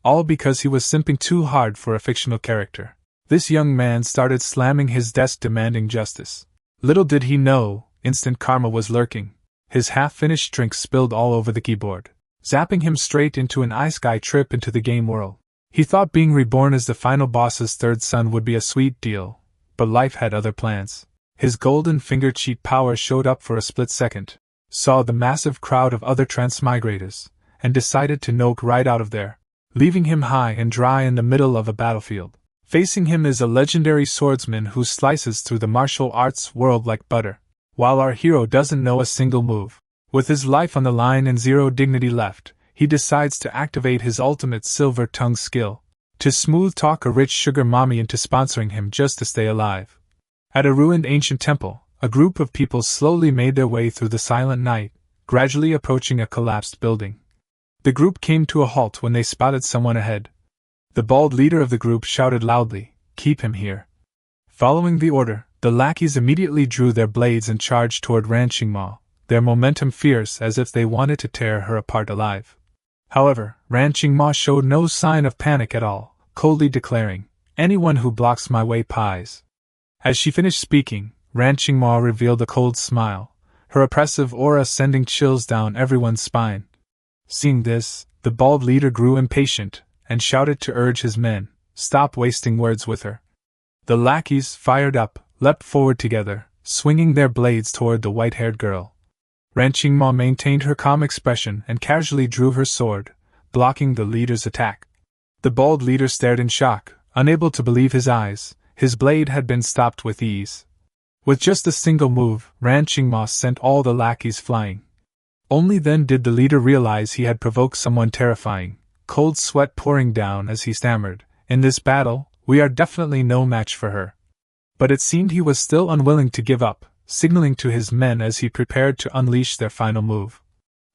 All because he was simping too hard for a fictional character. This young man started slamming his desk demanding justice. Little did he know, instant karma was lurking. His half-finished drink spilled all over the keyboard, zapping him straight into an ice-sky trip into the game world. He thought being reborn as the final boss's third son would be a sweet deal, but life had other plans. His golden finger cheat power showed up for a split second, saw the massive crowd of other transmigrators, and decided to noke right out of there, leaving him high and dry in the middle of a battlefield. Facing him is a legendary swordsman who slices through the martial arts world like butter, while our hero doesn't know a single move. With his life on the line and zero dignity left, he decides to activate his ultimate silver tongue skill, to smooth talk a rich sugar mommy into sponsoring him just to stay alive. At a ruined ancient temple, a group of people slowly made their way through the silent night, gradually approaching a collapsed building. The group came to a halt when they spotted someone ahead. The bald leader of the group shouted loudly, "Keep him here." Following the order, the lackeys immediately drew their blades and charged toward Ran Qingmo, their momentum fierce as if they wanted to tear her apart alive. However, Ran Qingmo showed no sign of panic at all, coldly declaring, "Anyone who blocks my way pies." As she finished speaking, Ran Qingmo revealed a cold smile, her oppressive aura sending chills down everyone's spine. Seeing this, the bald leader grew impatient, and shouted to urge his men, "Stop wasting words with her." The lackeys, fired up, leapt forward together, swinging their blades toward the white-haired girl. Ran Qingmo maintained her calm expression and casually drew her sword, blocking the leader's attack. The bald leader stared in shock, unable to believe his eyes. His blade had been stopped with ease. With just a single move, Ran Qingmo sent all the lackeys flying. Only then did the leader realize he had provoked someone terrifying, cold sweat pouring down as he stammered, "In this battle, we are definitely no match for her." But it seemed he was still unwilling to give up, signaling to his men as he prepared to unleash their final move.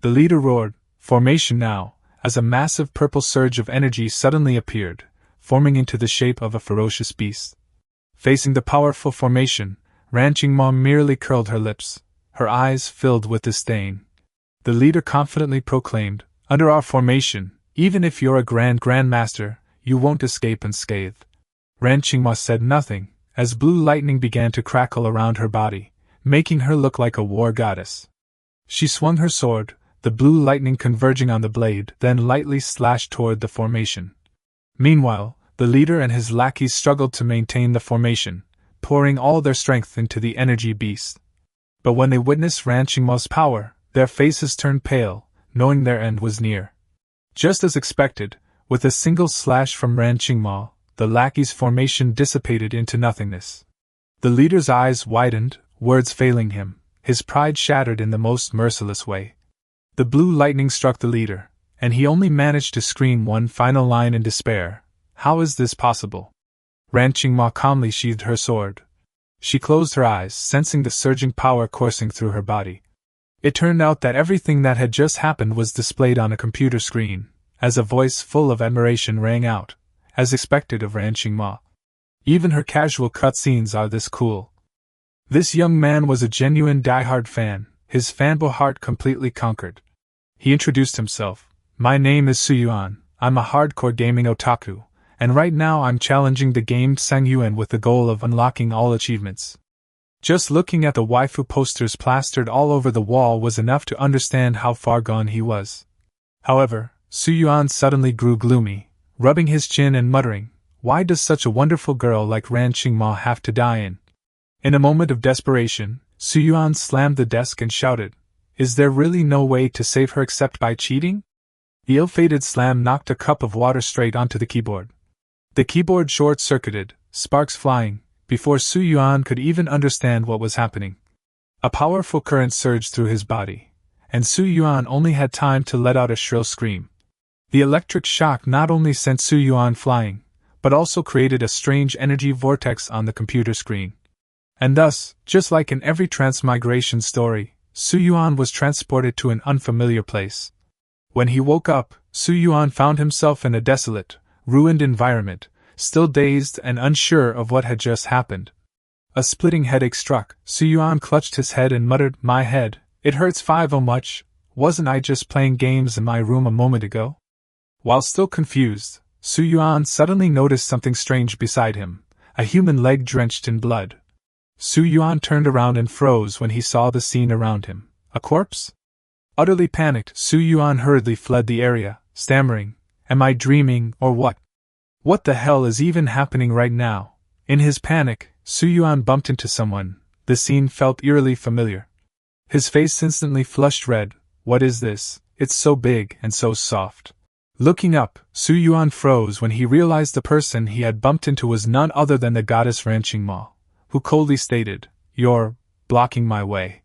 The leader roared, "Formation now," as a massive purple surge of energy suddenly appeared, forming into the shape of a ferocious beast. Facing the powerful formation, Ran Qingmo merely curled her lips, her eyes filled with disdain. The leader confidently proclaimed, "Under our formation, even if you're a grandmaster, you won't escape unscathed." Ran Qingmo said nothing, as blue lightning began to crackle around her body, making her look like a war goddess. She swung her sword, the blue lightning converging on the blade, then lightly slashed toward the formation. Meanwhile, the leader and his lackeys struggled to maintain the formation, pouring all their strength into the energy beast. But when they witnessed Ran Qingmo's power, their faces turned pale, knowing their end was near. Just as expected, with a single slash from Ran Qingmo, the lackey's formation dissipated into nothingness. The leader's eyes widened, words failing him, his pride shattered in the most merciless way. The blue lightning struck the leader, and he only managed to scream one final line in despair, "How is this possible?" Ran Qingmo calmly sheathed her sword. She closed her eyes, sensing the surging power coursing through her body. It turned out that everything that had just happened was displayed on a computer screen, as a voice full of admiration rang out, as expected of Ran Qingmo. Even her casual cutscenes are this cool. This young man was a genuine die-hard fan, his fanboy heart completely conquered. He introduced himself. "My name is Yuan, I'm a hardcore gaming otaku, and right now I'm challenging the game Cangyuan with the goal of unlocking all achievements." Just looking at the waifu posters plastered all over the wall was enough to understand how far gone he was. However, Yuan suddenly grew gloomy, rubbing his chin and muttering, "Why does such a wonderful girl like Ran Qingmo have to die in?" In a moment of desperation, Yuan slammed the desk and shouted, "Is there really no way to save her except by cheating?" The ill-fated slam knocked a cup of water straight onto the keyboard. The keyboard short-circuited, sparks flying, before Yuan could even understand what was happening. A powerful current surged through his body, and Yuan only had time to let out a shrill scream. The electric shock not only sent Yuan flying, but also created a strange energy vortex on the computer screen. And thus, just like in every transmigration story, Yuan was transported to an unfamiliar place. When he woke up, Yuan found himself in a desolate, ruined environment, still dazed and unsure of what had just happened. A splitting headache struck. Yuan clutched his head and muttered, "My head, it hurts 5 much, wasn't I just playing games in my room a moment ago?" While still confused, Su Yuan suddenly noticed something strange beside him, a human leg drenched in blood. Su Yuan turned around and froze when he saw the scene around him. A corpse? Utterly panicked, Su Yuan hurriedly fled the area, stammering, "Am I dreaming, or what? What the hell is even happening right now?" In his panic, Su Yuan bumped into someone. The scene felt eerily familiar. His face instantly flushed red. What is this? It's so big and so soft. Looking up, Su Yuan froze when he realized the person he had bumped into was none other than the goddess Ran Qingmo, who coldly stated, "You're blocking my way."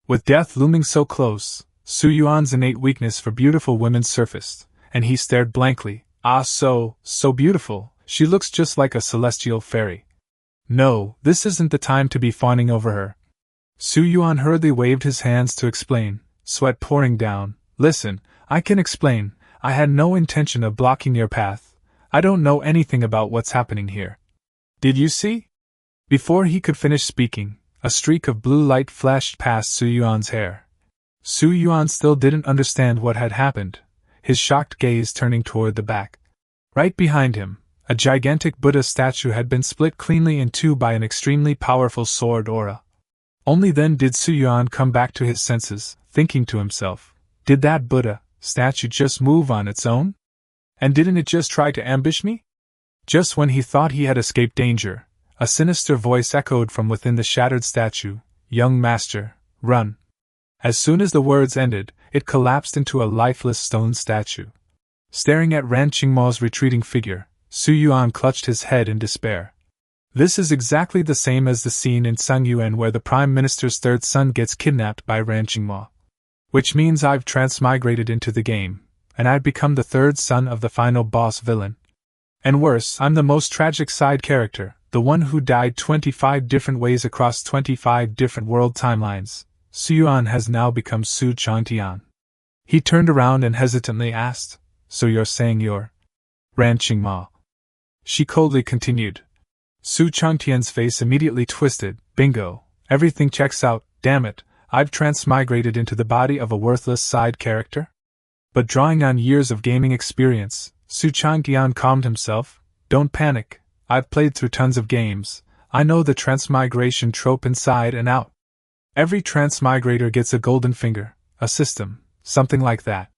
With death looming so close, Su Yuan's innate weakness for beautiful women surfaced, and he stared blankly. "Ah, so beautiful, she looks just like a celestial fairy. No, this isn't the time to be fawning over her." Su Yuan hurriedly waved his hands to explain, sweat pouring down. "Listen, I can explain. I had no intention of blocking your path. I don't know anything about what's happening here. Did you see?" Before he could finish speaking, a streak of blue light flashed past Su Yuan's hair. Su Yuan still didn't understand what had happened, his shocked gaze turning toward the back. Right behind him, a gigantic Buddha statue had been split cleanly in two by an extremely powerful sword aura. Only then did Su Yuan come back to his senses, thinking to himself, "Did that Buddha statue just move on its own? And didn't it just try to ambush me?" Just when he thought he had escaped danger, a sinister voice echoed from within the shattered statue, "Young master, run." As soon as the words ended, it collapsed into a lifeless stone statue. Staring at Ran Qingmo's retreating figure, Su Yuan clutched his head in despair. This is exactly the same as the scene in Cangyuan where the Prime Minister's third son gets kidnapped by Ran Qingmo. Which means I've transmigrated into the game, and I've become the third son of the final boss villain. And worse, I'm the most tragic side character, the one who died 25 different ways across 25 different world timelines. Su Yuan has now become Su Changtian. He turned around and hesitantly asked, "So you're saying you're Ran Qingmo?" She coldly continued. Su Changtian's face immediately twisted. "Bingo, everything checks out, damn it, I've transmigrated into the body of a worthless side character?" But drawing on years of gaming experience, Su Changtian calmed himself. "Don't panic, I've played through tons of games, I know the transmigration trope inside and out. Every transmigrator gets a golden finger, a system, something like that."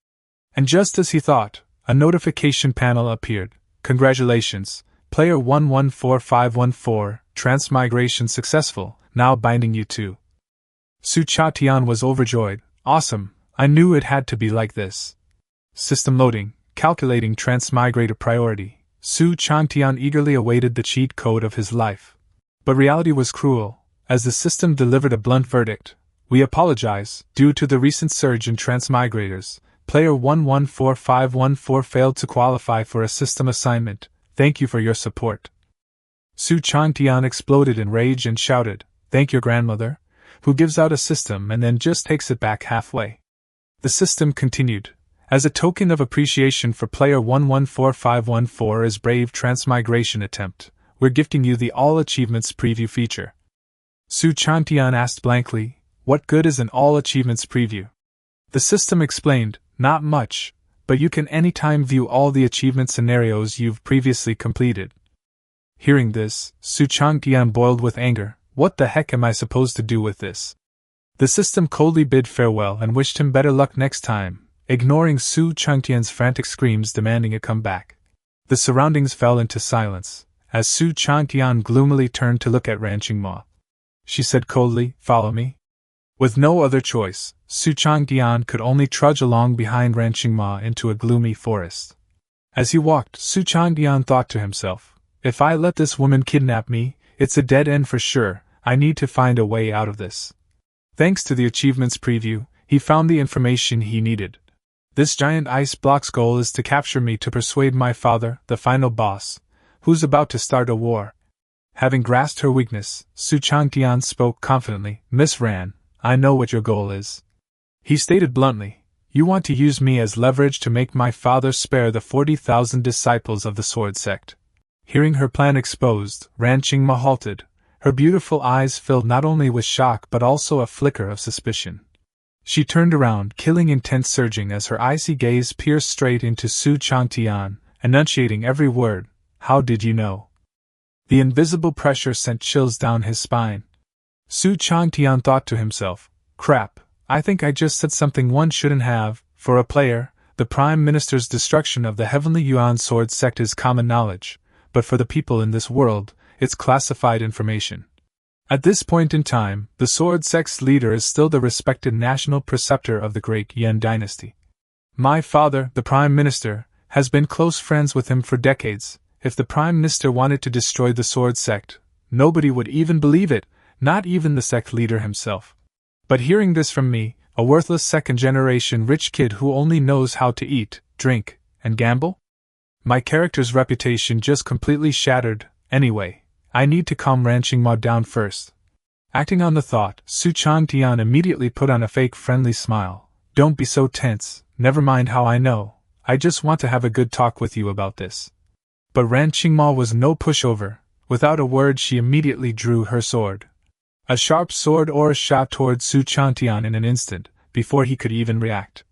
And just as he thought, a notification panel appeared. "Congratulations, player 114514, transmigration successful, now binding you to." Su Changtian was overjoyed. "Awesome, I knew it had to be like this." System loading, calculating transmigrator priority. Su Changtian eagerly awaited the cheat code of his life. But reality was cruel, as the system delivered a blunt verdict. "We apologize, due to the recent surge in transmigrators, player 114514 failed to qualify for a system assignment. Thank you for your support." Su Changtian exploded in rage and shouted, "Thank your grandmother, who gives out a system and then just takes it back halfway." The system continued. "As a token of appreciation for player 114514's brave transmigration attempt, we're gifting you the All Achievements preview feature." Su Changtian asked blankly, "What good is an All Achievements preview?" The system explained, "Not much, but you can anytime view all the achievement scenarios you've previously completed." Hearing this, Su Changtian boiled with anger. "What the heck am I supposed to do with this?" The system coldly bid farewell and wished him better luck next time, ignoring Su Changtian's frantic screams demanding it come back. The surroundings fell into silence, as Su Changtian gloomily turned to look at Ran Qingmo. She said coldly, "Follow me." With no other choice, Su Changtian could only trudge along behind Ran Qingmo into a gloomy forest. As he walked, Su Changtian thought to himself, "If I let this woman kidnap me, it's a dead end for sure. I need to find a way out of this." Thanks to the achievements preview, he found the information he needed. This giant ice block's goal is to capture me to persuade my father, the final boss, who's about to start a war. Having grasped her weakness, Su Changtian spoke confidently, "Miss Ran, I know what your goal is." He stated bluntly, "You want to use me as leverage to make my father spare the 40,000 disciples of the Sword Sect." Hearing her plan exposed, Ran Qingmo halted. Her beautiful eyes filled not only with shock but also a flicker of suspicion. She turned around, killing intent surging as her icy gaze pierced straight into Su Changtian, enunciating every word. How did you know? The invisible pressure sent chills down his spine. Su Changtian thought to himself, crap, I think I just said something one shouldn't have. For a player, the Prime Minister's destruction of the heavenly Yuan Sword Sect is common knowledge, but for the people in this world, it's classified information. At this point in time, the Sword Sect's leader is still the respected national preceptor of the Great Yuan dynasty. My father, the Prime Minister, has been close friends with him for decades. If the Prime Minister wanted to destroy the Sword Sect, nobody would even believe it, not even the sect leader himself. But hearing this from me, a worthless second-generation rich kid who only knows how to eat, drink, and gamble? My character's reputation just completely shattered. Anyway, I need to calm Ran Qingmo down first. Acting on the thought, Su Changtian immediately put on a fake friendly smile. Don't be so tense, never mind how I know. I just want to have a good talk with you about this. But Ran Qingmo was no pushover. Without a word she immediately drew her sword. A sharp sword aura shot toward Su Changtian in an instant, before he could even react.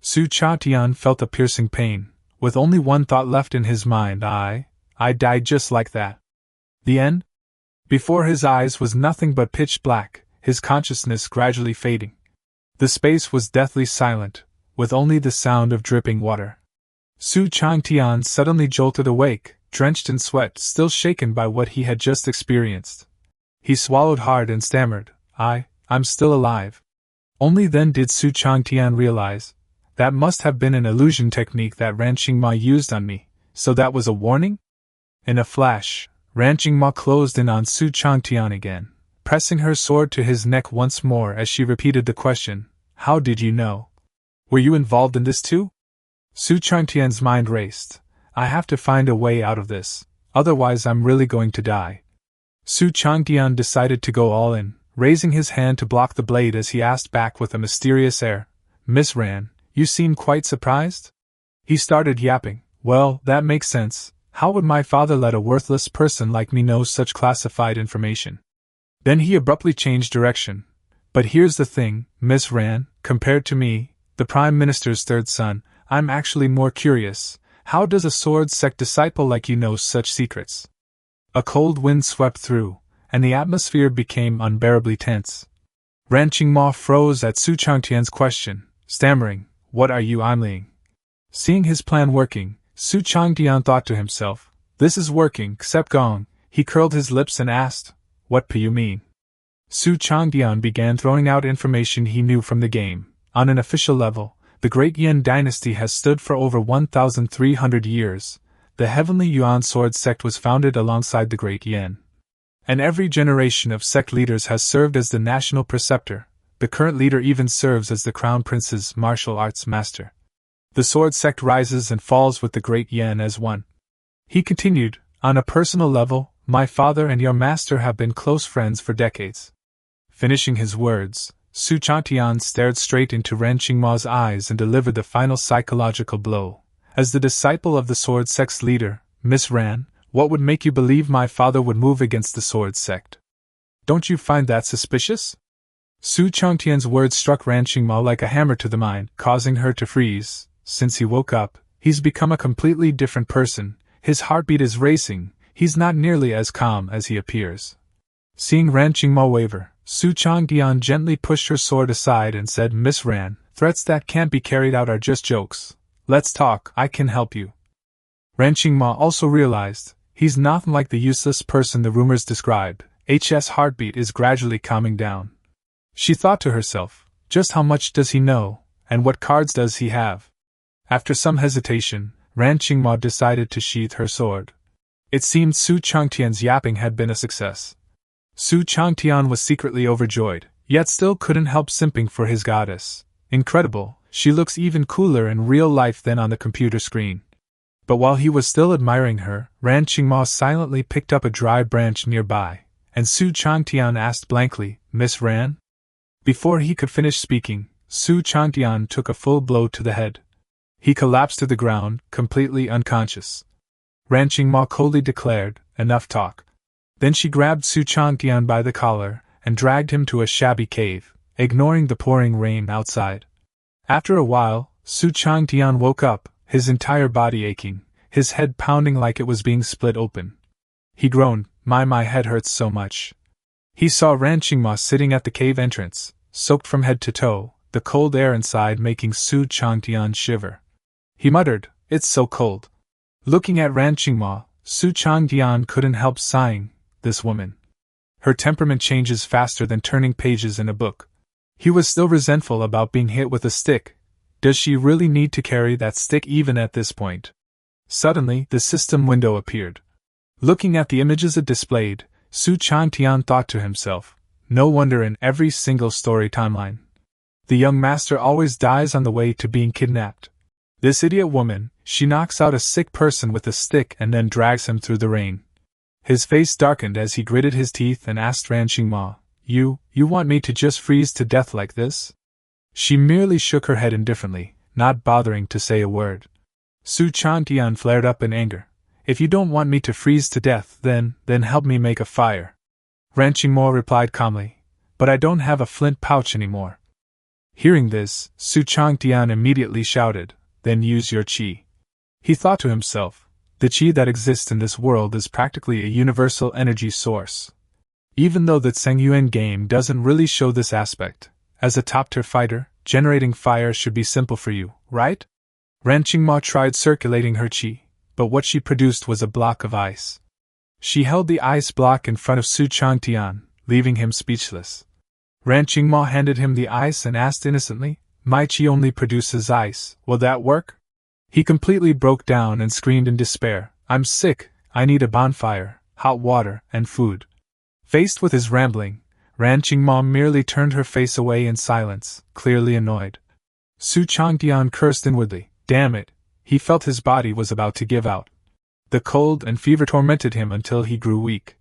Su Changtian felt a piercing pain, with only one thought left in his mind. I died just like that. The end? Before his eyes was nothing but pitch black, his consciousness gradually fading. The space was deathly silent, with only the sound of dripping water. Su Changtian suddenly jolted awake, drenched in sweat, still shaken by what he had just experienced. He swallowed hard and stammered, I'm still alive. Only then did Su Changtian realize, that must have been an illusion technique that Ran Qingmo used on me, so that was a warning? In a flash, Ran Qingmo closed in on Su Changtian again, pressing her sword to his neck once more as she repeated the question, how did you know? Were you involved in this too? Su Changtian's mind raced. I have to find a way out of this, otherwise I'm really going to die. Su Changtian decided to go all in, raising his hand to block the blade as he asked back with a mysterious air, Miss Ran, you seem quite surprised? He started yapping, well, that makes sense. How would my father let a worthless person like me know such classified information? Then he abruptly changed direction. But here's the thing, Miss Ran, compared to me, the Prime Minister's third son, I'm actually more curious. How does a Sword Sect disciple like you know such secrets? A cold wind swept through, and the atmosphere became unbearably tense. Ran Qingmo froze at Su Changtian's question, stammering, what are you imlying? Seeing his plan working, Su Changtian thought to himself, this is working, except gong. He curled his lips and asked, what do you mean? Su Changtian began throwing out information he knew from the game. On an official level, the Great Yuan dynasty has stood for over 1,300 years. The Heavenly Yuan Sword Sect was founded alongside the Great Yuan. And every generation of sect leaders has served as the national preceptor. The current leader even serves as the Crown Prince's martial arts master. The Sword Sect rises and falls with the Great Yuan as one. He continued, on a personal level, my father and your master have been close friends for decades. Finishing his words, Su Changtian stared straight into Ran Qingmo's eyes and delivered the final psychological blow. As the disciple of the Sword Sect's leader, Miss Ran, what would make you believe my father would move against the Sword Sect? Don't you find that suspicious? Su Changtian's words struck Ran Qingmo like a hammer to the mind, causing her to freeze. Since he woke up, he's become a completely different person. His heartbeat is racing. He's not nearly as calm as he appears. Seeing Ran Qingmo waver, Su Changtian gently pushed her sword aside and said, Miss Ran, threats that can't be carried out are just jokes. Let's talk, I can help you. Ran Qingmo also realized, he's nothing like the useless person the rumors describe. His heartbeat is gradually calming down. She thought to herself, just how much does he know, and what cards does he have? After some hesitation, Ran Qingmo decided to sheath her sword. It seemed Su Changtian's yapping had been a success. Su Changtian was secretly overjoyed, yet still couldn't help simping for his goddess. Incredible, she looks even cooler in real life than on the computer screen. But while he was still admiring her, Ran Qingmo silently picked up a dry branch nearby, and Su Changtian asked blankly, Miss Ran? Before he could finish speaking, Su Changtian took a full blow to the head. He collapsed to the ground, completely unconscious. Ran Qingmo coldly declared, enough talk. Then she grabbed Su Changtian by the collar and dragged him to a shabby cave. ignoring the pouring rain outside. After a while, Su Changtian woke up, his entire body aching, his head pounding like it was being split open. He groaned, my head hurts so much. He saw Ran Qingmo sitting at the cave entrance, soaked from head to toe, the cold air inside making Su Changtian shiver. He muttered, "It's so cold." Looking at Ran Qingmo, Su Changtian couldn't help sighing, this woman. Her temperament changes faster than turning pages in a book. He was still resentful about being hit with a stick. Does she really need to carry that stick even at this point? Suddenly, the system window appeared. Looking at the images it displayed, Su Changtian thought to himself, no wonder in every single story timeline the young master always dies on the way to being kidnapped. This idiot woman, she knocks out a sick person with a stick and then drags him through the rain. His face darkened as he gritted his teeth and asked Ran Qingmo, You want me to just freeze to death like this? She merely shook her head indifferently, not bothering to say a word. Su Changtian flared up in anger. If you don't want me to freeze to death, then help me make a fire. Ran Qingmo replied calmly, but I don't have a flint pouch anymore. Hearing this, Su Changtian immediately shouted, then use your qi. He thought to himself, the qi that exists in this world is practically a universal energy source. Even though the Cangyuan game doesn't really show this aspect, as a top-tier fighter, generating fire should be simple for you, right? Ran Qingmo tried circulating her qi, but what she produced was a block of ice. She held the ice block in front of Su Changtian, leaving him speechless. Ran Qingmo handed him the ice and asked innocently, My qi only produces ice, will that work? He completely broke down and screamed in despair, I'm sick, I need a bonfire, hot water, and food. Faced with his rambling, Ran Qingmo merely turned her face away in silence, clearly annoyed. Su Changtian cursed inwardly, damn it, he felt his body was about to give out. The cold and fever tormented him until he grew weak.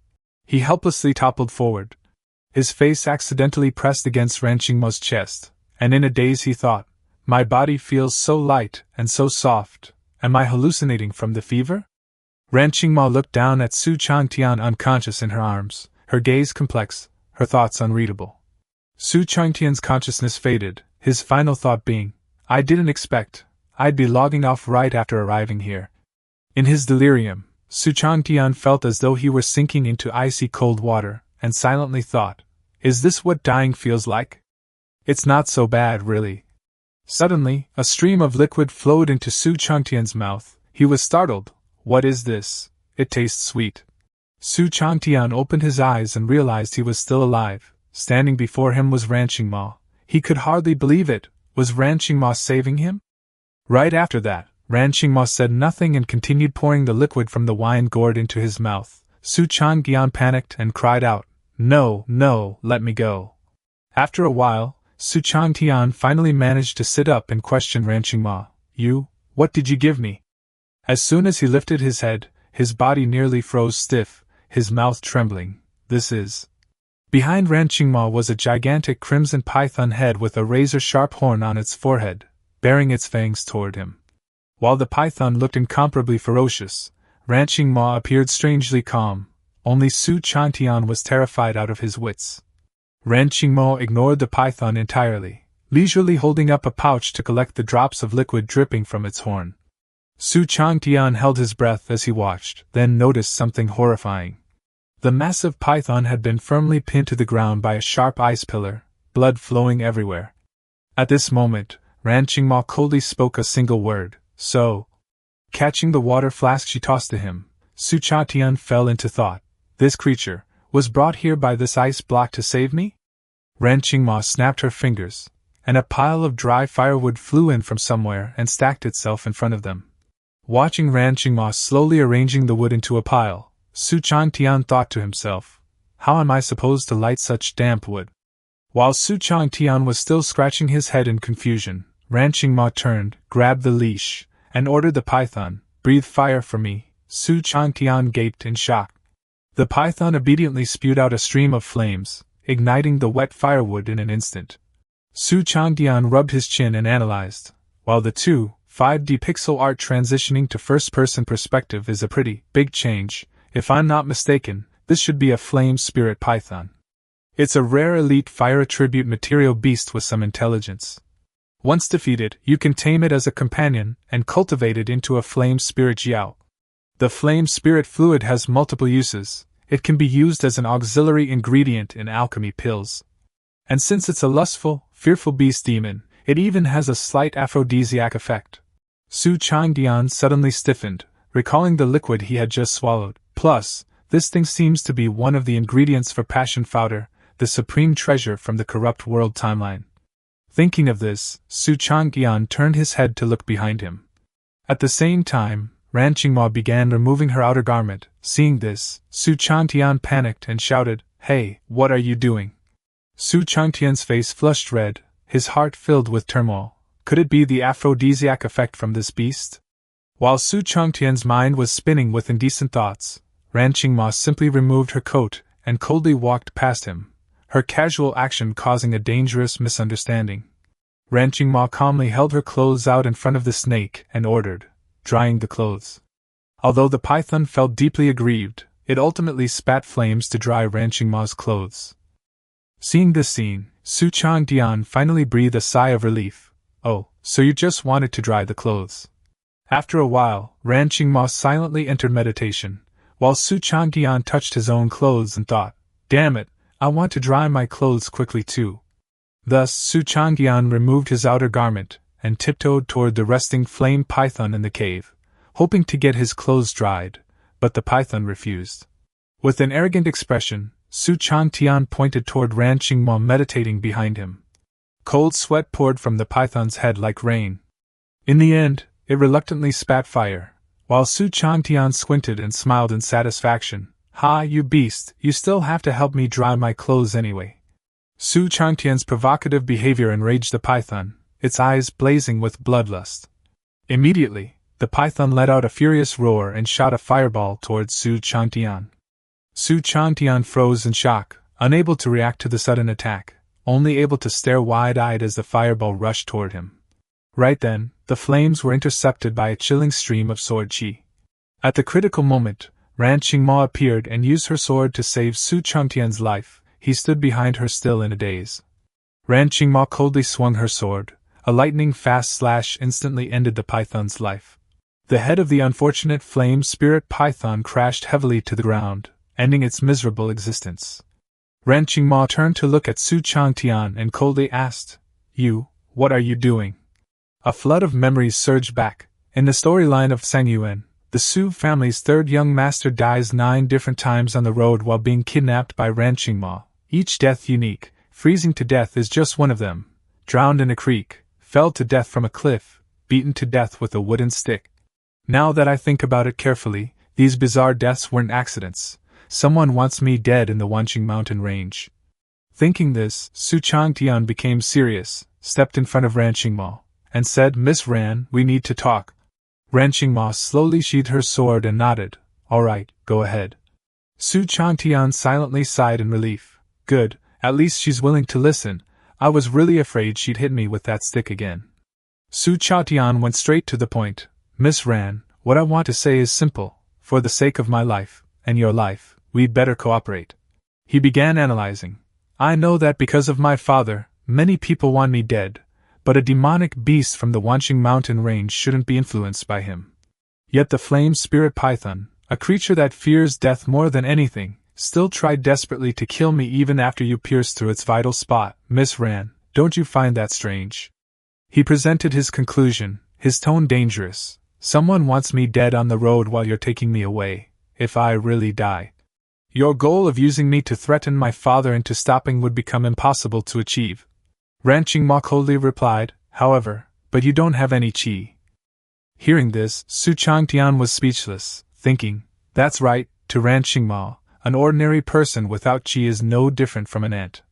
He helplessly toppled forward. His face accidentally pressed against Ran Qingmo's chest, and in a daze he thought, my body feels so light and so soft, am I hallucinating from the fever? Ran Qingmo looked down at Su Changtian unconscious in her arms, her gaze complex, her thoughts unreadable. Su Changtian's consciousness faded, his final thought being, I didn't expect I'd be logging off right after arriving here. In his delirium, Su Changtian felt as though he were sinking into icy cold water, and silently thought, is this what dying feels like? It's not so bad, really. Suddenly, a stream of liquid flowed into Su Changtian's mouth. He was startled. What is this? It tastes sweet. Su Changtian opened his eyes and realized he was still alive. Standing before him was Ran Qingmo. He could hardly believe it. Was Ran Qingmo saving him? Right after that, Ran Qingmo said nothing and continued pouring the liquid from the wine gourd into his mouth. Su Changtian panicked and cried out, No, let me go. After a while, Su Changtian finally managed to sit up and question Ran Qingmo. What did you give me? As soon as he lifted his head, his body nearly froze stiff, his mouth trembling. This is... Behind Ran Qingmo was a gigantic crimson python head with a razor-sharp horn on its forehead, bearing its fangs toward him. While the python looked incomparably ferocious, Ran Qingmo appeared strangely calm. Only Su Changtian was terrified out of his wits. Ran Qingmo ignored the python entirely, leisurely holding up a pouch to collect the drops of liquid dripping from its horn. Su Changtian held his breath as he watched, then noticed something horrifying. The massive python had been firmly pinned to the ground by a sharp ice pillar, blood flowing everywhere. At this moment, Ran Qingmo coldly spoke a single word, so. Catching the water flask she tossed to him, Su Changtian fell into thought. This creature was brought here by this ice block to save me? Ran Qingmo snapped her fingers, and a pile of dry firewood flew in from somewhere and stacked itself in front of them. Watching Ran Qingmo slowly arranging the wood into a pile, Su Changtian thought to himself, how am I supposed to light such damp wood? While Su Changtian was still scratching his head in confusion, Ran Qingmo turned, grabbed the leash, and ordered the python, breathe fire for me. Su Changtian gaped in shock. The python obediently spewed out a stream of flames, igniting the wet firewood in an instant. Su Changtian rubbed his chin and analyzed, while the 5D pixel art transitioning to first-person perspective is a pretty big change. If I'm not mistaken, this should be a flame spirit python. It's a rare elite fire attribute material beast with some intelligence. Once defeated, you can tame it as a companion and cultivate it into a flame spirit jiao. The flame spirit fluid has multiple uses. It can be used as an auxiliary ingredient in alchemy pills. And since it's a lustful, fearful beast demon, it even has a slight aphrodisiac effect. Su Changdian suddenly stiffened, recalling the liquid he had just swallowed. Plus, this thing seems to be one of the ingredients for passion fodder, the supreme treasure from the corrupt world timeline. Thinking of this, Su Changdian turned his head to look behind him. At the same time, Ran Qingmo began removing her outer garment. Seeing this, Su Changtian panicked and shouted, "Hey, what are you doing?" Su Changtian's face flushed red, his heart filled with turmoil. Could it be the aphrodisiac effect from this beast? While Su Changtian's mind was spinning with indecent thoughts, Ran Qingmo simply removed her coat and coldly walked past him, her casual action causing a dangerous misunderstanding. Ran Qingmo calmly held her clothes out in front of the snake and ordered, drying the clothes. Although the python felt deeply aggrieved, it ultimately spat flames to dry Ran Qingmo's clothes. Seeing this scene, Su Changdian finally breathed a sigh of relief. "Oh, so you just wanted to dry the clothes." After a while, Ran Qingmo silently entered meditation, while Su Changdian touched his own clothes and thought, "Damn it, I want to dry my clothes quickly too." Thus, Su Changdian removed his outer garment and tiptoed toward the resting flame python in the cave, hoping to get his clothes dried, but the python refused. With an arrogant expression, Su Changtian pointed toward Ran Qingmo meditating behind him. Cold sweat poured from the python's head like rain. In the end, it reluctantly spat fire, while Su Changtian squinted and smiled in satisfaction. "Ha, you beast, you still have to help me dry my clothes anyway." Su Changtian's provocative behavior enraged the python, its eyes blazing with bloodlust. Immediately, the python let out a furious roar and shot a fireball towards Su Changtian. Su Changtian froze in shock, unable to react to the sudden attack, only able to stare wide-eyed as the fireball rushed toward him. Right then, the flames were intercepted by a chilling stream of sword chi. At the critical moment, Ran Qingmo appeared and used her sword to save Su Changtian's life. He stood behind her still in a daze. Ran Qingmo coldly swung her sword. A lightning-fast slash instantly ended the python's life. The head of the unfortunate flame spirit python crashed heavily to the ground, ending its miserable existence. Ran Qingmo turned to look at Su Changtian and coldly asked, "You, what are you doing?" A flood of memories surged back. In the storyline of Cangyuan, the Su family's third young master dies 9 different times on the road while being kidnapped by Ran Qingmo, each death unique. Freezing to death is just one of them. Drowned in a creek, fell to death from a cliff, beaten to death with a wooden stick. Now that I think about it carefully, these bizarre deaths weren't accidents. Someone wants me dead in the Wanqing mountain range. Thinking this, Su Changtian became serious, stepped in front of Ran Qingmo, and said, "Miss Ran, we need to talk." Ran Qingmo slowly sheathed her sword and nodded. "All right, go ahead." Su Changtian silently sighed in relief. "Good, at least she's willing to listen. I was really afraid she'd hit me with that stick again." Su Changtian went straight to the point. "Miss Ran, what I want to say is simple. For the sake of my life, and your life, we'd better cooperate." He began analyzing. "I know that because of my father, many people want me dead, but a demonic beast from the Wanqing mountain range shouldn't be influenced by him. Yet the flame spirit python, a creature that fears death more than anything, still tried desperately to kill me even after you pierced through its vital spot. Miss Ran, don't you find that strange?" He presented his conclusion, his tone dangerous. "Someone wants me dead on the road while you're taking me away, if I really die. Your goal of using me to threaten my father into stopping would become impossible to achieve." Ran Qingmo coldly replied, "However, but you don't have any qi." Hearing this, Su Changtian was speechless, thinking, "That's right, to Ran Qingmo, an ordinary person without qi is no different from an ant."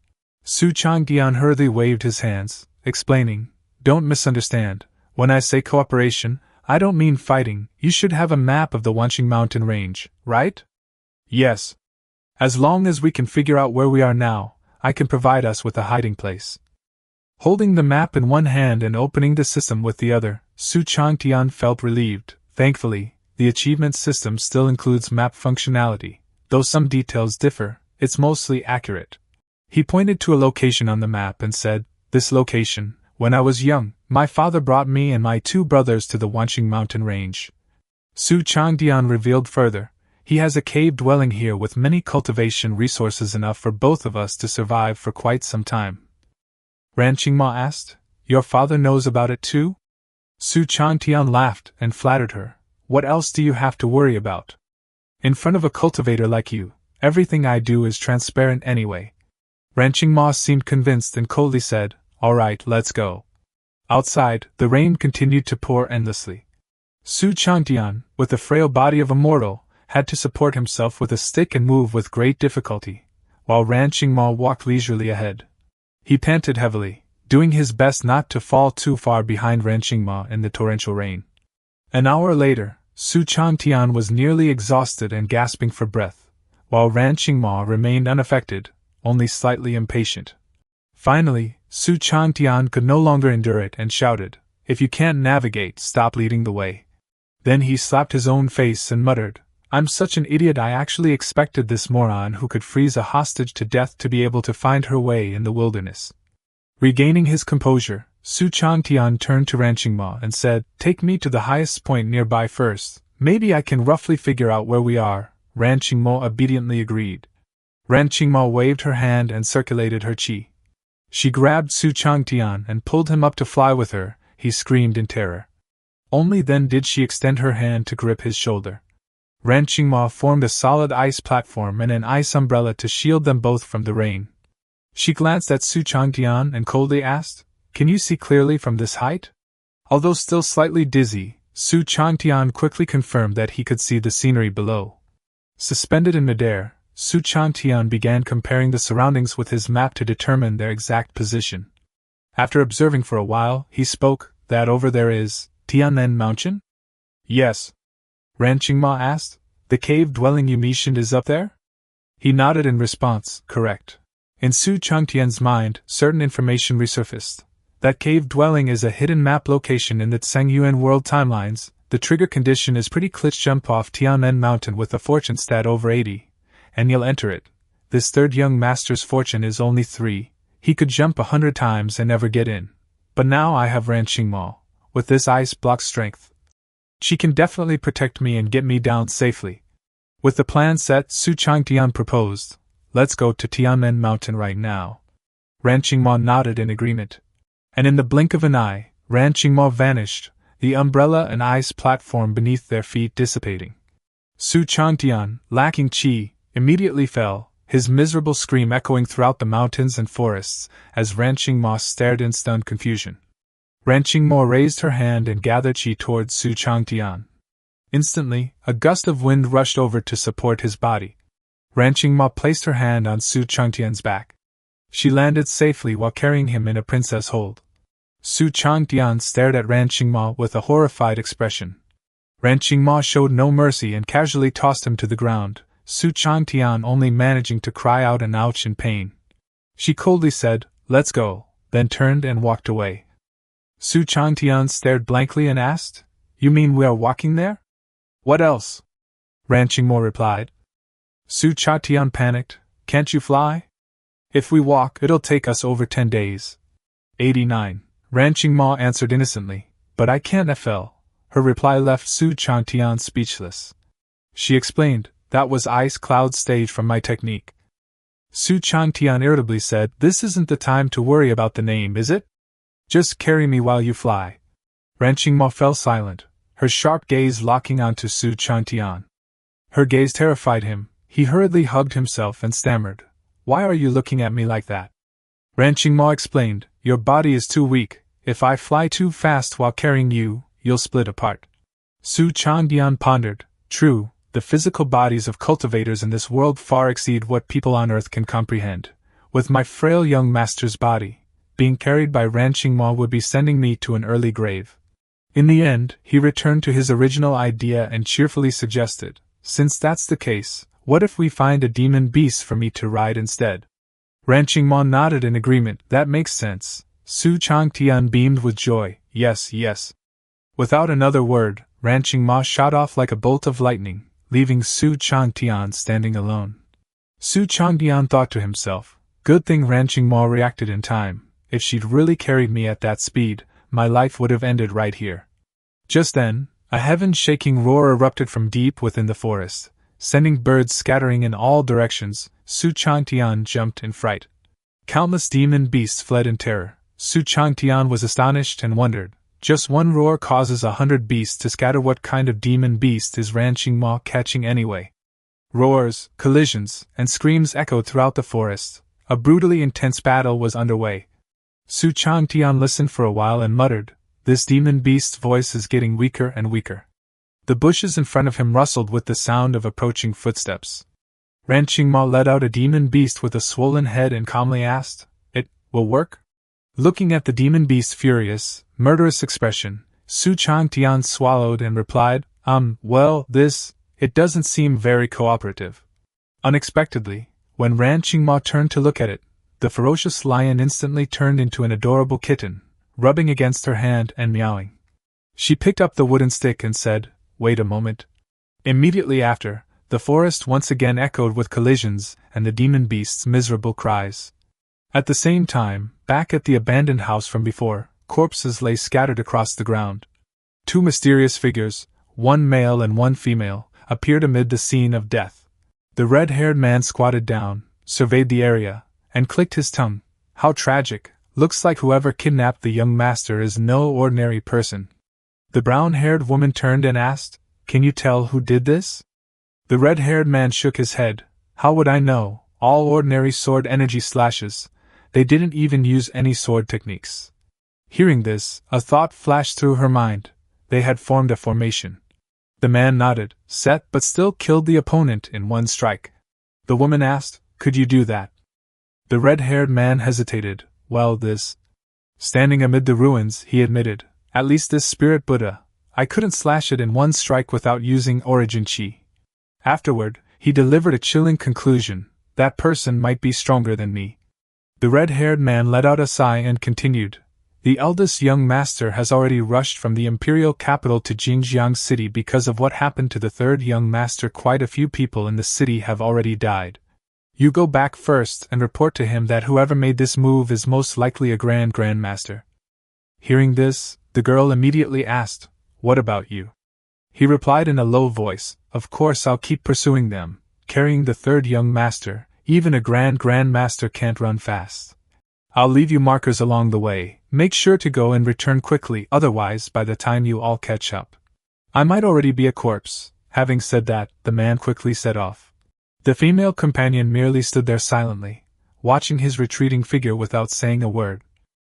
Su Changtian hurriedly waved his hands, explaining, "Don't misunderstand. When I say cooperation, I don't mean fighting. You should have a map of the Wanqing mountain range, right?" "Yes. As long as we can figure out where we are now, I can provide us with a hiding place." Holding the map in one hand and opening the system with the other, Su Changtian felt relieved. Thankfully, the achievement system still includes map functionality. Though some details differ, it's mostly accurate. He pointed to a location on the map and said, "This location, when I was young, my father brought me and my two brothers to the Wanqing mountain range." Su Changdian revealed further, "He has a cave dwelling here with many cultivation resources enough for both of us to survive for quite some time." Ran Qingmo asked, "Your father knows about it too?" Su Changtian laughed and flattered her. "What else do you have to worry about? In front of a cultivator like you, everything I do is transparent anyway." Ran Qingmo seemed convinced and coldly said, "All right, let's go." Outside, the rain continued to pour endlessly. Su Changtian, with the frail body of a mortal, had to support himself with a stick and move with great difficulty, while Ran Qingmo walked leisurely ahead. He panted heavily, doing his best not to fall too far behind Ran Qingmo in the torrential rain. An hour later, Su Changtian was nearly exhausted and gasping for breath, while Ran Qingmo remained unaffected, only slightly impatient. Finally, Su Changtian could no longer endure it and shouted, "If you can't navigate, stop leading the way." Then he slapped his own face and muttered, "I'm such an idiot, I actually expected this moron who could freeze a hostage to death to be able to find her way in the wilderness." Regaining his composure, Su Changtian turned to Ran Qingmo and said, "Take me to the highest point nearby first, maybe I can roughly figure out where we are." Ran Qingmo obediently agreed. Ran Qingmo waved her hand and circulated her qi. She grabbed Su Changtian and pulled him up to fly with her. He screamed in terror. Only then did she extend her hand to grip his shoulder. Ran Qingmo formed a solid ice platform and an ice umbrella to shield them both from the rain. She glanced at Su Changtian and coldly asked, "Can you see clearly from this height?" Although still slightly dizzy, Su Changtian quickly confirmed that he could see the scenery below. Suspended in midair, Su Changtian began comparing the surroundings with his map to determine their exact position. After observing for a while, he spoke, "That over there is Tianen Mountain?" "Yes." Ran Qingmo asked, "The cave dwelling you mentioned is up there?" He nodded in response, "Correct." In Su Changtian's mind, certain information resurfaced. That cave dwelling is a hidden map location in the Cangyuan world timelines. The trigger condition is pretty close. Jump off Tianen Mountain with a fortune stat over 80, and you'll enter it. This third young master's fortune is only 3. He could jump 100 times and never get in. But now I have Ran Qingmo. With this ice block strength, she can definitely protect me and get me down safely. With the plan set, Su Changtian proposed, "Let's go to Tianen Mountain right now." Ran Qingmo nodded in agreement. And in the blink of an eye, Ran Qingmo vanished, the umbrella and ice platform beneath their feet dissipating. Su Changtian, lacking qi, immediately fell, his miserable scream echoing throughout the mountains and forests, as Ran Qingmo stared in stunned confusion. Ran Qingmo raised her hand and gathered qi towards Su Changtian. Instantly, a gust of wind rushed over to support his body. Ran Qingmo placed her hand on Su Changtian's back. She landed safely while carrying him in a princess hold. Su Changtian stared at Ran Qingmo with a horrified expression. Ran Qingmo showed no mercy and casually tossed him to the ground, Su Changtian only managing to cry out an ouch in pain. She coldly said, "Let's go," then turned and walked away. Su Changtian stared blankly and asked, "You mean we are walking there?" "What else?" Ran Qingmo replied. Su Changtian panicked, "Can't you fly?" "If we walk, it'll take us over 10 days. 89. Ran Qingmo answered innocently, "But I can't FL." Her reply left Su Changtian speechless. She explained, "That was ice cloud stage from my technique." Su Changtian irritably said, "This isn't the time to worry about the name, is it? Just carry me while you fly." Ran Qingmo fell silent, her sharp gaze locking onto Su Changtian. Her gaze terrified him. He hurriedly hugged himself and stammered, "Why are you looking at me like that?" Ran Qingmo explained, "Your body is too weak. If I fly too fast while carrying you, you'll split apart." Su Changtian pondered, "True, the physical bodies of cultivators in this world far exceed what people on Earth can comprehend. With my frail young master's body, being carried by Ran Qingmo would be sending me to an early grave." In the end, he returned to his original idea and cheerfully suggested, "Since that's the case, what if we find a demon beast for me to ride instead?" Ran Qingmo nodded in agreement. "That makes sense." Su Changtian beamed with joy. "Yes, yes." Without another word, Ran Qingmo shot off like a bolt of lightning, leaving Su Changtian standing alone. Su Changtian thought to himself, Good thing Ran Qingmo reacted in time. If she'd really carried me at that speed, my life would have ended right here. Just then, a heaven-shaking roar erupted from deep within the forest, sending birds scattering in all directions. Su Changtian jumped in fright. Countless demon beasts fled in terror. Su Changtian was astonished and wondered. Just one roar causes 100 beasts to scatter. What kind of demon beast is Ran Qingmo catching anyway? Roars, collisions, and screams echoed throughout the forest. A brutally intense battle was underway. Su Changtian listened for a while and muttered, "This demon beast's voice is getting weaker and weaker." The bushes in front of him rustled with the sound of approaching footsteps. Ran Qingmo let out a demon beast with a swollen head and calmly asked, "It will work?" Looking at the demon beast's furious, murderous expression, Su Changtian swallowed and replied, well, it doesn't seem very cooperative." Unexpectedly, when Ran Qingmo turned to look at it, the ferocious lion instantly turned into an adorable kitten, rubbing against her hand and meowing. She picked up the wooden stick and said, "Wait a moment." Immediately after, the forest once again echoed with collisions and the demon beast's miserable cries. At the same time, back at the abandoned house from before, corpses lay scattered across the ground. Two mysterious figures, one male and one female, appeared amid the scene of death. The red-haired man squatted down, surveyed the area, and clicked his tongue. "How tragic! Looks like whoever kidnapped the young master is no ordinary person." The brown-haired woman turned and asked, "Can you tell who did this?" The red-haired man shook his head. "How would I know? All ordinary sword energy slashes. They didn't even use any sword techniques." Hearing this, a thought flashed through her mind. They had formed a formation. The man nodded, set but still killed the opponent in one strike. The woman asked, "Could you do that?" The red-haired man hesitated. "Well, Standing amid the ruins, he admitted, "At least this spirit Buddha, I couldn't slash it in one strike without using origin chi." Afterward, he delivered a chilling conclusion, "That person might be stronger than me." The red-haired man let out a sigh and continued, "The eldest young master has already rushed from the imperial capital to Jingjiang City because of what happened to the third young master. Quite a few people in the city have already died. You go back first and report to him that whoever made this move is most likely a grandmaster." Hearing this, the girl immediately asked, "What about you?" He replied in a low voice, "Of course I'll keep pursuing them, carrying the third young master. Even a grandmaster can't run fast. I'll leave you markers along the way. Make sure to go and return quickly, otherwise by the time you all catch up, I might already be a corpse." Having said that, the man quickly set off. The female companion merely stood there silently, watching his retreating figure without saying a word.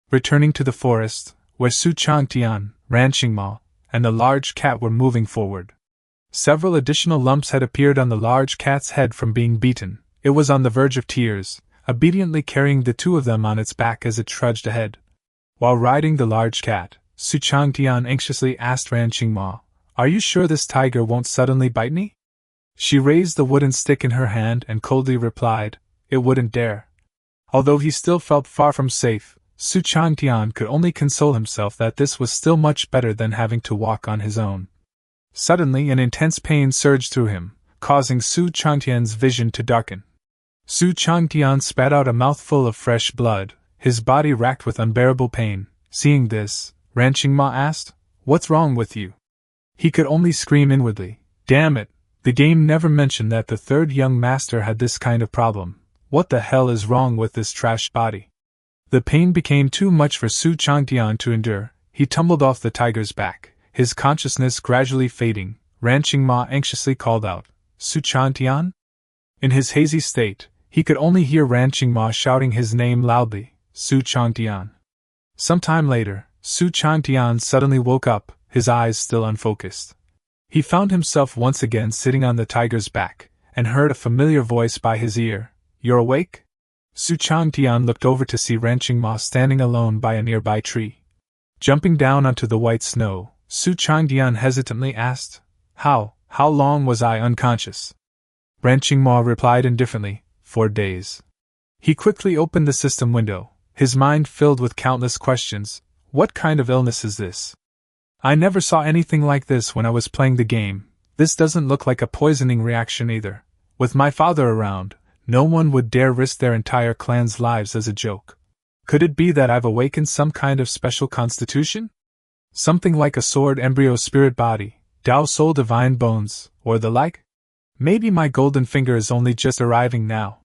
Returning to the forest, where Su Changtian, Ran Qingmo, and the large cat were moving forward. Several additional lumps had appeared on the large cat's head from being beaten. It was on the verge of tears, obediently carrying the two of them on its back as it trudged ahead. While riding the large cat, Su Changtian anxiously asked Ran Qingmo, "Are you sure this tiger won't suddenly bite me?" She raised the wooden stick in her hand and coldly replied, "It wouldn't dare." Although he still felt far from safe, Su Changtian could only console himself that this was still much better than having to walk on his own. Suddenly an intense pain surged through him, causing Su Changtian's vision to darken. Su Changtian spat out a mouthful of fresh blood, his body racked with unbearable pain. Seeing this, Ran Qingmo asked, "What's wrong with you?" He could only scream inwardly, "Damn it, the game never mentioned that the third young master had this kind of problem. What the hell is wrong with this trash body?" The pain became too much for Su Changtian to endure. He tumbled off the tiger's back, his consciousness gradually fading. Ran Qingmo anxiously called out, "Su Changtian?" In his hazy state, he could only hear Ran Qingmo shouting his name loudly, "Su Changtian." Some time later, Su Changtian suddenly woke up, his eyes still unfocused. He found himself once again sitting on the tiger's back, and heard a familiar voice by his ear, "You're awake?" Su Changtian looked over to see Ran Qingmo standing alone by a nearby tree. Jumping down onto the white snow, Su Changtian hesitantly asked, How long was I unconscious?" Ran Qingmo replied indifferently, 4 days. He quickly opened the system window, his mind filled with countless questions. What kind of illness is this? I never saw anything like this when I was playing the game. This doesn't look like a poisoning reaction either. With my father around, No one would dare risk their entire clan's lives as a joke. Could it be that I've awakened some kind of special constitution? Something like a sword embryo spirit body, Tao soul divine bones, or the like? Maybe my golden finger is only just arriving now.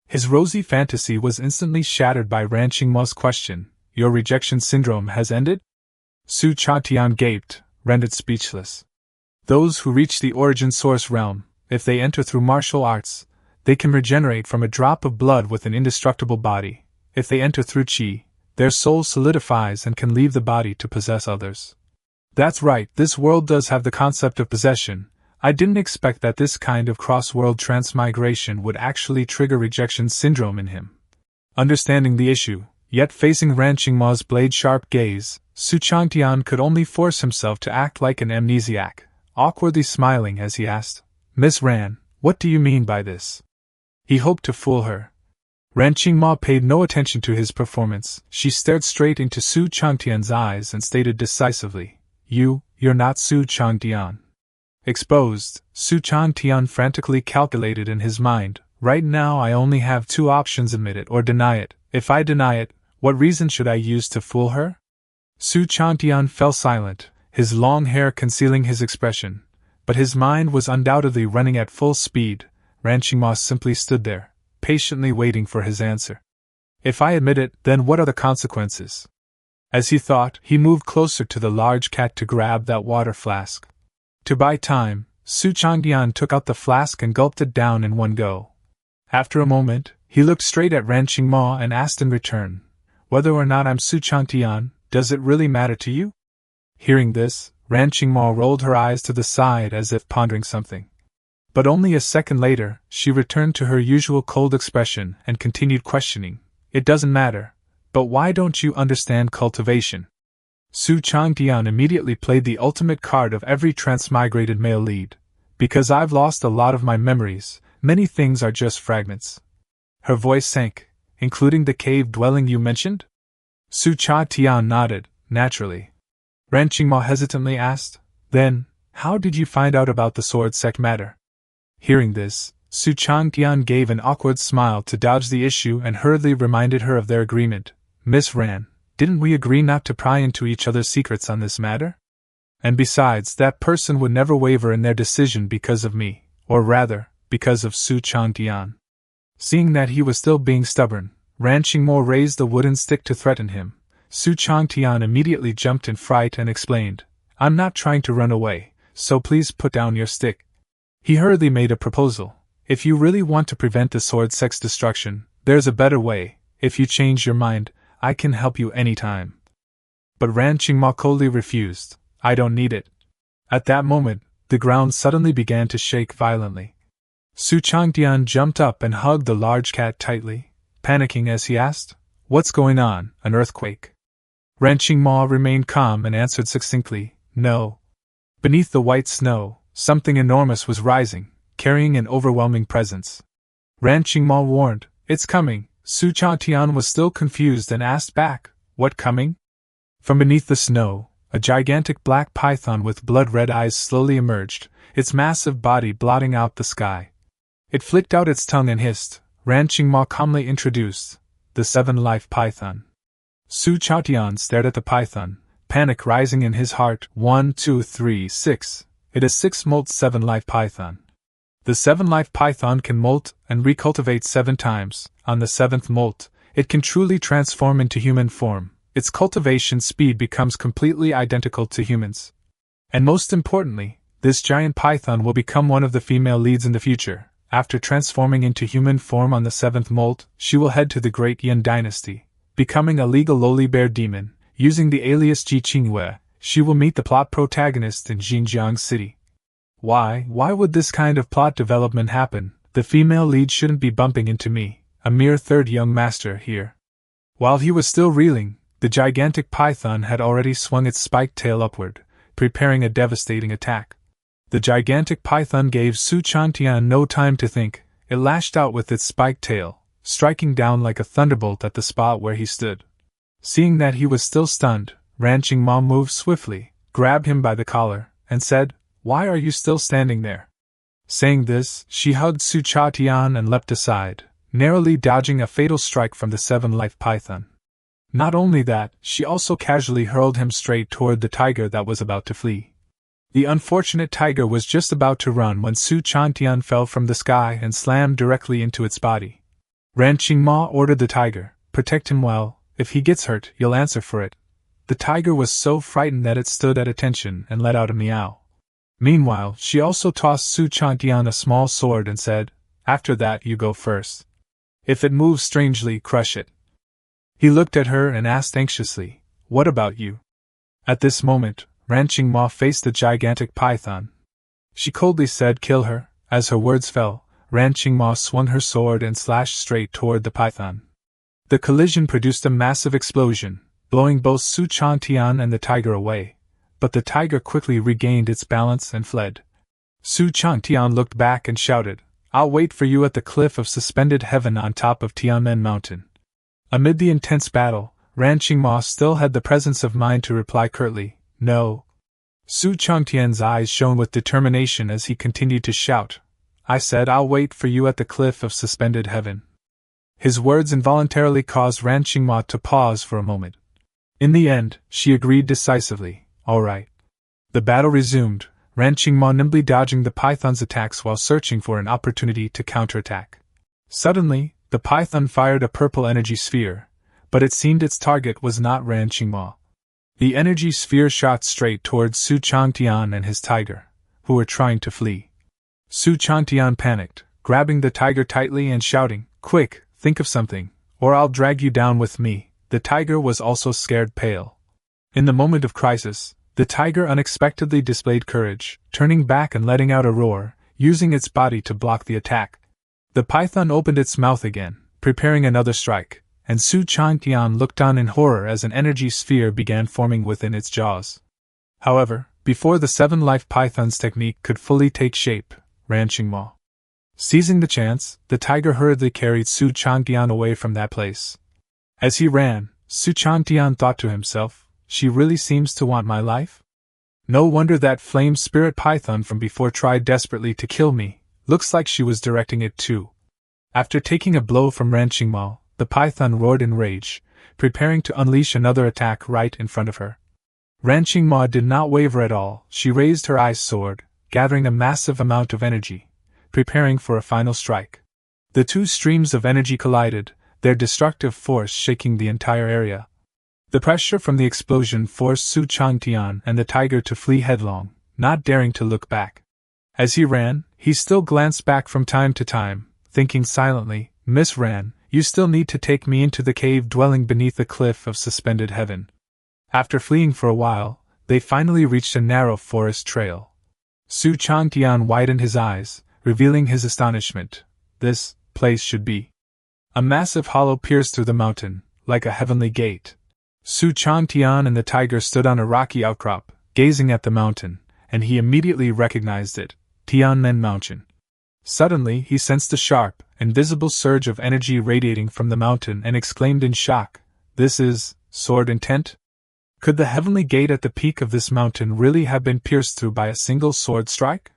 His rosy fantasy was instantly shattered by Ran Qingmo's question. Your rejection syndrome has ended? Su Changtian gaped, rendered speechless. Those who reach the origin source realm, if they enter through martial arts, they can regenerate from a drop of blood with an indestructible body. If they enter through qi, their soul solidifies and can leave the body to possess others. That's right, this world does have the concept of possession. I didn't expect that this kind of cross-world transmigration would actually trigger rejection syndrome in him. Understanding the issue, yet facing Ran Qingmo's blade-sharp gaze, Su Changtian could only force himself to act like an amnesiac, awkwardly smiling as he asked, Miss Ran, what do you mean by this? He hoped to fool her. Ran Qingmo paid no attention to his performance. She stared straight into Su Changtian's eyes and stated decisively, You're not Su Changtian. Exposed, Su Changtian frantically calculated in his mind, right now I only have two options: admit it or deny it. If I deny it, what reason should I use to fool her? Su Changtian fell silent, his long hair concealing his expression, but his mind was undoubtedly running at full speed. Ran Qingmo simply stood there, patiently waiting for his answer. If I admit it, then what are the consequences? As he thought, he moved closer to the large cat to grab that water flask. To buy time, Su Changtian took out the flask and gulped it down in one go. After a moment, he looked straight at Ran Qingmo and asked in return, Whether or not I'm Su Changtian, does it really matter to you? Hearing this, Ran Qingmo rolled her eyes to the side as if pondering something. But only a second later, she returned to her usual cold expression and continued questioning. It doesn't matter, but why don't you understand cultivation? Su Changtian immediately played the ultimate card of every transmigrated male lead. Because I've lost a lot of my memories, many things are just fragments. Her voice sank. Including the cave dwelling you mentioned? Su Changtian nodded, naturally. Ran Qingmo hesitantly asked, Then, how did you find out about the Sword Sect matter? Hearing this, Su Changtian gave an awkward smile to dodge the issue and hurriedly reminded her of their agreement. Miss Ran, didn't we agree not to pry into each other's secrets on this matter? And besides, that person would never waver in their decision because of me, or rather, because of Su Changtian. Seeing that he was still being stubborn, Ran Qingmo raised the wooden stick to threaten him. Su Changtian immediately jumped in fright and explained, I'm not trying to run away, so please put down your stick. He hurriedly made a proposal. If you really want to prevent the Sword Sect's destruction, there's a better way. If you change your mind, I can help you anytime. But Ran Qingmo coldly refused. I don't need it. At that moment, the ground suddenly began to shake violently. Su Changtian jumped up and hugged the large cat tightly, panicking as he asked, What's going on, an earthquake? Ran Qingmo remained calm and answered succinctly, No. Beneath the white snow, something enormous was rising, carrying an overwhelming presence. Ran Qingmo warned, It's coming. Su Changtian was still confused and asked back, What coming? From beneath the snow, a gigantic black python with blood-red eyes slowly emerged, its massive body blotting out the sky. It flicked out its tongue and hissed. Ran Qingmo calmly introduced, the 7-life python. Su Changtian stared at the python, panic rising in his heart. 1, 2, 3, 6. It is 6-molt 7-life python. The 7-life python can molt and recultivate 7 times. On the 7th molt, it can truly transform into human form. Its cultivation speed becomes completely identical to humans. And most importantly, this giant python will become one of the female leads in the future. After transforming into human form on the 7th molt, she will head to the Great Yuan dynasty, becoming a legal lowly bear demon. Using the alias Ji Qingwei, she will meet the plot protagonist in Xinjiang City. Why would this kind of plot development happen? The female lead shouldn't be bumping into me, a mere third young master here. While he was still reeling, the gigantic python had already swung its spiked tail upward, preparing a devastating attack. The gigantic python gave Su Changtian no time to think. It lashed out with its spiked tail, striking down like a thunderbolt at the spot where he stood. Seeing that he was still stunned, Ran Qingmo moved swiftly, grabbed him by the collar, and said, Why are you still standing there? Saying this, she hugged Su Chatian and leapt aside, narrowly dodging a fatal strike from the seven-life python. Not only that, she also casually hurled him straight toward the tiger that was about to flee. The unfortunate tiger was just about to run when Su Chatian fell from the sky and slammed directly into its body. Ran Qingmo ordered the tiger, "Protect him well, if he gets hurt, you'll answer for it." The tiger was so frightened that it stood at attention and let out a meow. Meanwhile, she also tossed Su Chatian a small sword and said, "After that you go first. If it moves strangely, crush it." He looked at her and asked anxiously, "What about you?" At this moment, Ran Qingmo faced the gigantic python. She coldly said, "Kill her." As her words fell, Ran Qingmo swung her sword and slashed straight toward the python. The collision produced a massive explosion, blowing both Su Chatian and the tiger away, but the tiger quickly regained its balance and fled. Su Chatian looked back and shouted, "I'll wait for you at the cliff of suspended heaven on top of Tianmen Mountain." Amid the intense battle, Ran Qingmo still had the presence of mind to reply curtly, "No." Su Changtian's eyes shone with determination as he continued to shout, "I said I'll wait for you at the cliff of suspended heaven." His words involuntarily caused Ran Qingmo to pause for a moment. In the end, she agreed decisively, "All right." The battle resumed, Ran Qingmo nimbly dodging the python's attacks while searching for an opportunity to counterattack. Suddenly, the python fired a purple energy sphere, but it seemed its target was not Ran Qingmo. The energy sphere shot straight towards Su Changtian and his tiger, who were trying to flee. Su Changtian panicked, grabbing the tiger tightly and shouting, "Quick, think of something, or I'll drag you down with me." The tiger was also scared pale. In the moment of crisis, the tiger unexpectedly displayed courage, turning back and letting out a roar, using its body to block the attack. The python opened its mouth again, preparing another strike, and Su Changtian looked on in horror as an energy sphere began forming within its jaws. However, before the seven-life python's technique could fully take shape, Ran Qingmo. Seizing the chance, the tiger hurriedly carried Su Changtian away from that place. As he ran, Su Changtian thought to himself, "She really seems to want my life? No wonder that flame spirit python from before tried desperately to kill me, looks like she was directing it too." After taking a blow from Ran Qingmo, the python roared in rage, preparing to unleash another attack right in front of her. Ran Qingmo did not waver at all. She raised her ice sword, gathering a massive amount of energy, preparing for a final strike. The two streams of energy collided, their destructive force shaking the entire area. The pressure from the explosion forced Su Changtian and the tiger to flee headlong, not daring to look back. As he ran, he still glanced back from time to time, thinking silently, "Miss Ran, you still need to take me into the cave dwelling beneath the cliff of suspended heaven." After fleeing for a while, they finally reached a narrow forest trail. Su Changtian widened his eyes, revealing his astonishment. This place should be. A massive hollow pierced through the mountain, like a heavenly gate. Su Changtian and the tiger stood on a rocky outcrop, gazing at the mountain, and he immediately recognized it, Tianmen Mountain. Suddenly he sensed a sharp, invisible surge of energy radiating from the mountain and exclaimed in shock, "This is sword intent?" Could the heavenly gate at the peak of this mountain really have been pierced through by a single sword strike?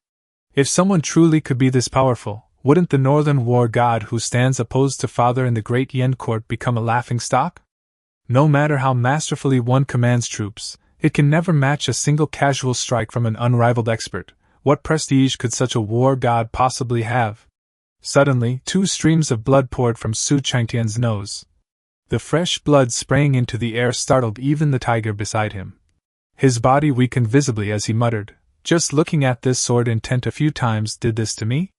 If someone truly could be this powerful, wouldn't the northern war god who stands opposed to Father in the great Yen court become a laughingstock? No matter how masterfully one commands troops, it can never match a single casual strike from an unrivaled expert. What prestige could such a war god possibly have? Suddenly, two streams of blood poured from Su Changtian's nose. The fresh blood spraying into the air startled even the tiger beside him. His body weakened visibly as he muttered, "Just looking at this sword intent a few times did this to me?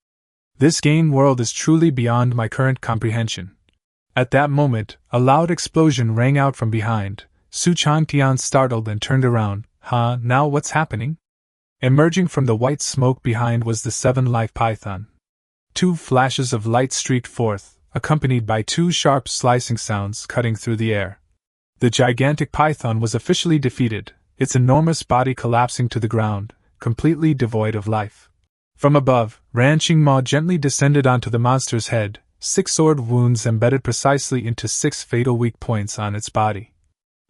This game world is truly beyond my current comprehension." At that moment, a loud explosion rang out from behind. Su Changtian startled and turned around. "Huh, now what's happening?" Emerging from the white smoke behind was the seven-life python. Two flashes of light streaked forth, accompanied by two sharp slicing sounds cutting through the air. The gigantic python was officially defeated, its enormous body collapsing to the ground, completely devoid of life. From above, Ran Qingmo gently descended onto the monster's head, 6 sword wounds embedded precisely into 6 fatal weak points on its body.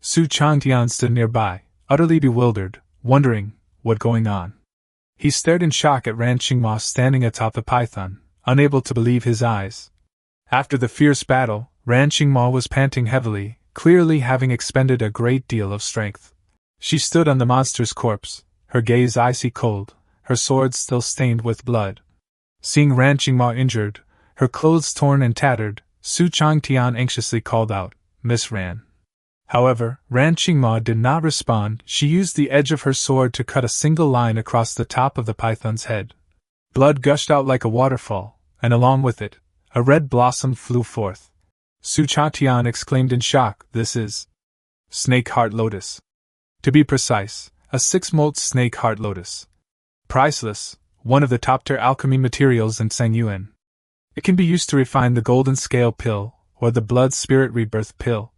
Su Changtian stood nearby, utterly bewildered, wondering, what going on? He stared in shock at Ran Qingmo standing atop the python, unable to believe his eyes. After the fierce battle, Ran Qingmo was panting heavily, clearly having expended a great deal of strength. She stood on the monster's corpse, her gaze icy cold, her sword still stained with blood. Seeing Ran Qingmo injured, her clothes torn and tattered, Su Changtian anxiously called out, "Miss Ran." However, Ran Qingmo did not respond. She used the edge of her sword to cut a single line across the top of the python's head. Blood gushed out like a waterfall, and along with it, a red blossom flew forth. Su Changtian exclaimed in shock, "This is Snake Heart Lotus." To be precise, a 6-molt snake heart lotus. Priceless, one of the top-tier alchemy materials in Cangyuan. It can be used to refine the Golden Scale Pill, or the Blood Spirit Rebirth Pill.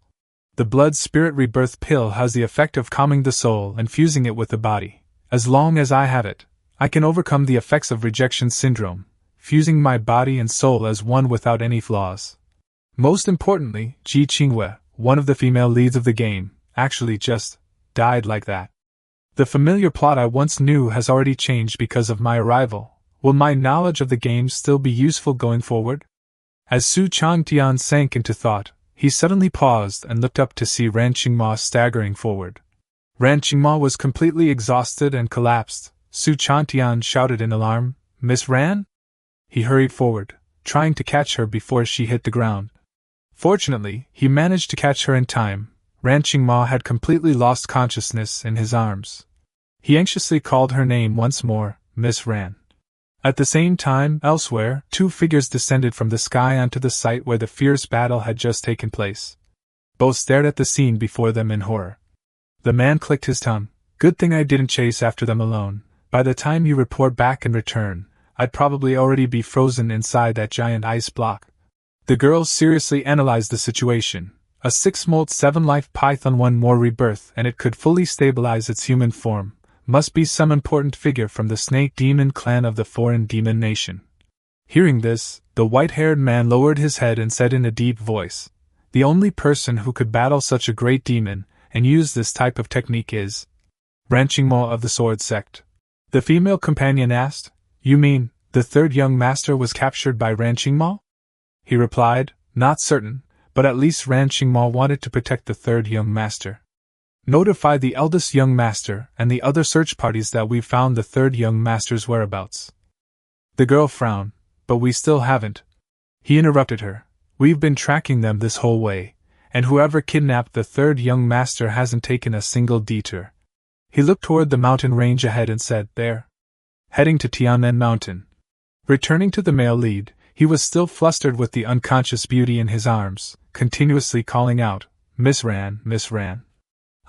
The Blood Spirit Rebirth Pill has the effect of calming the soul and fusing it with the body. As long as I have it, I can overcome the effects of rejection syndrome, fusing my body and soul as one without any flaws. Most importantly, Ji Qingwei, one of the female leads of the game, actually just died like that. The familiar plot I once knew has already changed because of my arrival. Will my knowledge of the game still be useful going forward? As Su Changtian sank into thought, he suddenly paused and looked up to see Ran Qingmo staggering forward. Ran Qingmo was completely exhausted and collapsed. Su Changtian shouted in alarm, "Miss Ran?" He hurried forward, trying to catch her before she hit the ground. Fortunately, he managed to catch her in time. Ran Qingmo had completely lost consciousness in his arms. He anxiously called her name once more, "Miss Ran." At the same time, elsewhere, 2 figures descended from the sky onto the site where the fierce battle had just taken place. Both stared at the scene before them in horror. The man clicked his tongue. "Good thing I didn't chase after them alone. By the time you report back and return, I'd probably already be frozen inside that giant ice block." The girls seriously analyzed the situation. A 6-molt 7-life python, one more rebirth, and it could fully stabilize its human form. Must be some important figure from the snake demon clan of the foreign demon nation. Hearing this, the white-haired man lowered his head and said in a deep voice, "The only person who could battle such a great demon and use this type of technique is Ran Qingmo of the Sword Sect." The female companion asked, "You mean, the 3rd young master was captured by Ran Qingmo?" He replied, "Not certain, but at least Ran Qingmo wanted to protect the 3rd young master. Notify the eldest young master and the other search parties that we've found the 3rd young master's whereabouts." The girl frowned, "But we still haven't." He interrupted her, "We've been tracking them this whole way, and whoever kidnapped the 3rd young master hasn't taken a single detour." He looked toward the mountain range ahead and said, "There." Heading to Tianmen Mountain. Returning to the male lead, he was still flustered with the unconscious beauty in his arms, continuously calling out, "Miss Ran, Miss Ran."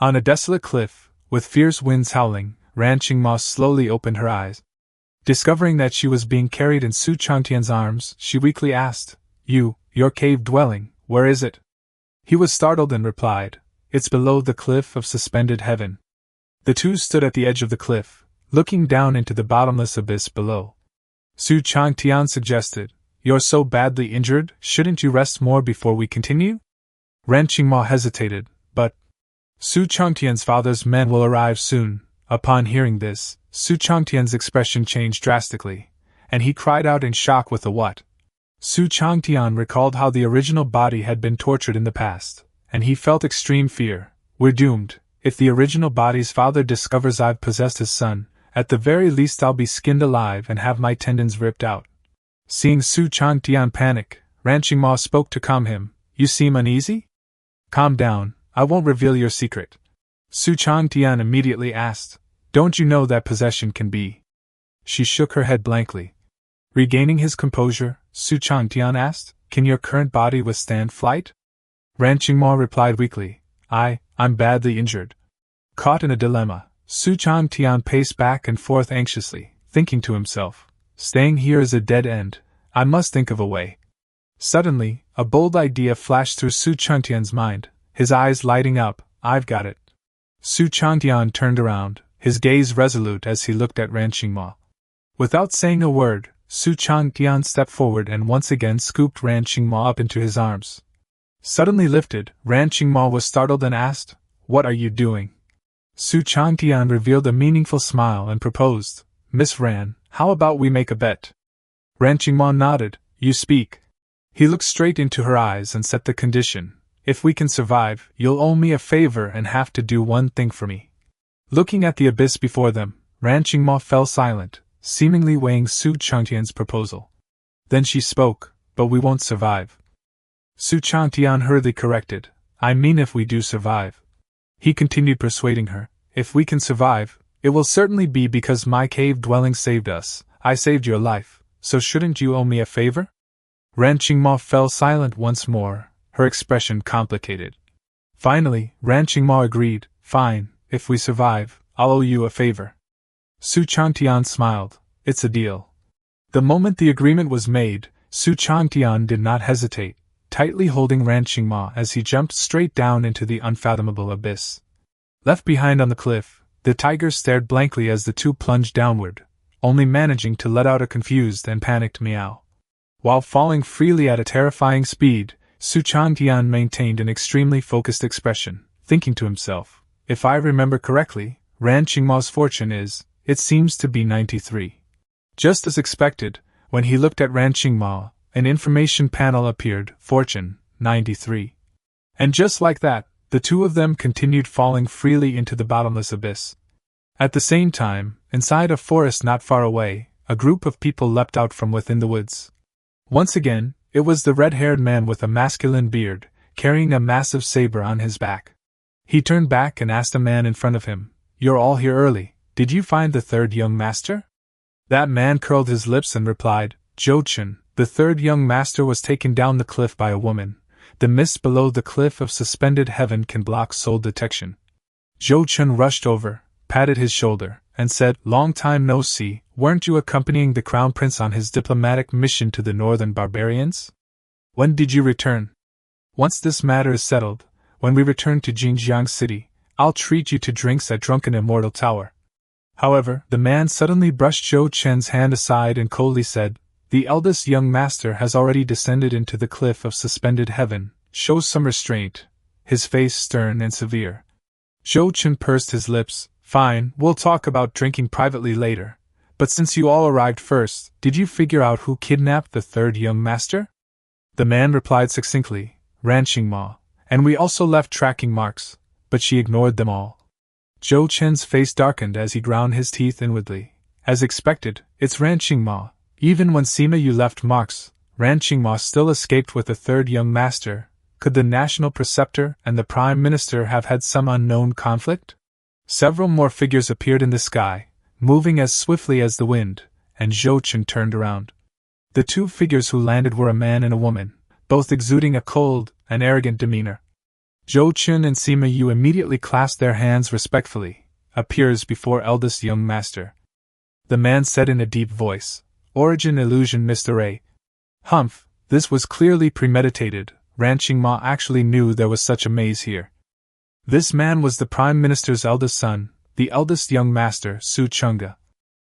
On a desolate cliff, with fierce winds howling, Ran Qingmo slowly opened her eyes. Discovering that she was being carried in Su Changtian's arms, she weakly asked, Your cave dwelling, where is it?" He was startled and replied, "It's below the cliff of suspended heaven." The two stood at the edge of the cliff, looking down into the bottomless abyss below. Su Changtian suggested, "You're so badly injured, shouldn't you rest more before we continue?" Ran Qingmo hesitated, but Su Changtian's father's men will arrive soon. Upon hearing this, Su Changtian's expression changed drastically, and he cried out in shock with a what? Su Changtian recalled how the original body had been tortured in the past, and he felt extreme fear. "We're doomed. If the original body's father discovers I've possessed his son, at the very least I'll be skinned alive and have my tendons ripped out." Seeing Su Changtian panic, Ran Qingmo spoke to calm him. "You seem uneasy? Calm down, I won't reveal your secret." Su Changtian immediately asked, "Don't you know that possession can be?" She shook her head blankly. Regaining his composure, Su Changtian asked, "Can your current body withstand flight?" Ran Qingmo replied weakly, I'm badly injured." Caught in a dilemma, Su Changtian paced back and forth anxiously, thinking to himself, "Staying here is a dead end. I must think of a way." Suddenly, a bold idea flashed through Su Changtian's mind, his eyes lighting up. "I've got it." Su Changtian turned around, his gaze resolute as he looked at Ran Qingmo. Without saying a word, Su Changtian stepped forward and once again scooped Ran Qingmo up into his arms. Suddenly lifted, Ran Qingmo was startled and asked, "What are you doing?" Su Changtian revealed a meaningful smile and proposed, Miss Ran, how about we make a bet? Ran Qingmo nodded. You speak. He looked straight into her eyes and set the condition. If we can survive, you'll owe me a favor and have to do one thing for me. Looking at the abyss before them, Ran Qingmo fell silent, seemingly weighing Su Changtian's proposal. Then she spoke, but we won't survive. Su Changtian hurriedly corrected, I mean if we do survive. He continued persuading her, if we can survive, it will certainly be because my cave dwelling saved us. I saved your life, so shouldn't you owe me a favor? Ran Qingmo fell silent once more, her expression complicated. Finally, Ran Qingmo agreed, fine, if we survive, I'll owe you a favor. Su Changtian smiled, it's a deal. The moment the agreement was made, Su Changtian did not hesitate, tightly holding Ran Qingmo as he jumped straight down into the unfathomable abyss. Left behind on the cliff, the tiger stared blankly as the two plunged downward, only managing to let out a confused and panicked meow. While falling freely at a terrifying speed, Su Changtian maintained an extremely focused expression, thinking to himself, if I remember correctly, Ran Qingmo's fortune is, it seems to be 93. Just as expected, when he looked at Ran Qingmo, an information panel appeared, fortune, 93. And just like that, the two of them continued falling freely into the bottomless abyss. At the same time, inside a forest not far away, a group of people leapt out from within the woods. Once again, it was the red-haired man with a masculine beard, carrying a massive saber on his back. He turned back and asked a man in front of him, You're all here early, did you find the third young master? That man curled his lips and replied, Zhou, the third young master was taken down the cliff by a woman. The mist below the cliff of suspended heaven can block soul detection. Zhou rushed over, patted his shoulder, and said, Long time no see, weren't you accompanying the crown prince on his diplomatic mission to the northern barbarians? When did you return? Once this matter is settled, when we return to Jingjiang City, I'll treat you to drinks at Drunken Immortal Tower. However, the man suddenly brushed Zhou Chen's hand aside and coldly said, The eldest young master has already descended into the cliff of suspended heaven, show some restraint, his face stern and severe. Zhou Chen pursed his lips, Fine, we'll talk about drinking privately later, but since you all arrived first, did you figure out who kidnapped the third young master? The man replied succinctly, Ran Qingmo, and we also left tracking marks, but she ignored them all. Zhou Chen's face darkened as he ground his teeth inwardly. As expected, it's Ran Qingmo. Even when Sima Yu left marks, Ran Qingmo still escaped with the third young master. Could the national preceptor and the prime minister have had some unknown conflict? Several more figures appeared in the sky, moving as swiftly as the wind, and Zhou Chen turned around. The two figures who landed were a man and a woman, both exuding a cold and arrogant demeanor. Zhou Chen and Sima Yu immediately clasped their hands respectfully, appears before eldest young master. The man said in a deep voice, Origin illusion Mr. A. Humph, this was clearly premeditated. Ran Qingmo actually knew there was such a maze here. This man was the Prime Minister's eldest son, the eldest young master, Su Chunga.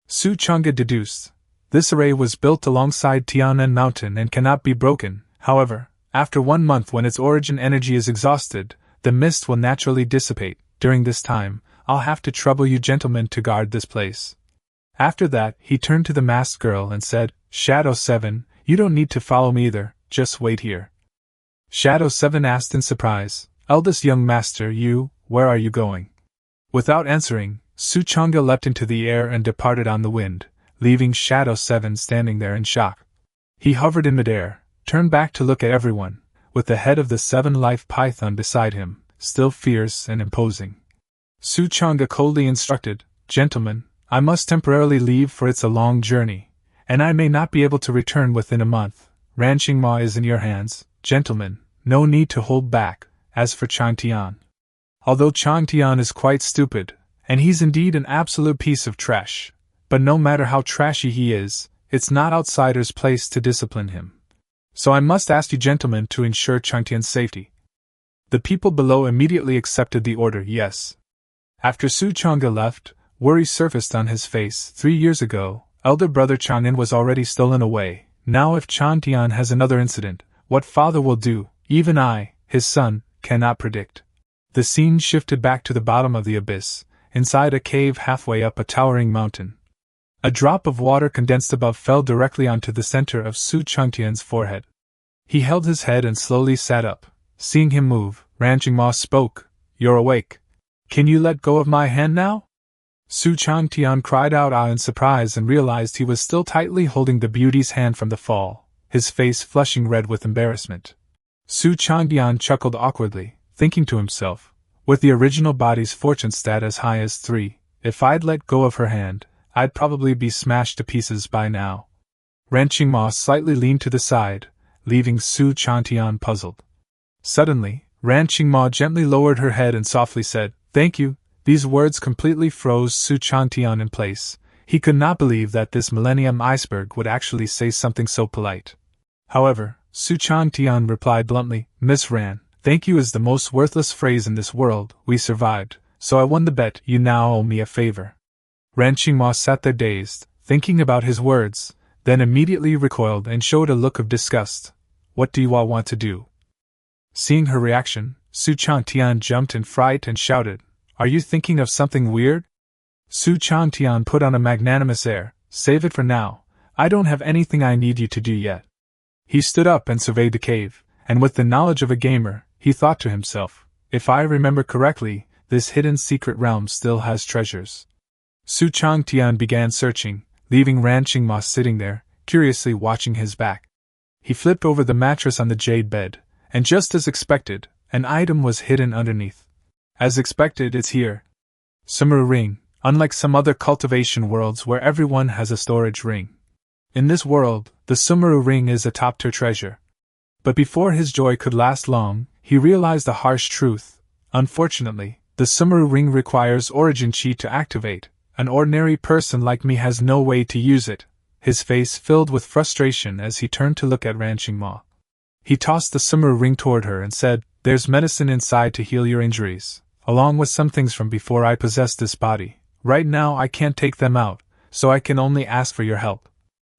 Su Chunga deduced, this array was built alongside Tianan Mountain and cannot be broken. However, after 1 month when its origin energy is exhausted, the mist will naturally dissipate. During this time, I'll have to trouble you gentlemen to guard this place. After that, he turned to the masked girl and said, Shadow 7, you don't need to follow me either, just wait here. Shadow 7 asked in surprise, Eldest young master, where are you going? Without answering, Su Chunga leapt into the air and departed on the wind, leaving Shadow 7 standing there in shock. He hovered in midair, turned back to look at everyone, with the head of the 7-life python beside him, still fierce and imposing. Su Chunga coldly instructed, Gentlemen, I must temporarily leave for it's a long journey, and I may not be able to return within a month. Ran Qingmo is in your hands, gentlemen, no need to hold back. As for Changtian, although Changtian is quite stupid, and he's indeed an absolute piece of trash, but no matter how trashy he is, it's not outsiders' place to discipline him. So I must ask you gentlemen to ensure Changtian's safety. The people below immediately accepted the order, yes. After Su Chunga left, worry surfaced on his face. 3 years ago, elder brother Chang'an was already stolen away. Now if Changtian has another incident, what father will do, even I, his son, cannot predict. The scene shifted back to the bottom of the abyss, inside a cave halfway up a towering mountain. A drop of water condensed above fell directly onto the center of Su Changtian's forehead. He held his head and slowly sat up. Seeing him move, Ran Qingmo spoke. You're awake. Can you let go of my hand now? Su Changtian cried out in surprise and realized he was still tightly holding the beauty's hand from the fall, his face flushing red with embarrassment. Su Changtian chuckled awkwardly, thinking to himself, with the original body's fortune stat as high as 3, if I'd let go of her hand, I'd probably be smashed to pieces by now. Ran Qingmo slightly leaned to the side, leaving Su Changtian puzzled. Suddenly, Ran Qingmo gently lowered her head and softly said, Thank you. These words completely froze Su Changtian in place. He could not believe that this Millennium Iceberg would actually say something so polite. However, Su Changtian replied bluntly, Miss Ran, thank you is the most worthless phrase in this world. We survived, so I won the bet. You now owe me a favor. Ran Qingmo sat there dazed, thinking about his words, then immediately recoiled and showed a look of disgust. What do you all want to do? Seeing her reaction, Su Changtian jumped in fright and shouted, Are you thinking of something weird? Su Changtian put on a magnanimous air, Save it for now, I don't have anything I need you to do yet. He stood up and surveyed the cave, and with the knowledge of a gamer, he thought to himself, If I remember correctly, this hidden secret realm still has treasures. Su Changtian began searching, leaving Ran Qingmo sitting there, curiously watching his back. He flipped over the mattress on the jade bed, and just as expected, an item was hidden underneath. As expected, it's here. Sumeru Ring, unlike some other cultivation worlds where everyone has a storage ring. In this world, the Sumeru Ring is a top-tier treasure. But before his joy could last long, he realized a harsh truth. Unfortunately, the Sumeru Ring requires origin chi to activate. An ordinary person like me has no way to use it. His face filled with frustration as he turned to look at Ran Qingmo. He tossed the Sumeru Ring toward her and said, There's medicine inside to heal your injuries, along with some things from before I possessed this body. Right now I can't take them out, so I can only ask for your help.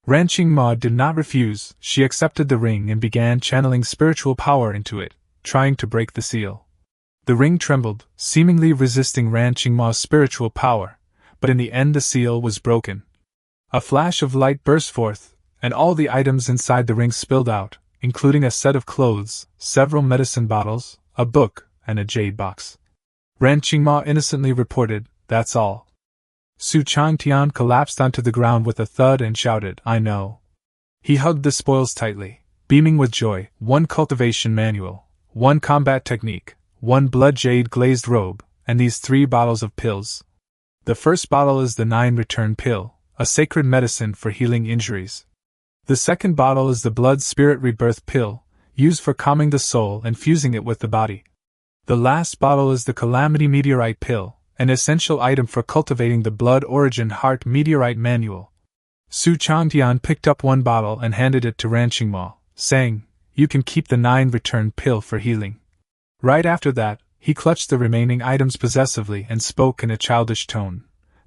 Ran Qingmo did not refuse. She accepted the ring and began channeling spiritual power into it, trying to break the seal. The ring trembled, seemingly resisting Ran Qingmo's spiritual power, but in the end the seal was broken. A flash of light burst forth, and all the items inside the ring spilled out, including a set of clothes, several medicine bottles, a book, and a jade box. Ran Qingmo innocently reported, That's all. Su Changtian collapsed onto the ground with a thud and shouted, I know. He hugged the spoils tightly, beaming with joy. 1 cultivation manual, 1 combat technique, 1 blood jade glazed robe, and these 3 bottles of pills. The first bottle is the 9 return pill, a sacred medicine for healing injuries. The second bottle is the blood spirit rebirth pill, used for calming the soul and fusing it with the body. The last bottle is the calamity meteorite pill, an essential item for cultivating the blood origin heart meteorite manual. Su Changtian picked up 1 bottle and handed it to Ran Qingmo, saying, You can keep the 9 return pill for healing. Right after that, he clutched the remaining items possessively and spoke in a childish tone,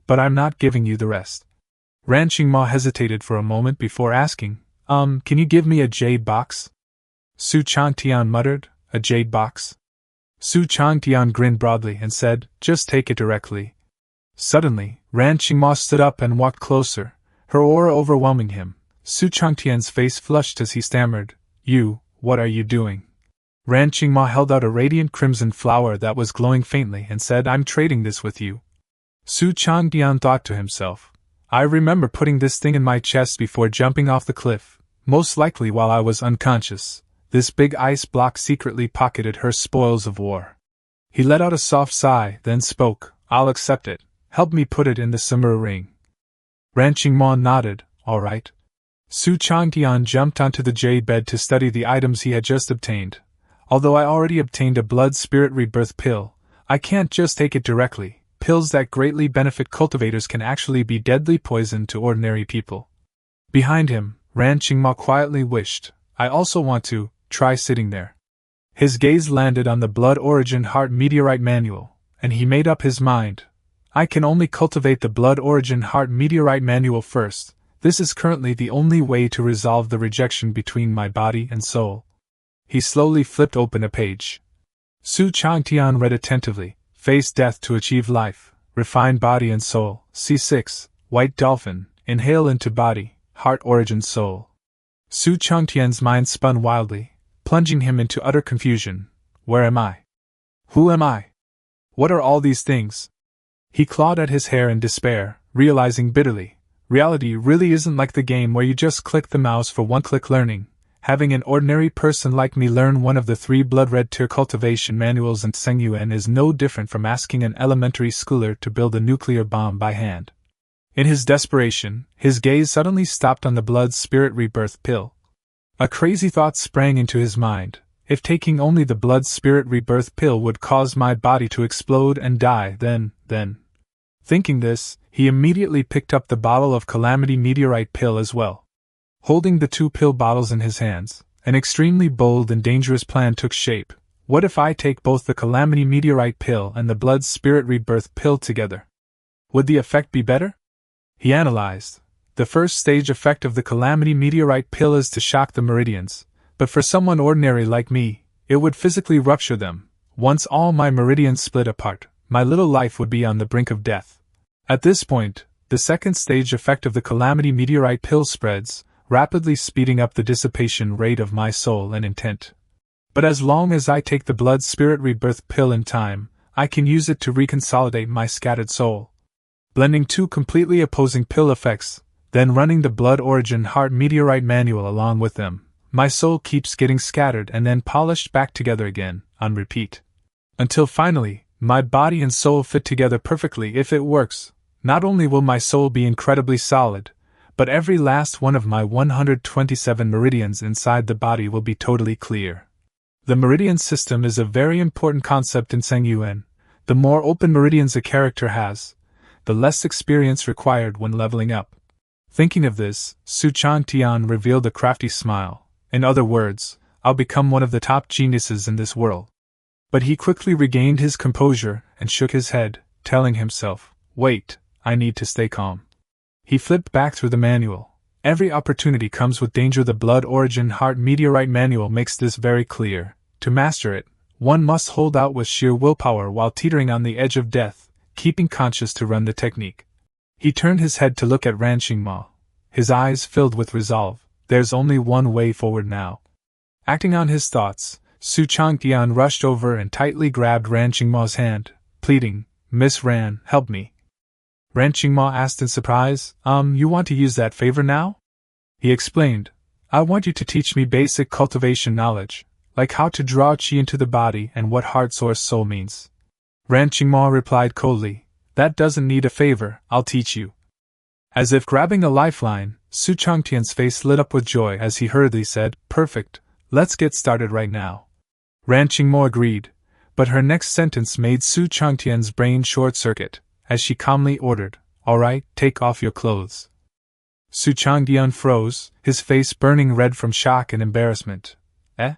But I'm not giving you the rest. Ran Qingmo hesitated for a moment before asking, can you give me a jade box? Su Changtian muttered, A jade box? Su Changtian grinned broadly and said, Just take it directly. Suddenly, Ran Qingmo stood up and walked closer, her aura overwhelming him. Su Changtian's face flushed as he stammered, What are you doing? Ran Qingmo held out a radiant crimson flower that was glowing faintly and said, I'm trading this with you. Su Changtian thought to himself, I remember putting this thing in my chest before jumping off the cliff, most likely while I was unconscious. This big ice block secretly pocketed her spoils of war. He let out a soft sigh, then spoke, I'll accept it. Help me put it in the Sumeru Ring. Ran Qingmo nodded, All right. Su Changtian jumped onto the jade bed to study the items he had just obtained. Although I already obtained a blood spirit rebirth pill, I can't just take it directly. Pills that greatly benefit cultivators can actually be deadly poison to ordinary people. Behind him, Ran Qingmo quietly wished, I also want to try sitting there. His gaze landed on the blood origin heart meteorite manual, and he made up his mind. I can only cultivate the blood origin heart meteorite manual first. This is currently the only way to resolve the rejection between my body and soul. He slowly flipped open a page. Su Changtian read attentively. Face death to achieve life, refined body and soul, C6, White Dolphin, inhale into body, heart origin soul. Su Changtian's mind spun wildly, plunging him into utter confusion. Where am I? Who am I? What are all these things? He clawed at his hair in despair, realizing bitterly, reality really isn't like the game where you just click the mouse for one-click learning. Having an ordinary person like me learn one of the 3 blood-red tier cultivation manuals in Cangyuan is no different from asking an elementary schooler to build a nuclear bomb by hand. In his desperation, his gaze suddenly stopped on the blood spirit rebirth pill. A crazy thought sprang into his mind. If taking only the blood spirit rebirth pill would cause my body to explode and die, then. Thinking this, he immediately picked up the bottle of Calamity Meteorite pill as well. Holding the 2 pill bottles in his hands, an extremely bold and dangerous plan took shape. What if I take both the Calamity Meteorite pill and the blood spirit rebirth pill together? Would the effect be better? He analyzed. The first stage effect of the Calamity Meteorite pill is to shock the meridians, but for someone ordinary like me, it would physically rupture them. Once all my meridians split apart, my little life would be on the brink of death. At this point, the second stage effect of the Calamity Meteorite pill spreads, rapidly speeding up the dissipation rate of my soul and intent. But as long as I take the blood spirit rebirth pill in time, I can use it to reconsolidate my scattered soul. Blending 2 completely opposing pill effects, then running the blood origin heart meteorite manual along with them, my soul keeps getting scattered and then polished back together again, on repeat. Until finally, my body and soul fit together perfectly. If it works, not only will my soul be incredibly solid, but every last one of my 127 meridians inside the body will be totally clear. The meridian system is a very important concept in Cangyuan. The more open meridians a character has, the less experience required when leveling up. Thinking of this, Su Changtian revealed a crafty smile. In other words, I'll become one of the top geniuses in this world. But he quickly regained his composure and shook his head, telling himself, wait, I need to stay calm. He flipped back through the manual. Every opportunity comes with danger. The blood origin heart meteorite manual makes this very clear. To master it, one must hold out with sheer willpower while teetering on the edge of death, keeping conscious to run the technique. He turned his head to look at Ran Qingmo. His eyes filled with resolve. There's only one way forward now. Acting on his thoughts, Su Changtian rushed over and tightly grabbed Ran Qingmo's hand, pleading, Miss Ran, help me. Ran Qingmo asked in surprise, you want to use that favor now? He explained, I want you to teach me basic cultivation knowledge, like how to draw qi into the body and what heart source soul means. Ran Qingmo replied coldly, that doesn't need a favor, I'll teach you. As if grabbing a lifeline, Su Changtian's face lit up with joy as he hurriedly said, perfect, let's get started right now. Ran Qingmo agreed, but her next sentence made Su Changtian's brain short-circuit, as she calmly ordered, all right, take off your clothes. Su Changtian froze, his face burning red from shock and embarrassment. Eh?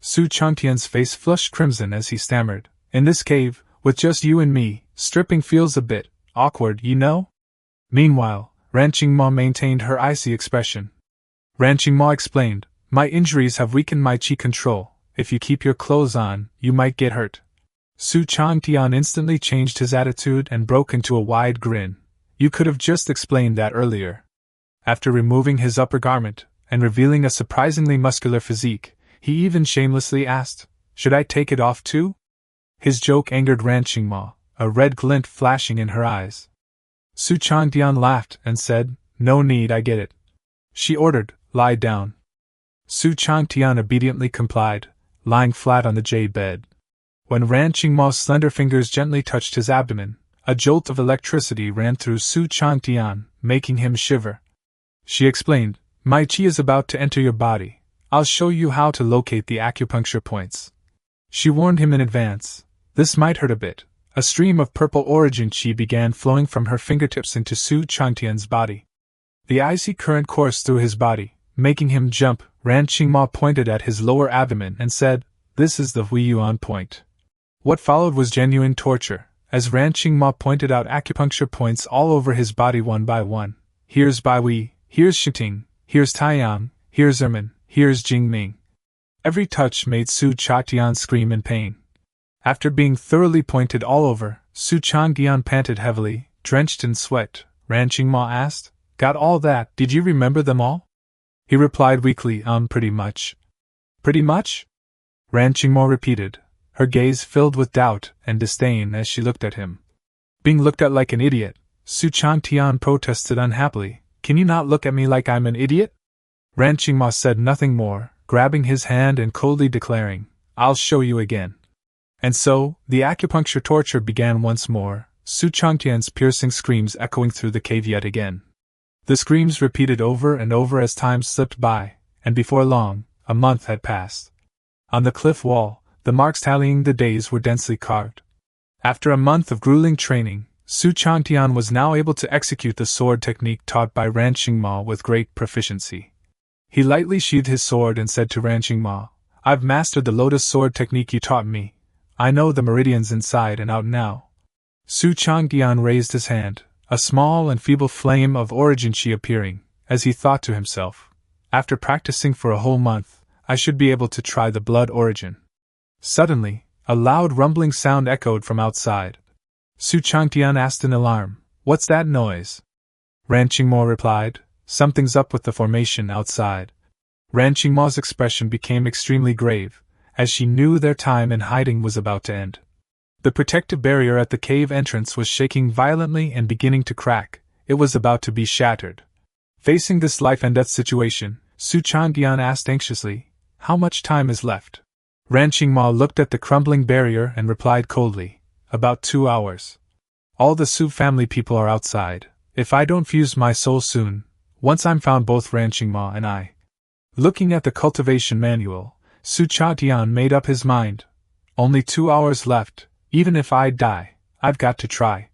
Su Changtian's face flushed crimson as he stammered, in this cave, with just you and me, stripping feels a bit awkward, you know? Meanwhile, Ran Qingmo maintained her icy expression. Ran Qingmo explained, my injuries have weakened my qi control. If you keep your clothes on, you might get hurt. Su Changtian instantly changed his attitude and broke into a wide grin. You could have just explained that earlier. After removing his upper garment, and revealing a surprisingly muscular physique, he even shamelessly asked, should I take it off too? His joke angered Ran Qingmo, a red glint flashing in her eyes. Su Changtian laughed and said, no need, I get it. She ordered, lie down. Su Changtian obediently complied, lying flat on the jade bed. When Ran Qingmo's slender fingers gently touched his abdomen, a jolt of electricity ran through Su Changtian, making him shiver. She explained, my qi is about to enter your body. I'll show you how to locate the acupuncture points. She warned him in advance. This might hurt a bit. A stream of purple origin qi began flowing from her fingertips into Su Changtian's body. The icy current coursed through his body, making him jump. Ran Qingmo pointed at his lower abdomen and said, this is the Yuan point. What followed was genuine torture, as Ran Qingmo pointed out acupuncture points all over his body one by one. Here's Baihui, here's Shiting, here's Taiyang, here's Ermin, here's Jingming. Every touch made Su Changtian scream in pain. After being thoroughly pointed all over, Su Changtian panted heavily, drenched in sweat. Ran Qingmo asked, Got all that, did you remember them all? He replied weakly, pretty much. Pretty much? Ran Qingmo repeated, her gaze filled with doubt and disdain as she looked at him. Being looked at like an idiot, Su Changtian protested unhappily. Can you not look at me like I'm an idiot? Ran Qingmo said nothing more, grabbing his hand and coldly declaring, I'll show you again. And so, the acupuncture torture began once more, Su Changtian's piercing screams echoing through the cave yet again. The screams repeated over and over as time slipped by, and before long, a month had passed. On the cliff wall, the marks tallying the days were densely carved. After a month of grueling training, Su Changtian was now able to execute the sword technique taught by Ran Qingmo with great proficiency. He lightly sheathed his sword and said to Ran Qingmo, I've mastered the lotus sword technique you taught me. I know the meridians inside and out now. Su Changtian raised his hand, a small and feeble flame of origin chi appearing, as he thought to himself, after practicing for a whole month, I should be able to try the blood origin. Suddenly, a loud rumbling sound echoed from outside. Su Changtian asked in alarm, What's that noise? Ran Qingmo replied, Something's up with the formation outside. Ran Qingmo's expression became extremely grave, as she knew their time in hiding was about to end. The protective barrier at the cave entrance was shaking violently and beginning to crack. It was about to be shattered. Facing this life-and-death situation, Su Changtian asked anxiously, How much time is left? Ran Qingmo looked at the crumbling barrier and replied coldly, About 2 hours. All the Su family people are outside. If I don't fuse my soul soon, once I'm found both Ran Qingmo and I. Looking at the cultivation manual, Su Changtian made up his mind. Only 2 hours left. Even if I die, I've got to try.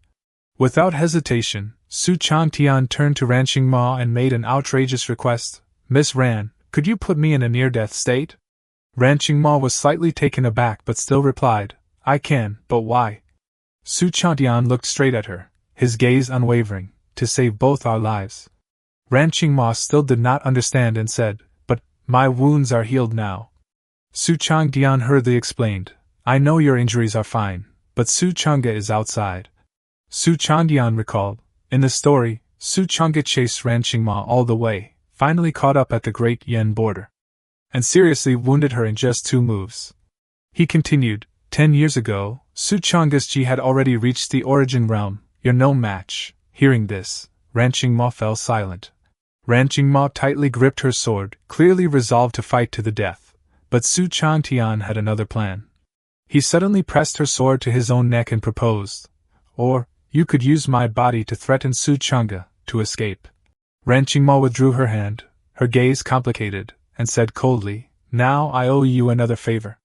Without hesitation, Su Changtian turned to Ran Qingmo and made an outrageous request. Miss Ran, could you put me in a near-death state? Ran Qingmo was slightly taken aback but still replied, I can, but why? Su Changtian looked straight at her, his gaze unwavering, to save both our lives. Ran Qingmo still did not understand and said, But, my wounds are healed now. Su Changtian hurriedly explained, I know your injuries are fine, but Su Changge is outside. Su Changtian recalled, in the story, Su Changge chased Ran Qingmo all the way, finally caught up at the Great Yen border, and seriously wounded her in just 2 moves. He continued, 10 years ago, Su Changge's chi had already reached the origin realm, you're no match. Hearing this, Ran Qingmo fell silent. Ran Qingmo tightly gripped her sword, clearly resolved to fight to the death, but Su Changtian had another plan. He suddenly pressed her sword to his own neck and proposed, Or, you could use my body to threaten Su Changge to escape. Ran Qingmo withdrew her hand, her gaze complicated, and said coldly, Now I owe you another favor.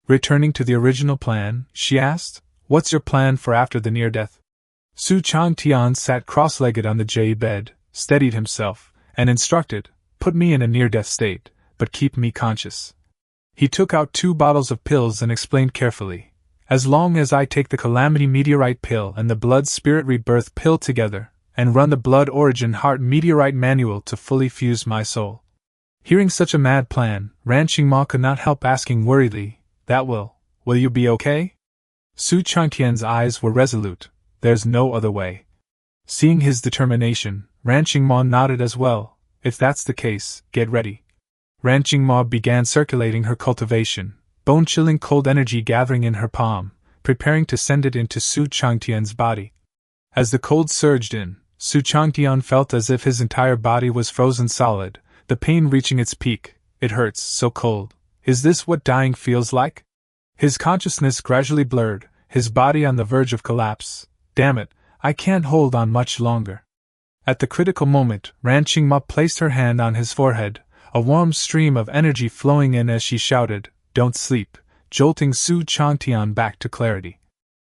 Returning to the original plan, she asked, What's your plan for after the near-death? Su Changtian sat cross-legged on the jade bed, steadied himself, and instructed, Put me in a near-death state, but keep me conscious. He took out 2 bottles of pills and explained carefully, As long as I take the Calamity Meteorite pill and the Blood Spirit Rebirth pill together, and run the Blood Origin Heart Meteorite manual to fully fuse my soul. Hearing such a mad plan, Ran Qingmo could not help asking worriedly, That will you be okay? Su Changtian's eyes were resolute, There's no other way. Seeing his determination, Ran Qingmo nodded as well, If that's the case, get ready. Ran Qingmo began circulating her cultivation, bone-chilling cold energy gathering in her palm, preparing to send it into Su Changtian's body. As the cold surged in, Su Changtian felt as if his entire body was frozen solid, the pain reaching its peak. It hurts, so cold. Is this what dying feels like? His consciousness gradually blurred, his body on the verge of collapse. Damn it, I can't hold on much longer. At the critical moment, Ran Qingmo placed her hand on his forehead, a warm stream of energy flowing in as she shouted, Don't sleep, jolting Su Changtian back to clarity.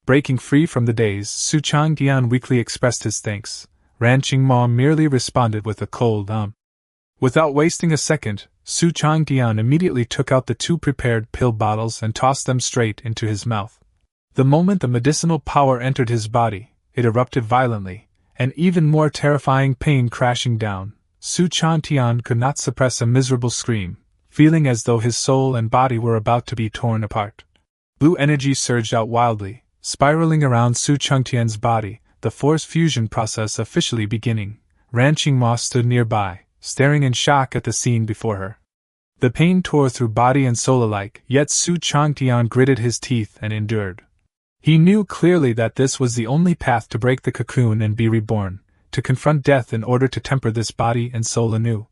Breaking free from the daze, Su Changtian weakly expressed his thanks. Ran Qingmo merely responded with a cold Without wasting a second, Su Changtian immediately took out the 2 prepared pill bottles and tossed them straight into his mouth. The moment the medicinal power entered his body, it erupted violently, and even more terrifying pain crashing down. Su Changtian could not suppress a miserable scream, feeling as though his soul and body were about to be torn apart. Blue energy surged out wildly, spiraling around Su Changtian's body, the force fusion process officially beginning. Ran Qingmo stood nearby, staring in shock at the scene before her. The pain tore through body and soul alike, yet Su Changtian gritted his teeth and endured. He knew clearly that this was the only path to break the cocoon and be reborn, to confront death in order to temper this body and soul anew.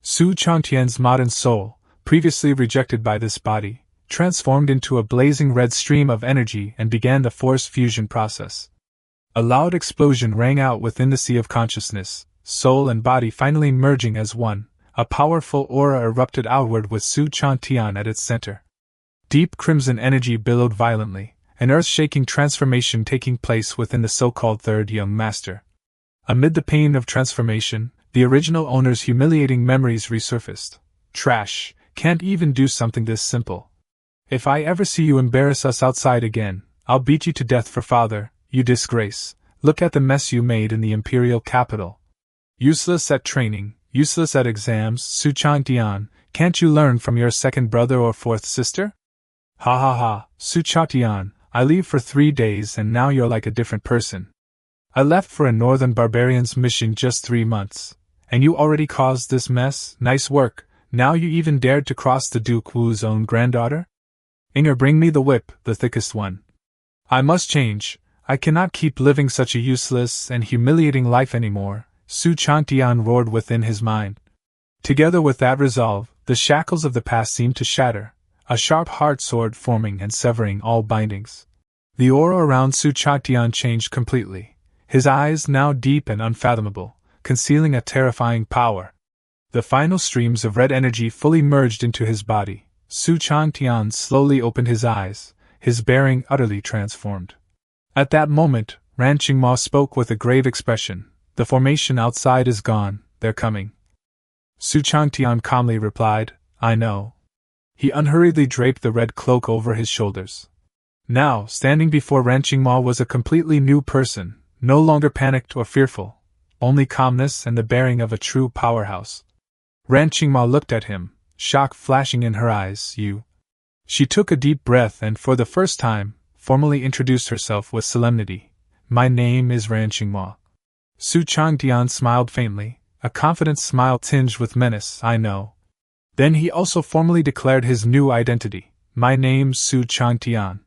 Su Changtian's modern soul, previously rejected by this body, transformed into a blazing red stream of energy and began the force fusion process. A loud explosion rang out within the sea of consciousness, soul and body finally merging as one. A powerful aura erupted outward with Su Changtian at its center. Deep crimson energy billowed violently, an earth-shaking transformation taking place within the so-called third young master. Amid the pain of transformation, the original owner's humiliating memories resurfaced. Trash, can't even do something this simple. If I ever see you embarrass us outside again, I'll beat you to death for father, you disgrace. Look at the mess you made in the imperial capital. Useless at training, useless at exams, Su Changtian, can't you learn from your second brother or fourth sister? Ha ha ha, Su Changtian, I leave for 3 days and now you're like a different person. I left for a northern barbarian's mission just 3 months, and you already caused this mess, nice work, now you even dared to cross the Duke Wu's own granddaughter? Inger, bring me the whip, the thickest one. I must change, I cannot keep living such a useless and humiliating life anymore. Su Changtian roared within his mind. Together with that resolve, the shackles of the past seemed to shatter, a sharp hard sword forming and severing all bindings. The aura around Su Changtian changed completely, his eyes now deep and unfathomable, concealing a terrifying power. The final streams of red energy fully merged into his body. Su Changtian slowly opened his eyes, his bearing utterly transformed. At that moment, Ran Qingmo spoke with a grave expression. The formation outside is gone, they're coming. Su Changtian calmly replied, I know. He unhurriedly draped the red cloak over his shoulders. Now, standing before Ran Qingmo was a completely new person, no longer panicked or fearful, only calmness and the bearing of a true powerhouse. Ran Qingmo looked at him, shock flashing in her eyes. You. She took a deep breath and for the first time, formally introduced herself with solemnity. My name is Ran Qingmo. Su Changtian smiled faintly, a confident smile tinged with menace. I know. Then he also formally declared his new identity. My name's Su Changtian.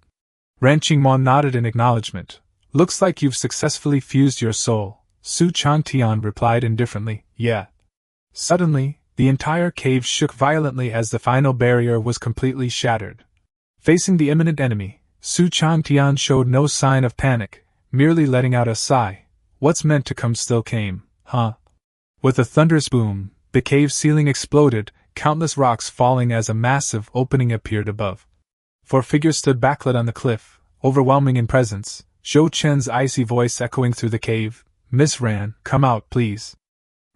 Ran Qingmo nodded in acknowledgement. Looks like you've successfully fused your soul. Su Changtian replied indifferently, yeah. Suddenly, the entire cave shook violently as the final barrier was completely shattered. Facing the imminent enemy, Su Changtian showed no sign of panic, merely letting out a sigh. What's meant to come still came, huh? With a thunderous boom, the cave ceiling exploded, countless rocks falling as a massive opening appeared above. Four figures stood backlit on the cliff, overwhelming in presence, Zhou Chen's icy voice echoing through the cave. Miss Ran, come out, please.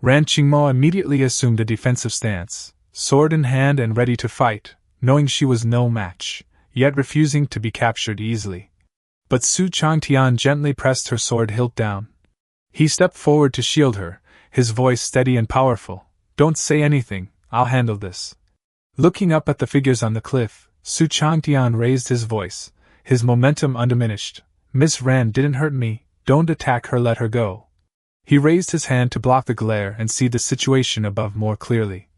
Ran Qingmo immediately assumed a defensive stance, sword in hand and ready to fight, knowing she was no match, yet refusing to be captured easily. But Su Changtian gently pressed her sword hilt down. He stepped forward to shield her, his voice steady and powerful. Don't say anything, I'll handle this. Looking up at the figures on the cliff, Su Changtian raised his voice, his momentum undiminished. Miss Ran didn't hurt me, don't attack her, let her go. He raised his hand to block the glare and see the situation above more clearly.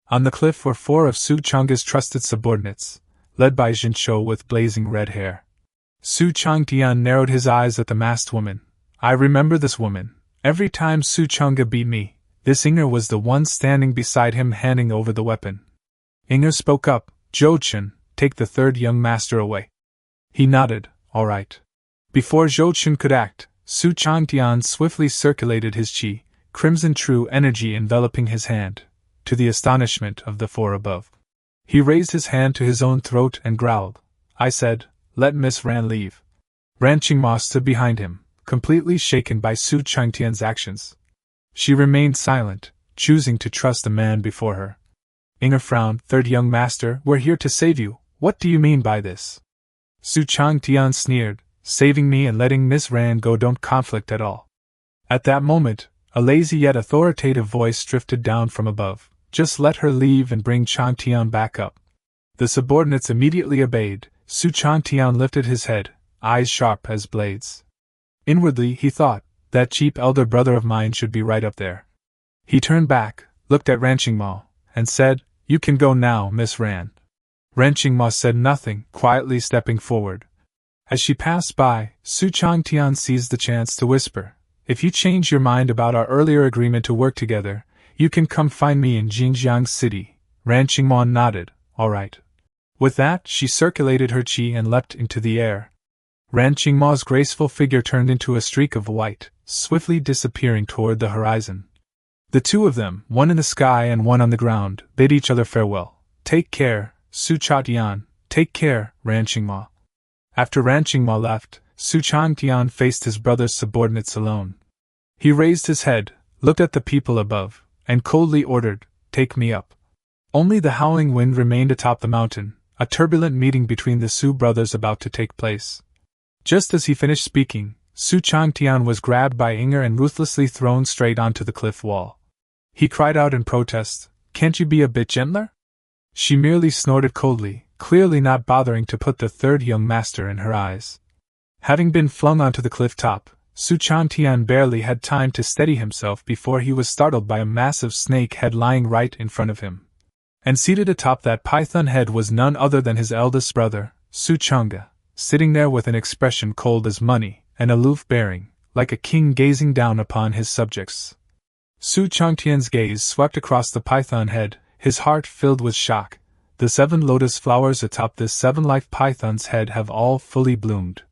On the cliff were 4 of Su Chang's trusted subordinates, led by Jinchou with blazing red hair. Su Changtian narrowed his eyes at the masked woman. I remember this woman. Every time Su Chang'e beat me, this Inger was the one standing beside him handing over the weapon. Inger spoke up, Zhou Chen, take the third young master away. He nodded, all right. Before Zhou Chen could act, Su Changtian swiftly circulated his qi, crimson true energy enveloping his hand, to the astonishment of the 4 above. He raised his hand to his own throat and growled. I said, let Miss Ran leave. Ran Qingmo stood behind him, completely shaken by Su Changtian's actions. She remained silent, choosing to trust the man before her. Inger frowned. Third young master, we're here to save you. What do you mean by this? Su Changtian sneered. Saving me and letting Miss Ran go don't conflict at all. At that moment, a lazy yet authoritative voice drifted down from above. Just let her leave and bring Changtian back up. The subordinates immediately obeyed. Su Changtian lifted his head, eyes sharp as blades. Inwardly he thought, that cheap elder brother of mine should be right up there. He turned back, looked at Ran Qingmo, and said, "You can go now, Miss Ran." Ran Qingmo said nothing, quietly stepping forward. As she passed by, Su Changtian seized the chance to whisper, "If you change your mind about our earlier agreement to work together, you can come find me in Jingjiang City." Ran Qingmo nodded, "All right." With that, she circulated her qi and leapt into the air. Ran Qingmo's graceful figure turned into a streak of white, swiftly disappearing toward the horizon. The two of them, one in the sky and one on the ground, bid each other farewell. "Take care, Su Changtian, take care, Ran Qingmo." After Ran Qingmo left, Su Changtian faced his brother's subordinates alone. He raised his head, looked at the people above, and coldly ordered, "Take me up." Only the howling wind remained atop the mountain, a turbulent meeting between the Su brothers about to take place. Just as he finished speaking, Su Changtian was grabbed by Inger and ruthlessly thrown straight onto the cliff wall. He cried out in protest, "Can't you be a bit gentler?" She merely snorted coldly, clearly not bothering to put the third young master in her eyes. Having been flung onto the cliff top, Su Changtian barely had time to steady himself before he was startled by a massive snake head lying right in front of him. And seated atop that python head was none other than his eldest brother, Su Changga, sitting there with an expression cold as money, an aloof bearing, like a king gazing down upon his subjects. Su Changtian's gaze swept across the python head, his heart filled with shock. The 7 lotus flowers atop this 7-life python's head have all fully bloomed.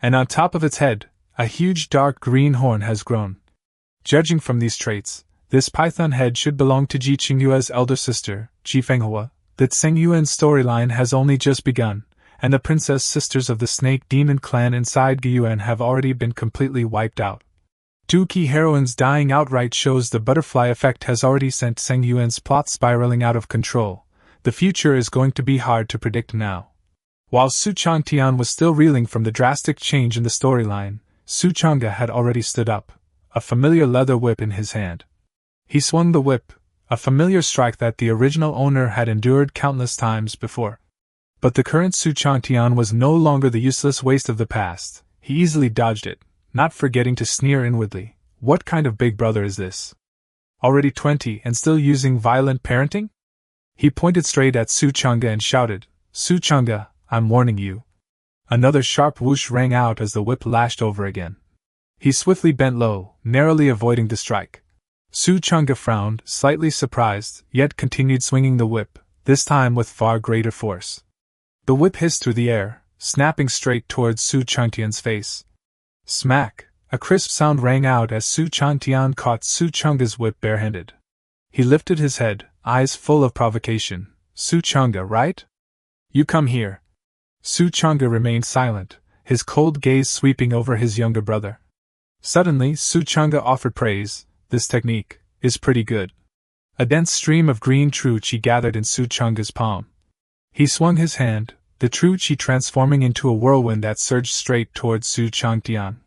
And on top of its head, a huge dark green horn has grown. Judging from these traits, this python head should belong to Ji Qingyuan's elder sister, Ji Fenghua. The Cangyuan storyline has only just begun, and the princess sisters of the snake demon clan inside Gyuan have already been completely wiped out. 2 key heroines dying outright shows the butterfly effect has already sent Cangyuan's plot spiraling out of control. The future is going to be hard to predict now. While Su Changtian was still reeling from the drastic change in the storyline, Su Changga had already stood up, a familiar leather whip in his hand. He swung the whip, a familiar strike that the original owner had endured countless times before. But the current Su Changtian was no longer the useless waste of the past. He easily dodged it, not forgetting to sneer inwardly, "What kind of big brother is this? Already 20 and still using violent parenting?" He pointed straight at Su Changga and shouted, "Su Changga, I'm warning you." Another sharp whoosh rang out as the whip lashed over again. He swiftly bent low, narrowly avoiding the strike. Su Changga frowned, slightly surprised, yet continued swinging the whip, this time with far greater force. The whip hissed through the air, snapping straight towards Su Changtian's face. Smack! A crisp sound rang out as Su Changtian caught Su Changga's whip barehanded. He lifted his head, eyes full of provocation. "Su Changga, right? You come here." Su Changga remained silent, his cold gaze sweeping over his younger brother. Suddenly, Su Changga offered praise. "This technique is pretty good." A dense stream of green true qi gathered in Su Changga's palm. He swung his hand, the true qi transforming into a whirlwind that surged straight towards Su Changtian.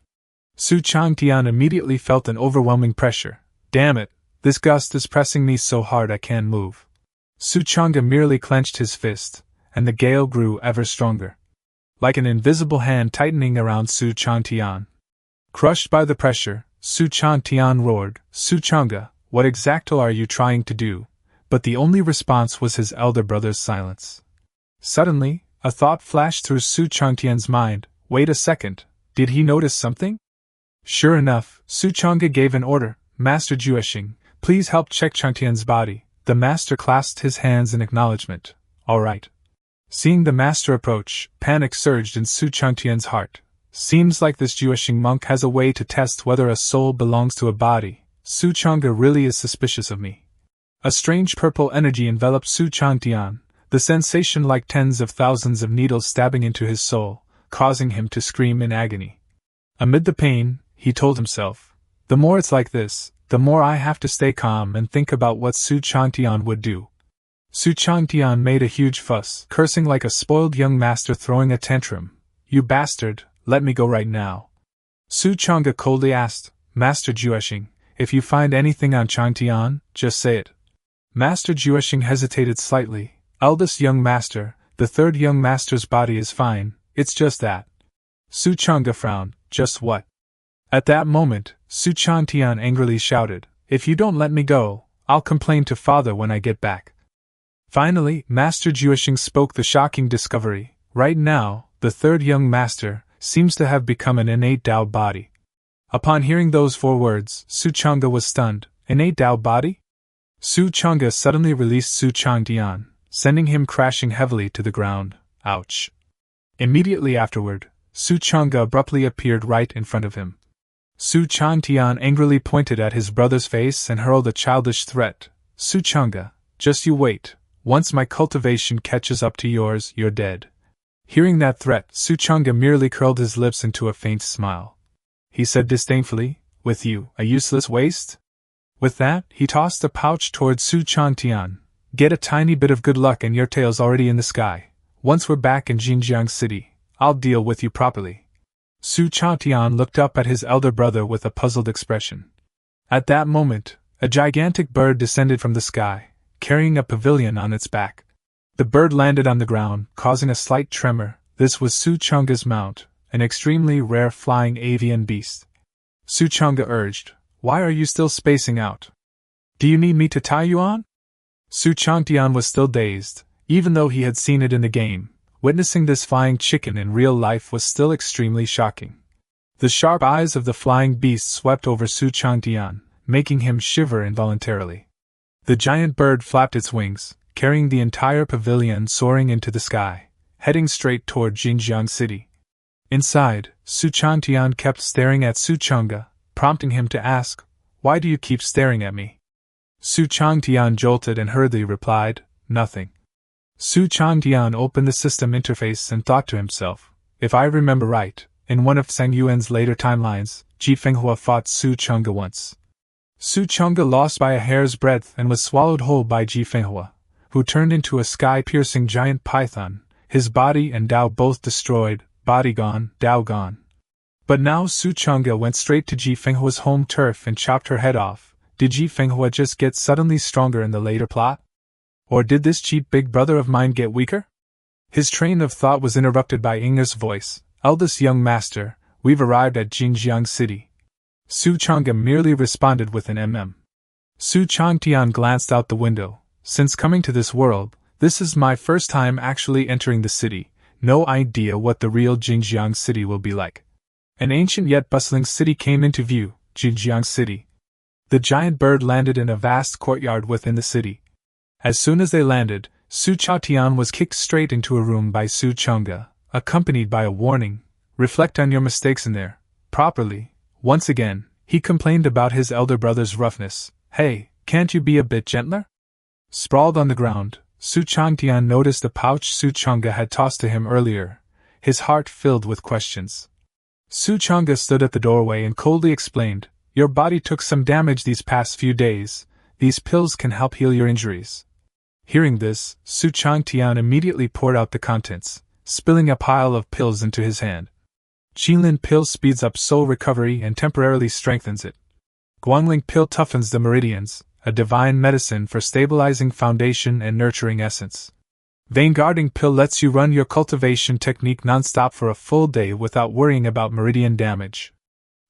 Su Changtian immediately felt an overwhelming pressure. "Damn it, this gust is pressing me so hard I can't move." Su Changga merely clenched his fist, and the gale grew ever stronger, like an invisible hand tightening around Su Changtian. Crushed by the pressure, Su Changtian roared, "Su Changga, what exactly are you trying to do?" But the only response was his elder brother's silence. Suddenly, a thought flashed through Su Changtian's mind. Wait a second, did he notice something? Sure enough, Su Changga gave an order, "Master Jueshing, please help check Changtian's body." The master clasped his hands in acknowledgement. "All right." Seeing the master approach, panic surged in Su Changtian's heart. Seems like this Jueshing monk has a way to test whether a soul belongs to a body. Su Changga really is suspicious of me. A strange purple energy enveloped Su Changtian, the sensation like tens of thousands of needles stabbing into his soul, causing him to scream in agony. Amid the pain, he told himself, "The more it's like this, the more I have to stay calm and think about what Su Changtian would do." Su Changtian made a huge fuss, cursing like a spoiled young master throwing a tantrum. "You bastard, let me go right now." Su Changga coldly asked, "Master Jueshing, if you find anything on Changtian, just say it." Master Jueshing hesitated slightly. "Eldest young master, the third young master's body is fine, it's just that." Su Changga frowned. "Just what?" At that moment, Su Changtian angrily shouted, If you don't let me go, I'll complain to father when I get back. Finally, Master Juisheng spoke the shocking discovery. Right now, the third young master seems to have become an innate Dao body. Upon hearing those 4 words, Su Chang'e was stunned. Innate Dao body? Su Chang'e suddenly released Su Changtian, sending him crashing heavily to the ground. Ouch. Immediately afterward, Su Chang'e abruptly appeared right in front of him. Su Changtian angrily pointed at his brother's face and hurled a childish threat. Su Chang'e, just you wait. Once my cultivation catches up to yours, you're dead. Hearing that threat, Su Chang'e merely curled his lips into a faint smile. He said disdainfully, with you, a useless waste? With that, he tossed a pouch towards Su Changtian. Get a tiny bit of good luck and your tail's already in the sky. Once we're back in Jinjiang City, I'll deal with you properly. Su Changtian looked up at his elder brother with a puzzled expression. At that moment, a gigantic bird descended from the sky, carrying a pavilion on its back. The bird landed on the ground, causing a slight tremor. This was Su Chang'e's mount, an extremely rare flying avian beast. Su Chang'e urged, why are you still spacing out? Do you need me to tie you on? Su Changtian was still dazed, even though he had seen it in the game. Witnessing this flying chicken in real life was still extremely shocking. The sharp eyes of the flying beast swept over Su Changtian, making him shiver involuntarily. The giant bird flapped its wings, carrying the entire pavilion soaring into the sky, heading straight toward Jinjiang City. Inside, Su Changtian kept staring at Su Chang'e, prompting him to ask, why do you keep staring at me? Su Changtian jolted and hurriedly replied, nothing. Su Changtian opened the system interface and thought to himself, if I remember right, in one of Cangyuan's later timelines, Ji Fenghua fought Su Chang'e once. Su Chang'e lost by a hair's breadth and was swallowed whole by Ji Fenghua, who turned into a sky-piercing giant python, his body and Dao both destroyed, body gone, Dao gone. But now Su Chang'e went straight to Ji Fenghua's home turf and chopped her head off. Did Ji Fenghua just get suddenly stronger in the later plot? Or did this cheap big brother of mine get weaker? His train of thought was interrupted by Inger's voice. Eldest young master, we've arrived at Jinjiang City. Su Chang'e merely responded with an Su Changtian glanced out the window. Since coming to this world, this is my first time actually entering the city. No idea what the real Jinjiang City will be like. An ancient yet bustling city came into view, Jinjiang City. The giant bird landed in a vast courtyard within the city. As soon as they landed, Su Changtian was kicked straight into a room by Su Chang'e, accompanied by a warning, reflect on your mistakes in there, properly. Once again, he complained about his elder brother's roughness. Hey, can't you be a bit gentler? Sprawled on the ground, Su Changtian noticed the pouch Su Chang'e had tossed to him earlier, his heart filled with questions. Su Chang'e stood at the doorway and coldly explained, your body took some damage these past few days, these pills can help heal your injuries. Hearing this, Su Changtian immediately poured out the contents, spilling a pile of pills into his hand. Qinlin pill speeds up soul recovery and temporarily strengthens it. Guangling pill toughens the meridians, a divine medicine for stabilizing foundation and nurturing essence. Vanguarding pill lets you run your cultivation technique non-stop for a full day without worrying about meridian damage.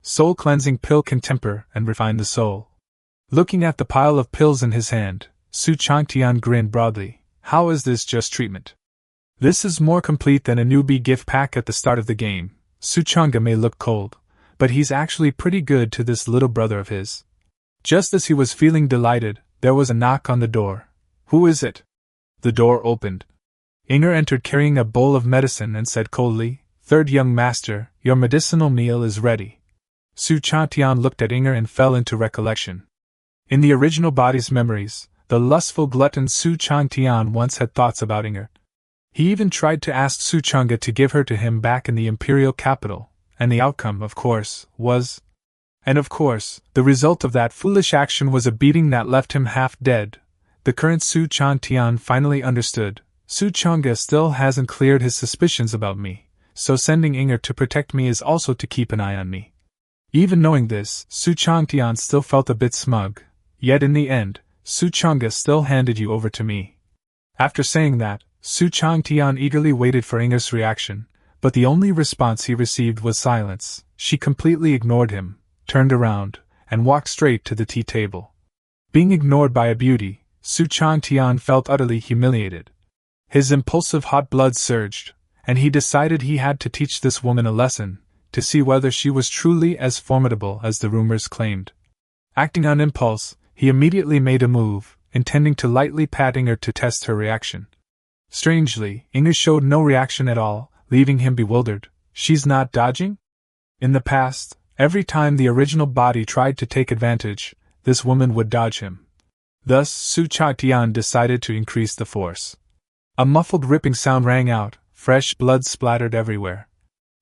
Soul cleansing pill can temper and refine the soul. Looking at the pile of pills in his hand, Su Changtian grinned broadly. How is this just treatment? This is more complete than a newbie gift pack at the start of the game. Su Chang'e may look cold, but he's actually pretty good to this little brother of his. Just as he was feeling delighted, there was a knock on the door. Who is it? The door opened. Inger entered carrying a bowl of medicine and said coldly, Third young master, your medicinal meal is ready. Su Changtian looked at Inger and fell into recollection. In the original body's memories, the lustful glutton Su Changtian once had thoughts about Inger. He even tried to ask Su Chang'e to give her to him back in the imperial capital, and the outcome, of course, was... And of course, the result of that foolish action was a beating that left him half dead. The current Su Changtian finally understood. Su Chang'e still hasn't cleared his suspicions about me, so sending Inger to protect me is also to keep an eye on me. Even knowing this, Su Changtian still felt a bit smug, yet in the end, Su Chang'e still handed you over to me. After saying that, Su Changtian eagerly waited for Inger's reaction, but the only response he received was silence. She completely ignored him, turned around, and walked straight to the tea table. Being ignored by a beauty, Su Changtian felt utterly humiliated. His impulsive hot blood surged, and he decided he had to teach this woman a lesson, to see whether she was truly as formidable as the rumors claimed. Acting on impulse, he immediately made a move, intending to lightly pat Inger to test her reaction. Strangely, Inger showed no reaction at all, leaving him bewildered. She's not dodging? In the past, every time the original body tried to take advantage, this woman would dodge him. Thus, Su Changtian decided to increase the force. A muffled ripping sound rang out, fresh blood splattered everywhere.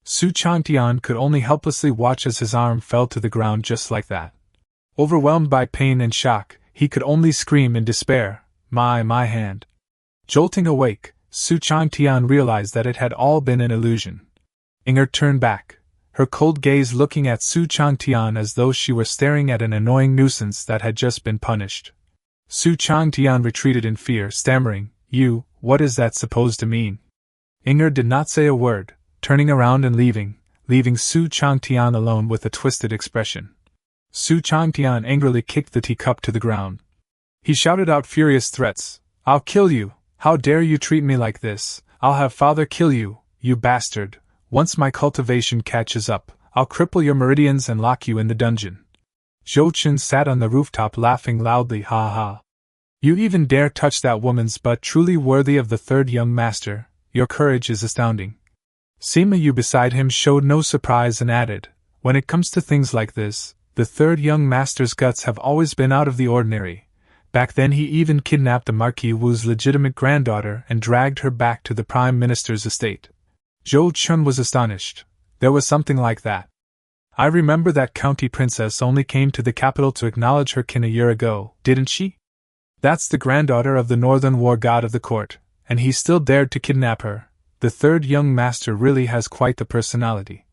Su Changtian could only helplessly watch as his arm fell to the ground just like that. Overwhelmed by pain and shock, he could only scream in despair, My hand. Jolting awake, Su Changtian realized that it had all been an illusion. Inger turned back, her cold gaze looking at Su Changtian as though she were staring at an annoying nuisance that had just been punished. Su Changtian retreated in fear, stammering, What is that supposed to mean? Inger did not say a word, turning around and leaving Su Changtian alone with a twisted expression. Su Changtian angrily kicked the teacup to the ground. He shouted out furious threats. I'll kill you! How dare you treat me like this? I'll have father kill you, you bastard! Once my cultivation catches up, I'll cripple your meridians and lock you in the dungeon. Zhou Chen sat on the rooftop laughing loudly, ha ha. You even dare touch that woman's butt, truly worthy of the third young master, your courage is astounding. Sima Yu beside him showed no surprise and added, when it comes to things like this, the third young master's guts have always been out of the ordinary. Back then he even kidnapped the Marquis Wu's legitimate granddaughter and dragged her back to the Prime Minister's estate. Zhou Chun was astonished. There was something like that. I remember that county princess only came to the capital to acknowledge her kin a year ago, didn't she? That's the granddaughter of the northern war god of the court, and he still dared to kidnap her. The third young master really has quite the personality.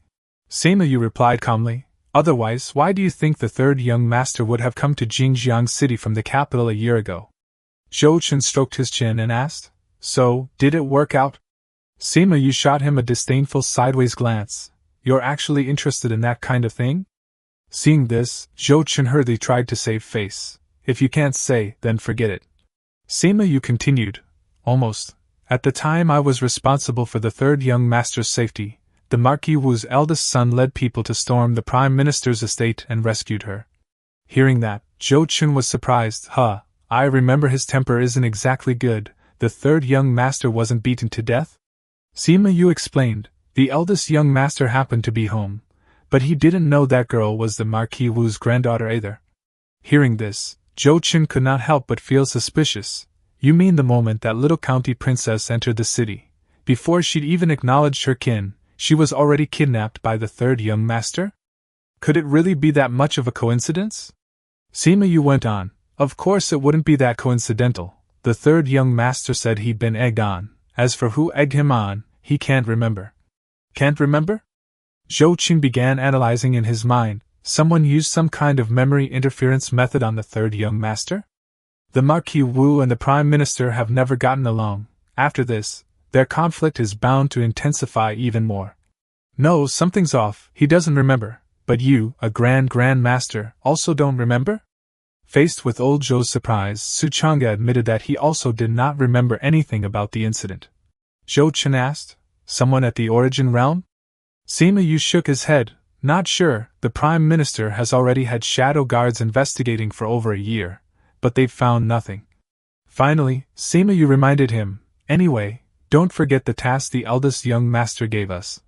Sima Yu replied calmly. Otherwise, why do you think the third young master would have come to Jingjiang City from the capital a year ago? Zhou Chen stroked his chin and asked, So, did it work out? Sima Yu shot him a disdainful sideways glance. You're actually interested in that kind of thing? Seeing this, Zhou Chen hurriedly tried to save face. If you can't say, then forget it. Sima Yu continued, Almost. At the time I was responsible for the third young master's safety. The Marquis Wu's eldest son led people to storm the Prime Minister's estate and rescued her. Hearing that, Zhou Chen was surprised. I remember his temper isn't exactly good. The third young master wasn't beaten to death? Sima Yu explained, the eldest young master happened to be home, but he didn't know that girl was the Marquis Wu's granddaughter either. Hearing this, Zhou Chen could not help but feel suspicious. You mean the moment that little county princess entered the city, before she'd even acknowledged her kin, she was already kidnapped by the third young master? Could it really be that much of a coincidence? Sima Yu went on, Of course it wouldn't be that coincidental. The third young master said he'd been egged on. As for who egged him on, he can't remember. Can't remember? Zhou Chen began analyzing in his mind. Someone used some kind of memory interference method on the third young master? The Marquis Wu and the Prime Minister have never gotten along. After this, their conflict is bound to intensify even more. No, something's off, he doesn't remember. But you, a Grand Master, also don't remember? Faced with old Zhou's surprise, Su Chang'e admitted that he also did not remember anything about the incident. Zhou Chen asked, Someone at the Origin Realm? Sima Yu shook his head, not sure. The Prime Minister has already had shadow guards investigating for over a year, but they've found nothing. Finally, Sima Yu reminded him, Anyway, don't forget the task the eldest young master gave us.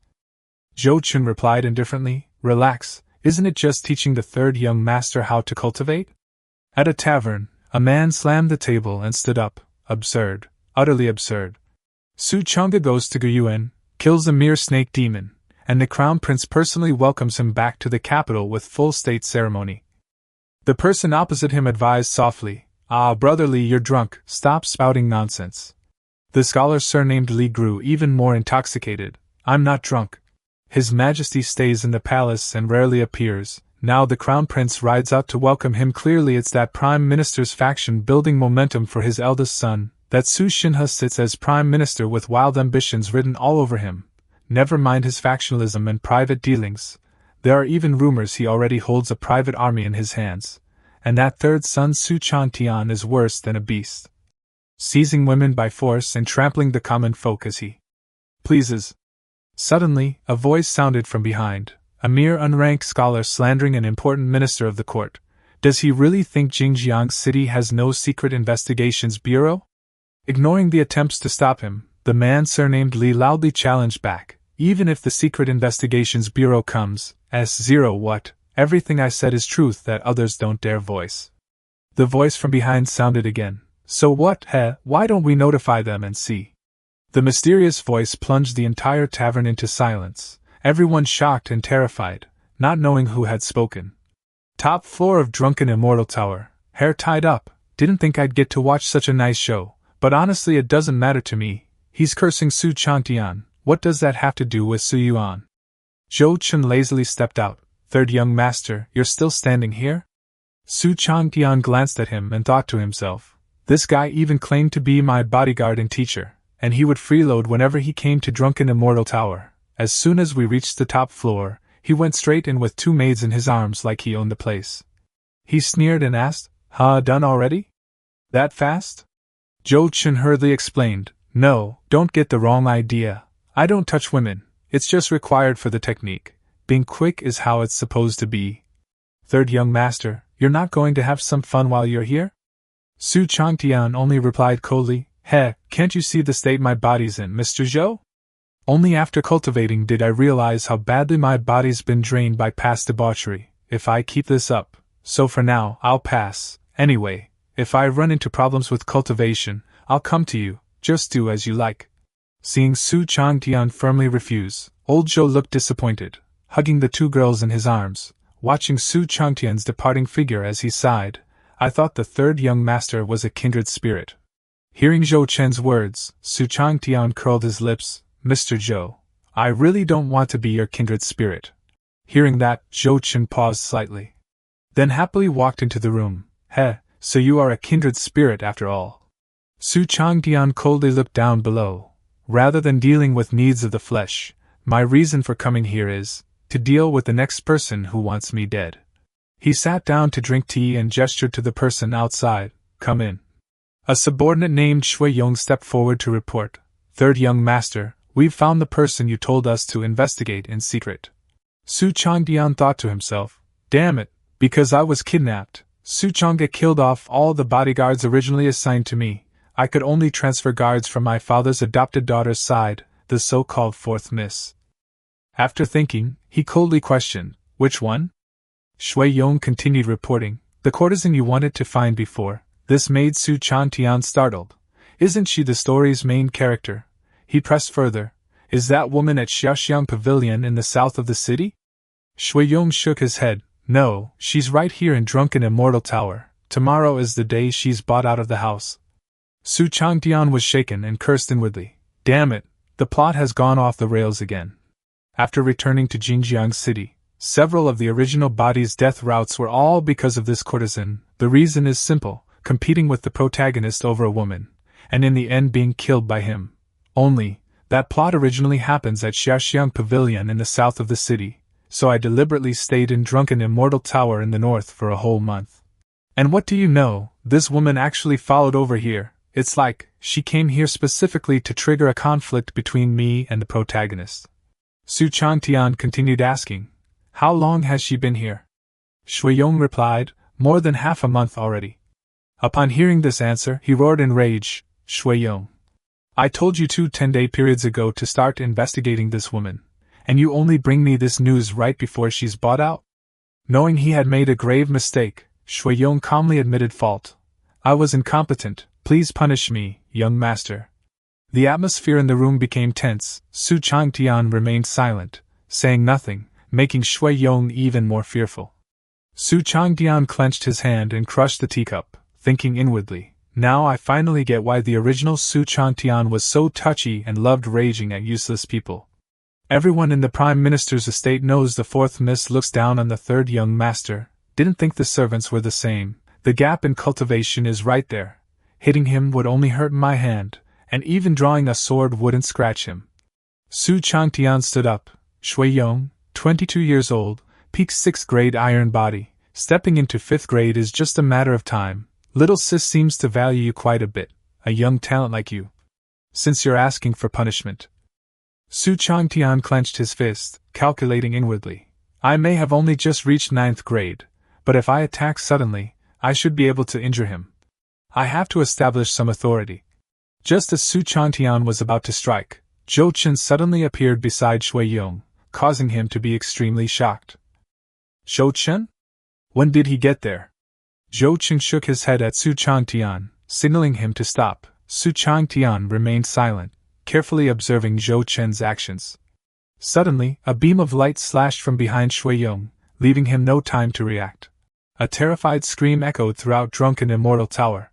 Zhou Chen replied indifferently, Relax, isn't it just teaching the third young master how to cultivate? At a tavern, a man slammed the table and stood up. Absurd. Utterly absurd. Su Chang'e goes to Yuan, kills a mere snake demon, and the Crown Prince personally welcomes him back to the capital with full state ceremony. The person opposite him advised softly, Brother Li, you're drunk, stop spouting nonsense. The scholar surnamed Li grew even more intoxicated. I'm not drunk. His Majesty stays in the palace and rarely appears. Now the Crown Prince rides out to welcome him. Clearly it's that Prime Minister's faction building momentum for his eldest son, that Su Xinhe sits as Prime Minister with wild ambitions written all over him. Never mind his factionalism and private dealings. There are even rumors he already holds a private army in his hands, and that third son Su Changtian is worse than a beast, seizing women by force and trampling the common folk as he pleases. Suddenly, a voice sounded from behind, a mere unranked scholar slandering an important minister of the court. Does he really think Jingjiang City has no secret investigations bureau? Ignoring the attempts to stop him, the man surnamed Li loudly challenged back, even if the secret investigations bureau comes, S0 what, everything I said is truth that others don't dare voice. The voice from behind sounded again, so what, why don't we notify them and see? The mysterious voice plunged the entire tavern into silence, everyone shocked and terrified, not knowing who had spoken. Top floor of drunken immortal tower, hair tied up, didn't think I'd get to watch such a nice show, but honestly it doesn't matter to me. He's cursing Su Changtian, what does that have to do with Su Yuan? Zhou Chun lazily stepped out. Third young master, you're still standing here? Su Changtian glanced at him and thought to himself, this guy even claimed to be my bodyguard and teacher, and he would freeload whenever he came to drunken immortal tower. As soon as we reached the top floor, he went straight in with 2 maids in his arms like he owned the place. He sneered and asked, done already? That fast? Zhou Chun hurriedly explained, no, don't get the wrong idea. I don't touch women, it's just required for the technique. Being quick is how it's supposed to be. Third young master, you're not going to have some fun while you're here? Su Changtian only replied coldly, can't you see the state my body's in, Mr. Zhou? Only after cultivating did I realize how badly my body's been drained by past debauchery. If I keep this up, so for now, I'll pass. Anyway, if I run into problems with cultivation, I'll come to you, just do as you like. Seeing Su Changtian firmly refuse, old Zhou looked disappointed, hugging the 2 girls in his arms, watching Su Changtian's departing figure as he sighed. I thought the third young master was a kindred spirit. Hearing Zhou Chen's words, Su Changtian curled his lips. Mr. Zhou, I really don't want to be your kindred spirit. Hearing that, Zhou Chen paused slightly, then happily walked into the room. So you are a kindred spirit after all. Su Changtian coldly looked down below. Rather than dealing with needs of the flesh, my reason for coming here is to deal with the next person who wants me dead. He sat down to drink tea and gestured to the person outside, come in. A subordinate named Shui Yong stepped forward to report, third young master, we've found the person you told us to investigate in secret. Su Changtian thought to himself, damn it, because I was kidnapped, Su Changge killed off all the bodyguards originally assigned to me. I could only transfer guards from my father's adopted daughter's side, the so-called fourth miss. After thinking, he coldly questioned, which one? Shui Yong continued reporting, the courtesan you wanted to find before. This made Su Changtian startled. Isn't she the story's main character? He pressed further, is that woman at Xiaoxiang Pavilion in the south of the city? Shui Yong shook his head, no, she's right here in drunken immortal tower. Tomorrow is the day she's bought out of the house. Su Changtian was shaken and cursed inwardly. Damn it, the plot has gone off the rails again. After returning to Jingjiang City, several of the original body's death routes were all because of this courtesan. The reason is simple, competing with the protagonist over a woman, and in the end being killed by him. Only, that plot originally happens at Xiaoxiang Pavilion in the south of the city, so I deliberately stayed in drunken immortal tower in the north for a whole month. And what do you know, this woman actually followed over here. It's like, she came here specifically to trigger a conflict between me and the protagonist. Su Changtian continued asking, how long has she been here? Shui Yong replied, more than half a month already. Upon hearing this answer, he roared in rage, Shui Yong, I told you 2 10-day periods ago to start investigating this woman, and you only bring me this news right before she's bought out? Knowing he had made a grave mistake, Shui Yong calmly admitted fault. I was incompetent, please punish me, young master. The atmosphere in the room became tense. Su Changtian remained silent, saying nothing, making Shui Yong even more fearful. Su Changtian clenched his hand and crushed the teacup, thinking inwardly, now I finally get why the original Su Changtian was so touchy and loved raging at useless people. Everyone in the Prime Minister's estate knows the fourth miss looks down on the third young master, didn't think the servants were the same. The gap in cultivation is right there. Hitting him would only hurt my hand, and even drawing a sword wouldn't scratch him. Su Changtian stood up. Shui Yong, 22 years old, peak 6th grade iron body. Stepping into 5th grade is just a matter of time. Little sis seems to value you quite a bit, a young talent like you. Since you're asking for punishment. Su Changtian clenched his fist, calculating inwardly. I may have only just reached 9th grade, but if I attack suddenly, I should be able to injure him. I have to establish some authority. Just as Su Changtian was about to strike, Zhou Chen suddenly appeared beside Shui Yong, causing him to be extremely shocked. Zhou Chen? When did he get there? Zhou Chen shook his head at Su Changtian, signaling him to stop. Su Changtian remained silent, carefully observing Zhou Chen's actions. Suddenly, a beam of light slashed from behind Shui Yong, leaving him no time to react. A terrified scream echoed throughout drunken Immortal Tower.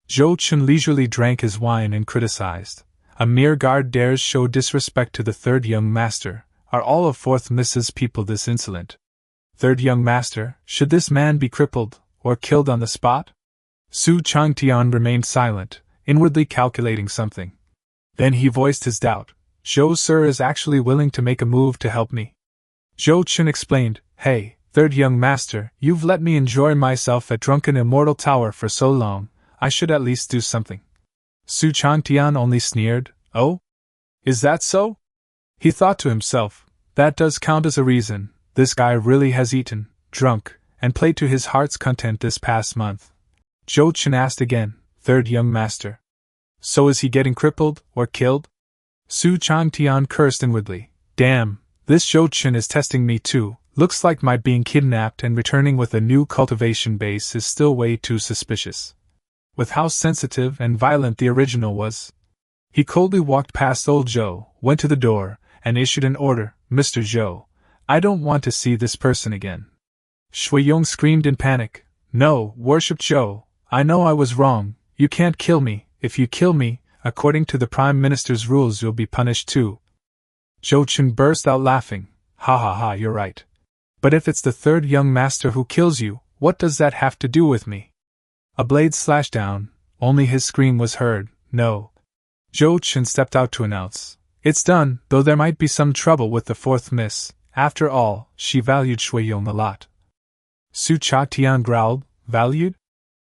Zhou Chen leisurely drank his wine and criticized. A mere guard dares show disrespect to the third young master. Are all of 4th Mrs. people this insolent? Third young master, should this man be crippled, or killed on the spot? Su Changtian remained silent, inwardly calculating something. Then he voiced his doubt. Zhou Sir is actually willing to make a move to help me. Zhou Chen explained, Hey, third young master, you've let me enjoy myself at drunken Immortal Tower for so long, I should at least do something. Su Changtian only sneered, Oh? Is that so? He thought to himself, that does count as a reason. This guy really has eaten, drunk, and played to his heart's content this past month. Zhou Chen asked again, Third young master. So is he getting crippled, or killed? Su Changtian cursed inwardly. Damn, this Zhou Chen is testing me too. Looks like my being kidnapped and returning with a new cultivation base is still way too suspicious. With how sensitive and violent the original was. He coldly walked past old Zhou, went to the door, and issued an order, Mr. Zhou, I don't want to see this person again. Shui Yong screamed in panic. No, worshipped Zhou, I know I was wrong, you can't kill me. If you kill me, according to the Prime Minister's rules you'll be punished too. Zhou Chen burst out laughing. Ha ha ha, you're right. But if it's the third young master who kills you, what does that have to do with me? A blade slashed down, only his scream was heard, no. Zhou Chen stepped out to announce. It's done, though there might be some trouble with the 4th miss. After all, she valued Shui Yong a lot. Su Changtian growled, Valued?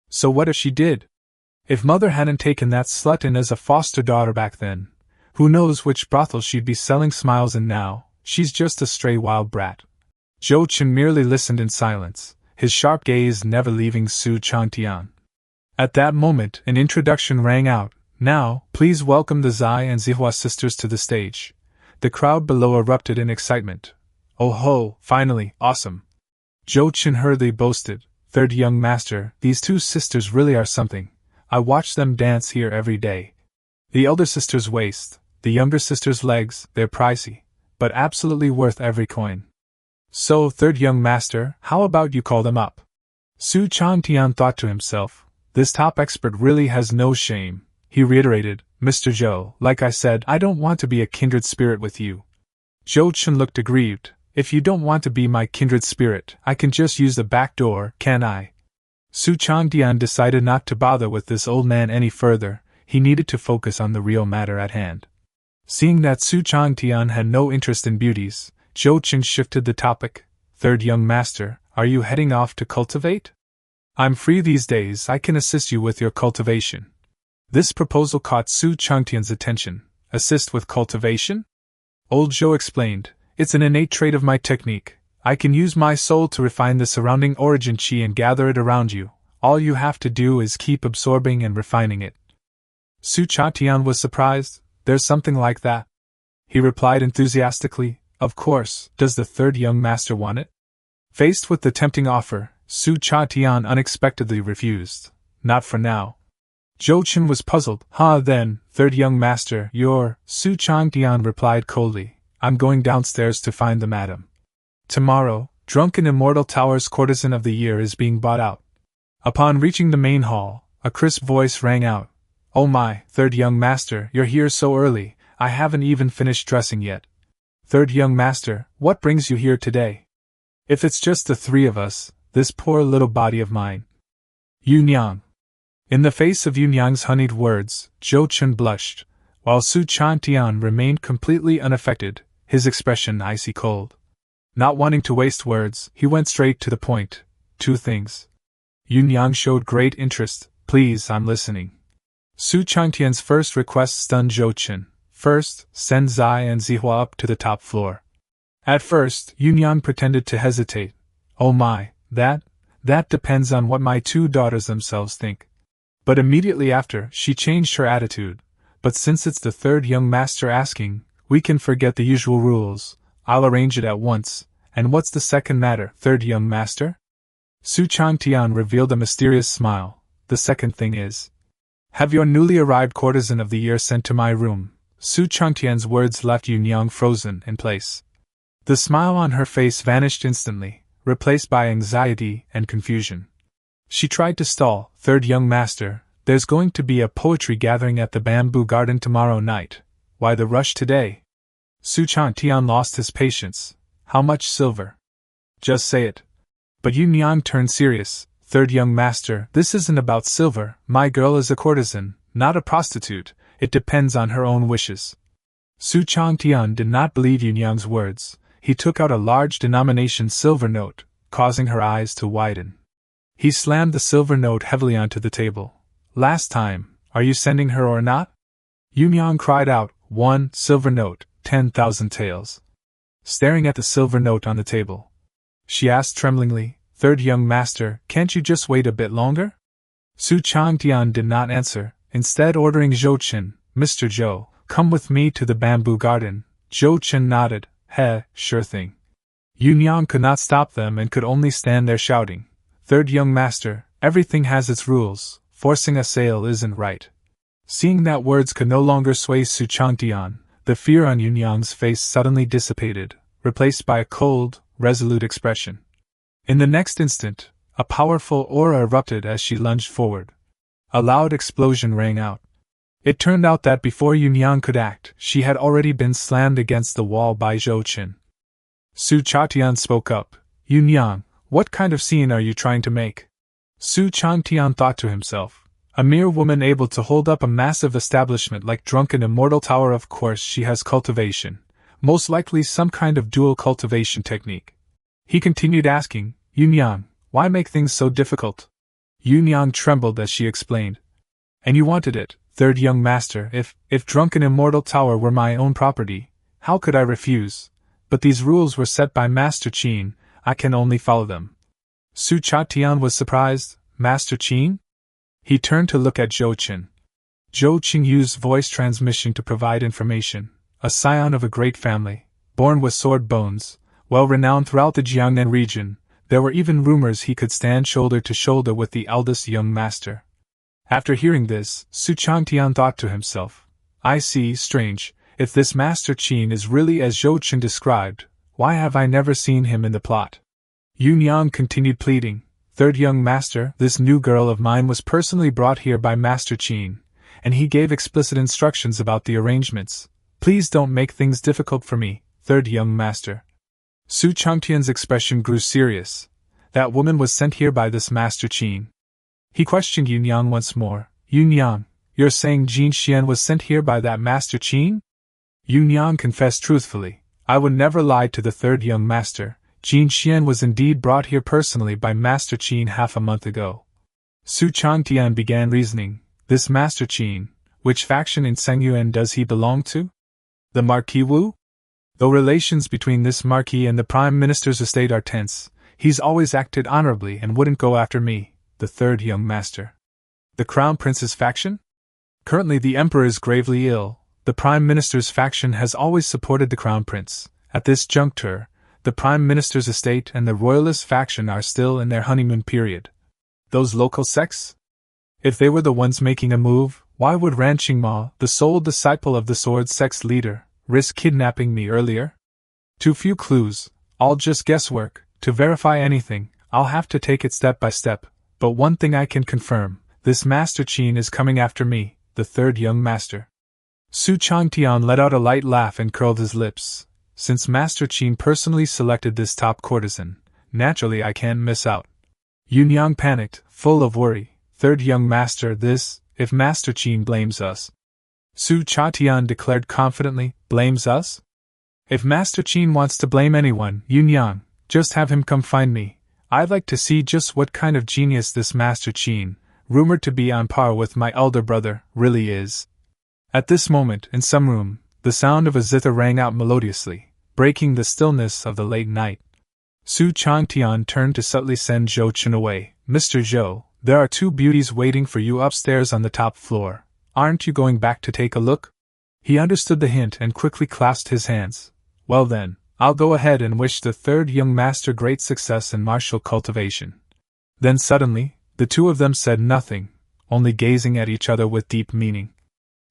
So what if she did? If mother hadn't taken that slut in as a foster daughter back then, who knows which brothel she'd be selling smiles in now, she's just a stray wild brat. Zhou Chen merely listened in silence, his sharp gaze never leaving Su Changtian. At that moment an introduction rang out, Now, please welcome the Zai and Zihua sisters to the stage. The crowd below erupted in excitement. Oh ho, finally, awesome. Zhou Chen hurriedly boasted, Third young master, these 2 sisters really are something. I watch them dance here every day. The elder sister's waist, the younger sister's legs, they're pricey, but absolutely worth every coin. So, third young master, how about you call them up? Su Changtian thought to himself, this top expert really has no shame. He reiterated, Mr. Zhou, like I said, I don't want to be a kindred spirit with you. Zhou Chen looked aggrieved. If you don't want to be my kindred spirit, I can just use the back door, can I? Su Changtian decided not to bother with this old man any further. He needed to focus on the real matter at hand. Seeing that Su Changtian had no interest in beauties, Zhou Chen shifted the topic. Third young master, are you heading off to cultivate? I'm free these days, I can assist you with your cultivation. This proposal caught Su Changtian's attention. Assist with cultivation? Old Zhou explained, it's an innate trait of my technique. I can use my soul to refine the surrounding origin chi and gather it around you. All you have to do is keep absorbing and refining it. Su Changtian was surprised. There's something like that? He replied enthusiastically, of course, does the third young master want it? Faced with the tempting offer, Su Changtian unexpectedly refused. Not for now. Zhou Chen was puzzled. Then, third young master, you're... Su Changtian replied coldly, I'm going downstairs to find the madam. Tomorrow, drunken Immortal Tower's courtesan of the year is being bought out. Upon reaching the main hall, a crisp voice rang out. Oh my, third young master, you're here so early, I haven't even finished dressing yet. Third young master, what brings you here today? If it's just the 3 of us, this poor little body of mine. Yunyang. In the face of Yunyang's honeyed words, Zhou Chen blushed, while Su Changtian remained completely unaffected, his expression icy cold. Not wanting to waste words, he went straight to the point. 2 things. Yuan showed great interest. Please, I'm listening. Su Changtian's first request stunned Zhou Chen. First, send Zai and Zihua up to the top floor. At first, Yuan pretended to hesitate. Oh my, that depends on what my 2 daughters themselves think. But immediately after, she changed her attitude. But since it's the 3rd young master asking, we can forget the usual rules. I'll arrange it at once. And what's the second matter, 3rd young master? Su Changtian revealed a mysterious smile. The second thing is, have your newly arrived courtesan of the year sent to my room. Su Changtian's words left Yuan frozen in place. The smile on her face vanished instantly, replaced by anxiety and confusion. She tried to stall. 3rd young master, there's going to be a poetry gathering at the bamboo garden tomorrow night. Why the rush today? Su Changtian lost his patience. How much silver? Just say it. But Yuan turned serious. 3rd young master, this isn't about silver. My girl is a courtesan, not a prostitute. It depends on her own wishes. Su Changtian did not believe Yuan's words. He took out a large denomination silver note, causing her eyes to widen. He slammed the silver note heavily onto the table. Last time, are you sending her or not? Yuan cried out, 1 silver note, 10,000 taels. Staring at the silver note on the table, she asked tremblingly, 3rd young master, can't you just wait a bit longer? Su Changtian did not answer, instead ordering Zhou Chen, Mr. Zhou, come with me to the bamboo garden. Zhou Chen nodded, sure thing. Yuan could not stop them and could only stand there shouting, 3rd young master, everything has its rules, forcing a sale isn't right. Seeing that words could no longer sway Su Changtian, the fear on Yuan's face suddenly dissipated, replaced by a cold, resolute expression. In the next instant, a powerful aura erupted as she lunged forward. A loud explosion rang out. It turned out that before Yuan could act, she had already been slammed against the wall by Zhou Chen. Su Changtian spoke up, Yuan, what kind of scene are you trying to make? Su Changtian thought to himself, a mere woman able to hold up a massive establishment like drunken immortal tower, of course she has cultivation, most likely some kind of dual cultivation technique. He continued asking, Yuan, why make things so difficult? Yuan trembled as she explained. And you wanted it, 3rd young master, if drunken immortal tower were my own property, how could I refuse? But these rules were set by Master Qin, I can only follow them. Su Changtian was surprised, Master Qin? He turned to look at Zhou Chen. Zhou Chen used voice transmission to provide information, a scion of a great family, born with sword bones, well-renowned throughout the Jiangnan region. There were even rumors he could stand shoulder to shoulder with the eldest young master. After hearing this, Su Changtian thought to himself, I see, strange, if this Master Qin is really as Zhou Chen described, why have I never seen him in the plot? Yuan continued pleading, 3rd young master, this new girl of mine was personally brought here by Master Qin, and he gave explicit instructions about the arrangements. Please don't make things difficult for me, 3rd young master. Su Changtian's expression grew serious. That woman was sent here by this Master Qin. He questioned Yuan once more. Yuan, you're saying Jin Xian was sent here by that Master Qin? Yuan confessed truthfully. I would never lie to the 3rd young master. Jin Xian was indeed brought here personally by Master Qin half a month ago. Su Changtian began reasoning. This Master Qin, which faction in Cangyuan does he belong to? The Marquis Wu? Though relations between this Marquis and the Prime Minister's estate are tense, he's always acted honorably and wouldn't go after me, the 3rd young master. The Crown Prince's faction? Currently the Emperor is gravely ill. The Prime Minister's faction has always supported the Crown Prince. At this juncture, the Prime Minister's estate and the Royalist faction are still in their honeymoon period. Those local sects? If they were the ones making a move, why would Ran Qingmo, the sole disciple of the Sword Sect's leader, risk kidnapping me earlier? Too few clues, all just guesswork. To verify anything, I'll have to take it step by step, but one thing I can confirm, this Master Qin is coming after me, the 3rd young master. Su Changtian let out a light laugh and curled his lips. Since Master Qin personally selected this top courtesan, naturally I can't miss out. Yuan panicked, full of worry. 3rd young master, this, if Master Qin blames us. Su Changtian declared confidently, blames us? If Master Qin wants to blame anyone, Yun Yang, just have him come find me. I'd like to see just what kind of genius this Master Qin, rumored to be on par with my elder brother, really is. At this moment, in some room, the sound of a zither rang out melodiously, breaking the stillness of the late night. Su Changtian turned to subtly send Zhou Chen away. Mr. Zhou, there are 2 beauties waiting for you upstairs on the top floor. Aren't you going back to take a look? He understood the hint and quickly clasped his hands. Well then, I'll go ahead and wish the 3rd young master great success in martial cultivation. Then suddenly, the 2 of them said nothing, only gazing at each other with deep meaning.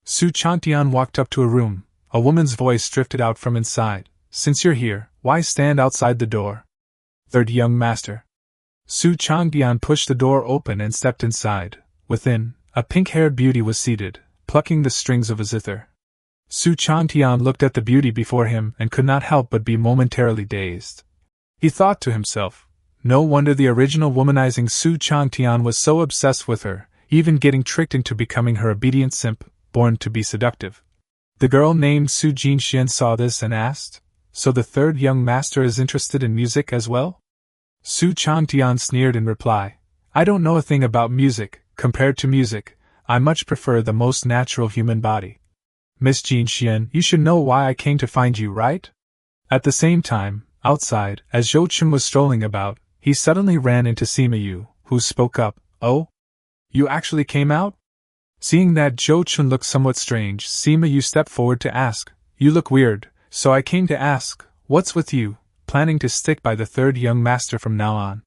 Su Changtian walked up to a room. A woman's voice drifted out from inside. Since you're here, why stand outside the door? 3rd young master. Su Changtian pushed the door open and stepped inside. Within, a pink-haired beauty was seated, plucking the strings of a zither. Su Changtian looked at the beauty before him and could not help but be momentarily dazed. He thought to himself, no wonder the original womanizing Su Changtian was so obsessed with her, even getting tricked into becoming her obedient simp, born to be seductive. The girl named Su Jinxian saw this and asked, so the 3rd young master is interested in music as well? Su Changtian sneered in reply, I don't know a thing about music. Compared to music, I much prefer the most natural human body. Miss Jinxian, you should know why I came to find you, right? At the same time, outside, as Zhou Chen was strolling about, he suddenly ran into Sima Yu, who spoke up, Oh? You actually came out? Seeing that Zhou Chen looked somewhat strange, Sima Yu stepped forward to ask, You look weird, so I came to ask, what's with you, planning to stick by the 3rd young master from now on?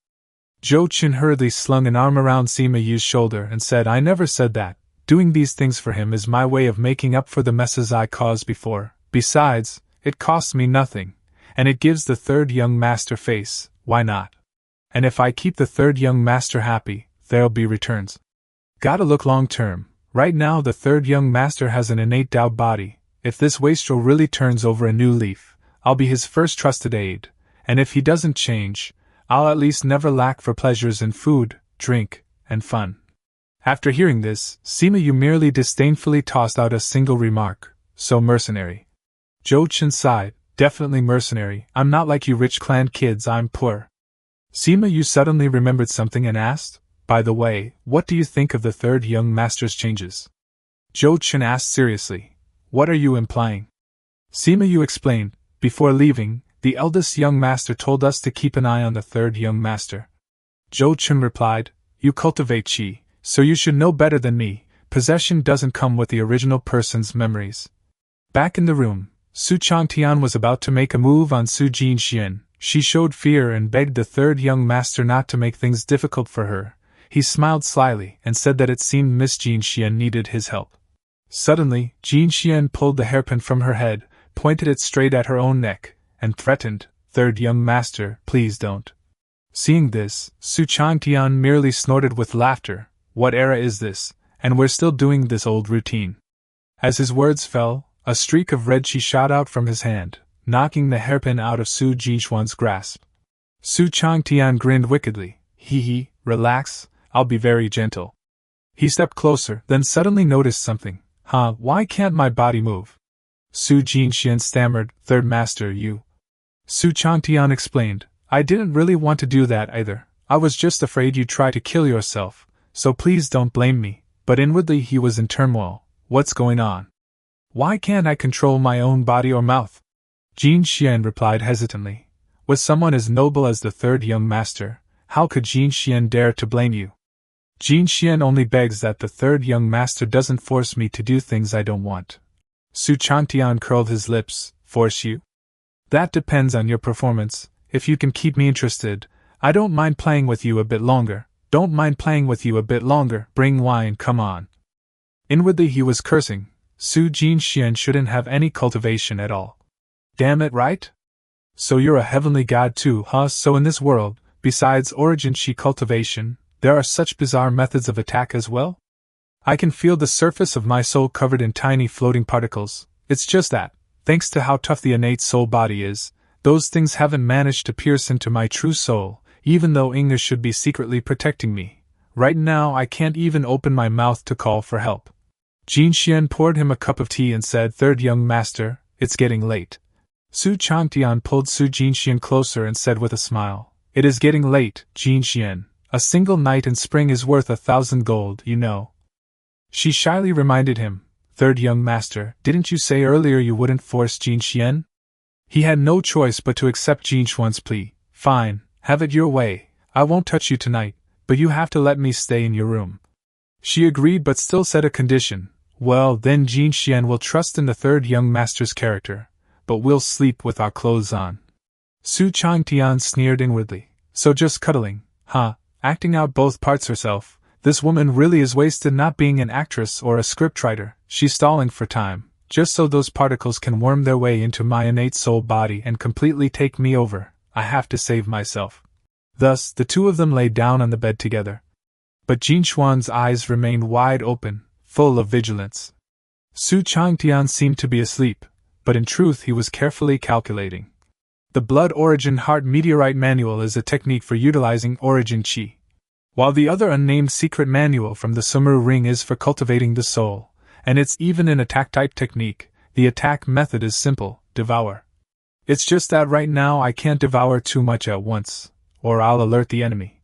Zhou Chen hurriedly slung an arm around Sima Yu's shoulder and said, I never said that. Doing these things for him is my way of making up for the messes I caused before. Besides, it costs me nothing, and it gives the 3rd young master face, why not? And if I keep the 3rd young master happy, there'll be returns. Gotta look long term. Right now the 3rd young master has an innate Tao body. If this wastrel really turns over a new leaf, I'll be his first trusted aide, and if he doesn't change, I'll at least never lack for pleasures in food, drink, and fun. After hearing this, Sima Yu merely disdainfully tossed out a single remark, so mercenary. Zhou Chen sighed, definitely mercenary, I'm not like you rich clan kids, I'm poor. Sima Yu suddenly remembered something and asked, By the way, what do you think of the 3rd young master's changes? Zhou Chen asked seriously, What are you implying? Sima Yu explained, Before leaving, the eldest young master told us to keep an eye on the 3rd young master. Zhou Chen replied, You cultivate qi, so you should know better than me. Possession doesn't come with the original person's memories. Back in the room, Su Changtian was about to make a move on Su Jinxian. She showed fear and begged the 3rd young master not to make things difficult for her. He smiled slyly and said that it seemed Miss Jinxian needed his help. Suddenly, Jinxian pulled the hairpin from her head, pointed it straight at her own neck, and threatened, 3rd young master, please don't. Seeing this, Su Changtian merely snorted with laughter. What era is this, and we're still doing this old routine? As his words fell, a streak of red qi shot out from his hand, knocking the hairpin out of Su Jinxuan's grasp. Su Changtian grinned wickedly. Hee, relax, I'll be very gentle. He stepped closer, then suddenly noticed something. Why can't my body move? Su Jinxian stammered, 3rd master, you. Su Changtian explained, I didn't really want to do that either. I was just afraid you'd try to kill yourself, so please don't blame me. But inwardly he was in turmoil. What's going on? Why can't I control my own body or mouth? Jinxian replied hesitantly. With someone as noble as the 3rd young master, how could Jinxian dare to blame you? Jinxian only begs that the 3rd young master doesn't force me to do things I don't want. Su Changtian curled his lips. Force you? That depends on your performance. If you can keep me interested, I don't mind playing with you a bit longer. Don't mind playing with you a bit longer. Bring wine, come on. Inwardly he was cursing. Su Jinxian shouldn't have any cultivation at all. Damn it, right? So you're a heavenly god too, huh? So in this world, besides origin qi cultivation, there are such bizarre methods of attack as well? I can feel the surface of my soul covered in tiny floating particles. It's just that, thanks to how tough the innate soul body is, those things haven't managed to pierce into my true soul, even though Inga should be secretly protecting me. Right now I can't even open my mouth to call for help. Jinxian poured him a cup of tea and said, 3rd young master, it's getting late. Su Changtian pulled Su Jinxian closer and said with a smile, "It is getting late, Jinxian. A single night in spring is worth 1,000 gold, you know." She shyly reminded him, "Third young master, didn't you say earlier you wouldn't force Jinxian?" He had no choice but to accept Jinxuan's plea. "Fine, have it your way. I won't touch you tonight, but you have to let me stay in your room." She agreed but still set a condition. "Well, then Jinxian will trust in the third young master's character, but we'll sleep with our clothes on." Su Changtian sneered inwardly. "So just cuddling, huh? Acting out both parts herself. This woman really is wasted not being an actress or a scriptwriter. She's stalling for time, just so those particles can worm their way into my innate soul body and completely take me over. I have to save myself." Thus, the two of them lay down on the bed together. But Jinxuan's eyes remained wide open, full of vigilance. Su Changtian seemed to be asleep, but in truth he was carefully calculating. The Blood Origin Heart Meteorite Manual is a technique for utilizing Origin Qi, while the other unnamed secret manual from the Sumeru Ring is for cultivating the soul, and it's even an attack-type technique. The attack method is simple: devour. It's just that right now I can't devour too much at once, or I'll alert the enemy.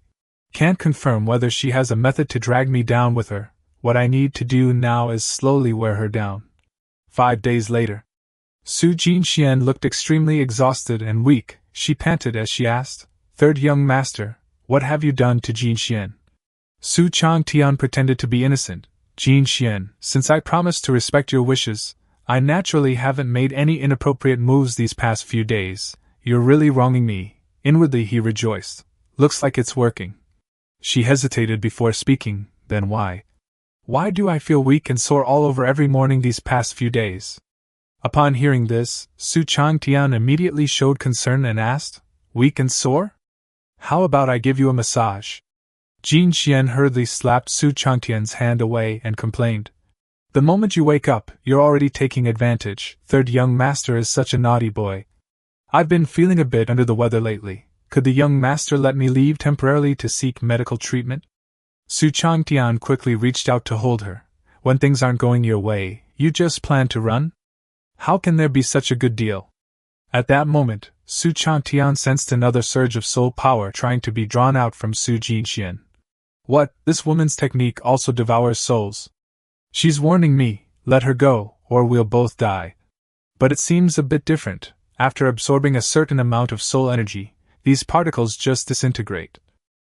Can't confirm whether she has a method to drag me down with her. What I need to do now is slowly wear her down. 5 days later. Su Jinxian looked extremely exhausted and weak. She panted as she asked, "Third young master, what have you done to Jinxian?" Su Changtian pretended to be innocent. "Jinxian, since I promised to respect your wishes, I naturally haven't made any inappropriate moves these past few days. You're really wronging me." Inwardly he rejoiced. "Looks like it's working." She hesitated before speaking. "Then why? Why do I feel weak and sore all over every morning these past few days?" Upon hearing this, Su Changtian immediately showed concern and asked, "Weak and sore? How about I give you a massage?" Jinxian hurriedly slapped Su Changtian's hand away and complained, "The moment you wake up, you're already taking advantage. Third young master is such a naughty boy. I've been feeling a bit under the weather lately. Could the young master let me leave temporarily to seek medical treatment?" Su Changtian quickly reached out to hold her. "When things aren't going your way, you just plan to run? How can there be such a good deal?" At that moment, Su Changtian sensed another surge of soul power trying to be drawn out from Su Jinxian. "What, this woman's technique also devours souls? She's warning me, let her go, or we'll both die. But it seems a bit different. After absorbing a certain amount of soul energy, these particles just disintegrate."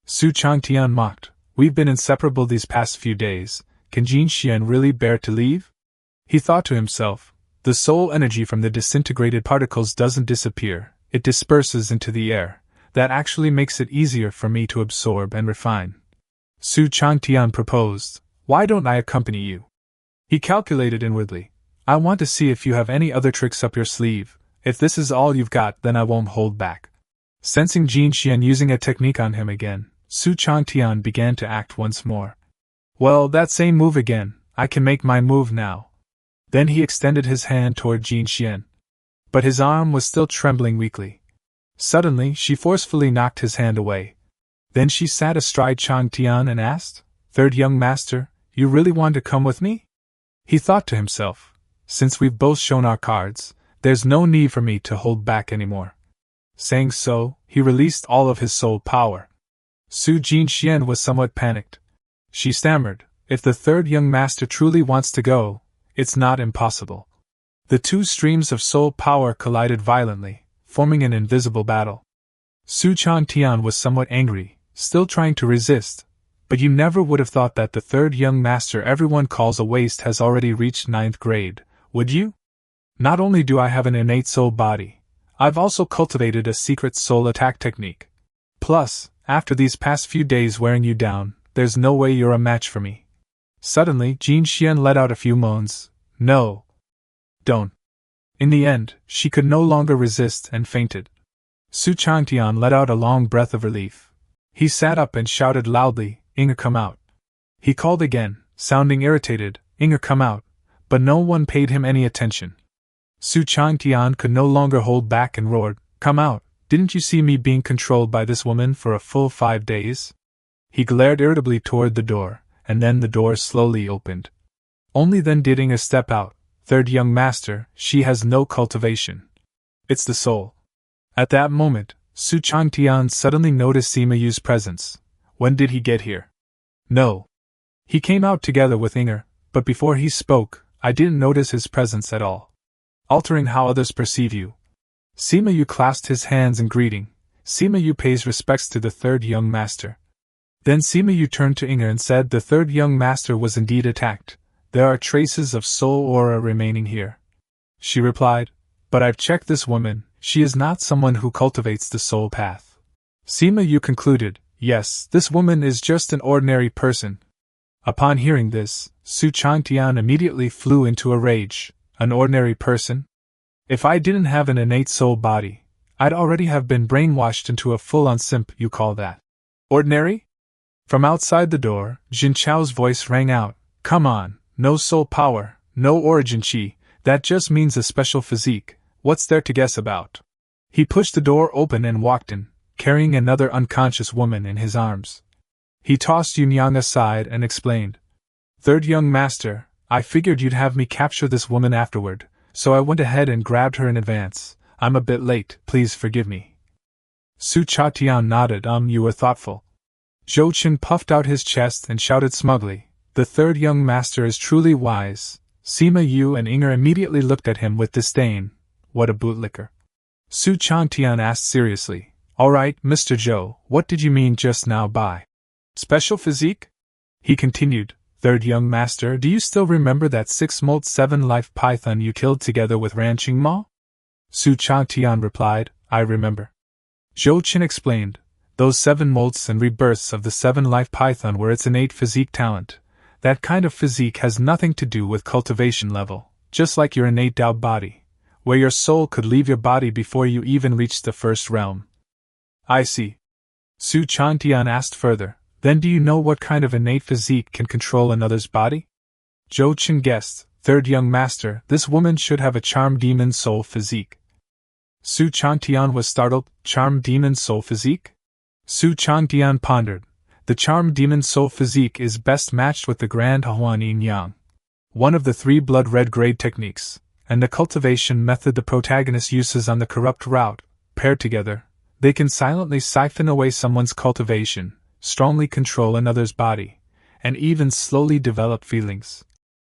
Su Changtian mocked, "We've been inseparable these past few days. Can Jinxian really bear to leave?" He thought to himself, "The soul energy from the disintegrated particles doesn't disappear, it disperses into the air. That actually makes it easier for me to absorb and refine." Su Changtian proposed, "Why don't I accompany you?" He calculated inwardly, "I want to see if you have any other tricks up your sleeve. If this is all you've got, then I won't hold back." Sensing Jinxian using a technique on him again, Su Changtian began to act once more. "Well, that same move again. I can make my move now." Then he extended his hand toward Jinxian. But his arm was still trembling weakly. Suddenly, she forcefully knocked his hand away. Then she sat astride Changtian and asked, "Third young master, you really want to come with me?" He thought to himself, "Since we've both shown our cards, there's no need for me to hold back anymore." Saying so, he released all of his soul power. Su Jinxian was somewhat panicked. She stammered, "If the third young master truly wants to go, it's not impossible." The two streams of soul power collided violently, forming an invisible battle. Su Changtian was somewhat angry, still trying to resist, but you never would have thought that the third young master everyone calls a waste has already reached 9th grade, would you? Not only do I have an innate soul body, I've also cultivated a secret soul attack technique. Plus, after these past few days wearing you down, there's no way you're a match for me. Suddenly, Jinxian let out a few moans. "No. Don't." In the end, she could no longer resist and fainted. Su Changtian let out a long breath of relief. He sat up and shouted loudly, "Inga, come out." He called again, sounding irritated, "Inga, come out," but no one paid him any attention. Su Changtian could no longer hold back and roared, "Come out, didn't you see me being controlled by this woman for a full 5 days? He glared irritably toward the door, and then the door slowly opened. Only then did Inga step out. "Third young master, she has no cultivation." It's the soul. At that moment, Su Changtian suddenly noticed Sima Yu's presence. When did he get here? No. He came out together with Inger, but before he spoke, I didn't notice his presence at all. Altering how others perceive you. Sima Yu clasped his hands in greeting. Sima Yu pays respects to the third young master. Then Sima Yu turned to Inger and said the third young master was indeed attacked. There are traces of soul aura remaining here. She replied, but I've checked this woman, she is not someone who cultivates the soul path. Sima Yu concluded, yes, this woman is just an ordinary person. Upon hearing this, Su Changtian immediately flew into a rage. An ordinary person? If I didn't have an innate soul body, I'd already have been brainwashed into a full-on simp, you call that ordinary? From outside the door, Jin Chao's voice rang out, come on, no soul power, no origin chi, that just means a special physique, what's there to guess about? He pushed the door open and walked in, carrying another unconscious woman in his arms. He tossed Yunyang aside and explained, third young master, I figured you'd have me capture this woman afterward, so I went ahead and grabbed her in advance. I'm a bit late, please forgive me. Su Changtian nodded, you were thoughtful. Zhou Chen puffed out his chest and shouted smugly, the third young master is truly wise. Sima Yu and Inger immediately looked at him with disdain. What a bootlicker. Su Changtian asked seriously, alright, Mr. Zhou, what did you mean just now by special physique? He continued, third young master, do you still remember that 6-molt 7-life python you killed together with Ran Qingmo? Su Changtian replied, I remember. Zhou Chen explained, those 7 molts and rebirths of the 7-life python were its innate physique talent. That kind of physique has nothing to do with cultivation level, just like your innate Tao body, where your soul could leave your body before you even reached the first realm. I see. Su Changtian asked further, then do you know what kind of innate physique can control another's body? Zhou Chen guessed, third young master, this woman should have a charm demon soul physique. Su Changtian was startled, charm demon soul physique? Su Changtian pondered. The charm demon soul physique is best matched with the Grand Huan Yin Yang, one of the 3 blood red grade techniques, and the cultivation method the protagonist uses on the corrupt route. Paired together, they can silently siphon away someone's cultivation, strongly control another's body, and even slowly develop feelings.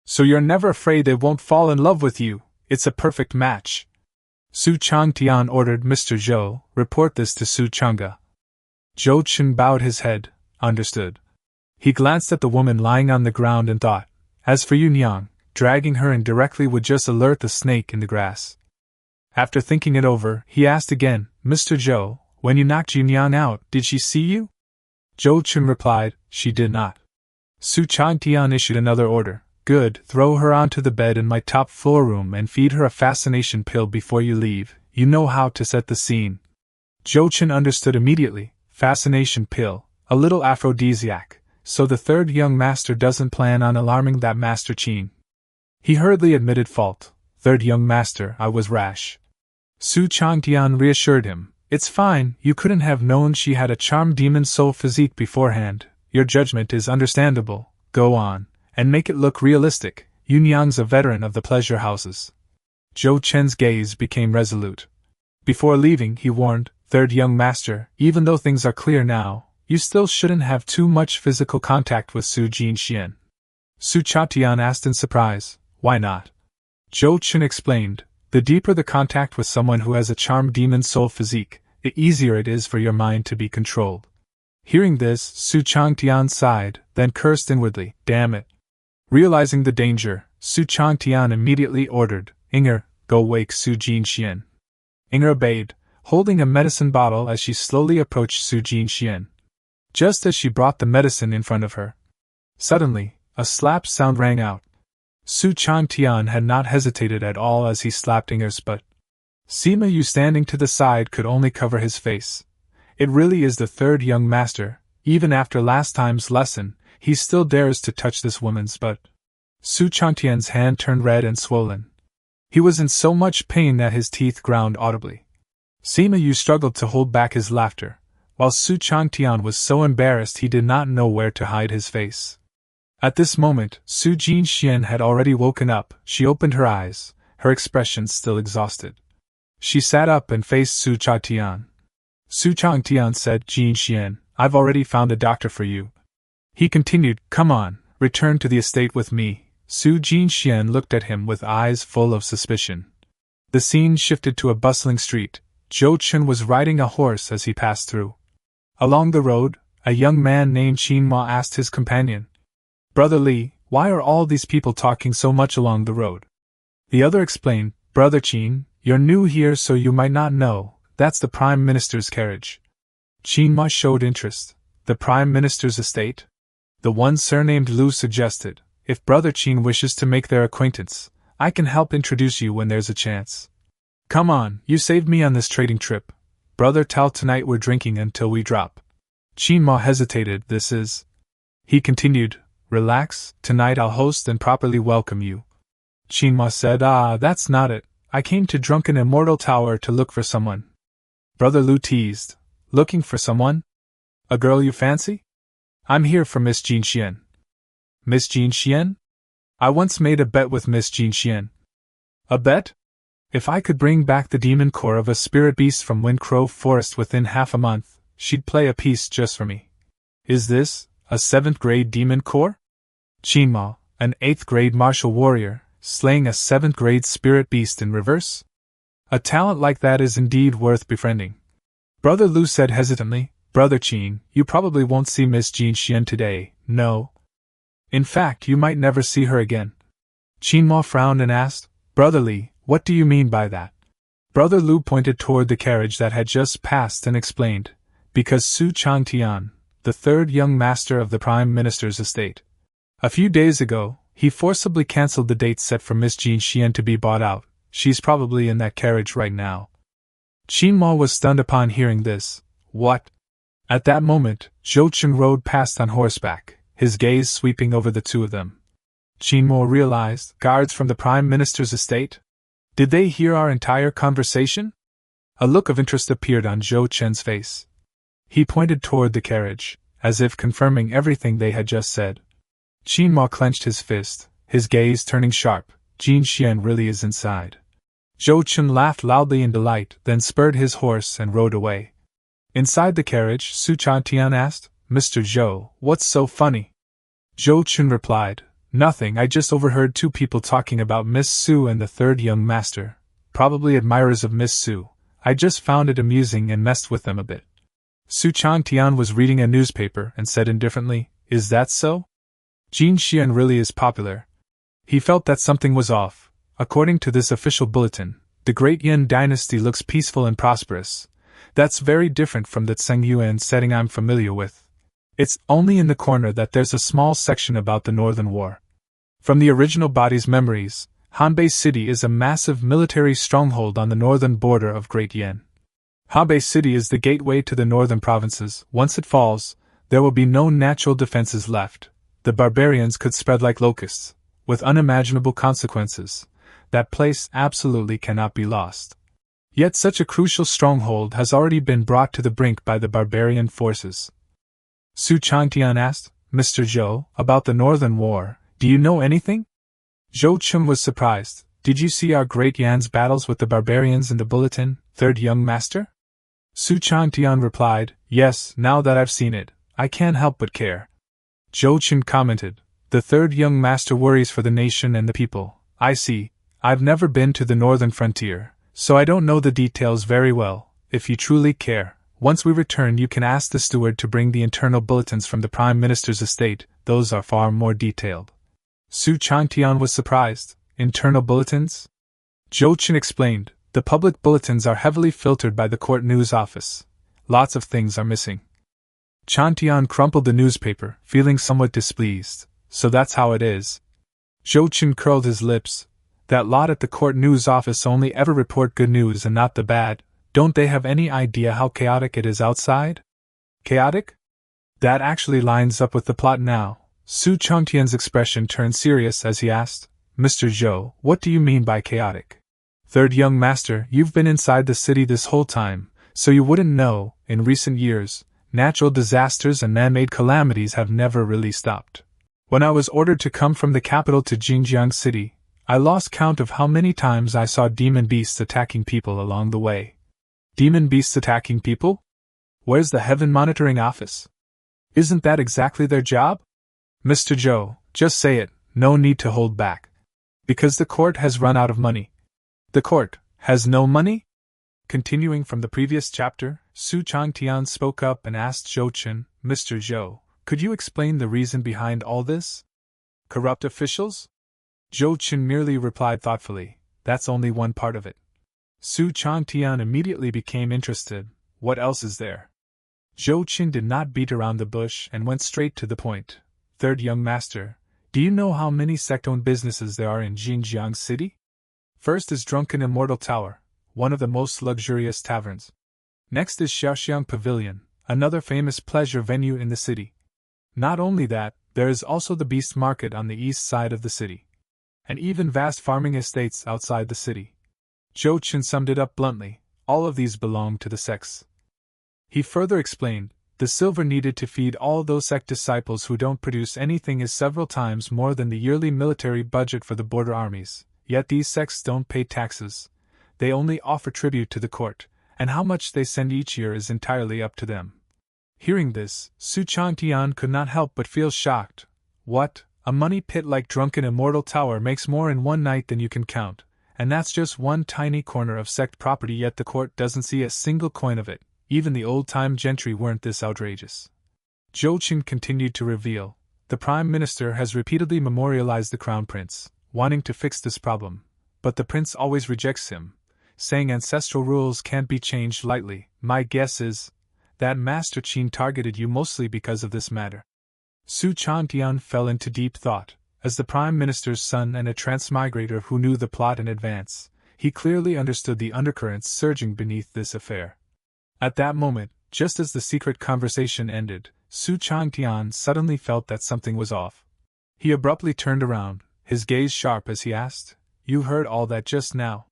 So you're never afraid they won't fall in love with you, it's a perfect match. Su Changtian ordered Mr. Zhou, report this to Su Chang'e. Zhou Chen bowed his head, understood. He glanced at the woman lying on the ground and thought, as for Yunyang, dragging her in directly would just alert the snake in the grass. After thinking it over, he asked again, Mr. Zhou, when you knocked Yunyang out, did she see you? Zhou Chen replied, she did not. Su Changtian issued another order, good, throw her onto the bed in my top floor room and feed her a fascination pill before you leave, you know how to set the scene. Zhou Chen understood immediately, fascination pill, a little aphrodisiac, so the third young master doesn't plan on alarming that Master Qin. He hurriedly admitted fault, third young master, I was rash. Su Changtian reassured him, it's fine, you couldn't have known she had a charm demon soul physique beforehand, your judgment is understandable, go on, and make it look realistic, Yunyang's a veteran of the pleasure houses. Zhou Chen's gaze became resolute. Before leaving, he warned, third young master, even though things are clear now, you still shouldn't have too much physical contact with Su Jinxian. Su Changtian asked in surprise, why not? Zhou Chen explained, the deeper the contact with someone who has a charm demon soul physique, the easier it is for your mind to be controlled. Hearing this, Su Changtian sighed, then cursed inwardly, damn it. Realizing the danger, Su Changtian immediately ordered, Inger, go wake Su Jinxian. Inger obeyed, holding a medicine bottle as she slowly approached Su Jinxian. Just as she brought the medicine in front of her, suddenly, a slap sound rang out. Su Changtian had not hesitated at all as he slapped Inger's butt. Sima Yu standing to the side could only cover his face. It really is the third young master, even after last time's lesson, he still dares to touch this woman's butt. Su Changtian's hand turned red and swollen. He was in so much pain that his teeth ground audibly. Sima Yu struggled to hold back his laughter, while Su Changtian was so embarrassed he did not know where to hide his face. At this moment, Su Jinxian had already woken up. She opened her eyes, her expression still exhausted. She sat up and faced Su Changtian. Su Changtian said, Jin Xian, I've already found a doctor for you. He continued, come on, return to the estate with me. Su Jin Xian looked at him with eyes full of suspicion. The scene shifted to a bustling street. Zhou Chen was riding a horse as he passed through. Along the road, a young man named Qingmo asked his companion, Brother Li, why are all these people talking so much along the road? The other explained, Brother Qin, you're new here so you might not know, that's the Prime Minister's carriage. Qingmo showed interest. The Prime Minister's estate? The one surnamed Lu suggested, if Brother Qin wishes to make their acquaintance, I can help introduce you when there's a chance. Come on, you saved me on this trading trip. Brother Tao, tonight we're drinking until we drop. Qingmo hesitated, this is... He continued, relax, tonight I'll host and properly welcome you. Qingmo said, that's not it, I came to Drunken Immortal Tower to look for someone. Brother Lu teased, looking for someone? A girl you fancy? I'm here for Miss Jin Xian. Miss Jin Xian? I once made a bet with Miss Jin Xian. A bet? If I could bring back the demon core of a spirit beast from Wind Crow Forest within half a month, she'd play a piece just for me. Is this a 7th grade demon core? Qingmo, an 8th grade martial warrior, slaying a 7th grade spirit beast in reverse? A talent like that is indeed worth befriending. Brother Lu said hesitantly, Brother Qin, you probably won't see Miss Jin Xian today, no? In fact, you might never see her again. Qingmo frowned and asked, Brother Li, what do you mean by that? Brother Lu pointed toward the carriage that had just passed and explained, because Su Changtian, the 3rd young master of the Prime Minister's estate. A few days ago, he forcibly cancelled the date set for Miss Jin Xian to be bought out. She's probably in that carriage right now. Qingmo was stunned upon hearing this. What? At that moment, Zhou Chen rode past on horseback, his gaze sweeping over the two of them. Qingmo realized, guards from the Prime Minister's estate? Did they hear our entire conversation? A look of interest appeared on Zhou Chen's face. He pointed toward the carriage, as if confirming everything they had just said. Qingmo clenched his fist, his gaze turning sharp. Jin Xian really is inside. Zhou Chen laughed loudly in delight, then spurred his horse and rode away. Inside the carriage, Su Changtian asked, Mr. Zhou, what's so funny? Zhou Chen replied, nothing, I just overheard 2 people talking about Miss Su and the 3rd young master, probably admirers of Miss Su. I just found it amusing and messed with them a bit. Su Changtian was reading a newspaper and said indifferently, is that so? Jin Xian really is popular. He felt that something was off. According to this official bulletin, the Great Yuan dynasty looks peaceful and prosperous. That's very different from the Cangyuan setting I'm familiar with. It's only in the corner that there's a small section about the Northern War. From the original body's memories, Hanbei City is a massive military stronghold on the northern border of Great Yuan. Hanbei City is the gateway to the northern provinces. Once it falls, there will be no natural defenses left. The barbarians could spread like locusts, with unimaginable consequences. That place absolutely cannot be lost. Yet such a crucial stronghold has already been brought to the brink by the barbarian forces. Su Changtian asked, Mr. Zhou, about the Northern War, do you know anything? Zhou Chen was surprised. Did you see our Great Yuan's battles with the barbarians in the bulletin, 3rd young master? Su Changtian replied, yes, now that I've seen it, I can't help but care. Zhou Chen commented, the 3rd young master worries for the nation and the people. I see. I've never been to the northern frontier, so I don't know the details very well. If you truly care, once we return you can ask the steward to bring the internal bulletins from the Prime Minister's estate, those are far more detailed. Su Changtian was surprised. Internal bulletins? Zhou Chen explained, the public bulletins are heavily filtered by the court news office. Lots of things are missing. Changtian crumpled the newspaper, feeling somewhat displeased. So that's how it is. Zhou Chen curled his lips. That lot at the court news office only ever report good news and not the bad. Don't they have any idea how chaotic it is outside? Chaotic? That actually lines up with the plot now. Su Changtian's expression turned serious as he asked, Mr. Zhou, what do you mean by chaotic? 3rd young master, you've been inside the city this whole time, so you wouldn't know. In recent years, natural disasters and man-made calamities have never really stopped. When I was ordered to come from the capital to Jingjiang City, I lost count of how many times I saw demon beasts attacking people along the way. Demon beasts attacking people? Where's the Heaven Monitoring Office? Isn't that exactly their job? Mr. Joe, just say it, no need to hold back. Because the court has run out of money. The court has no money? Continuing from the previous chapter, Su Changtian spoke up and asked Zhou Chen, Mr. Zhou, could you explain the reason behind all this? Corrupt officials? Zhou Chen merely replied thoughtfully, that's only one part of it. Su Changtian immediately became interested, what else is there? Zhou Chen did not beat around the bush and went straight to the point. Third young master, do you know how many sect-owned businesses there are in Jinjiang City? First is Drunken Immortal Tower, one of the most luxurious taverns. Next is Xiaoxiang Pavilion, another famous pleasure venue in the city. Not only that, there is also the Beast Market on the east side of the city. And even vast farming estates outside the city. Zhou Chen summed it up bluntly, all of these belong to the sects. He further explained, the silver needed to feed all those sect disciples who don't produce anything is several times more than the yearly military budget for the border armies, yet these sects don't pay taxes. They only offer tribute to the court, and how much they send each year is entirely up to them. Hearing this, Su Changtian could not help but feel shocked. What? A money pit like Drunken Immortal Tower makes more in one night than you can count, and that's just one tiny corner of sect property, yet the court doesn't see a single coin of it. Even the old-time gentry weren't this outrageous. Zhou Chen continued to reveal, the Prime Minister has repeatedly memorialized the Crown Prince, wanting to fix this problem, but the Prince always rejects him, saying ancestral rules can't be changed lightly. My guess is that Master Qin targeted you mostly because of this matter. Su Changtian fell into deep thought. As the Prime Minister's son and a transmigrator who knew the plot in advance, he clearly understood the undercurrents surging beneath this affair. At that moment, just as the secret conversation ended, Su Changtian suddenly felt that something was off. He abruptly turned around, his gaze sharp as he asked, You heard all that just now?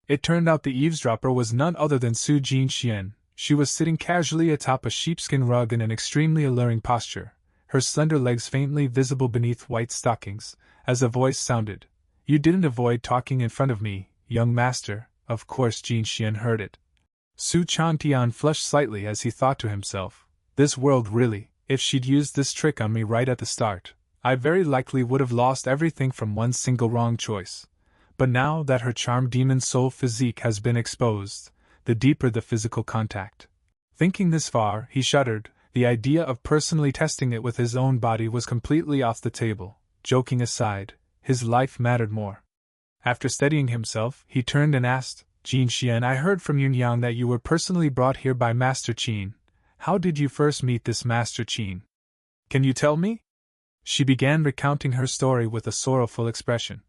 It turned out the eavesdropper was none other than Su Jinxian. She was sitting casually atop a sheepskin rug in an extremely alluring posture, her slender legs faintly visible beneath white stockings, as a voice sounded, You didn't avoid talking in front of me, young master. Of course Jinxian heard it. Su Changtian flushed slightly as he thought to himself, this world really, if she'd used this trick on me right at the start, I very likely would have lost everything from one single wrong choice. But now that her charmed demon soul physique has been exposed, the deeper the physical contact. Thinking this far, he shuddered. The idea of personally testing it with his own body was completely off the table. Joking aside, his life mattered more. After steadying himself, he turned and asked, Jinxian, I heard from Yunyang that you were personally brought here by Master Qin. How did you first meet this Master Qin? Can you tell me? She began recounting her story with a sorrowful expression.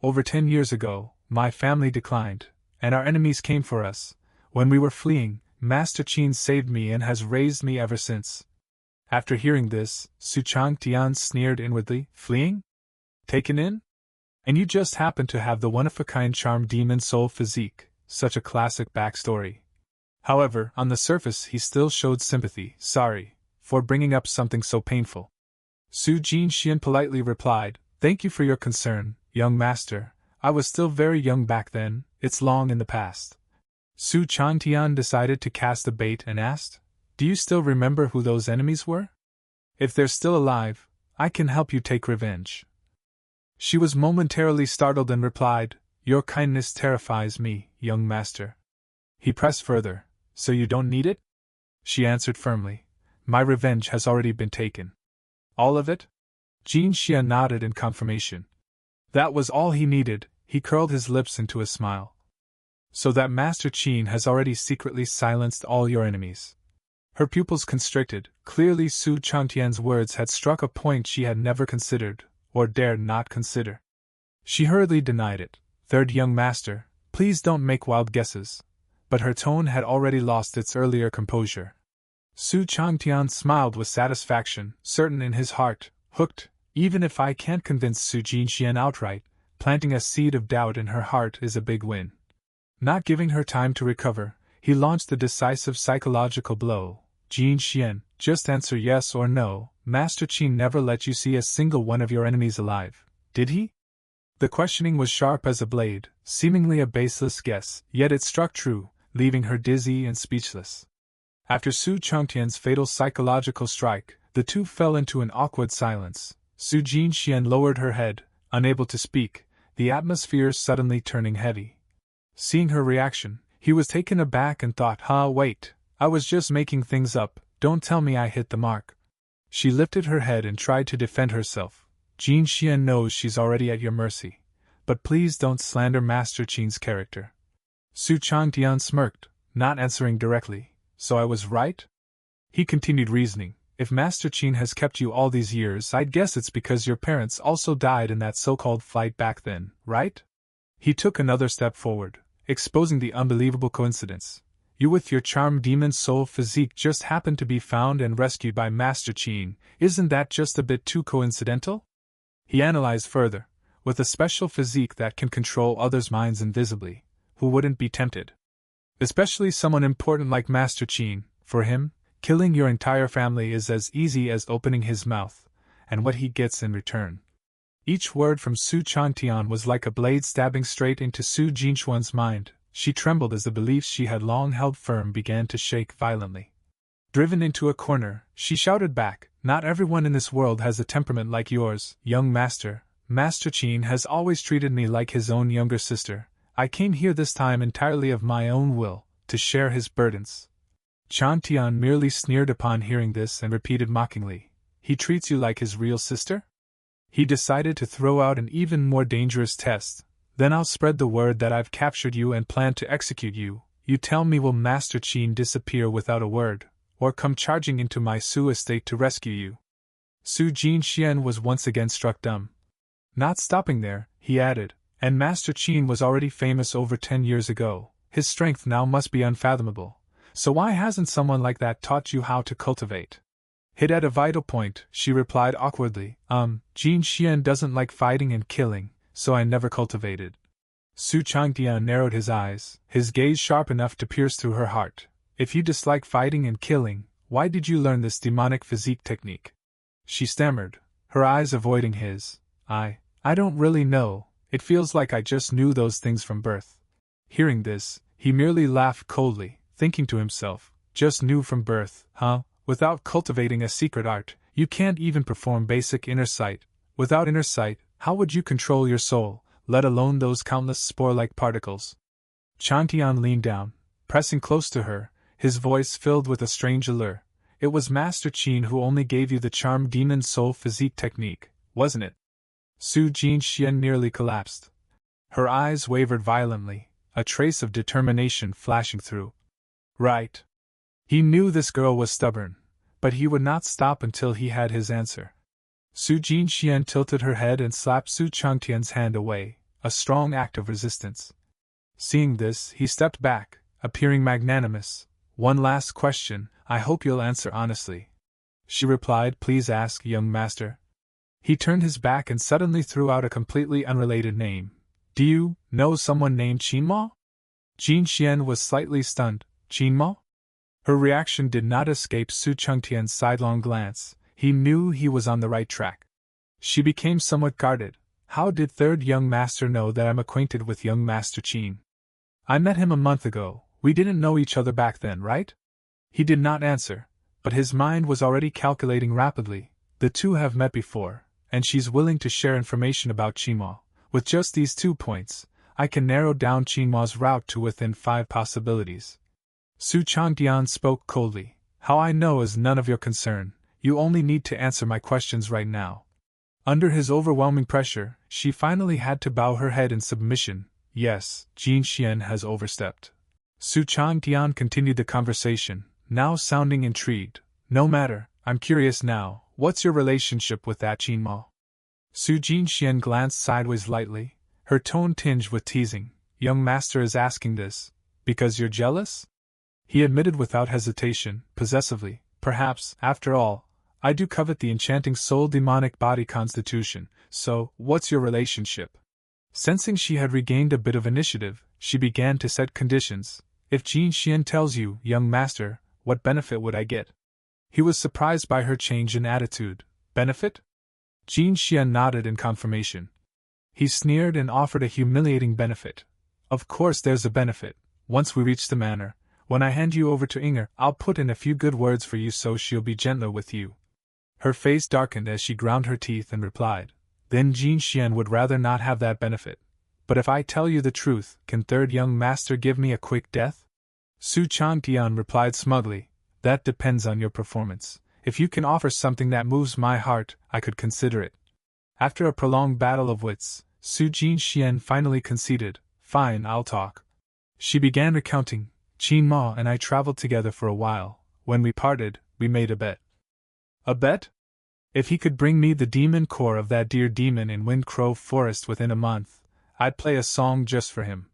Over 10 years ago, my family declined, and our enemies came for us. When we were fleeing, Master Qin saved me and has raised me ever since. After hearing this, Su Changtian sneered inwardly. Fleeing? Taken in? And you just happen to have the one-of-a-kind charmed demon soul physique. Such a classic backstory. However, on the surface he still showed sympathy. Sorry for bringing up something so painful. Su Jinxian politely replied, Thank you for your concern, young master. I was still very young back then, it's long in the past. Su Changtian decided to cast a bait and asked, Do you still remember who those enemies were? If they're still alive, I can help you take revenge. She was momentarily startled and replied, Your kindness terrifies me, young master. He pressed further, So you don't need it? She answered firmly, My revenge has already been taken. All of it? Jinxian nodded in confirmation. That was all he needed. He curled his lips into a smile. So that Master Qin has already secretly silenced all your enemies. Her pupils constricted. Clearly Su Changtian's words had struck a point she had never considered, or dared not consider. She hurriedly denied it. Third young master, please don't make wild guesses. But her tone had already lost its earlier composure. Su Changtian smiled with satisfaction, certain in his heart, hooked. Even if I can't convince Su Jinxian outright, planting a seed of doubt in her heart is a big win. Not giving her time to recover, he launched the decisive psychological blow. Jinxian, just answer yes or no. Master Qin never let you see a single one of your enemies alive, did he? The questioning was sharp as a blade, seemingly a baseless guess, yet it struck true, leaving her dizzy and speechless. After Su Changtian's fatal psychological strike, the two fell into an awkward silence. Su Jinxian lowered her head, unable to speak, the atmosphere suddenly turning heavy. Seeing her reaction, he was taken aback and thought, wait, I was just making things up, don't tell me I hit the mark. She lifted her head and tried to defend herself. Jinxian knows she's already at your mercy. But please don't slander Master Qin's character. Su Changtian smirked, not answering directly. So I was right? He continued reasoning. If Master Qin has kept you all these years, I'd guess it's because your parents also died in that so-called fight back then, right? He took another step forward, exposing the unbelievable coincidence. You with your charm demon soul physique just happened to be found and rescued by Master Qin. Isn't that just a bit too coincidental? He analyzed further. With a special physique that can control others' minds invisibly, who wouldn't be tempted? Especially someone important like Master Qin. For him, killing your entire family is as easy as opening his mouth, and what he gets in return. Each word from Su Changtian was like a blade stabbing straight into Su Jinxuan's mind. She trembled as the beliefs she had long held firm began to shake violently. Driven into a corner, she shouted back, "Not everyone in this world has a temperament like yours, young master. Master Qin has always treated me like his own younger sister. I came here this time entirely of my own will, to share his burdens." Changtian merely sneered upon hearing this and repeated mockingly, "He treats you like his real sister?" He decided to throw out an even more dangerous test. "Then I'll spread the word that I've captured you and plan to execute you. You tell me, will Master Qin disappear without a word, or come charging into my Su estate to rescue you?" Su Jinxian was once again struck dumb. Not stopping there, he added, "And Master Qin was already famous over 10 years ago. His strength now must be unfathomable. So why hasn't someone like that taught you how to cultivate?" Hit at a vital point, she replied awkwardly, Jinxian doesn't like fighting and killing, so I never cultivated." Su Changtian narrowed his eyes, his gaze sharp enough to pierce through her heart. "If you dislike fighting and killing, why did you learn this demonic physique technique?" She stammered, her eyes avoiding his. I don't really know. It feels like I just knew those things from birth." Hearing this, he merely laughed coldly, thinking to himself, "Just knew from birth, huh? Without cultivating a secret art, you can't even perform basic inner sight. Without inner sight, how would you control your soul, let alone those countless spore-like particles?" Changtian leaned down, pressing close to her, his voice filled with a strange allure. "It was Master Qin who only gave you the charm demon soul physique technique, wasn't it?" Su Jinxian nearly collapsed. Her eyes wavered violently, a trace of determination flashing through. Right. He knew this girl was stubborn, but he would not stop until he had his answer. Su Jinxian tilted her head and slapped Su Changtian's hand away, a strong act of resistance. Seeing this, he stepped back, appearing magnanimous. "One last question, I hope you'll answer honestly." She replied, "Please ask, young master." He turned his back and suddenly threw out a completely unrelated name. "Do you know someone named Qingmo?" Jinxian was slightly stunned. "Qingmo?" Her reaction did not escape Su Changtian's sidelong glance. He knew he was on the right track. She became somewhat guarded. "How did third young master know that I'm acquainted with young Master Qin?" "I met him a month ago. We didn't know each other back then, right?" He did not answer, but his mind was already calculating rapidly. The two have met before, and she's willing to share information about Qingmo. With just these 2 points, I can narrow down Qingmo's route to within 5 possibilities. Su Changtian spoke coldly. "How I know is none of your concern. You only need to answer my questions right now." Under his overwhelming pressure, she finally had to bow her head in submission. "Yes, Jinxian has overstepped." Su Changtian continued the conversation, now sounding intrigued. "No matter, I'm curious now. What's your relationship with that Qingmo?" Su Jinxian glanced sideways lightly, her tone tinged with teasing. "Young master is asking this because you're jealous?" He admitted without hesitation, possessively, "Perhaps, after all, I do covet the enchanting soul demonic body constitution, so, what's your relationship?" Sensing she had regained a bit of initiative, she began to set conditions. "If Jinxian tells you, young master, what benefit would I get?" He was surprised by her change in attitude. "Benefit?" Jinxian nodded in confirmation. He sneered and offered a humiliating benefit. Of course there's a benefit. Once we reach the manor, when I hand you over to Inger, I'll put in a few good words for you so she'll be gentler with you. Her face darkened as she ground her teeth and replied, Then Jin Xian would rather not have that benefit. But if I tell you the truth, can third young master give me a quick death? Su Changtian replied smugly, That depends on your performance. If you can offer something that moves my heart, I could consider it. After a prolonged battle of wits, Su Jinxian finally conceded, Fine, I'll talk. She began recounting, Qingmo and I traveled together for a while. When we parted, we made a bet. A bet? If he could bring me the demon core of that dear demon in Wind Crow Forest within a month, I'd play a song just for him.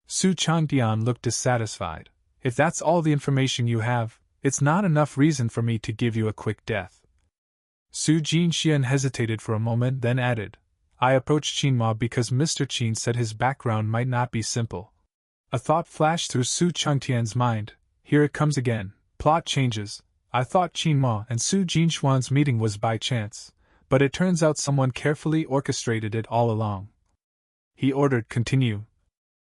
Su Changdian looked dissatisfied. If that's all the information you have, it's not enough reason for me to give you a quick death. Su Jinxian hesitated for a moment, then added, I approached Qingmo because Mr. Qin said his background might not be simple. A thought flashed through Su Changtian's mind. Here it comes again. Plot changes. I thought Qingmo and Su Jinxuan's meeting was by chance, but it turns out someone carefully orchestrated it all along. He ordered, Continue.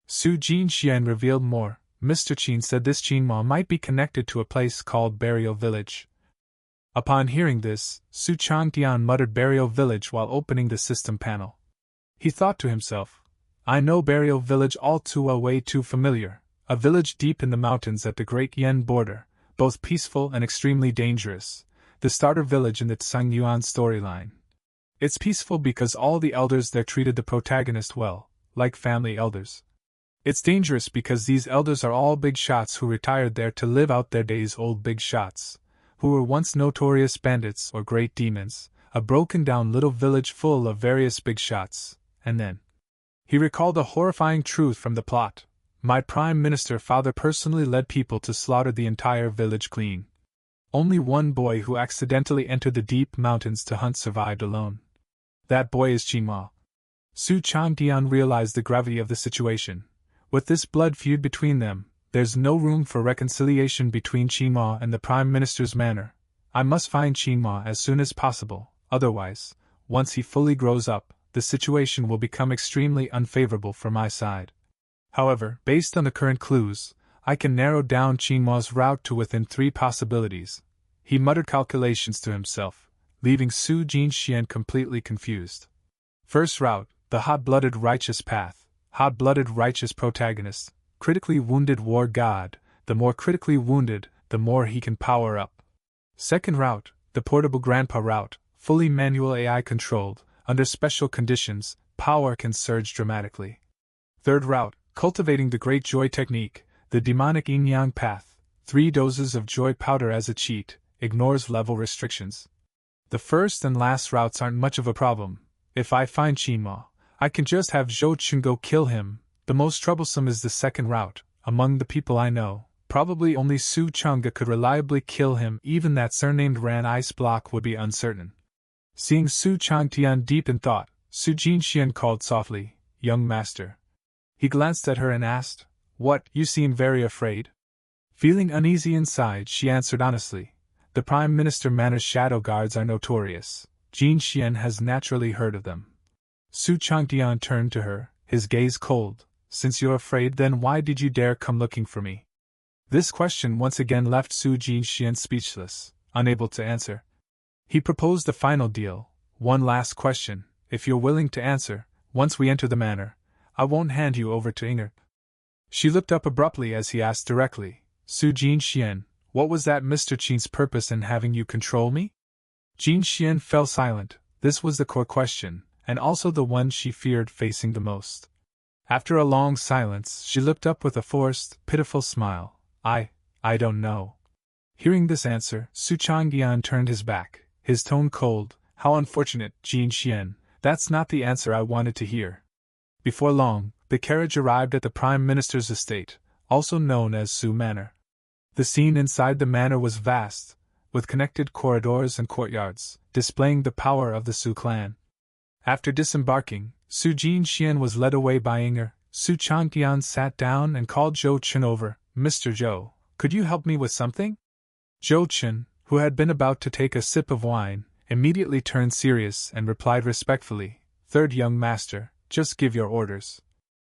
Su Jinxian revealed more. Mr. Qin said this Qingmo might be connected to a place called Burial Village. Upon hearing this, Su Changtian muttered Burial Village while opening the system panel. He thought to himself, I know Burial Village all too well, way too familiar, a village deep in the mountains at the Great Yen border, both peaceful and extremely dangerous, the starter village in the Cangyuan storyline. It's peaceful because all the elders there treated the protagonist well, like family elders. It's dangerous because these elders are all big shots who retired there to live out their days, old big shots, who were once notorious bandits or great demons, a broken-down little village full of various big shots, and then he recalled a horrifying truth from the plot. My Prime Minister father personally led people to slaughter the entire village clean. Only one boy who accidentally entered the deep mountains to hunt survived alone. That boy is Qingmo. Su Changtian realized the gravity of the situation. With this blood feud between them, there's no room for reconciliation between Qingmo and the Prime Minister's manor. I must find Qingmo as soon as possible, otherwise, once he fully grows up, the situation will become extremely unfavorable for my side. However, based on the current clues, I can narrow down Qingmo's route to within 3 possibilities. He muttered calculations to himself, leaving Su Jinxian completely confused. First route, the hot-blooded righteous path. Hot-blooded righteous protagonist, critically wounded war god, the more critically wounded, the more he can power up. Second route, the portable grandpa route, fully manual AI controlled, under special conditions, power can surge dramatically. Third route, cultivating the great joy technique, the demonic yin-yang path, 3 doses of joy powder as a cheat, ignores level restrictions. The first and last routes aren't much of a problem. If I find Qingmo, I can just have Zhou Chun go kill him. The most troublesome is the second route. Among the people I know, probably only Su Chang'e could reliably kill him, even that surnamed Ran Ice Block would be uncertain. Seeing Su Changtian deep in thought, Su Jinxian called softly, Young master. He glanced at her and asked, What, you seem very afraid? Feeling uneasy inside, she answered honestly, The Prime Minister Manor's shadow guards are notorious. Jinxian has naturally heard of them. Su Changtian turned to her, his gaze cold. Since you're afraid, then why did you dare come looking for me? This question once again left Su Jinxian speechless, unable to answer. He proposed the final deal. One last question, if you're willing to answer, once we enter the manor, I won't hand you over to Inger. She looked up abruptly as he asked directly, Su Jinxian, what was that Mr. Qin's purpose in having you control me? Jinxian fell silent. This was the core question, and also the one she feared facing the most. After a long silence, she looked up with a forced, pitiful smile. I don't know. Hearing this answer, Su Changyan turned his back, his tone cold. How unfortunate, Jinxian, that's not the answer I wanted to hear. Before long, the carriage arrived at the Prime Minister's estate, also known as Su Manor. The scene inside the manor was vast, with connected corridors and courtyards, displaying the power of the Su clan. After disembarking, Su Jinxian was led away by Inger. Su Changtian sat down and called Zhou Chen over. Mr. Zhou, could you help me with something? Zhou Chen, who had been about to take a sip of wine, immediately turned serious and replied respectfully, Third young master, just give your orders.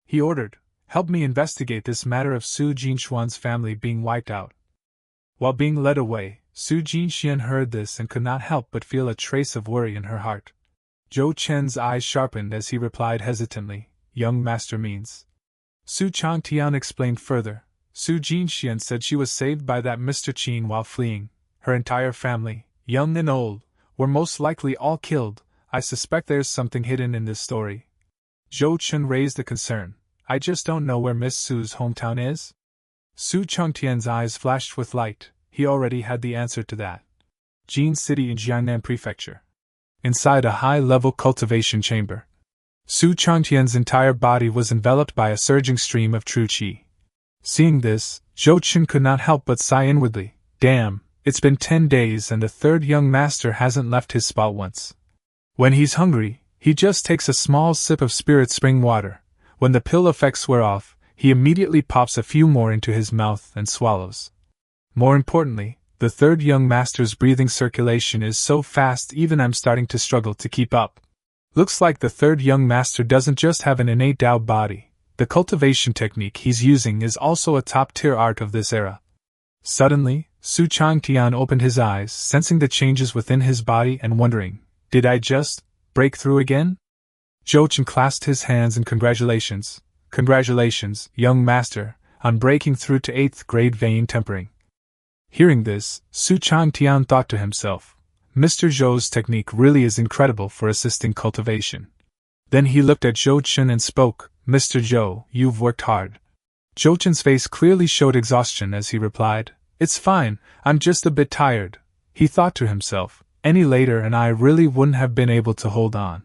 He ordered, help me investigate this matter of Su Jinxuan's family being wiped out. While being led away, Su Jinxian heard this and could not help but feel a trace of worry in her heart. Zhou Chen's eyes sharpened as he replied hesitantly, young master means. Su Changtian explained further. Su Jinxian said she was saved by that Mr. Qin while fleeing. Her entire family, young and old, were most likely all killed. I suspect there's something hidden in this story. Zhou Chen raised a concern. I just don't know where Miss Su's hometown is. Su Changtian's eyes flashed with light. He already had the answer to that. Jin City in Jiangnan Prefecture. Inside a high-level cultivation chamber, Su Changtian's entire body was enveloped by a surging stream of true qi. Seeing this, Zhou Chen could not help but sigh inwardly. Damn, it's been 10 days and the third young master hasn't left his spot once. When he's hungry, he just takes a small sip of spirit spring water. When the pill effects wear off, he immediately pops a few more into his mouth and swallows. More importantly, the third young master's breathing circulation is so fast even I'm starting to struggle to keep up. Looks like the third young master doesn't just have an innate Dao body. The cultivation technique he's using is also a top-tier art of this era. Suddenly, Su Changtian opened his eyes, sensing the changes within his body and wondering, did I just break through again? Zhou Chen clasped his hands in congratulations. Congratulations, young master, on breaking through to 8th grade vein tempering. Hearing this, Su Changtian thought to himself, Mr. Zhou's technique really is incredible for assisting cultivation. Then he looked at Zhou Chen and spoke, Mr. Zhou, you've worked hard. Zhou Chen's face clearly showed exhaustion as he replied, it's fine, I'm just a bit tired. He thought to himself, any later and I really wouldn't have been able to hold on.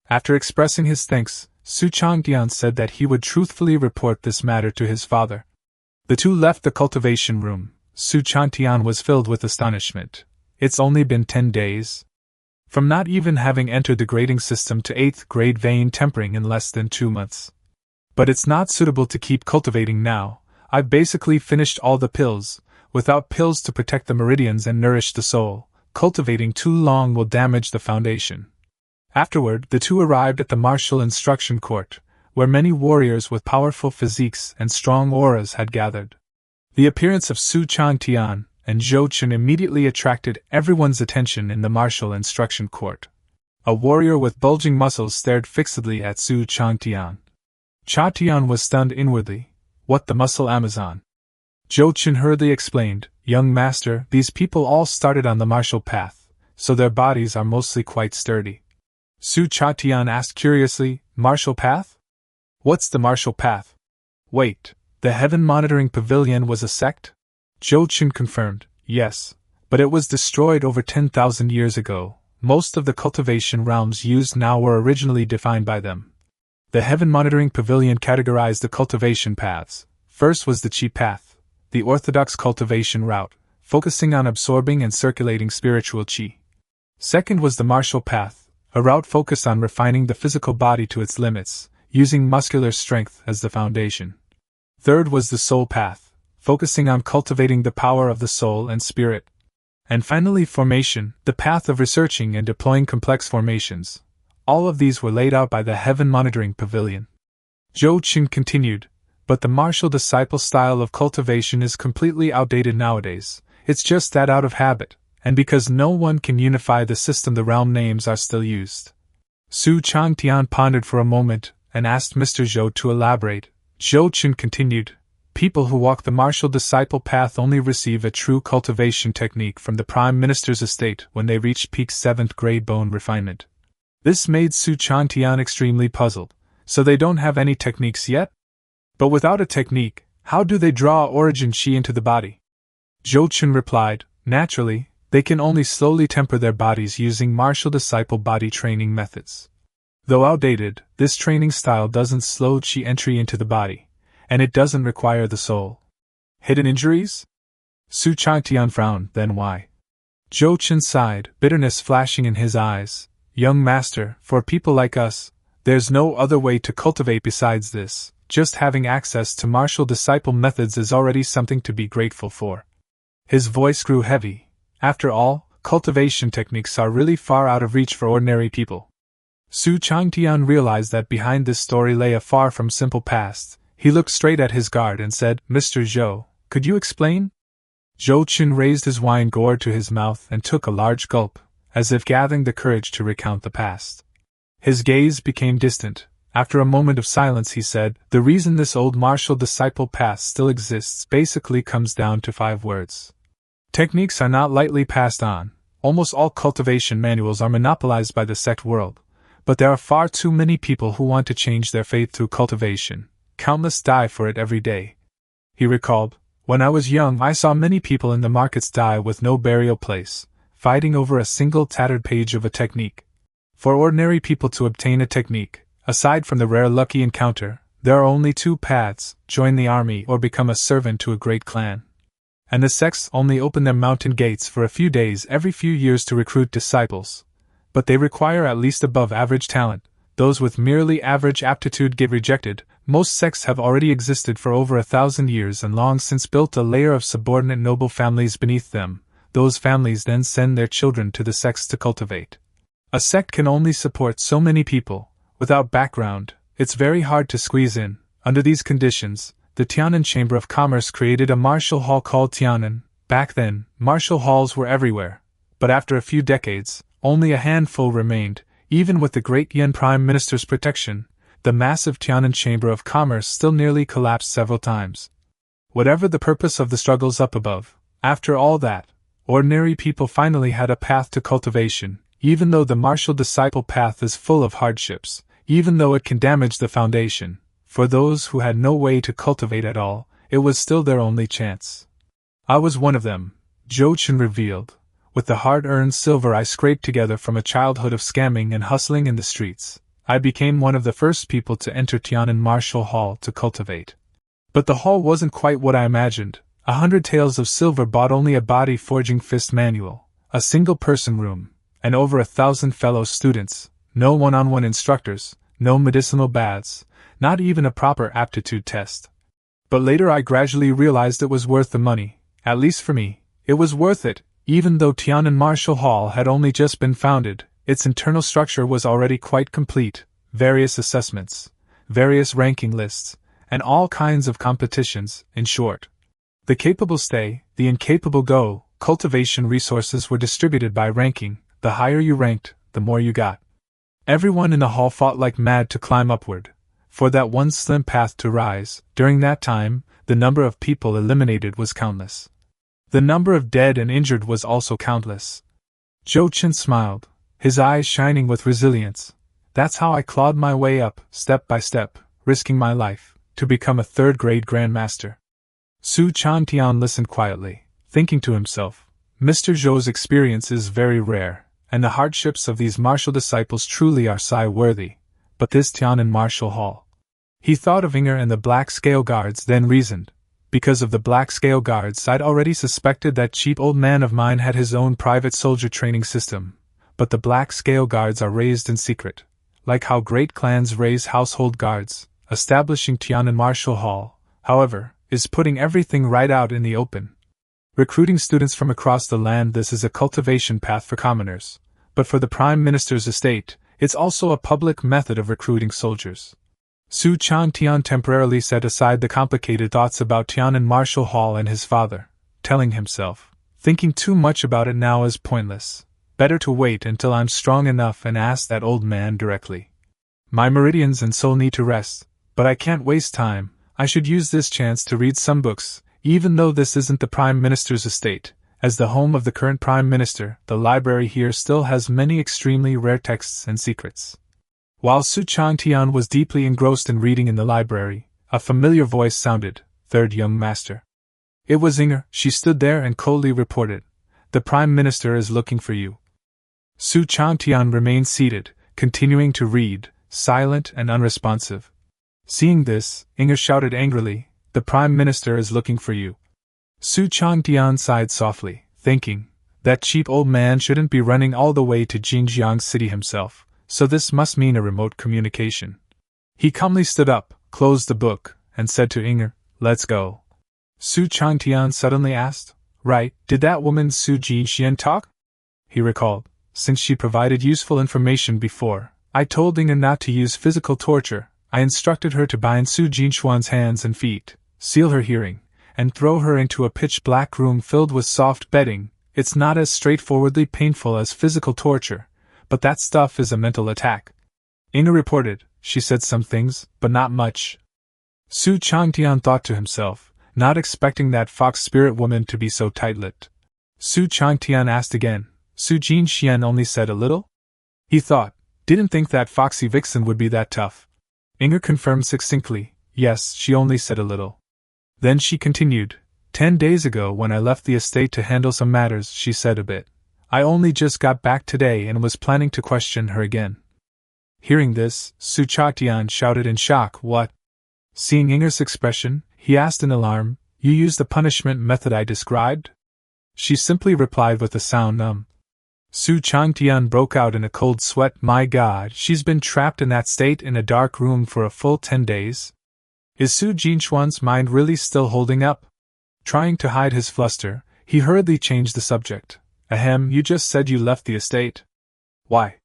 After expressing his thanks, Su Changtian said that he would truthfully report this matter to his father. The two left the cultivation room. Su Changtian was filled with astonishment. It's only been 10 days. From not even having entered the grading system to 8th grade vein tempering in less than 2 months. But it's not suitable to keep cultivating now. I've basically finished all the pills. Without pills to protect the meridians and nourish the soul, cultivating too long will damage the foundation. Afterward, the two arrived at the martial instruction court, where many warriors with powerful physiques and strong auras had gathered. The appearance of Su Changtian and Zhou Chen immediately attracted everyone's attention in the martial instruction court. A warrior with bulging muscles stared fixedly at Su Changtian. Changtian was stunned inwardly. What the muscle Amazon? Zhou Chen hurriedly explained, young master, these people all started on the martial path, so their bodies are mostly quite sturdy. Su Changtian asked curiously, martial path? What's the martial path? Wait, the Heaven Monitoring Pavilion was a sect? Zhou Chen confirmed, yes, but it was destroyed over 10,000 years ago. Most of the cultivation realms used now were originally defined by them. The Heaven Monitoring Pavilion categorized the cultivation paths. First was the Qi path, the orthodox cultivation route, focusing on absorbing and circulating spiritual Qi. Second was the martial path, a route focused on refining the physical body to its limits, using muscular strength as the foundation. Third was the soul path, focusing on cultivating the power of the soul and spirit. And finally formation, the path of researching and deploying complex formations. All of these were laid out by the Heaven Monitoring Pavilion. Zhou Chen continued, but the martial disciple style of cultivation is completely outdated nowadays. It's just that out of habit, and because no one can unify the system the realm names are still used. Su Changtian pondered for a moment, and asked Mr. Zhou to elaborate. Zhou Chen continued, people who walk the martial disciple path only receive a true cultivation technique from the Prime Minister's estate when they reach peak 7th grade bone refinement. This made Su Changtian extremely puzzled. So they don't have any techniques yet? But without a technique, how do they draw origin Qi into the body? Zhou Chen replied, naturally, they can only slowly temper their bodies using martial disciple body training methods. Though outdated, this training style doesn't slow Qi entry into the body, and it doesn't require the soul. Hidden injuries? Su Changtian frowned, then why? Zhou Chen sighed, bitterness flashing in his eyes. Young master, for people like us, there's no other way to cultivate besides this. Just having access to martial disciple methods is already something to be grateful for. His voice grew heavy. After all, cultivation techniques are really far out of reach for ordinary people. Su Changtian realized that behind this story lay a far from simple past. He looked straight at his guard and said, "Mr. Zhou, could you explain?" Zhou Qin raised his wine gourd to his mouth and took a large gulp, as if gathering the courage to recount the past. His gaze became distant. After a moment of silence he said, "The reason this old martial disciple path still exists basically comes down to 5 words. Techniques are not lightly passed on. Almost all cultivation manuals are monopolized by the sect world, but there are far too many people who want to change their faith through cultivation. Countless die for it every day." He recalled, "When I was young I saw many people in the markets die with no burial place, fighting over a single tattered page of a technique. For ordinary people to obtain a technique, aside from the rare lucky encounter, there are only 2 paths: join the army or become a servant to a great clan. And the sects only open their mountain gates for a few days every few years to recruit disciples. But they require at least above average talent. Those with merely average aptitude get rejected. Most sects have already existed for over 1,000 years and long since built a layer of subordinate noble families beneath them. Those families then send their children to the sects to cultivate. A sect can only support so many people. Without background, it's very hard to squeeze in. Under these conditions, the Tianan Chamber of Commerce created a martial hall called Tianan. Back then, martial halls were everywhere. But after a few decades, only a handful remained. Even with the great Yuan Prime Minister's protection, the massive Tianan Chamber of Commerce still nearly collapsed several times. Whatever the purpose of the struggles up above, after all that, ordinary people finally had a path to cultivation, even though the martial disciple path is full of hardships, even though it can damage the foundation. For those who had no way to cultivate at all, it was still their only chance. I was one of them, Zhou Qin revealed. With the hard-earned silver I scraped together from a childhood of scamming and hustling in the streets, I became one of the first people to enter Tianan Martial Hall to cultivate. But the hall wasn't quite what I imagined. 100 taels of silver bought only a body forging fist manual, a single-person room, and over 1,000 fellow students, no one-on-one instructors, no medicinal baths, not even a proper aptitude test. But later I gradually realized it was worth the money. At least for me, it was worth it. Even though Tianan Martial Hall had only just been founded, its internal structure was already quite complete. Various assessments, various ranking lists, and all kinds of competitions. In short, the capable stay, the incapable go. Cultivation resources were distributed by ranking. The higher you ranked, the more you got. Everyone in the hall fought like mad to climb upward, for that one slim path to rise. During that time, the number of people eliminated was countless. The number of dead and injured was also countless. Zhou Qin smiled, his eyes shining with resilience. That's how I clawed my way up, step by step, risking my life, to become a 3rd-grade Grandmaster. Su Changtian listened quietly, thinking to himself, Mr. Zhou's experience is very rare, and the hardships of these martial disciples truly are sigh-worthy. But this Tianan Martial Hall. He thought of Inger and the Black Scale Guards, then reasoned. Because of the Black Scale Guards, I'd already suspected that cheap old man of mine had his own private soldier training system. But the Black Scale Guards are raised in secret, like how great clans raise household guards. Establishing Tianan Martial Hall, however, is putting everything right out in the open. Recruiting students from across the land. This is a cultivation path for commoners, but for the Prime Minister's estate, it's also a public method of recruiting soldiers. Su Changtian temporarily set aside the complicated thoughts about Tianan Martial Hall and his father, telling himself, thinking too much about it now is pointless. Better to wait until I'm strong enough and ask that old man directly. My meridians and soul need to rest, but I can't waste time. I should use this chance to read some books. Even though this isn't the Prime Minister's estate, as the home of the current Prime Minister, the library here still has many extremely rare texts and secrets. While Su Changtian was deeply engrossed in reading in the library, a familiar voice sounded, "Third young master." It was Inger. She stood there and coldly reported, "The Prime Minister is looking for you." Su Changtian remained seated, continuing to read, silent and unresponsive. Seeing this, Inger shouted angrily, "The Prime Minister is looking for you." Su Changtian sighed softly, thinking, that cheap old man shouldn't be running all the way to Jinjiang City himself, so this must mean a remote communication. He calmly stood up, closed the book, and said to Inger, "Let's go." Su Changtian suddenly asked, "Right, did that woman Su Jixian talk?" He recalled, since she provided useful information before, I told Inga not to use physical torture. I instructed her to bind Su Jinxuan's hands and feet, seal her hearing, and throw her into a pitch-black room filled with soft bedding. It's not as straightforwardly painful as physical torture, but that stuff is a mental attack. Inga reported. She said some things, but not much. Su Changtian thought to himself, not expecting that fox spirit woman to be so tight-lipped. Su Changtian asked again. Su Jinxian only said a little? He thought, didn't think that foxy vixen would be that tough. Inga confirmed succinctly, yes, she only said a little. Then she continued, 10 days ago when I left the estate to handle some matters, she said a bit. I only just got back today and was planning to question her again. Hearing this, Su Changtian shouted in shock, what? Seeing Inga's expression, he asked in alarm, you used the punishment method I described? She simply replied with a sound Su Changtian broke out in a cold sweat. My God, she's been trapped in that state in a dark room for a full 10 days? Is Su Jinxuan's mind really still holding up? Trying to hide his fluster, he hurriedly changed the subject. Ahem, you just said you left the estate. Why?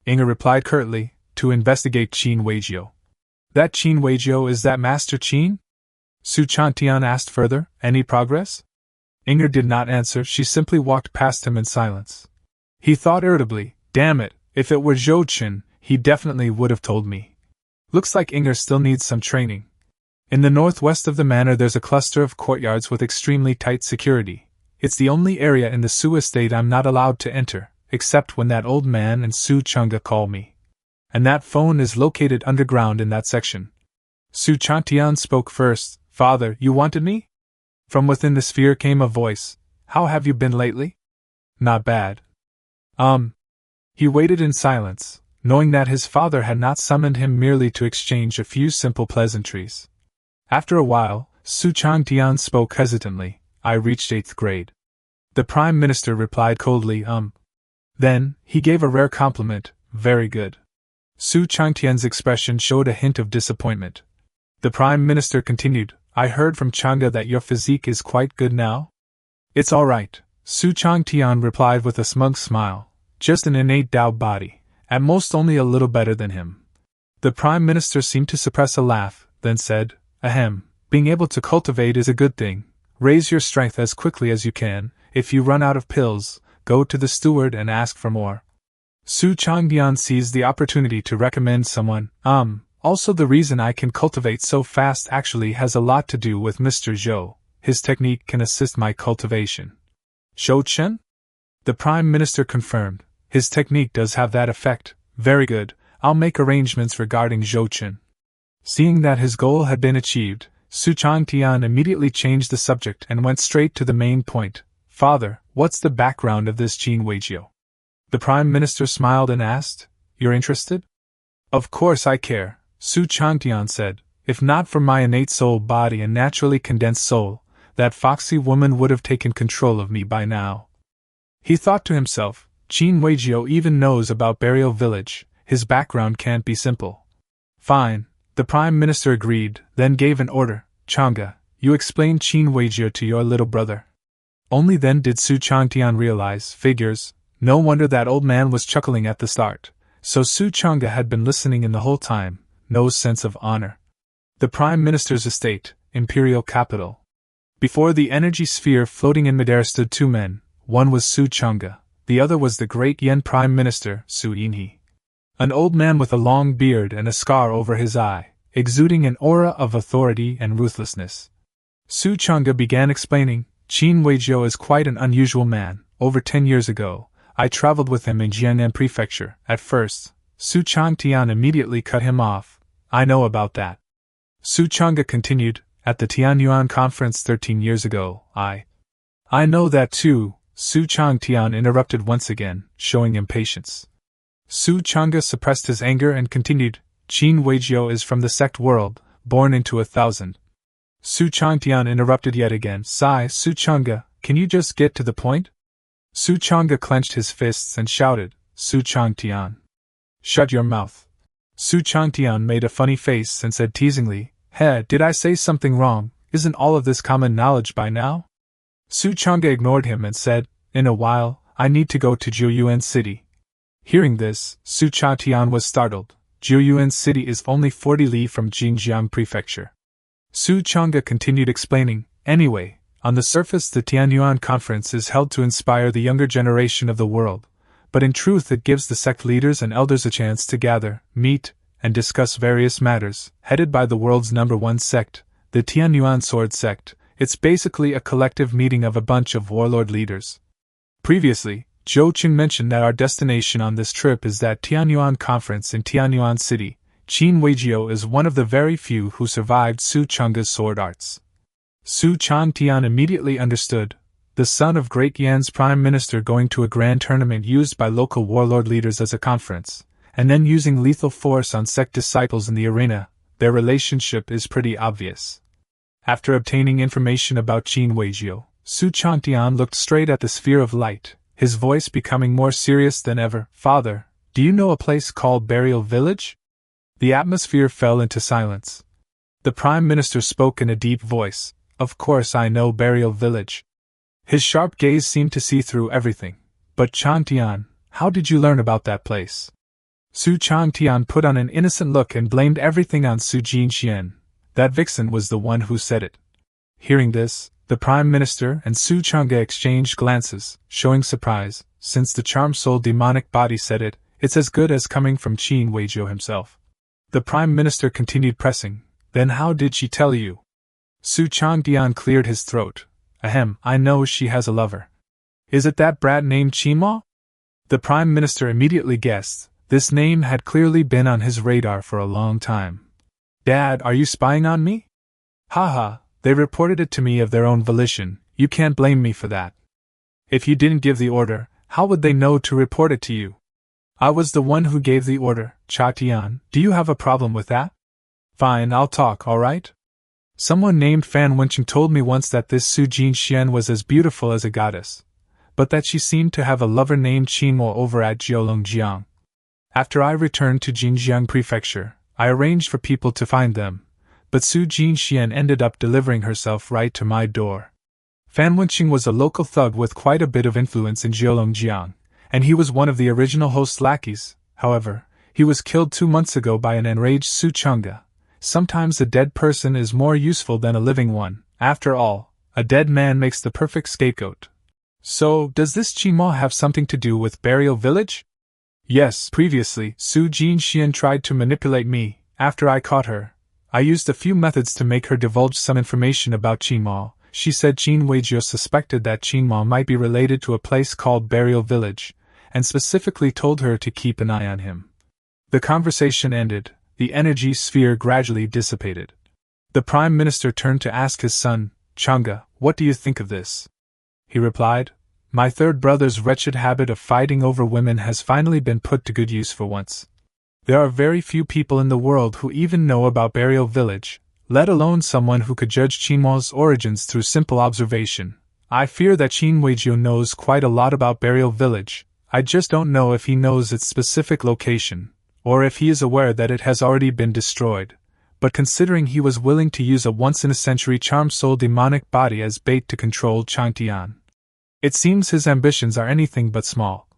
Inga replied curtly, to investigate Qin Weijio. That Qin Weijio is that Master Qin? Su Changtian asked further, any progress? Inga did not answer, she simply walked past him in silence. He thought irritably, damn it, if it were Zhou Qin, he definitely would have told me. Looks like Inga still needs some training. In the northwest of the manor there's a cluster of courtyards with extremely tight security. It's the only area in the Su estate I'm not allowed to enter, except when that old man and Su Changge call me. And that phone is located underground in that section. Su Changtian spoke first. Father, you wanted me? From within the sphere came a voice. How have you been lately? Not bad. He waited in silence, knowing that his father had not summoned him merely to exchange a few simple pleasantries. After a while, Su Changtian spoke hesitantly. I reached 8th grade. The Prime Minister replied coldly, Then, he gave a rare compliment, very good. Su Changtian's expression showed a hint of disappointment. The Prime Minister continued, I heard from Changge that your physique is quite good now? It's all right, Su Changtian replied with a smug smile. Just an innate Dao body, at most only a little better than him. The Prime Minister seemed to suppress a laugh, then said, Ahem, being able to cultivate is a good thing. Raise your strength as quickly as you can. If you run out of pills, go to the steward and ask for more. Su Changtian seized the opportunity to recommend someone. Also the reason I can cultivate so fast actually has a lot to do with Mr. Zhou. His technique can assist my cultivation. Zhou Chen? The Prime Minister confirmed. His technique does have that effect. Very good, I'll make arrangements regarding Zhou Chen. Seeing that his goal had been achieved, Su Changtian immediately changed the subject and went straight to the main point. Father, what's the background of this Qin Weijio? The Prime Minister smiled and asked, You're interested? Of course I care, Su Changtian said. If not for my innate soul body and naturally condensed soul, that foxy woman would have taken control of me by now. He thought to himself, Qin Weijio even knows about Burial Village, his background can't be simple. Fine, the Prime Minister agreed, then gave an order. Changge, you explain Qin Weijio to your little brother. Only then did Su Changtian realize, figures, no wonder that old man was chuckling at the start. So Su Changge had been listening in the whole time, no sense of honor. The Prime Minister's estate, imperial capital. Before the energy sphere floating in midair stood two men. One was Su Changge, the other was the great Yen Prime Minister, Su Yinhe. An old man with a long beard and a scar over his eye, exuding an aura of authority and ruthlessness. Su Changge began explaining, Qin Weijio is quite an unusual man. Over 10 years ago, I traveled with him in Jiangnan Prefecture. At first, Su Changtian immediately cut him off. I know about that. Su Changge continued, at the Tianyuan conference 13 years ago, I know that too. Su Changtian interrupted once again, showing impatience. Su Changge suppressed his anger and continued, Qin Weijio is from the sect world, born into 1,000. Su Changtian interrupted yet again. Sigh, Su Changge, can you just get to the point? Su Changge clenched his fists and shouted, Su Changtian. Shut your mouth. Su Changtian made a funny face and said teasingly, did I say something wrong? Isn't all of this common knowledge by now? Su Changge ignored him and said, in a while, I need to go to Jiuyuan City. Hearing this, Su Changtian was startled. Jiuyuan City is only 40 li from Xinjiang Prefecture. Su Changge continued explaining, anyway, on the surface the Tianyuan Conference is held to inspire the younger generation of the world, but in truth it gives the sect leaders and elders a chance to gather, meet, and discuss various matters, headed by the world's #1 sect, the Tianyuan Sword Sect. It's basically a collective meeting of a bunch of warlord leaders. Previously, Zhou Qing mentioned that our destination on this trip is that Tianyuan Conference in Tianyuan City. Qin Weijio is one of the very few who survived Su Changge's sword arts. Su Changtian immediately understood. The son of Great Yan's prime minister going to a grand tournament used by local warlord leaders as a conference, and then using lethal force on sect disciples in the arena, their relationship is pretty obvious. After obtaining information about Qin Weijio, Su Changtian looked straight at the sphere of light, his voice becoming more serious than ever. Father, do you know a place called Burial Village? The atmosphere fell into silence. The Prime Minister spoke in a deep voice. Of course I know Burial Village. His sharp gaze seemed to see through everything. But Changtian, how did you learn about that place? Su Changtian put on an innocent look and blamed everything on Su Jinxian. That vixen was the one who said it. Hearing this, the Prime Minister and Su Changge exchanged glances, showing surprise. Since the charm soul demonic body said it, it's as good as coming from Qin Weijio himself. The Prime Minister continued pressing. Then how did she tell you? Su Changtian cleared his throat. Ahem, I know she has a lover. Is it that brat named Qingmo? The Prime Minister immediately guessed. This name had clearly been on his radar for a long time. Dad, are you spying on me? Haha, they reported it to me of their own volition, you can't blame me for that. If you didn't give the order, how would they know to report it to you? I was the one who gave the order. Changtian, do you have a problem with that? Fine, I'll talk, alright? Someone named Fan Wenqing told me once that this Su Jinxian was as beautiful as a goddess, but that she seemed to have a lover named Qingmo over at Jiulongjiang. After I returned to Xinjiang Prefecture, I arranged for people to find them, but Su Jinxian ended up delivering herself right to my door. Fan Wenqing was a local thug with quite a bit of influence in Jiulongjiang, and he was one of the original host's lackeys. However, he was killed 2 months ago by an enraged Su Changge. Sometimes a dead person is more useful than a living one. After all, a dead man makes the perfect scapegoat. So, does this Qingmo have something to do with Burial Village? Yes, previously, Su Jinxian tried to manipulate me. After I caught her, I used a few methods to make her divulge some information about Qingmo. She said Qin Weijio suspected that Qingmo might be related to a place called Burial Village, and specifically told her to keep an eye on him. The conversation ended. The energy sphere gradually dissipated. The Prime Minister turned to ask his son, Changge, what do you think of this? He replied, my third brother's wretched habit of fighting over women has finally been put to good use for once. There are very few people in the world who even know about Burial Village, let alone someone who could judge Qingmo's origins through simple observation. I fear that Qin Weijio knows quite a lot about Burial Village. I just don't know if he knows its specific location, or if he is aware that it has already been destroyed, but considering he was willing to use a once-in-a-century charm soul demonic body as bait to control Changtian, it seems his ambitions are anything but small.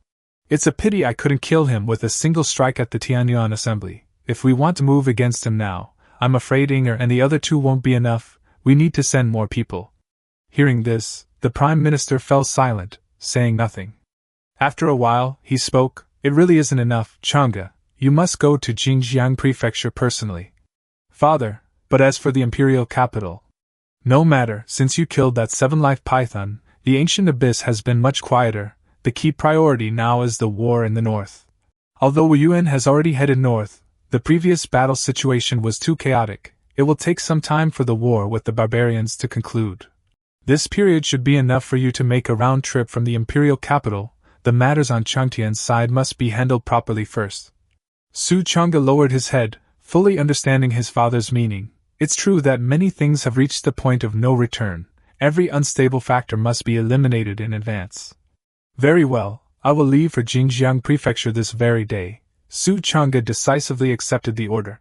It's a pity I couldn't kill him with a single strike at the Tianyuan Assembly. If we want to move against him now, I'm afraid Inger and the other two won't be enough. We need to send more people. Hearing this, the Prime Minister fell silent, saying nothing. After a while, he spoke. It really isn't enough, Changge. You must go to Xinjiang Prefecture personally. Father, but as for the imperial capital? No matter, since you killed that 7-life python, the ancient abyss has been much quieter. The key priority now is the war in the north. Although Yuan has already headed north, the previous battle situation was too chaotic. It will take some time for the war with the barbarians to conclude. This period should be enough for you to make a round trip from the imperial capital. The matters on Changtian's side must be handled properly first. Su Changge lowered his head, fully understanding his father's meaning. It's true that many things have reached the point of no return. Every unstable factor must be eliminated in advance. Very well, I will leave for Xinjiang Prefecture this very day. Su Changge decisively accepted the order.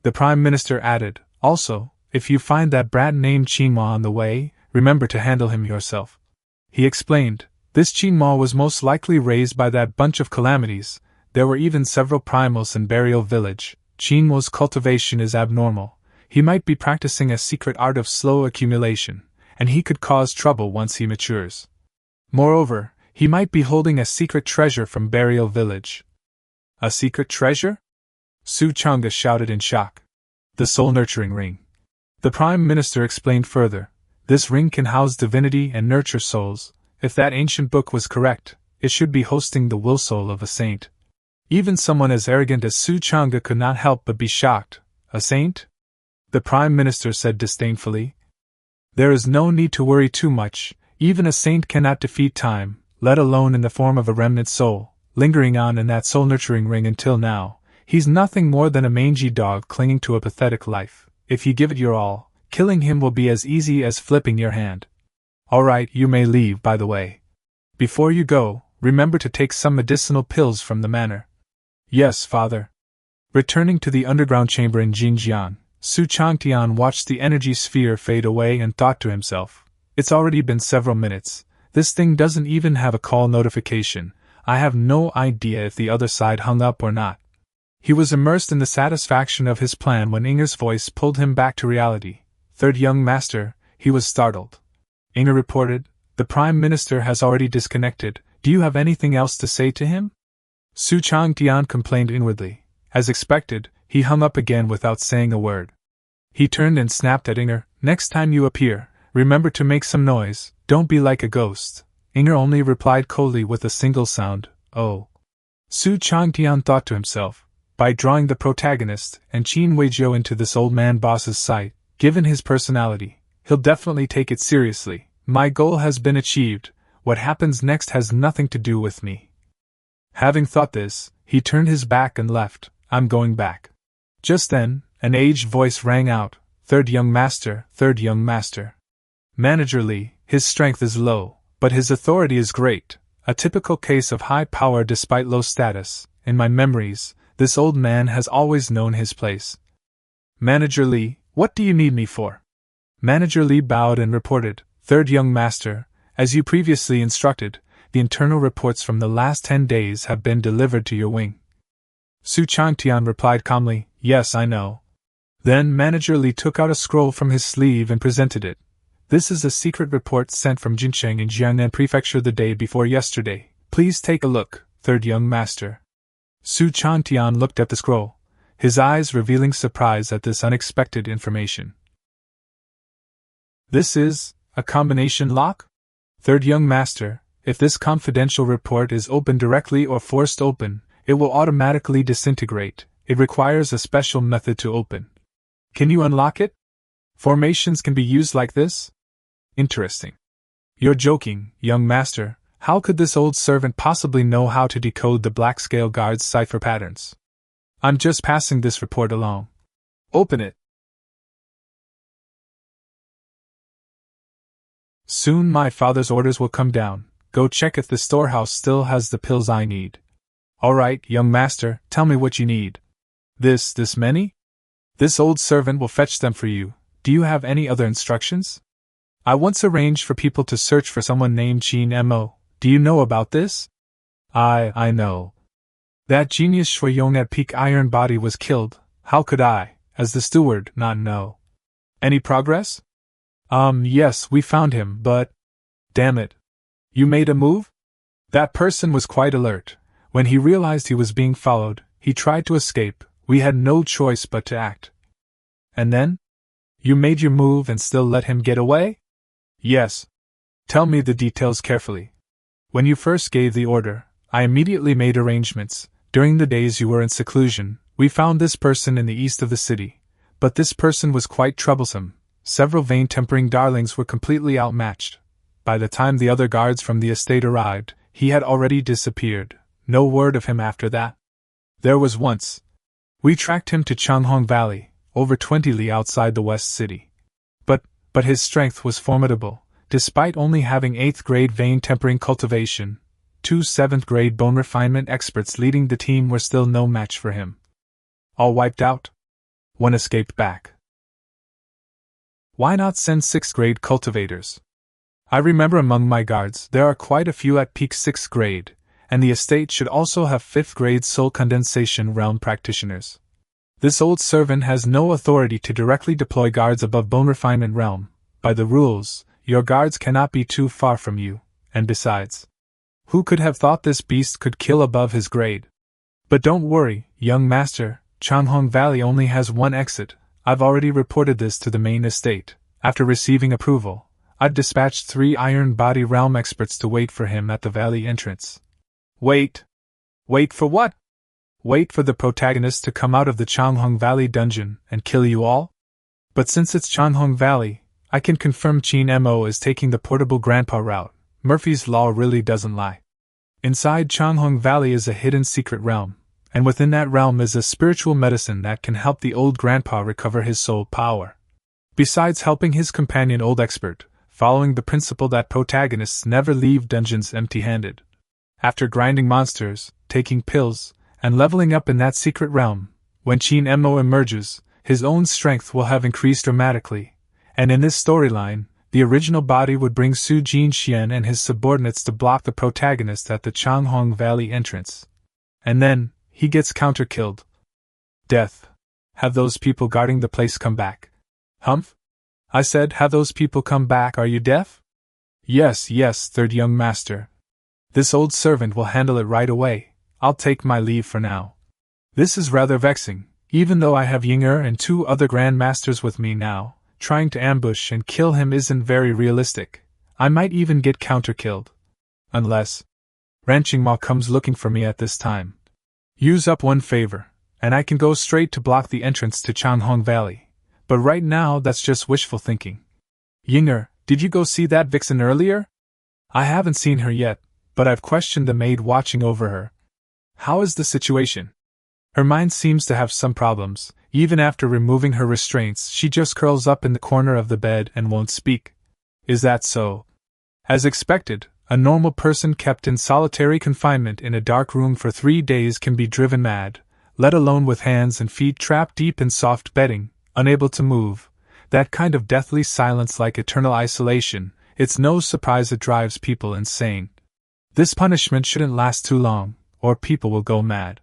The Prime Minister added, also, if you find that brat named Qingmo on the way, remember to handle him yourself. He explained, this Qingmo was most likely raised by that bunch of calamities. There were even several primals in Burial Village. Qingmo's cultivation is abnormal. He might be practicing a secret art of slow accumulation, and he could cause trouble once he matures. Moreover, he might be holding a secret treasure from Burial Village. A secret treasure? Su Chang'e shouted in shock. The soul-nurturing ring. The Prime Minister explained further. This ring can house divinity and nurture souls. If that ancient book was correct, it should be hosting the will soul of a saint. Even someone as arrogant as Su Chang'e could not help but be shocked. A saint? The Prime Minister said disdainfully. There is no need to worry too much. Even a saint cannot defeat time, let alone in the form of a remnant soul, lingering on in that soul-nurturing ring until now. He's nothing more than a mangy dog clinging to a pathetic life. If you give it your all, killing him will be as easy as flipping your hand. All right, you may leave, by the way. Before you go, remember to take some medicinal pills from the manor. Yes, father. Returning to the underground chamber in Jingjian, Su Changtian watched the energy sphere fade away and thought to himself, it's already been several minutes. This thing doesn't even have a call notification. I have no idea if the other side hung up or not. He was immersed in the satisfaction of his plan when Inger's voice pulled him back to reality. Third young master, he was startled. Inger reported, the Prime Minister has already disconnected. Do you have anything else to say to him? Su Changtian complained inwardly. As expected, he hung up again without saying a word. He turned and snapped at Inger, next time you appear, remember to make some noise, don't be like a ghost. Inger only replied coldly with a single sound, oh. Su Changtian thought to himself, by drawing the protagonist and Qin Weijiu into this old man boss's sight, given his personality, he'll definitely take it seriously. My goal has been achieved, what happens next has nothing to do with me. Having thought this, he turned his back and left. I'm going back. Just then, an aged voice rang out, third young master, third young master. Manager Li, his strength is low, but his authority is great, a typical case of high power despite low status. In my memories, this old man has always known his place. Manager Li, what do you need me for? Manager Li bowed and reported, third young master, as you previously instructed, the internal reports from the last 10 days have been delivered to your wing. Su Changtian replied calmly, yes, I know. Then Manager Li took out a scroll from his sleeve and presented it. This is a secret report sent from Jincheng in Jiangnan Prefecture the day before yesterday. Please take a look, third young master. Su Changtian looked at the scroll, his eyes revealing surprise at this unexpected information. This is a combination lock? Third young master, if this confidential report is opened directly or forced open, it will automatically disintegrate. It requires a special method to open. Can you unlock it? Formations can be used like this? Interesting. You're joking, young master. How could this old servant possibly know how to decode the Black Scale Guard's cipher patterns? I'm just passing this report along. Open it. Soon my father's orders will come down. Go check if the storehouse still has the pills I need. All right, young master, tell me what you need. This many? This old servant will fetch them for you. Do you have any other instructions? I once arranged for people to search for someone named Qingmo. Do you know about this? I know. That genius Shuiyong at Peak Iron Body was killed. How could I, as the steward, not know? Any progress? Yes, we found him, but… Damn it. You made a move? That person was quite alert. When he realized he was being followed, he tried to escape. We had no choice but to act. And then? You made your move and still let him get away? Yes. Tell me the details carefully. When you first gave the order, I immediately made arrangements. During the days you were in seclusion, we found this person in the east of the city. But this person was quite troublesome. Several vein-tempering darlings were completely outmatched. By the time the other guards from the estate arrived, he had already disappeared. No word of him after that. There was once. We tracked him to Changhong Valley, over 20 li outside the West City. But his strength was formidable. Despite only having 8th grade vein-tempering cultivation, 2 7th grade bone refinement experts leading the team were still no match for him. All wiped out? One escaped back. Why not send 6th grade cultivators? I remember among my guards there are quite a few at peak 6th grade, and the estate should also have 5th-grade soul condensation realm practitioners. This old servant has no authority to directly deploy guards above bone refinement realm. By the rules, your guards cannot be too far from you, and besides, who could have thought this beast could kill above his grade? But don't worry, young master, Changhong Valley only has one exit. I've already reported this to the main estate. After receiving approval, I've dispatched 3 Iron Body Realm experts to wait for him at the valley entrance. Wait! Wait for what? Wait for the protagonist to come out of the Changhong Valley dungeon and kill you all? But since it's Changhong Valley, I can confirm Qingmo is taking the portable grandpa route. Murphy's Law really doesn't lie. Inside Changhong Valley is a hidden secret realm, and within that realm is a spiritual medicine that can help the old grandpa recover his soul power. Besides helping his companion old expert, following the principle that protagonists never leave dungeons empty-handed. After grinding monsters, taking pills, and leveling up in that secret realm, when Qingmo emerges, his own strength will have increased dramatically, and in this storyline, the original body would bring Su Jinxian and his subordinates to block the protagonist at the Changhong Valley entrance. And then, he gets counter-killed. Death. Have those people guarding the place come back? Humph? I said, have those people come back, are you deaf? Yes, third young master. This old servant will handle it right away. I'll take my leave for now. This is rather vexing, even though I have Yinger and 2 other Grand Masters with me now. Trying to ambush and kill him isn't very realistic. I might even get counter-killed. Unless Ran Qingmo comes looking for me at this time. Use up one favor, and I can go straight to block the entrance to Changhong Valley. But right now that's just wishful thinking. Yinger, did you go see that vixen earlier? I haven't seen her yet, but I've questioned the maid watching over her. How is the situation? Her mind seems to have some problems. Even after removing her restraints, she just curls up in the corner of the bed and won't speak. Is that so? As expected, a normal person kept in solitary confinement in a dark room for 3 days can be driven mad, let alone with hands and feet trapped deep in soft bedding, unable to move. That kind of deathly silence like eternal isolation, it's no surprise it drives people insane. This punishment shouldn't last too long, or people will go mad.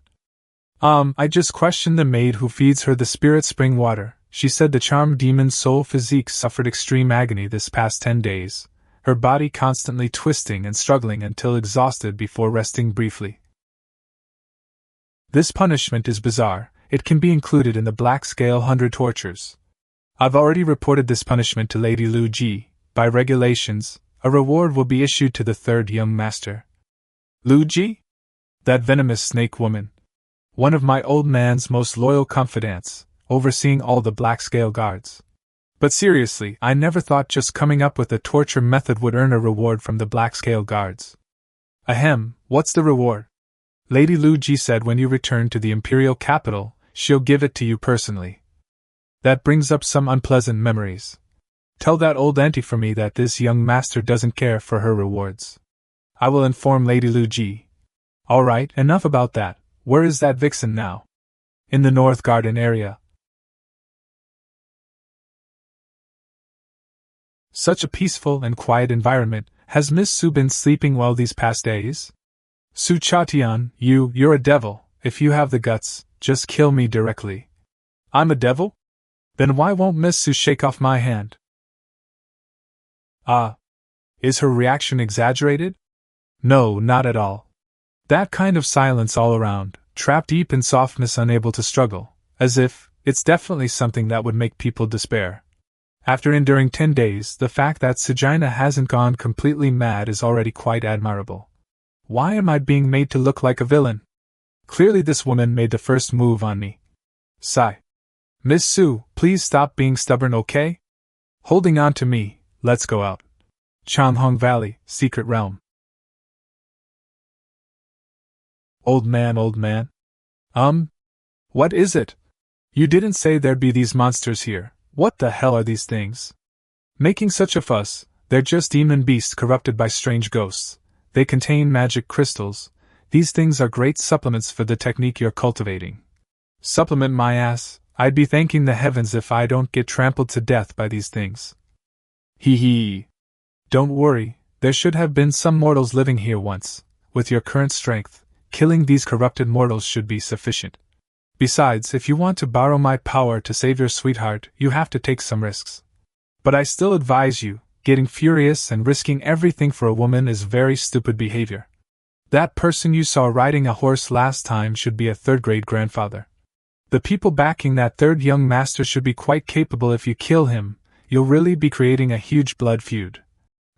I just questioned the maid who feeds her the spirit spring water. She said the charmed demon's soul physique suffered extreme agony this past 10 days, her body constantly twisting and struggling until exhausted before resting briefly. This punishment is bizarre. It can be included in the Black Scale 100 tortures. I've already reported this punishment to Lady Lu Ji. By regulations, a reward will be issued to the 3rd young master. Lu Ji? That venomous snake woman. One of my old man's most loyal confidants, overseeing all the Black Scale guards. But seriously, I never thought just coming up with a torture method would earn a reward from the Black Scale guards. Ahem, what's the reward? Lady Lu Ji said when you return to the imperial capital, she'll give it to you personally. That brings up some unpleasant memories. Tell that old auntie for me that this young master doesn't care for her rewards. I will inform Lady Lu Ji. Alright, enough about that. Where is that vixen now? In the North Garden area. Such a peaceful and quiet environment. Has Miss Su been sleeping well these past days? Su Chatian, you're a devil. If you have the guts, just kill me directly. I'm a devil? Then why won't Miss Su shake off my hand? Is her reaction exaggerated? No, not at all. That kind of silence all around, trapped deep in softness, unable to struggle, as if it's definitely something that would make people despair. After enduring 10 days, the fact that Sagina hasn't gone completely mad is already quite admirable. Why am I being made to look like a villain? Clearly this woman made the first move on me. Sigh. Miss Su, please stop being stubborn, okay? Holding on to me, let's go out. Changhong Valley, Secret Realm. Old man. What is it? You didn't say there'd be these monsters here. What the hell are these things? Making such a fuss, they're just demon beasts corrupted by strange ghosts. They contain magic crystals. These things are great supplements for the technique you're cultivating. Supplement my ass, I'd be thanking the heavens if I don't get trampled to death by these things. Hee hee. Don't worry, there should have been some mortals living here once. with your current strength, killing these corrupted mortals should be sufficient. Besides, if you want to borrow my power to save your sweetheart, you have to take some risks. But I still advise you, getting furious and risking everything for a woman is very stupid behavior. That person you saw riding a horse last time should be a third-grade grandfather. The people backing that third young master should be quite capable. If you kill him, you'll really be creating a huge blood feud.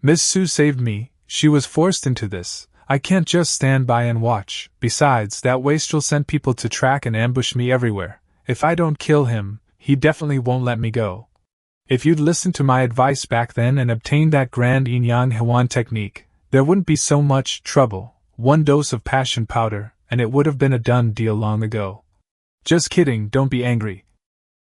Miss Su saved me, she was forced into this. I can't just stand by and watch. Besides, that wastrel sent people to track and ambush me everywhere. If I don't kill him, he definitely won't let me go. If you'd listened to my advice back then and obtained that grand yin yang huan technique, there wouldn't be so much trouble. 1 dose of passion powder, and it would have been a done deal long ago. Just kidding, don't be angry.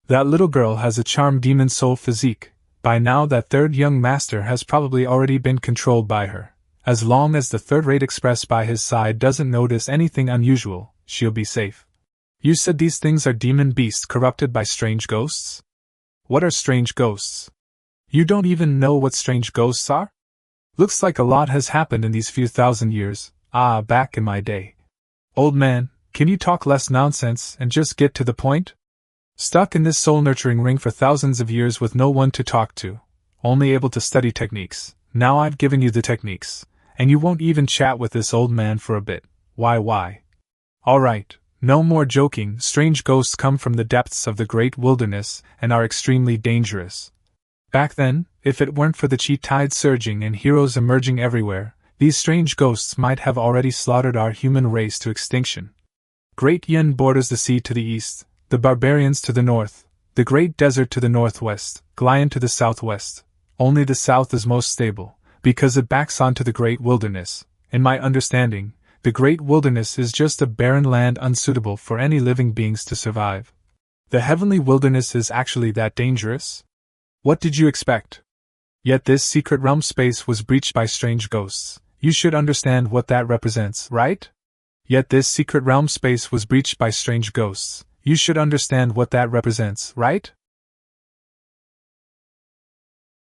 That little girl has a charmed demon soul physique. By now that third young master has probably already been controlled by her. As long as the third-rate express by his side doesn't notice anything unusual, she'll be safe. You said these things are demon beasts corrupted by strange ghosts? What are strange ghosts? You don't even know what strange ghosts are? Looks like a lot has happened in these few thousand years. Back in my day. Old man, can you talk less nonsense and just get to the point? Stuck in this soul-nurturing ring for thousands of years with no one to talk to, only able to study techniques. Now I've given you the techniques, and you won't even chat with this old man for a bit. Why? Alright, no more joking. Strange ghosts come from the depths of the great wilderness and are extremely dangerous. Back then, if it weren't for the chi tide surging and heroes emerging everywhere, these strange ghosts might have already slaughtered our human race to extinction. Great Yin borders the sea to the east, the barbarians to the north, the great desert to the northwest, Glyan to the southwest. Only the south is most stable, because it backs onto the great wilderness. In my understanding, the great wilderness is just a barren land unsuitable for any living beings to survive. The heavenly wilderness is actually that dangerous? What did you expect? Yet this secret realm space was breached by strange ghosts. You should understand what that represents, right? Yet this secret realm space was breached by strange ghosts. You should understand what that represents, right?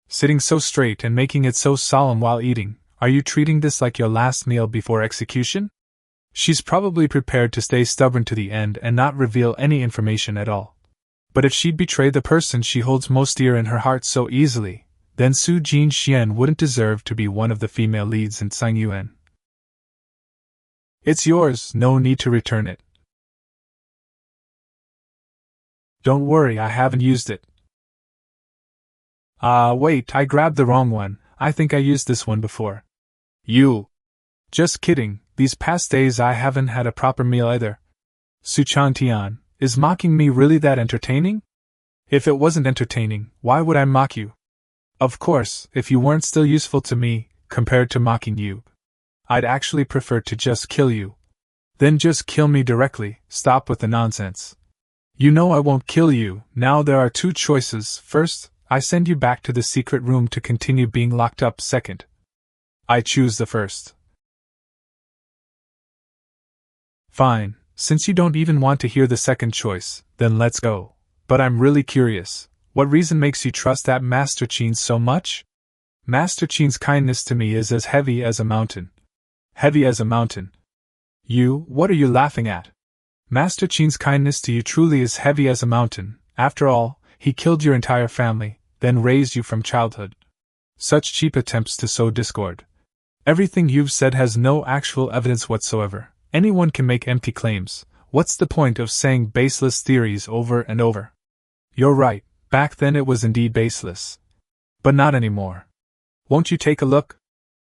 Sitting so straight and making it so solemn while eating, are you treating this like your last meal before execution? She's probably prepared to stay stubborn to the end and not reveal any information at all. But if she'd betray the person she holds most dear in her heart so easily, then Su Jinxian wouldn't deserve to be one of the female leads in Cangyuan. It's yours, no need to return it. Don't worry, I haven't used it. Wait, I grabbed the wrong one. I think I used this one before. You. Just kidding, these past days I haven't had a proper meal either. Su Changtian, is mocking me really that entertaining? If it wasn't entertaining, why would I mock you? Of course, if you weren't still useful to me, compared to mocking you. I'd actually prefer to just kill you. Then just kill me directly, stop with the nonsense. You know I won't kill you. Now there are 2 choices. First, I send you back to the secret room to continue being locked up. Second, I choose the first. Fine, since you don't even want to hear the second choice, then let's go. But I'm really curious, what reason makes you trust that Master Qin so much? Master Qin's kindness to me is as heavy as a mountain. Heavy as a mountain. What are you laughing at? Master Qin's kindness to you truly is heavy as a mountain. After all, he killed your entire family, then raised you from childhood. Such cheap attempts to sow discord. Everything you've said has no actual evidence whatsoever. Anyone can make empty claims. What's the point of saying baseless theories over and over? You're right, back then it was indeed baseless. But not anymore. Won't you take a look?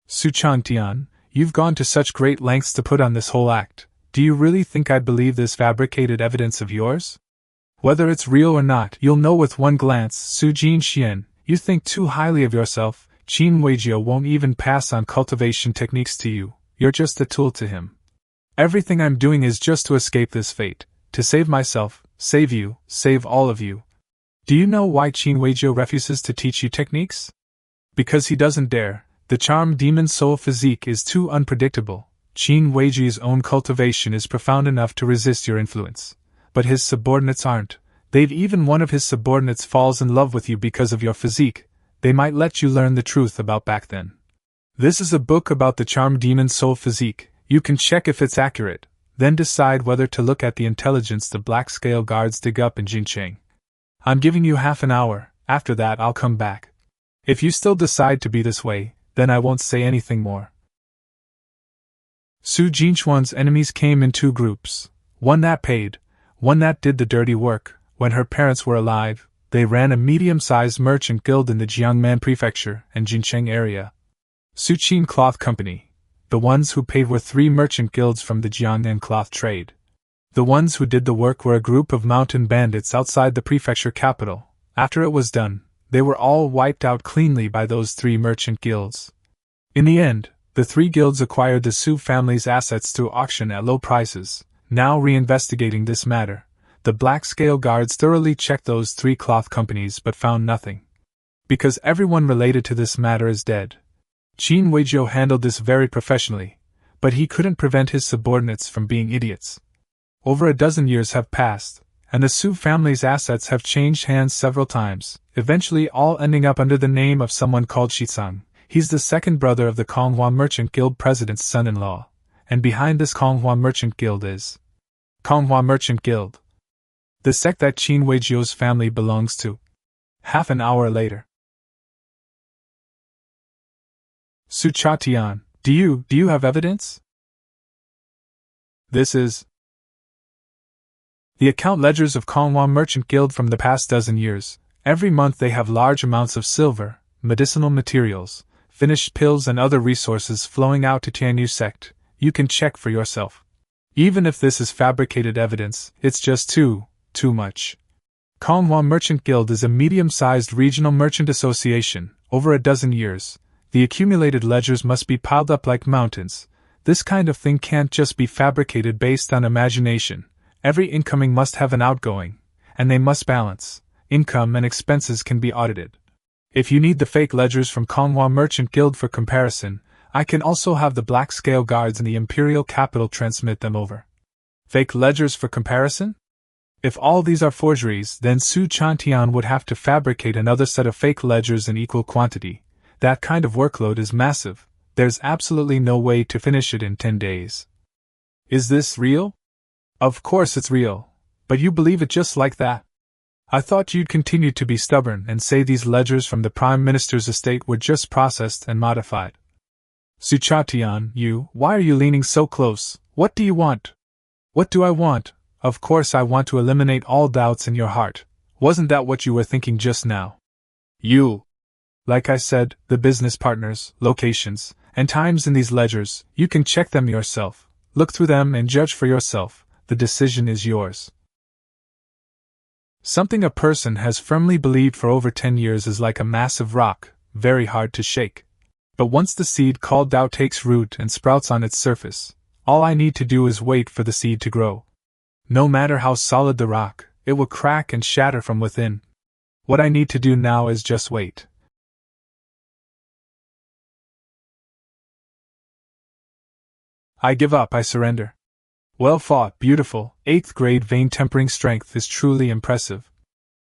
Su Changtian, you've gone to such great lengths to put on this whole act. Do you really think I'd believe this fabricated evidence of yours? Whether it's real or not, you'll know with one glance. Su Jinxian, you think too highly of yourself. Qin Weijio won't even pass on cultivation techniques to you. You're just a tool to him. Everything I'm doing is just to escape this fate, to save myself, save you, save all of you. Do you know why Qin Weijio refuses to teach you techniques? Because he doesn't dare. The charmed demon soul physique is too unpredictable. Qin Weijio's own cultivation is profound enough to resist your influence. But his subordinates aren't. Even one of his subordinates falls in love with you because of your physique. They might let you learn the truth about back then. This is a book about the charmed demon soul physique. You can check if it's accurate, then decide whether to look at the intelligence the black scale guards dig up in Jincheng. I'm giving you half an hour, after that I'll come back. If you still decide to be this way, then I won't say anything more. Su Jinchuan's enemies came in two groups, one that paid, one that did the dirty work. When her parents were alive, they ran a medium-sized merchant guild in the Jiangmen Prefecture and Jincheng area. Suqin Cloth Company. The ones who paid were 3 merchant guilds from the Jiangnan cloth trade. The ones who did the work were a group of mountain bandits outside the prefecture capital. After it was done, they were all wiped out cleanly by those 3 merchant guilds. In the end, the 3 guilds acquired the Su family's assets through auction at low prices. Now reinvestigating this matter, the black scale guards thoroughly checked those 3 cloth companies but found nothing. Because everyone related to this matter is dead. Qin Weizhou handled this very professionally, but he couldn't prevent his subordinates from being idiots. Over a dozen years have passed, and the Su family's assets have changed hands several times, eventually all ending up under the name of someone called Shizang. He's the second brother of the Konghua Merchant Guild president's son-in-law, and behind this Konghua Merchant Guild is Konghua Merchant Guild, the sect that Qin Weizhou's family belongs to. Half an hour later. Su Chatian, do you have evidence? This is the account ledgers of Konghua Merchant Guild from the past dozen years. Every month they have large amounts of silver, medicinal materials, finished pills and other resources flowing out to Tianyu sect. You can check for yourself. Even if this is fabricated evidence, it's just too much. Konghua Merchant Guild is a medium-sized regional merchant association. Over a dozen years, the accumulated ledgers must be piled up like mountains. This kind of thing can't just be fabricated based on imagination. Every incoming must have an outgoing, and they must balance. Income and expenses can be audited. If you need the fake ledgers from Konghua Merchant Guild for comparison, I can also have the black scale guards in the imperial capital transmit them over. Fake ledgers for comparison? If all these are forgeries, then Su Chantian would have to fabricate another set of fake ledgers in equal quantity. That kind of workload is massive. There's absolutely no way to finish it in 10 days. Is this real? Of course it's real, but you believe it just like that? I thought you'd continue to be stubborn and say these ledgers from the Prime Minister's estate were just processed and modified. Su Chatian, why are you leaning so close? What do you want? What do I want? Of course I want to eliminate all doubts in your heart. Wasn't that what you were thinking just now? Like I said, the business partners, locations, and times in these ledgers, you can check them yourself. Look through them and judge for yourself. The decision is yours. Something a person has firmly believed for over 10 years is like a massive rock, very hard to shake. But once the seed called doubt takes root and sprouts on its surface, all I need to do is wait for the seed to grow. No matter how solid the rock, it will crack and shatter from within. What I need to do now is just wait. I give up, I surrender. Well fought, beautiful. 8th grade vein tempering strength is truly impressive.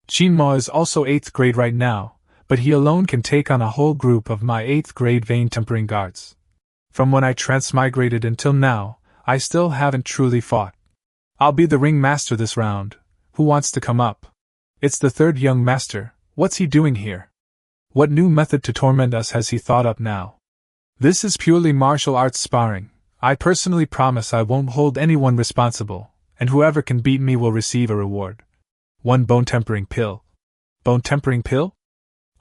Qingmo is also 8th grade right now, but he alone can take on a whole group of my 8th grade vein tempering guards. From when I transmigrated until now, I still haven't truly fought. I'll be the ring master this round. Who wants to come up? It's the 3rd young master. What's he doing here? What new method to torment us has he thought up now? This is purely martial arts sparring. I personally promise I won't hold anyone responsible, and whoever can beat me will receive a reward. 1 bone tempering pill. Bone tempering pill?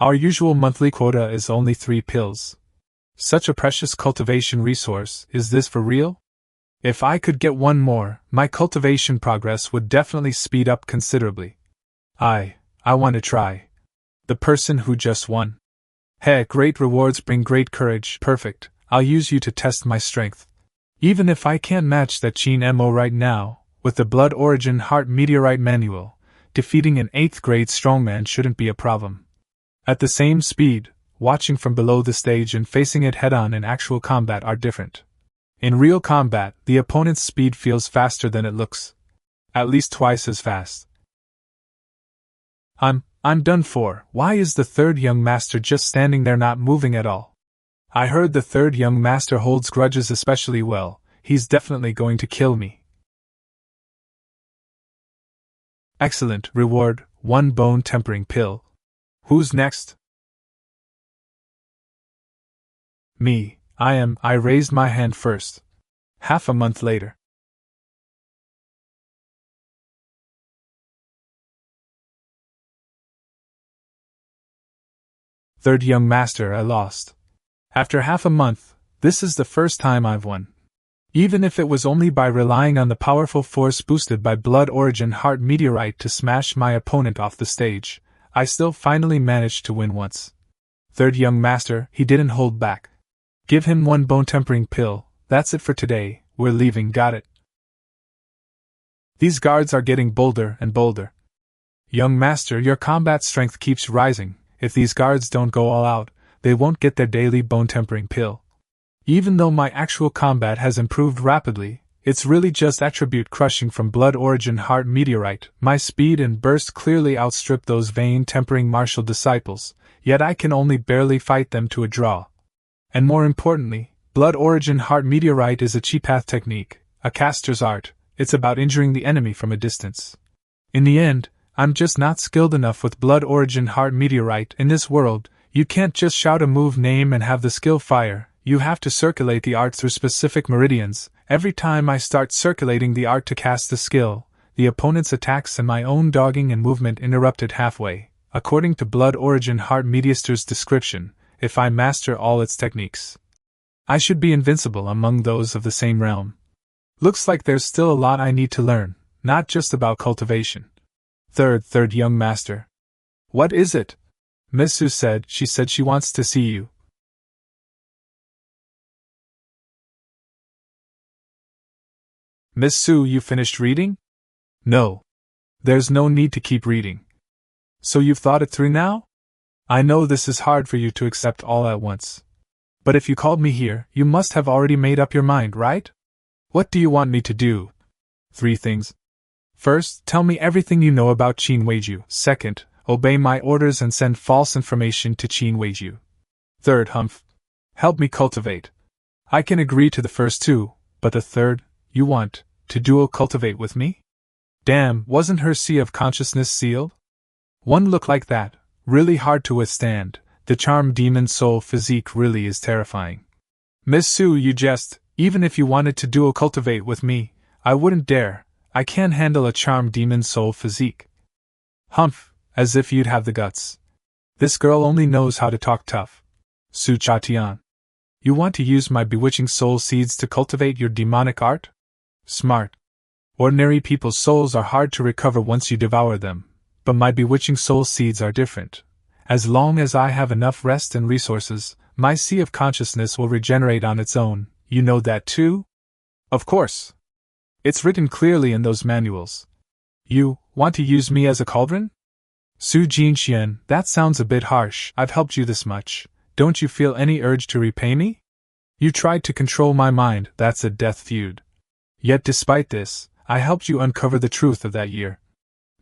Our usual monthly quota is only 3 pills. Such a precious cultivation resource, is this for real? If I could get 1 more, my cultivation progress would definitely speed up considerably. I want to try. The person who just won. Hey, great rewards bring great courage. Perfect, I'll use you to test my strength. Even if I can't match that Qingmo right now, with the Blood Origin Heart Meteorite Manual, defeating an 8th grade strongman shouldn't be a problem. At the same speed, watching from below the stage and facing it head-on in actual combat are different. In real combat, the opponent's speed feels faster than it looks. At least twice as fast. I'm done for. Why is the 3rd young master just standing there not moving at all? I heard the 3rd young master holds grudges especially well. he's definitely going to kill me. Excellent reward, 1 bone tempering pill. Who's next? Me, I raised my hand first. Half a month later. Third young master, I lost. After half a month, this is the first time I've won. Even if it was only by relying on the powerful force boosted by Blood Origin Heart Meteorite to smash my opponent off the stage, I still finally managed to win once. Third young master, he didn't hold back. Give him 1 bone tempering pill, that's it for today, we're leaving, got it? These guards are getting bolder and bolder. Young master, your combat strength keeps rising. If these guards don't go all out, they won't get their daily bone tempering pill. Even though my actual combat has improved rapidly, it's really just attribute crushing from Blood Origin Heart Meteorite. My speed and burst clearly outstrip those vain tempering martial disciples, yet I can only barely fight them to a draw. And more importantly, Blood Origin Heart Meteorite is a Chi-Path technique, a caster's art. It's about injuring the enemy from a distance. In the end, I'm just not skilled enough with Blood Origin Heart Meteorite. In this world, you can't just shout a move name and have the skill fire, you have to circulate the art through specific meridians. Every time I start circulating the art to cast the skill, the opponent's attacks and my own dogging and movement interrupted halfway. According to Blood Origin Heart Meteor's description, if I master all its techniques, I should be invincible among those of the same realm. Looks like there's still a lot I need to learn, not just about cultivation. Third young master. What is it? Miss Su said she wants to see you. Miss Su, you finished reading? No. There's no need to keep reading. So you've thought it through now? I know this is hard for you to accept all at once. But if you called me here, you must have already made up your mind, right? What do you want me to do? 3 things. First, tell me everything you know about Qin Weiju. Second, obey my orders and send false information to Qin Weiju. Third, help me cultivate. I can agree to the first 2, but the third, you want to dual cultivate with me? Damn, wasn't her sea of consciousness sealed? One look like that, really hard to withstand. The charm demon soul physique really is terrifying. Miss Su, you jest. Even if you wanted to dual cultivate with me, I wouldn't dare. I can't handle a charm demon soul physique. As if you'd have the guts. This girl only knows how to talk tough. Su Chatian. You want to use my bewitching soul seeds to cultivate your demonic art? Smart. Ordinary people's souls are hard to recover once you devour them, but my bewitching soul seeds are different. As long as I have enough rest and resources, my sea of consciousness will regenerate on its own. You know that too? Of course. It's written clearly in those manuals. You want to use me as a cauldron? Su Jinxian, that sounds a bit harsh. I've helped you this much. Don't you feel any urge to repay me? You tried to control my mind, that's a death feud. Yet despite this, I helped you uncover the truth of that year.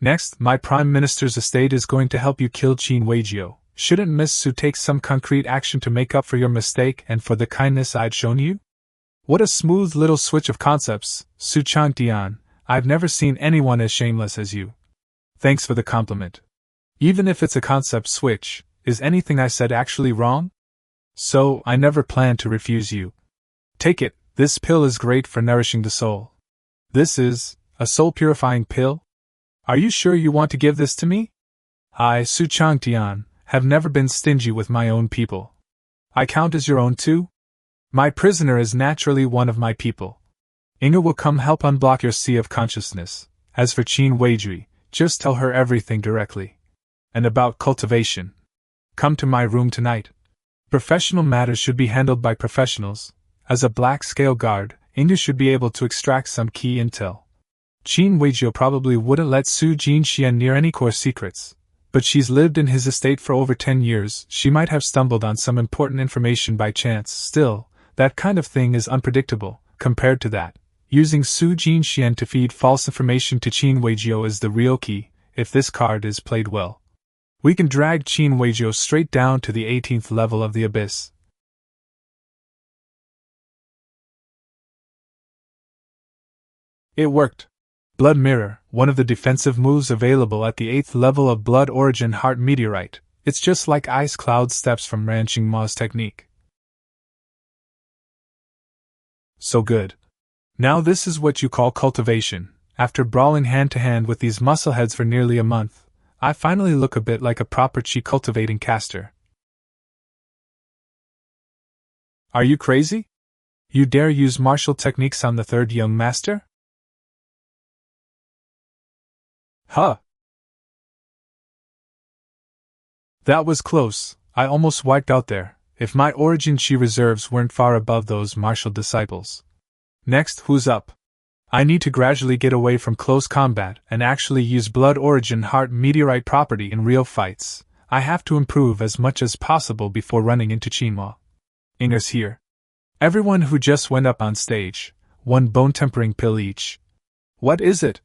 Next, my Prime Minister's estate is going to help you kill Qin Weijio. Shouldn't Miss Su take some concrete action to make up for your mistake and for the kindness I'd shown you? What a smooth little switch of concepts, Su Changtian. I've never seen anyone as shameless as you. Thanks for the compliment. Even if it's a concept switch, is anything I said actually wrong? So, I never planned to refuse you. Take it, this pill is great for nourishing the soul. This is a soul-purifying pill? Are you sure you want to give this to me? I, Su Changtian, have never been stingy with my own people. I count as your own too? My prisoner is naturally one of my people. Inga will come help unblock your sea of consciousness. As for Qin Weijui, just tell her everything directly. And about cultivation. Come to my room tonight. Professional matters should be handled by professionals. As a black scale guard, Inga should be able to extract some key intel. Qin Weijio probably wouldn't let Su Jinxian near any core secrets. But she's lived in his estate for over 10 years, she might have stumbled on some important information by chance. Still, that kind of thing is unpredictable. Compared to that, using Su Jinxian to feed false information to Qin Weijio is the real key. If this card is played well, we can drag Qin Weijio straight down to the 18th level of the abyss. It worked. Blood Mirror, one of the defensive moves available at the 8th level of Blood Origin Heart Meteorite. It's just like Ice Cloud Steps from Ran Qingmo's technique. So good. Now this is what you call cultivation. After brawling hand-to-hand with these muscleheads for nearly a month, I finally look a bit like a proper chi cultivating caster. Are you crazy? You dare use martial techniques on the third young master? Huh. That was close. I almost wiped out there, if my origin chi reserves weren't far above those martial disciples. Next, who's up? I need to gradually get away from close combat and actually use Blood Origin Heart Meteorite property in real fights. I have to improve as much as possible before running into Qingmo. Inger's here. Everyone who just went up on stage, 1 bone-tempering pill each. What is it?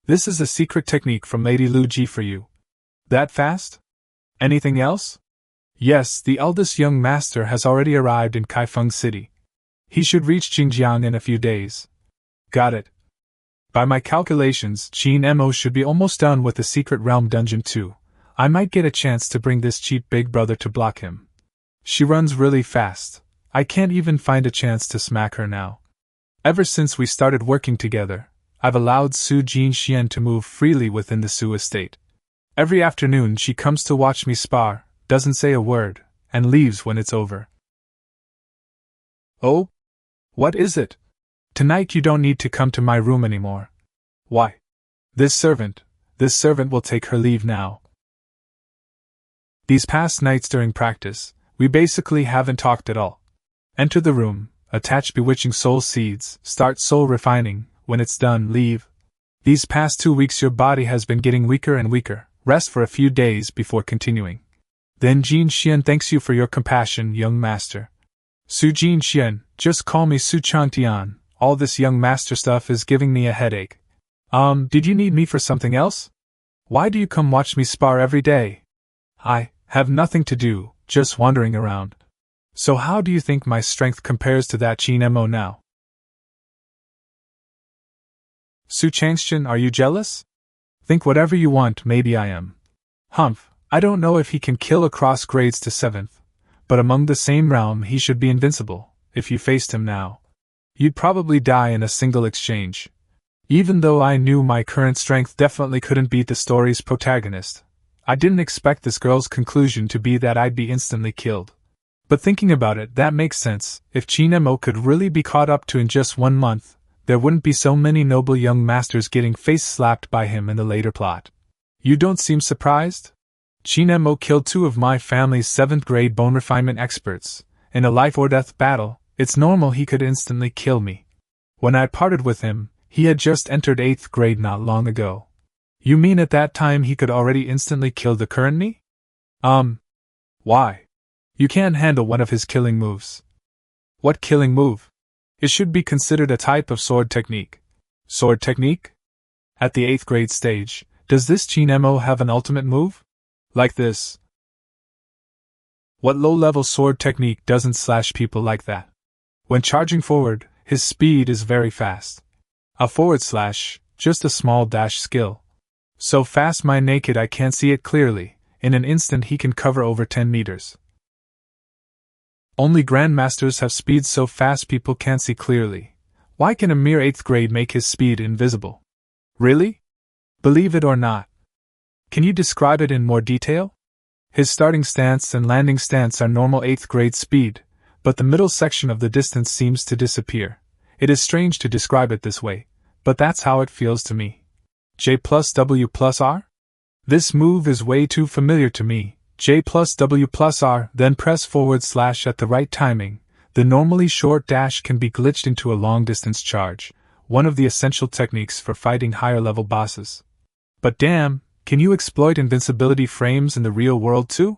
This is a secret technique from Lady Lu Ji for you. That fast? Anything else? Yes, the eldest young master has already arrived in Kaifeng City. He should reach Xinjiang in a few days. Got it. By my calculations, Qingmo should be almost done with the Secret Realm Dungeon too. I might get a chance to bring this cheap big brother to block him. She runs really fast. I can't even find a chance to smack her now. Ever since we started working together, I've allowed Su Jinxian to move freely within the Su estate. Every afternoon she comes to watch me spar, doesn't say a word, and leaves when it's over. Oh? What is it? Tonight you don't need to come to my room anymore. Why? This servant will take her leave now. These past nights during practice, we basically haven't talked at all. Enter the room, attach bewitching soul seeds, start soul refining, when it's done, leave. These past 2 weeks your body has been getting weaker and weaker, rest for a few days before continuing. Then Jin Xian thanks you for your compassion, young master. Su Jin Xian, just call me Su Changtian. All this young master stuff is giving me a headache. Did you need me for something else? Why do you come watch me spar every day? I have nothing to do, just wandering around. So how do you think my strength compares to that Qingmo now? Su Changtian, are you jealous? Think whatever you want, maybe I am. Humph, I don't know if he can kill across grades to 7th, but among the same realm he should be invincible. If you faced him now, you'd probably die in a single exchange. Even though I knew my current strength definitely couldn't beat the story's protagonist, I didn't expect this girl's conclusion to be that I'd be instantly killed. But thinking about it, that makes sense. If Qingmo could really be caught up to in just 1 month, there wouldn't be so many noble young masters getting face-slapped by him in the later plot. You don't seem surprised? Qingmo killed 2 of my family's 7th-grade bone refinement experts. In a life-or-death battle, it's normal he could instantly kill me. When I parted with him, he had just entered 8th grade not long ago. You mean at that time he could already instantly kill the current me? Why? You can't handle one of his killing moves. What killing move? It should be considered a type of sword technique. Sword technique? At the 8th grade stage, does this Qingmo have an ultimate move? Like this? What low-level sword technique doesn't slash people like that? When charging forward, his speed is very fast. A forward slash, just a small dash skill. So fast my naked eye can't see it clearly, in an instant he can cover over 10 meters. Only grandmasters have speed so fast people can't see clearly. Why can a mere 8th grade make his speed invisible? Really? Believe it or not. Can you describe it in more detail? His starting stance and landing stance are normal 8th grade speed, but the middle section of the distance seems to disappear. It is strange to describe it this way, but that's how it feels to me. J plus W plus R? This move is way too familiar to me. J plus W plus R, then press forward slash at the right timing. The normally short dash can be glitched into a long-distance charge, one of the essential techniques for fighting higher-level bosses. But damn, can you exploit invincibility frames in the real world too?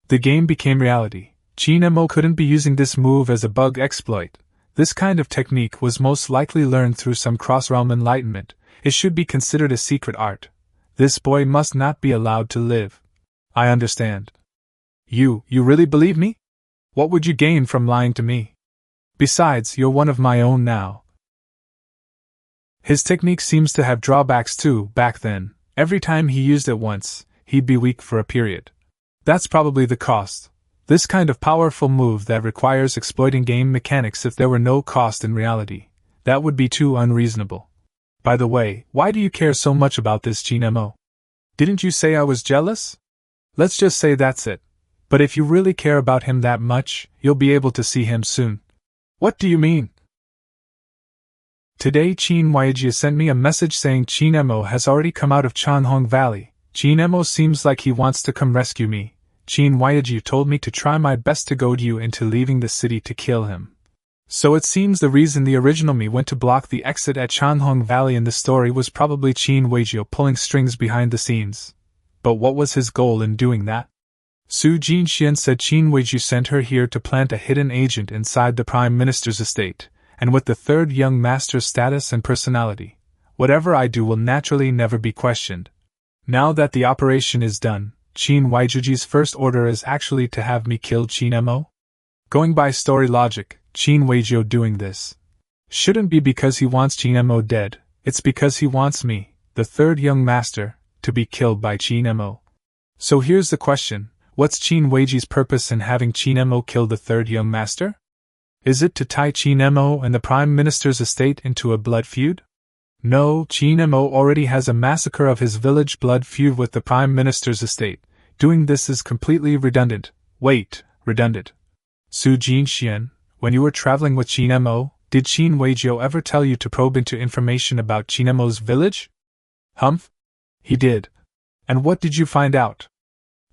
The game became reality. Qingmo couldn't be using this move as a bug exploit. This kind of technique was most likely learned through some cross-realm enlightenment. It should be considered a secret art. This boy must not be allowed to live. I understand. You really believe me? What would you gain from lying to me? Besides, you're one of my own now. His technique seems to have drawbacks too. Back then, every time he used it once, he'd be weak for a period. That's probably the cost. This kind of powerful move that requires exploiting game mechanics. If there were no cost in reality, that would be too unreasonable. By the way, why do you care so much about this Qingmo? Didn't you say I was jealous? Let's just say that's it. But if you really care about him that much, you'll be able to see him soon. What do you mean? Today Qingmo sent me a message saying Qingmo has already come out of Chanhong Valley. Qingmo seems like he wants to come rescue me. Qingmo told me to try my best to goad you into leaving the city to kill him. So it seems the reason the original me went to block the exit at Chanhong Valley in the story was probably Qingmo pulling strings behind the scenes. But what was his goal in doing that? Su Jinxian said Qingmo sent her here to plant a hidden agent inside the Prime Minister's estate, and with the third young master's status and personality, whatever I do will naturally never be questioned. Now that the operation is done, Qingmo's first order is actually to have me kill Qingmo? Going by story logic, Qingmo doing this shouldn't be because he wants Qingmo dead, it's because he wants me, the third young master, to be killed by Qingmo. So here's the question, what's Qingmo's purpose in having Qingmo kill the third young master? Is it to tie Qingmo and the Prime Minister's estate into a blood feud? No, Qingmo already has a massacre of his village blood feud with the Prime Minister's estate. Doing this is completely redundant. Wait, redundant. Su Jinxian, when you were traveling with Qingmo, did Qingmo ever tell you to probe into information about Qingmo's village? Humph? He did. And what did you find out?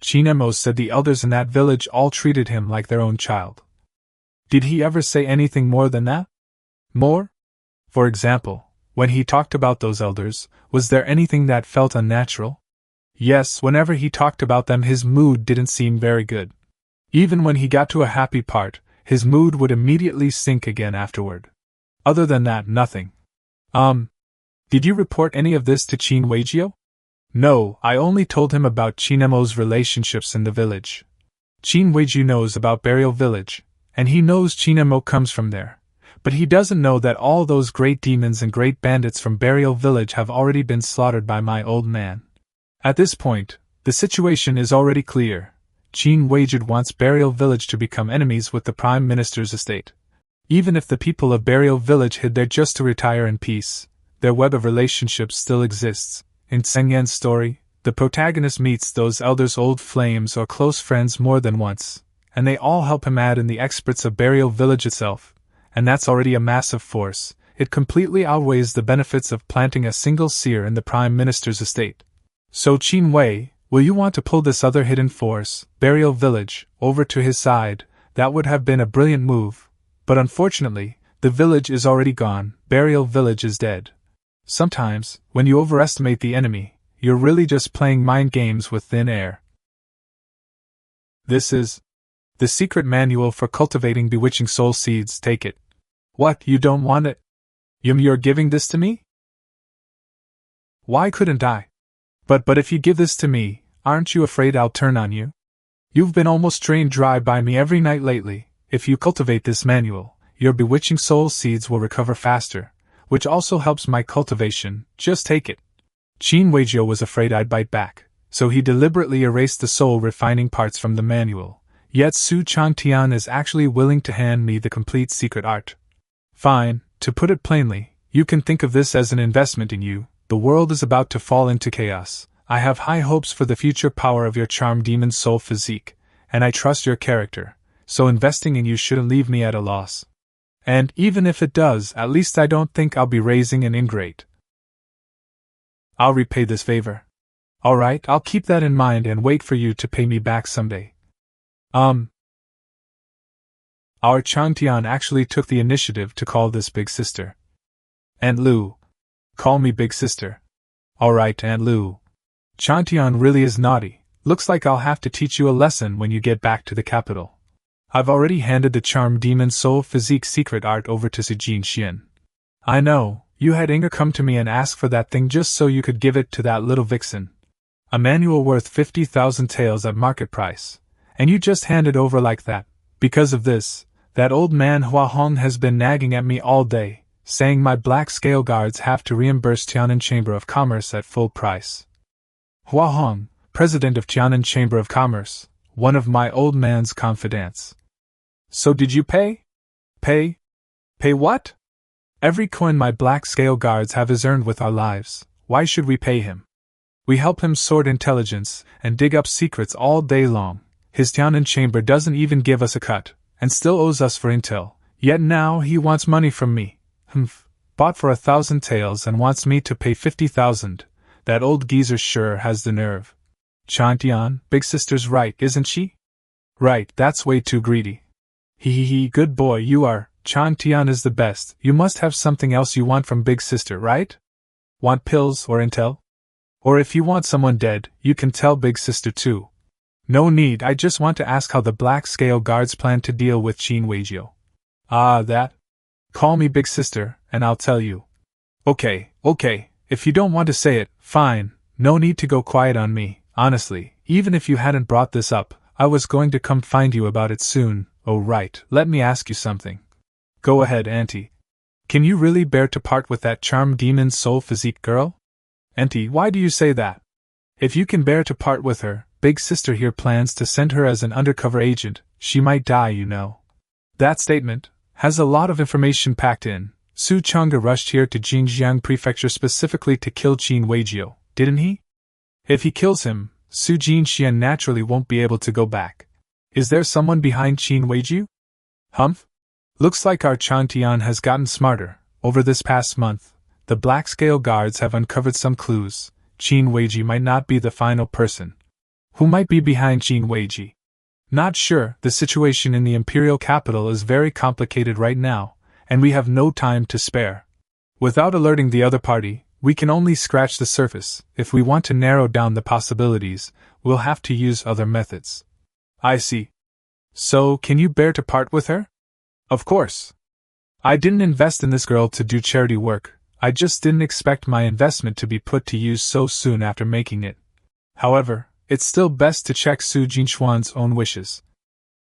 Qingmo said the elders in that village all treated him like their own child. Did he ever say anything more than that? More? For example, when he talked about those elders, was there anything that felt unnatural? Yes, whenever he talked about them his mood didn't seem very good. Even when he got to a happy part, his mood would immediately sink again afterward. Other than that, nothing. Did you report any of this to Qingmo? No, I only told him about Qingmo's relationships in the village. Qingmo knows about Burial Village, and he knows Qingmo comes from there. But he doesn't know that all those great demons and great bandits from Burial Village have already been slaughtered by my old man. At this point, the situation is already clear. Qingmo wants Burial Village to become enemies with the Prime Minister's estate. Even if the people of Burial Village hid there just to retire in peace, their web of relationships still exists. In Tsengyan's story, the protagonist meets those elders' old flames or close friends more than once, and they all help him add in the experts of Burial Village itself, and that's already a massive force. It completely outweighs the benefits of planting a single seer in the Prime Minister's estate. So Qingmo, will you want to pull this other hidden force, Burial Village, over to his side? That would have been a brilliant move, but unfortunately, the village is already gone, Burial Village is dead. Sometimes, when you overestimate the enemy, you're really just playing mind games with thin air. This is the secret manual for cultivating bewitching soul seeds. Take it. What, you don't want it? You're giving this to me? Why couldn't I? But if you give this to me, aren't you afraid I'll turn on you? You've been almost drained dry by me every night lately. If you cultivate this manual, your bewitching soul seeds will recover faster, which also helps my cultivation. Just take it. Qingmo was afraid I'd bite back, so he deliberately erased the soul refining parts from the manual. Yet Su Changtian is actually willing to hand me the complete secret art. Fine, to put it plainly, you can think of this as an investment in you. The world is about to fall into chaos. I have high hopes for the future power of your charm demon soul physique, and I trust your character, so investing in you shouldn't leave me at a loss. And even if it does, at least I don't think I'll be raising an ingrate. I'll repay this favor. Alright, I'll keep that in mind and wait for you to pay me back someday. Our Changtian actually took the initiative to call this big sister. Aunt Lu. Call me big sister. Alright, Aunt Lu. Changtian really is naughty. Looks like I'll have to teach you a lesson when you get back to the capital. I've already handed the Charm Demon Soul Physique secret art over to Su Jinxian. I know, you had Inga come to me and ask for that thing just so you could give it to that little vixen. A manual worth 50,000 taels at market price. And you just hand it over like that. Because of this, that old man Hua Hong has been nagging at me all day. saying my black scale guards have to reimburse Tianan Chamber of Commerce at full price. Hua Hong, president of Tianan Chamber of Commerce, one of my old man's confidants. So did you pay? Pay? Pay what? Every coin my black scale guards have is earned with our lives. Why should we pay him? We help him sort intelligence and dig up secrets all day long. His Tianan Chamber doesn't even give us a cut, and still owes us for intel. Yet now he wants money from me. Humph. Bought for 1,000 taels and wants me to pay 50,000. That old geezer sure has the nerve. Tian, big sister's right, isn't she? Right, that's way too greedy. Hee, good boy you are. Tian is the best. You must have something else you want from big sister, right? Want pills or intel? Or if you want someone dead, you can tell big sister too. No need, I just want to ask how the black scale guards plan to deal with Qin Weijio. Ah, that? Call me big sister, and I'll tell you. Okay, if you don't want to say it, fine, no need to go quiet on me, honestly, even if you hadn't brought this up, I was going to come find you about it soon. Oh right, let me ask you something. Go ahead, Auntie. Can you really bear to part with that charm demon soul physique girl? Auntie, why do you say that? If you can bear to part with her, big sister here plans to send her as an undercover agent, she might die, you know. That statement has a lot of information packed in. Su Chang'e rushed here to Jingjiang Prefecture specifically to kill Qin Weijio, didn't he? If he kills him, Su Jinxian naturally won't be able to go back. Is there someone behind Qin Weijio? Humph? Looks like our Tian has gotten smarter. Over this past month, the Black Scale Guards have uncovered some clues. Qin Weijio might not be the final person. Who might be behind Qin Weijio? Not sure. The situation in the imperial capital is very complicated right now, and we have no time to spare. Without alerting the other party, we can only scratch the surface. If we want to narrow down the possibilities, we'll have to use other methods. I see. So, can you bear to part with her? Of course. I didn't invest in this girl to do charity work. I just didn't expect my investment to be put to use so soon after making it. However, it's still best to check Su Jinxuan's own wishes.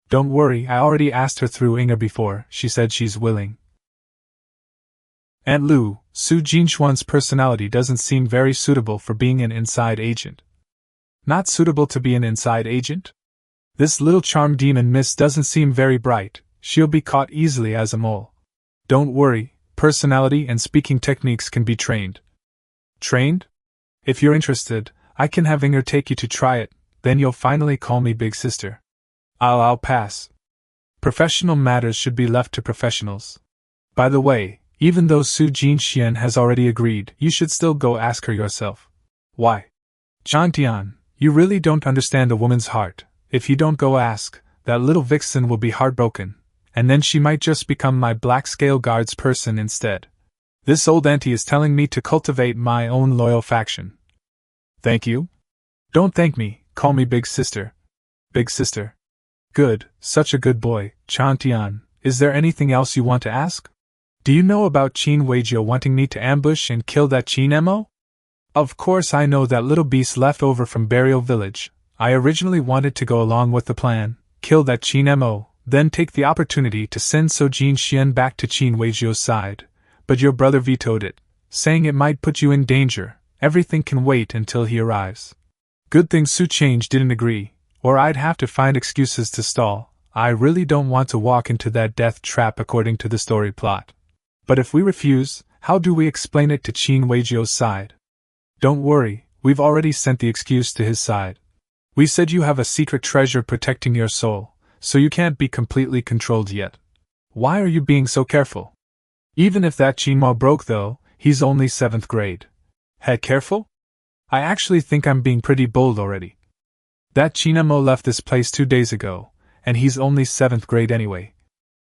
Don't worry, I already asked her through Inger before. She said she's willing. Aunt Lu, Su Jinxuan's personality doesn't seem very suitable for being an inside agent. Not suitable to be an inside agent? This little charm demon miss doesn't seem very bright. She'll be caught easily as a mole. Don't worry, personality and speaking techniques can be trained. Trained? If you're interested, I can have Inger take you to try it, then you'll finally call me big sister. I'll pass. Professional matters should be left to professionals. By the way, even though Su Jinxian has already agreed, you should still go ask her yourself. Why? Tian, you really don't understand a woman's heart. If you don't go ask, that little vixen will be heartbroken, and then she might just become my Black Scale Guards person instead. This old auntie is telling me to cultivate my own loyal faction. Thank you? Don't thank me, call me big sister. Big sister. Good, such a good boy. Tian, is there anything else you want to ask? Do you know about Qin Weijio wanting me to ambush and kill that Qin Mo? Of course I know that little beast left over from Burial Village. I originally wanted to go along with the plan, kill that Qin Mo, then take the opportunity to send So Jinxian back to Qin Weijio's side. But your brother vetoed it, saying it might put you in danger. Everything can wait until he arrives. Good thing Su Change didn't agree, or I'd have to find excuses to stall. I really don't want to walk into that death trap according to the story plot. But if we refuse, how do we explain it to Qin Weijio's side? Don't worry, we've already sent the excuse to his side. We said you have a secret treasure protecting your soul, so you can't be completely controlled yet. Why are you being so careful? Even if that Qinmo broke though, he's only 7th grade. Head careful? I actually think I'm being pretty bold already. That Qinmo left this place 2 days ago, and he's only 7th grade anyway.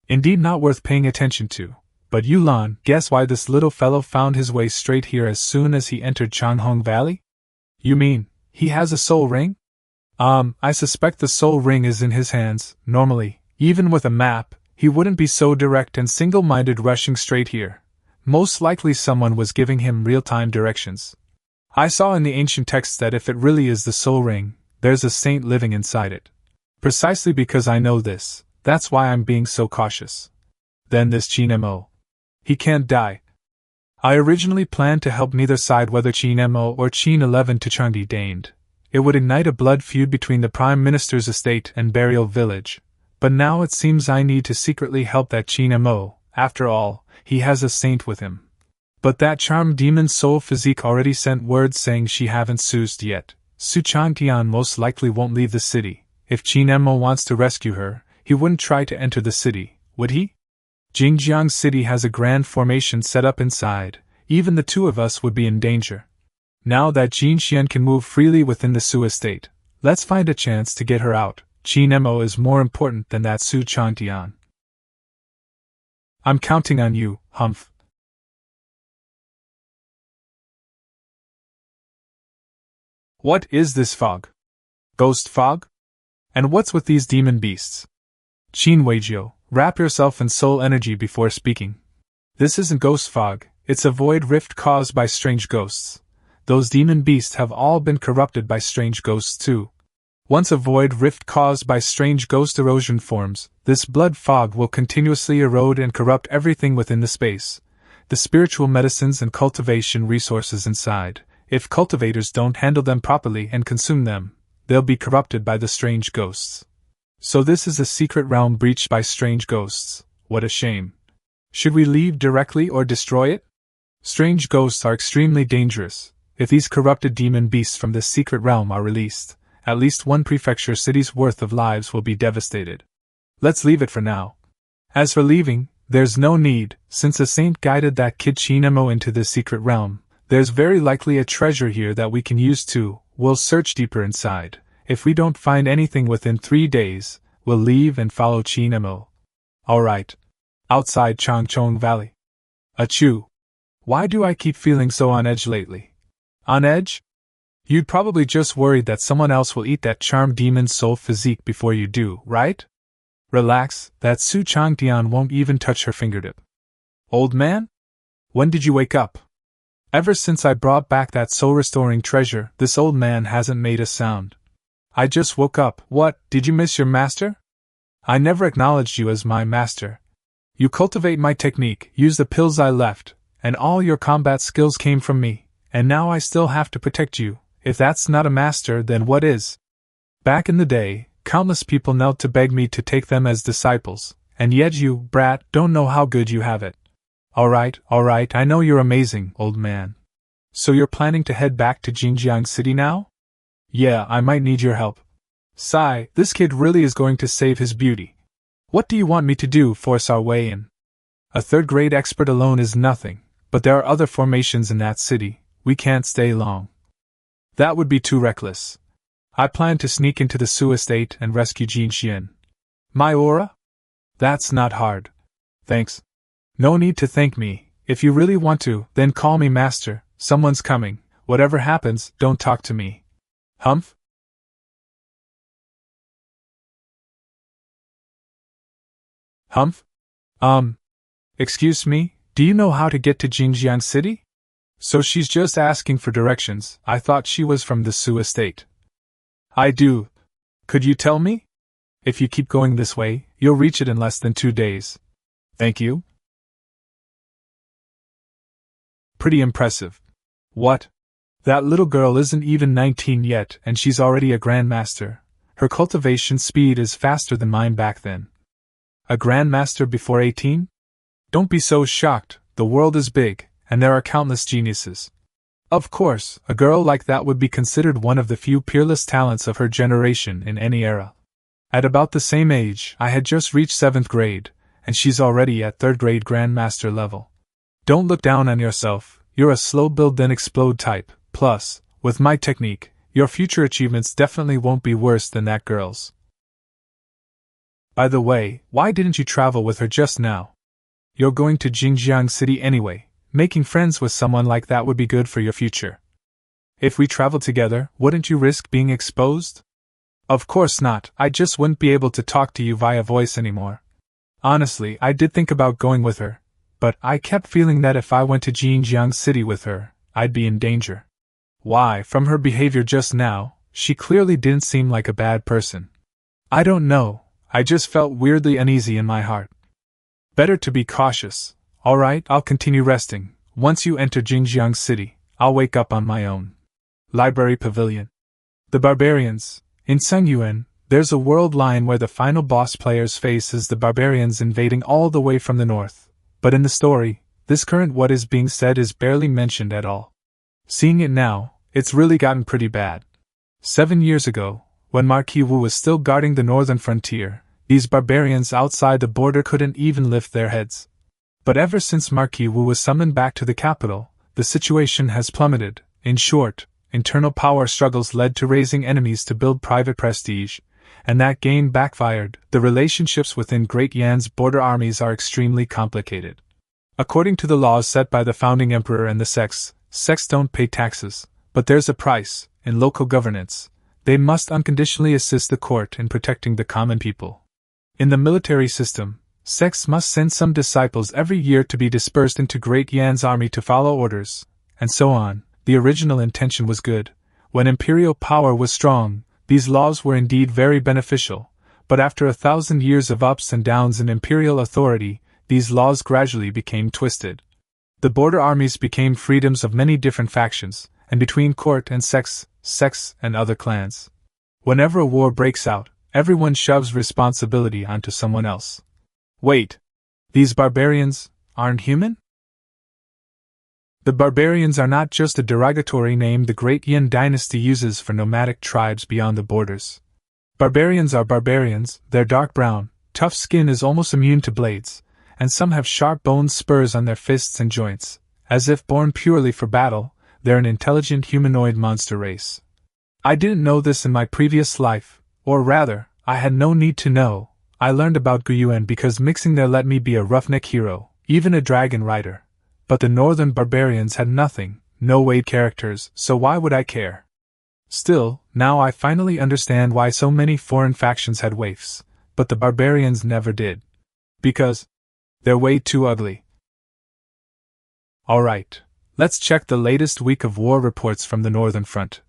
Indeed not worth paying attention to. But Yuan, guess why this little fellow found his way straight here as soon as he entered Changhong Valley? You mean, he has a soul ring? I suspect the soul ring is in his hands. Normally, even with a map, he wouldn't be so direct and single-minded rushing straight here. Most likely someone was giving him real-time directions. I saw in the ancient texts that if it really is the soul ring, there's a saint living inside it. Precisely because I know this, that's why I'm being so cautious. Then this Qinmo. He can't die. I originally planned to help neither side, whether Qingmo or Qin 11 to Changdi deigned. It would ignite a blood feud between the Prime Minister's estate and burial village. But now it seems I need to secretly help that Qingmo. After all, he has a saint with him. But that charmed demon soul physique already sent word saying she haven't soused yet. Su Changtian most likely won't leave the city. If Qingmo wants to rescue her, he wouldn't try to enter the city, would he? Jingjiang City has a grand formation set up inside. Even the two of us would be in danger. Now that Jinxian can move freely within the Su estate, let's find a chance to get her out. Qingmo is more important than that Su Changtian. I'm counting on you, Humph. What is this fog? Ghost fog? And what's with these demon beasts? Qin Weijiu, wrap yourself in soul energy before speaking. This isn't ghost fog, it's a void rift caused by strange ghosts. Those demon beasts have all been corrupted by strange ghosts too. Once a void rift caused by strange ghost erosion forms, this blood fog will continuously erode and corrupt everything within the space. The spiritual medicines and cultivation resources inside. If cultivators don't handle them properly and consume them, they'll be corrupted by the strange ghosts. So this is a secret realm breached by strange ghosts. What a shame. Should we leave directly or destroy it? Strange ghosts are extremely dangerous. If these corrupted demon beasts from this secret realm are released, at least one prefecture city's worth of lives will be devastated. Let's leave it for now. As for leaving, there's no need, since a saint guided that kid Qingmo into this secret realm. There's very likely a treasure here that we can use too. We'll search deeper inside. If we don't find anything within 3 days, we'll leave and follow Qingmo. Alright. Outside Changchong Valley. Achoo. Why do I keep feeling so on edge lately? On edge? You'd probably just worried that someone else will eat that charmed demon soul physique before you do, right? Relax, that Su Changtian won't even touch her fingertip. Old man? When did you wake up? Ever since I brought back that soul-restoring treasure, this old man hasn't made a sound. I just woke up. What, did you miss your master? I never acknowledged you as my master. You cultivate my technique, use the pills I left, and all your combat skills came from me, and now I still have to protect you. If that's not a master, then what is? Back in the day, countless people knelt to beg me to take them as disciples, and yet you, brat, don't know how good you have it. Alright, I know you're amazing, old man. So you're planning to head back to Jingjiang City now? Yeah, I might need your help. Sigh, this kid really is going to save his beauty. What do you want me to do, force our way in? A third-grade expert alone is nothing, but there are other formations in that city. We can't stay long. That would be too reckless. I plan to sneak into the Su estate and rescue Jinxian. My aura? That's not hard. Thanks. No need to thank me. If you really want to, then call me master. Someone's coming. Whatever happens, don't talk to me. Humph? Humph? Excuse me, do you know how to get to Jingjiang City? So she's just asking for directions. I thought she was from the Su estate. I do. Could you tell me? If you keep going this way, you'll reach it in less than 2 days. Thank you. Pretty impressive. What? That little girl isn't even 19 yet, and she's already a grandmaster. Her cultivation speed is faster than mine back then. A grandmaster before 18? Don't be so shocked, the world is big, and there are countless geniuses. Of course, a girl like that would be considered one of the few peerless talents of her generation in any era. At about the same age, I had just reached 7th grade, and she's already at 3rd grade grandmaster level. Don't look down on yourself, you're a slow build then explode type, plus, with my technique, your future achievements definitely won't be worse than that girl's. By the way, why didn't you travel with her just now? You're going to Jingjiang City anyway, making friends with someone like that would be good for your future. If we travel together, wouldn't you risk being exposed? Of course not, I just wouldn't be able to talk to you via voice anymore. Honestly, I did think about going with her, but I kept feeling that if I went to Jingjiang City with her, I'd be in danger. Why, from her behavior just now, she clearly didn't seem like a bad person. I don't know, I just felt weirdly uneasy in my heart. Better to be cautious. Alright, I'll continue resting. Once you enter Jingjiang City, I'll wake up on my own. Library Pavilion. The Barbarians. In Cangyuan, there's a world line where the final boss players face is the barbarians invading all the way from the north. But in the story, this current what is being said is barely mentioned at all. Seeing it now, it's really gotten pretty bad. 7 years ago, when Marquis Wu was still guarding the northern frontier, these barbarians outside the border couldn't even lift their heads. But ever since Marquis Wu was summoned back to the capital, the situation has plummeted. In short, internal power struggles led to raising enemies to build private prestige, and that gain backfired. The relationships within Great Yan's border armies are extremely complicated. According to the laws set by the founding emperor and the sects don't pay taxes, but there's a price. In local governance, they must unconditionally assist the court in protecting the common people. In the military system, sects must send some disciples every year to be dispersed into Great Yan's army to follow orders, and so on. The original intention was good. When imperial power was strong, these laws were indeed very beneficial, but after 1,000 years of ups and downs in imperial authority, these laws gradually became twisted. The border armies became freedoms of many different factions, and between court and sects and other clans. Whenever a war breaks out, everyone shoves responsibility onto someone else. Wait, these barbarians aren't human? The barbarians are not just a derogatory name the Great Yan dynasty uses for nomadic tribes beyond the borders. Barbarians are barbarians, their dark brown, tough skin is almost immune to blades, and some have sharp-boned spurs on their fists and joints. As if born purely for battle, they're an intelligent humanoid monster race. I didn't know this in my previous life, or rather, I had no need to know. I learned about Yuan because mixing there let me be a roughneck hero, even a dragon rider. But the northern barbarians had nothing, no weight characters, so why would I care? Still, now I finally understand why so many foreign factions had waifs, but the barbarians never did. Because they're way too ugly. Alright. Let's check the latest week of war reports from the Northern Front.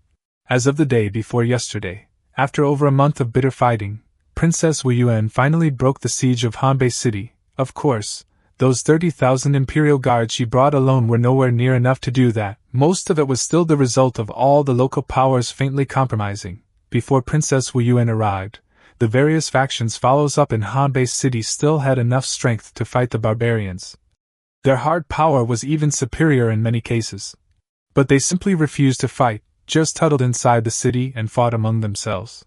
As of the day before yesterday, after over a month of bitter fighting, Princess Wu Yuan finally broke the siege of Hanbei City. Of course, those 30,000 Imperial Guards she brought alone were nowhere near enough to do that. Most of it was still the result of all the local powers faintly compromising. Before Princess Wu Yuan arrived, the various factions follows up in Hanbei City still had enough strength to fight the barbarians. Their hard power was even superior in many cases. But they simply refused to fight, just huddled inside the city and fought among themselves.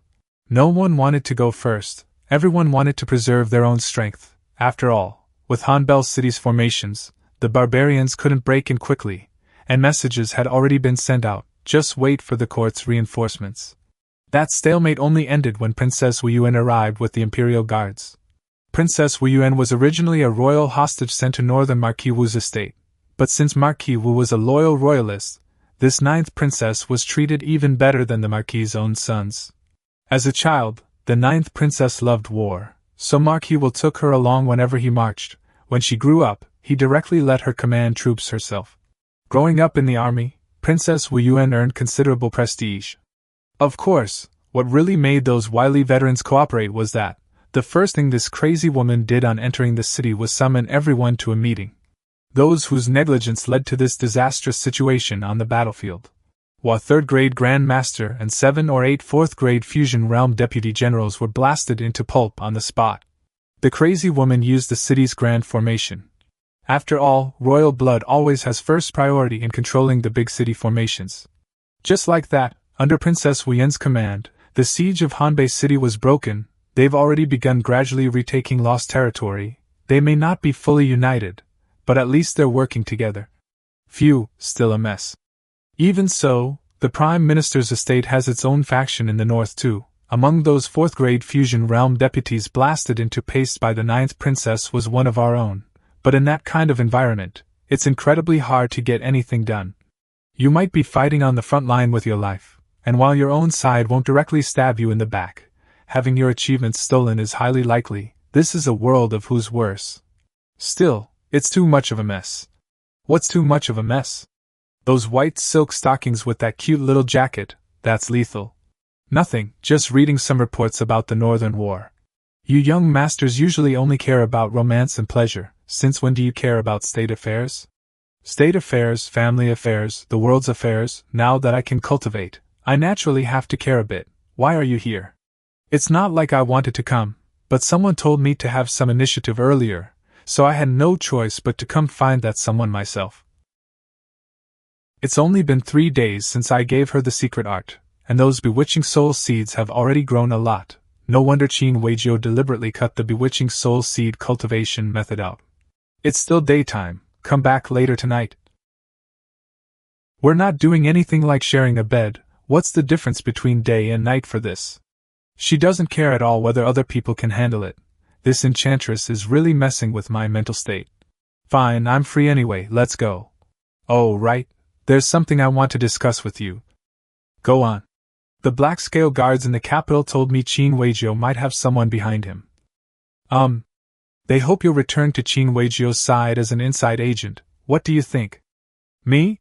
No one wanted to go first, everyone wanted to preserve their own strength. After all, with Hanbei City's formations, the barbarians couldn't break in quickly, and messages had already been sent out, just wait for the court's reinforcements. That stalemate only ended when Princess Wu Yuan arrived with the Imperial Guards. Princess Wu Yuan was originally a royal hostage sent to northern Marquis Wu's estate, but since Marquis Wu was a loyal royalist, this 9th princess was treated even better than the Marquis's own sons. As a child, the 9th princess loved war, so Marquis Wu took her along whenever he marched. When she grew up, he directly let her command troops herself. Growing up in the army, Princess Wu Yuan earned considerable prestige. Of course, what really made those wily veterans cooperate was that the first thing this crazy woman did on entering the city was summon everyone to a meeting. Those whose negligence led to this disastrous situation on the battlefield. While 3rd grade Grand Master and 7 or 8 4th grade Fusion Realm Deputy Generals were blasted into pulp on the spot. The crazy woman used the city's grand formation. After all, royal blood always has first priority in controlling the big city formations. Just like that, under Princess Wu Yuan's command, the siege of Hanbei City was broken. They've already begun gradually retaking lost territory. They may not be fully united, but at least they're working together. Phew, still a mess. Even so, the Prime Minister's estate has its own faction in the north too. Among those 4th grade Fusion Realm deputies blasted into paste by the 9th princess was one of our own. But in that kind of environment, it's incredibly hard to get anything done. You might be fighting on the front line with your life, and while your own side won't directly stab you in the back, having your achievements stolen is highly likely. This is a world of who's worse. Still, it's too much of a mess. What's too much of a mess? Those white silk stockings with that cute little jacket, that's lethal. Nothing, just reading some reports about the Northern War. You young masters usually only care about romance and pleasure, since when do you care about state affairs? State affairs, family affairs, the world's affairs, now that I can cultivate, I naturally have to care a bit. Why are you here? It's not like I wanted to come, but someone told me to have some initiative earlier, so I had no choice but to come find that someone myself. It's only been 3 days since I gave her the secret art, and those bewitching soul seeds have already grown a lot. No wonder Qingwei deliberately cut the bewitching soul seed cultivation method out. It's still daytime, come back later tonight. We're not doing anything like sharing a bed, what's the difference between day and night for this? She doesn't care at all whether other people can handle it. This enchantress is really messing with my mental state. Fine, I'm free anyway, let's go. Oh, right, there's something I want to discuss with you. Go on. The black scale guards in the capital told me Qingwei might have someone behind him. They hope you'll return to Qingwei side as an inside agent. What do you think? Me?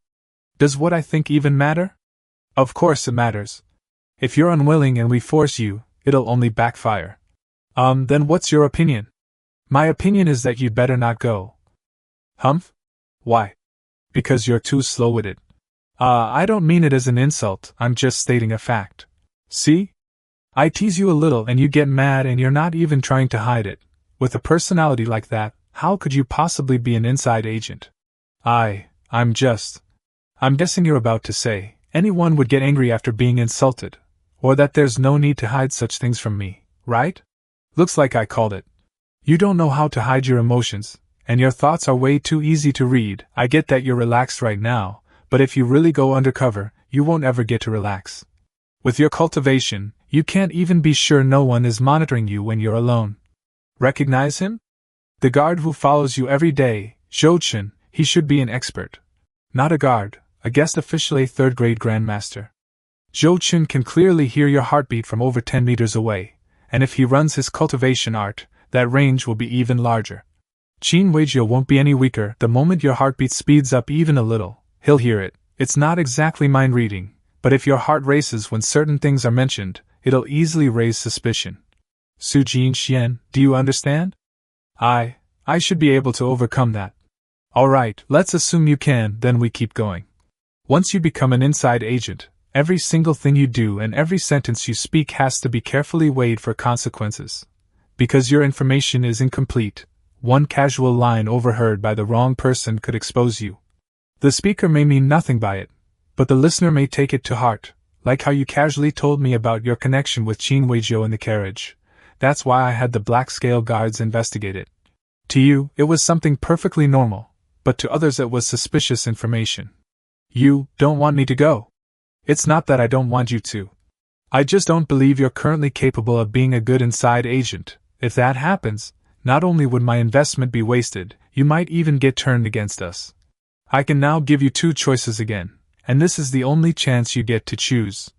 Does what I think even matter? Of course it matters. If you're unwilling and we force you, it'll only backfire. Then what's your opinion? My opinion is that you'd better not go. Humph? Why? Because you're too slow-witted. I don't mean it as an insult, I'm just stating a fact. See? I tease you a little and you get mad and you're not even trying to hide it. With a personality like that, how could you possibly be an inside agent? I'm guessing you're about to say, anyone would get angry after being insulted, or that there's no need to hide such things from me, right? Looks like I called it. You don't know how to hide your emotions, and your thoughts are way too easy to read. I get that you're relaxed right now, but if you really go undercover, you won't ever get to relax. With your cultivation, you can't even be sure no one is monitoring you when you're alone. Recognize him? The guard who follows you every day, Zhou, he should be an expert. Not a guard, a guest official, a third-grade grandmaster. Zhou can clearly hear your heartbeat from over 10 meters away, and if he runs his cultivation art, that range will be even larger. Qingwei won't be any weaker the moment your heartbeat speeds up even a little. He'll hear it. It's not exactly mind reading, but if your heart races when certain things are mentioned, it'll easily raise suspicion. Su Jinxian, do you understand? I should be able to overcome that. Alright, let's assume you can, then we keep going. Once you become an inside agent, every single thing you do and every sentence you speak has to be carefully weighed for consequences. Because your information is incomplete, one casual line overheard by the wrong person could expose you. The speaker may mean nothing by it, but the listener may take it to heart, like how you casually told me about your connection with Qingwei in the carriage. That's why I had the black scale guards investigate it. To you, it was something perfectly normal, but to others it was suspicious information. You don't want me to go. It's not that I don't want you to. I just don't believe you're currently capable of being a good inside agent. If that happens, not only would my investment be wasted, you might even get turned against us. I can now give you 2 choices again, and this is the only chance you get to choose.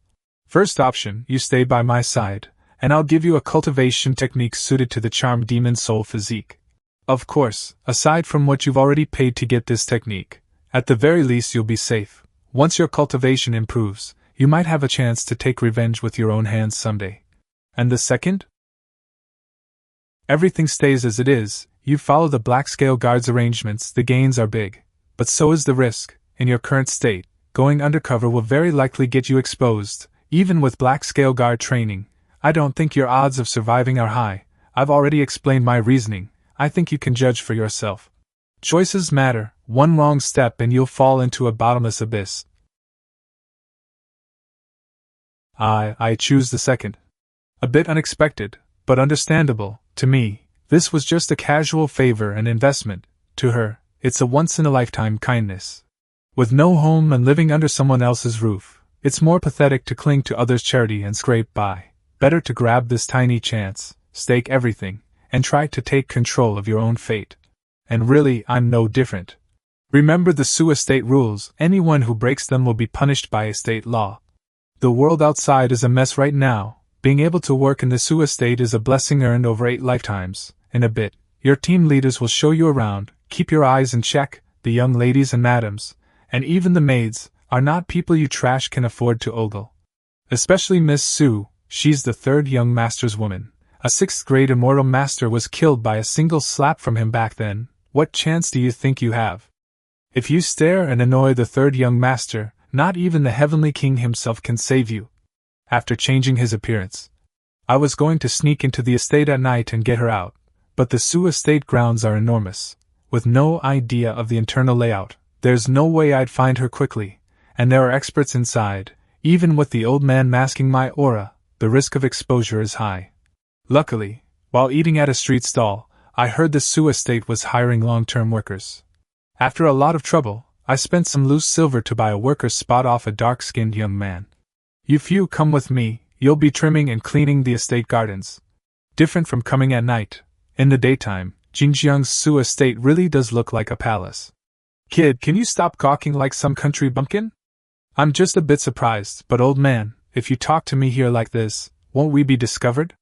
First option, you stay by my side, and I'll give you a cultivation technique suited to the charmed demon soul physique. Of course, aside from what you've already paid to get this technique, at the very least you'll be safe. Once your cultivation improves, you might have a chance to take revenge with your own hands someday. And the second? Everything stays as it is, you follow the black scale guard's arrangements, the gains are big. But so is the risk. In your current state, going undercover will very likely get you exposed. Even with black scale guard training, I don't think your odds of surviving are high. I've already explained my reasoning. I think you can judge for yourself. Choices matter. One wrong step and you'll fall into a bottomless abyss. I choose the second. A bit unexpected, but understandable. To me, this was just a casual favor and investment. To her, it's a once-in-a-lifetime kindness. With no home and living under someone else's roof, it's more pathetic to cling to others' charity and scrape by. Better to grab this tiny chance, stake everything, and try to take control of your own fate. And really, I'm no different. Remember the Su estate rules, anyone who breaks them will be punished by estate law. The world outside is a mess right now. Being able to work in the Su estate is a blessing earned over 8 lifetimes. In a bit, your team leaders will show you around. Keep your eyes in check. The young ladies and madams, and even the maids, are not people you trash can afford to ogle. Especially Miss Su, she's the 3rd young master's woman. A 6th grade immortal master was killed by a single slap from him back then. What chance do you think you have? If you stare and annoy the third young master, not even the Heavenly King himself can save you. After changing his appearance, I was going to sneak into the estate at night and get her out, but the Su estate grounds are enormous. With no idea of the internal layout, there's no way I'd find her quickly, and there are experts inside. Even with the old man masking my aura, the risk of exposure is high. Luckily, while eating at a street stall, I heard the Su estate was hiring long-term workers. After a lot of trouble, I spent some loose silver to buy a worker's spot off a dark-skinned young man. You few come with me, you'll be trimming and cleaning the estate gardens. Different from coming at night. In the daytime, Xinjiang's Su estate really does look like a palace. Kid, can you stop gawking like some country bumpkin? I'm just a bit surprised, but old man, if you talk to me here like this, won't we be discovered?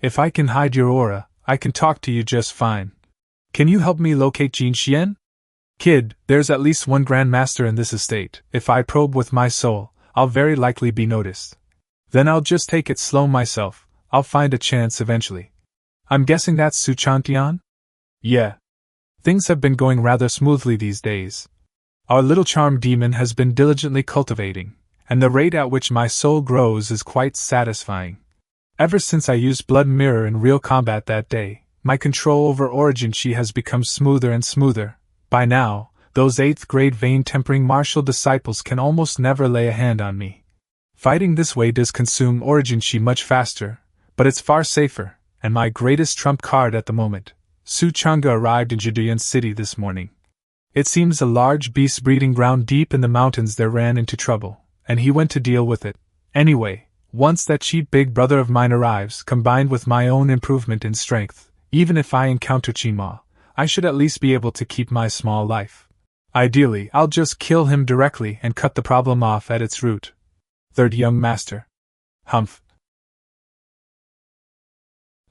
If I can hide your aura, I can talk to you just fine. Can you help me locate Jin Xian? Kid, there's at least one grandmaster in this estate. If I probe with my soul, I'll very likely be noticed. Then I'll just take it slow myself. I'll find a chance eventually. I'm guessing that's Su Chantian? Yeah. Things have been going rather smoothly these days. Our little charm demon has been diligently cultivating, and the rate at which my soul grows is quite satisfying. Ever since I used Blood Mirror in real combat that day, my control over Origin Chi has become smoother and smoother. By now, those 8th grade vein tempering martial disciples can almost never lay a hand on me. Fighting this way does consume Origin Chi much faster, but it's far safer, and my greatest trump card at the moment. Su Chang'e arrived in Jiduyan City this morning. It seems a large beast breeding ground deep in the mountains there ran into trouble, and he went to deal with it. Anyway, once that cheap big brother of mine arrives, combined with my own improvement in strength, even if I encounter Qingmo, I should at least be able to keep my small life. Ideally, I'll just kill him directly and cut the problem off at its root. Third young master. Humph.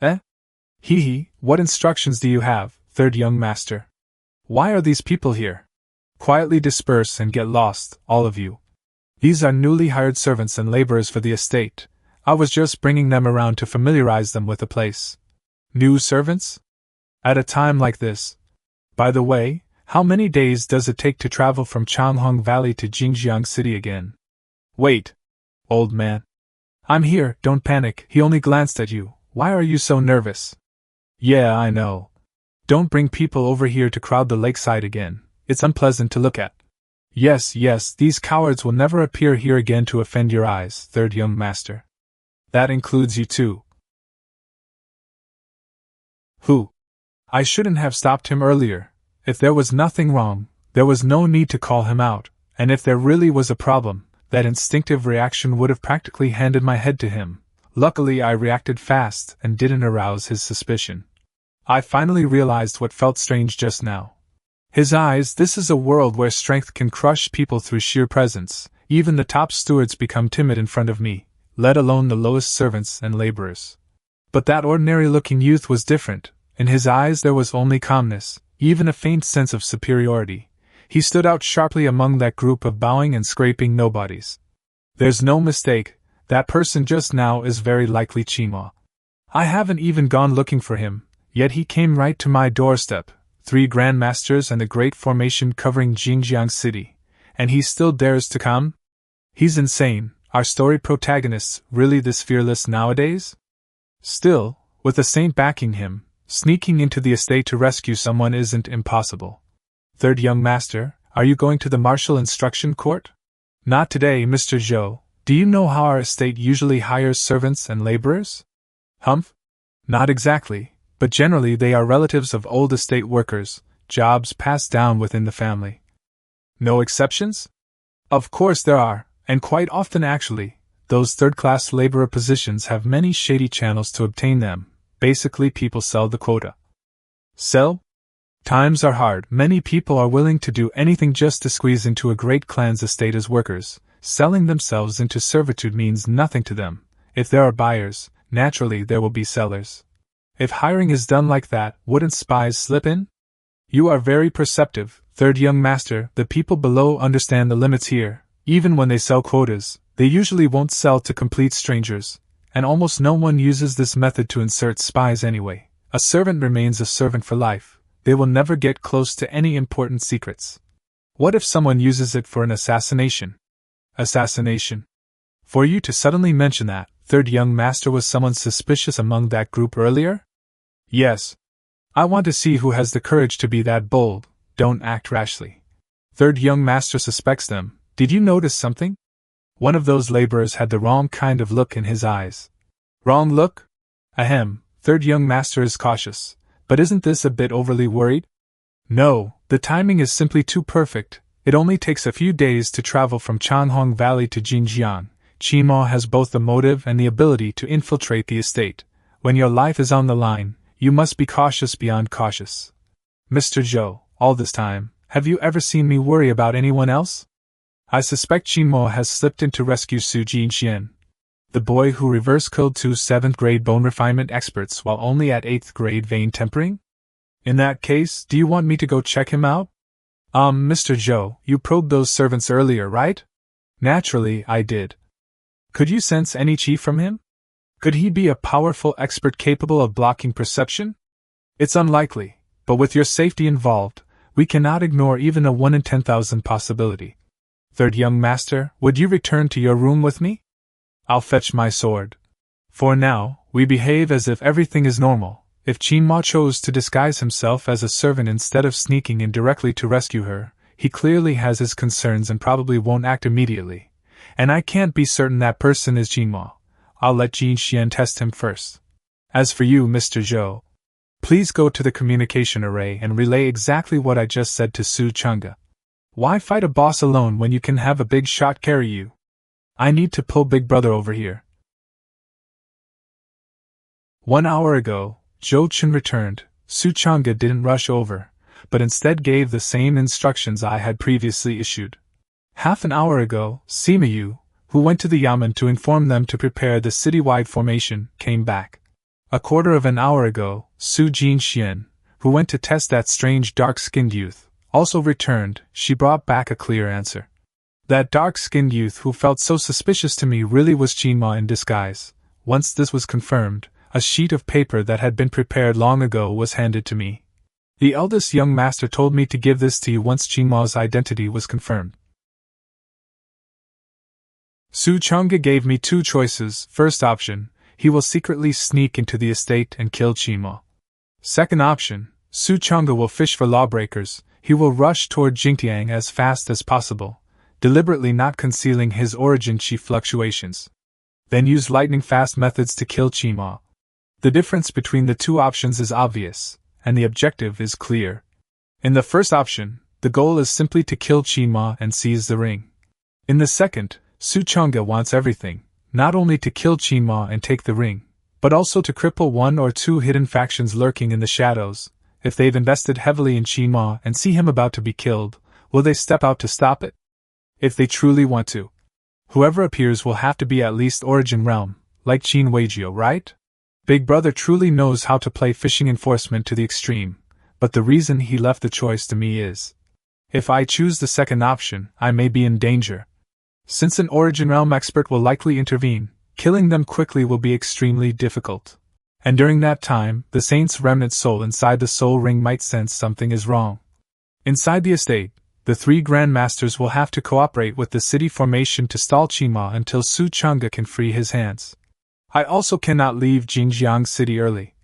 Eh? Hee, what instructions do you have, third young master? Why are these people here? Quietly disperse and get lost, all of you. These are newly hired servants and laborers for the estate. I was just bringing them around to familiarize them with the place. New servants? At a time like this. By the way, how many days does it take to travel from Changhong Valley to Jingjiang City again? Wait. Old man. I'm here, don't panic. He only glanced at you. Why are you so nervous? Yeah, I know. Don't bring people over here to crowd the lakeside again. It's unpleasant to look at. Yes, these cowards will never appear here again to offend your eyes, third young master. That includes you too. Who? I shouldn't have stopped him earlier. If there was nothing wrong, there was no need to call him out, and if there really was a problem, that instinctive reaction would have practically handed my head to him. Luckily I reacted fast and didn't arouse his suspicion. I finally realized what felt strange just now. His eyes, this is a world where strength can crush people through sheer presence. Even the top stewards become timid in front of me, let alone the lowest servants and laborers. But that ordinary-looking youth was different. In his eyes there was only calmness, even a faint sense of superiority. He stood out sharply among that group of bowing and scraping nobodies. There's no mistake, that person just now is very likely Qingmo. I haven't even gone looking for him, yet he came right to my doorstep. 3 grandmasters and the great formation covering Jingjiang City, and he still dares to come? He's insane. Are story protagonists really this fearless nowadays? Still, with a saint backing him, sneaking into the estate to rescue someone isn't impossible. Third young master, are you going to the martial instruction court? Not today, Mr. Zhou. Do you know how our estate usually hires servants and laborers? Humph? Not exactly, but generally they are relatives of old estate workers, jobs passed down within the family. No exceptions? Of course there are, and quite often actually. Those third-class laborer positions have many shady channels to obtain them. Basically people sell the quota. Sell? Times are hard. Many people are willing to do anything just to squeeze into a great clan's estate as workers. Selling themselves into servitude means nothing to them. If there are buyers, naturally there will be sellers. If hiring is done like that, wouldn't spies slip in? You are very perceptive, third young master. The people below understand the limits here. Even when they sell quotas, they usually won't sell to complete strangers, and almost no one uses this method to insert spies anyway. A servant remains a servant for life. they will never get close to any important secrets. What if someone uses it for an assassination? Assassination? For you to suddenly mention that, third young master was someone suspicious among that group earlier? Yes. I want to see who has the courage to be that bold. Don't act rashly. Third young master suspects them. Did you notice something? One of those laborers had the wrong kind of look in his eyes. Wrong look? Ahem, third young master is cautious. But isn't this a bit overly worried? No, the timing is simply too perfect. It only takes a few days to travel from Changhong Valley to Jinjiang. Qingmo has both the motive and the ability to infiltrate the estate. When your life is on the line, you must be cautious beyond cautious. Mr. Zhou, all this time, have you ever seen me worry about anyone else? I suspect Qingmo has slipped in to rescue Su Jinxian, the boy who reverse-killed two 7th grade bone refinement experts while only at 8th grade vein tempering? In that case, do you want me to go check him out? Mr. Zhou, you probed those servants earlier, right? Naturally, I did. Could you sense any chi from him? Could he be a powerful expert capable of blocking perception? It's unlikely, but with your safety involved, we cannot ignore even a 1 in 10,000 possibility. Third young master, would you return to your room with me? I'll fetch my sword. For now, we behave as if everything is normal. If Qingmo chose to disguise himself as a servant instead of sneaking in directly to rescue her, he clearly has his concerns and probably won't act immediately. And I can't be certain that person is Qingmo. I'll let Jinxian test him first. As for you, Mr. Zhou, please go to the communication array and relay exactly what I just said to Su Chang'e. Why fight a boss alone when you can have a big shot carry you? I need to pull Big Brother over here. 1 hour ago, Zhou Chen returned. Su Chang'e didn't rush over, but instead gave the same instructions I had previously issued. Half an hour ago, Sima Yu, who went to the Yamen to inform them to prepare the citywide formation, came back. A quarter of an hour ago, Su Jinxian, who went to test that strange dark-skinned youth, also returned. She brought back a clear answer. That dark-skinned youth who felt so suspicious to me really was Qingmo in disguise. Once this was confirmed, a sheet of paper that had been prepared long ago was handed to me. The eldest young master told me to give this to you once Qingmo's identity was confirmed. Su Chang'e gave me 2 choices. First option, he will secretly sneak into the estate and kill Qingmo. Second option, Su Chang'e will fish for lawbreakers. He will rush toward Jingtiang as fast as possible, deliberately not concealing his origin chi fluctuations. Then use lightning-fast methods to kill Qingmo. The difference between the 2 options is obvious, and the objective is clear. In the first option, the goal is simply to kill Qingmo and seize the ring. In the second, Su Chang'e wants everything, not only to kill Qingmo and take the ring, but also to cripple 1 or 2 hidden factions lurking in the shadows. If they've invested heavily in Qingmo and see him about to be killed, will they step out to stop it? If they truly want to, whoever appears will have to be at least Origin Realm, like Qin Weijio, right? Big Brother truly knows how to play fishing enforcement to the extreme, but the reason he left the choice to me is, if I choose the second option, I may be in danger. Since an Origin Realm expert will likely intervene, killing them quickly will be extremely difficult. And during that time, the Saint's remnant soul inside the soul ring might sense something is wrong. Inside the estate, the 3 Grand Masters will have to cooperate with the city formation to stall Qingmo until Su Chang'e can free his hands. I also cannot leave Jinjiang City early.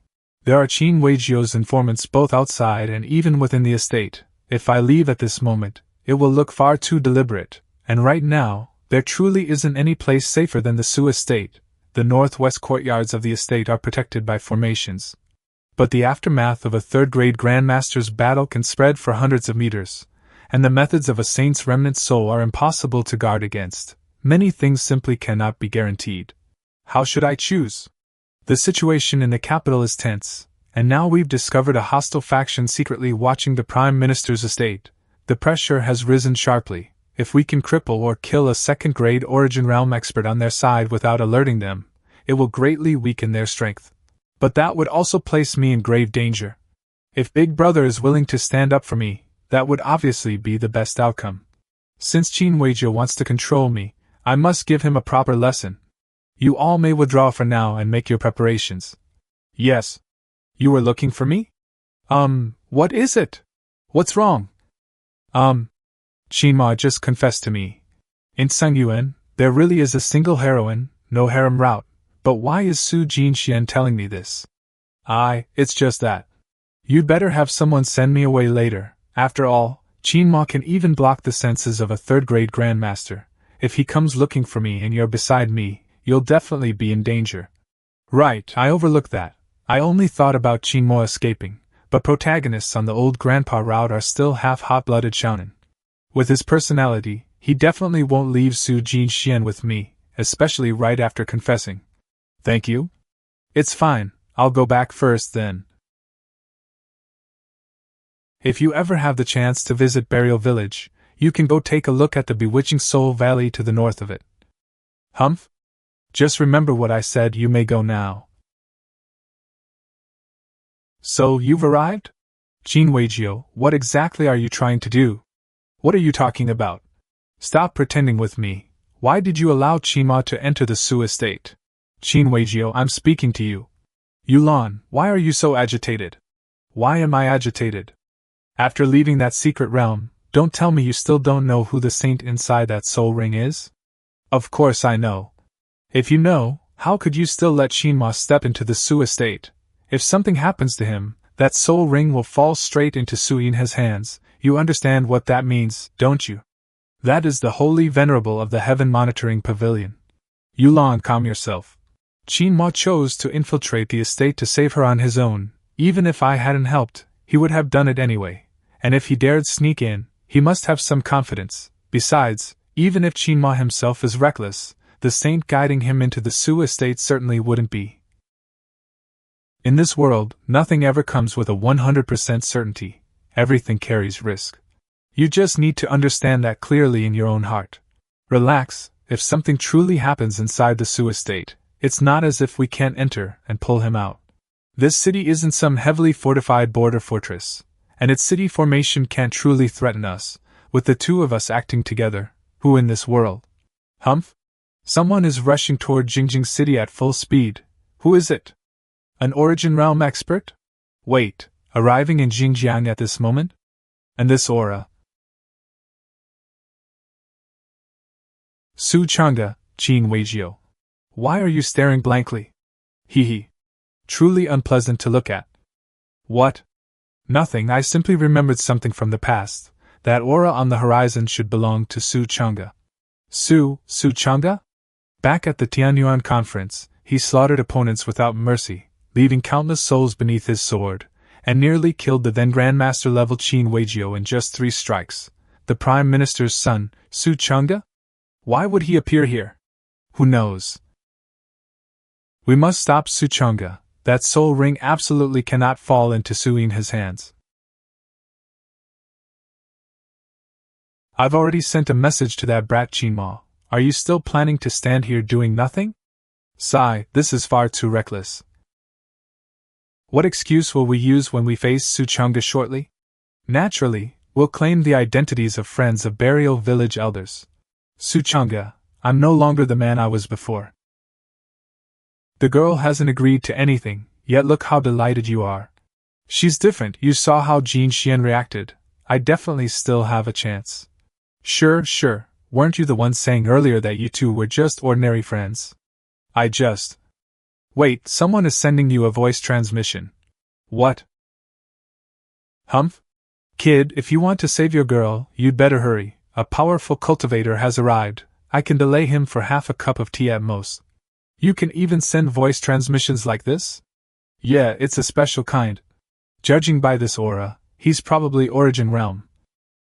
There are Qin Weijio's informants both outside and even within the estate. If I leave at this moment, it will look far too deliberate, and right now, there truly isn't any place safer than the Su estate. The northwest courtyards of the estate are protected by formations. But the aftermath of a 3rd-grade Grandmaster's battle can spread for hundreds of meters, and the methods of a saint's remnant soul are impossible to guard against. Many things simply cannot be guaranteed. How should I choose? The situation in the capital is tense, and now we've discovered a hostile faction secretly watching the Prime Minister's estate. The pressure has risen sharply. If we can cripple or kill a 2nd-grade Origin Realm expert on their side without alerting them, it will greatly weaken their strength. But that would also place me in grave danger. If Big Brother is willing to stand up for me, that would obviously be the best outcome. Since Qin Weijio wants to control me, I must give him a proper lesson. You all may withdraw for now and make your preparations. Yes. You were looking for me? What is it? What's wrong? Qingmo just confessed to me. In Cangyuan, there really is a single heroine, no harem route, but why is Su Jinxian telling me this? It's just that. You'd better have someone send me away later. After all, Qingmo can even block the senses of a third-grade grandmaster. If he comes looking for me and you're beside me, you'll definitely be in danger. Right, I overlooked that. I only thought about Qingmo escaping, but protagonists on the old grandpa route are still half hot-blooded shounen. With his personality, he definitely won't leave Su Jinxian with me, especially right after confessing. Thank you? It's fine, I'll go back first then. If you ever have the chance to visit Burial Village, you can go take a look at the bewitching Soul Valley to the north of it. Humph? Just remember what I said, you may go now. So, you've arrived? Qingweijio, what exactly are you trying to do? What are you talking about? Stop pretending with me. Why did you allow Qingmo to enter the Su estate? Qingweijio, I'm speaking to you. Yuan, why are you so agitated? Why am I agitated? After leaving that secret realm, don't tell me you still don't know who the saint inside that soul ring is? Of course I know. If you know, how could you still let Qingmo step into the Su estate? If something happens to him, that soul ring will fall straight into Su Yinhe's hands. You understand what that means, don't you? That is the holy venerable of the Heaven Monitoring Pavilion. Yuan, calm yourself. Qingmo chose to infiltrate the estate to save her on his own. Even if I hadn't helped, he would have done it anyway. And if he dared sneak in, he must have some confidence. Besides, even if Qingmo himself is reckless, the saint guiding him into the Su estate certainly wouldn't be. In this world, nothing ever comes with a 100% certainty. Everything carries risk. You just need to understand that clearly in your own heart. Relax, if something truly happens inside the Su estate, it's not as if we can't enter and pull him out. This city isn't some heavily fortified border fortress, and its city formation can't truly threaten us, with the two of us acting together. Who in this world? Humph? Someone is rushing toward Jingjing City at full speed. Who is it? An Origin Realm expert? Wait, arriving in Xinjiang at this moment? And this aura? Su Chang'e, Qingweijio. Why are you staring blankly? Hee. Truly unpleasant to look at. What? Nothing, I simply remembered something from the past. That aura on the horizon should belong to Su Chang'e. Su Chang'e? Back at the Tianyuan conference, he slaughtered opponents without mercy, leaving countless souls beneath his sword, and nearly killed the then Grandmaster level Qingweijio in just 3 strikes. The Prime Minister's son, Su Chang'e? Why would he appear here? Who knows? We must stop Su Chang'e. That soul ring absolutely cannot fall into Su Yinhe's hands. I've already sent a message to that brat Qingmo. Are you still planning to stand here doing nothing? Sigh, this is far too reckless. What excuse will we use when we face Su Chang'e shortly? Naturally, we'll claim the identities of friends of Burial Village elders. Su Chang'e, I'm no longer the man I was before. The girl hasn't agreed to anything, yet look how delighted you are. She's different, you saw how Jin Xian reacted. I definitely still have a chance. Sure, weren't you the one saying earlier that you two were just ordinary friends? Wait, someone is sending you a voice transmission. What? Humph? Kid, if you want to save your girl, you'd better hurry. A powerful cultivator has arrived. I can delay him for half a cup of tea at most. You can even send voice transmissions like this? Yeah, it's a special kind. Judging by this aura, he's probably Origin Realm.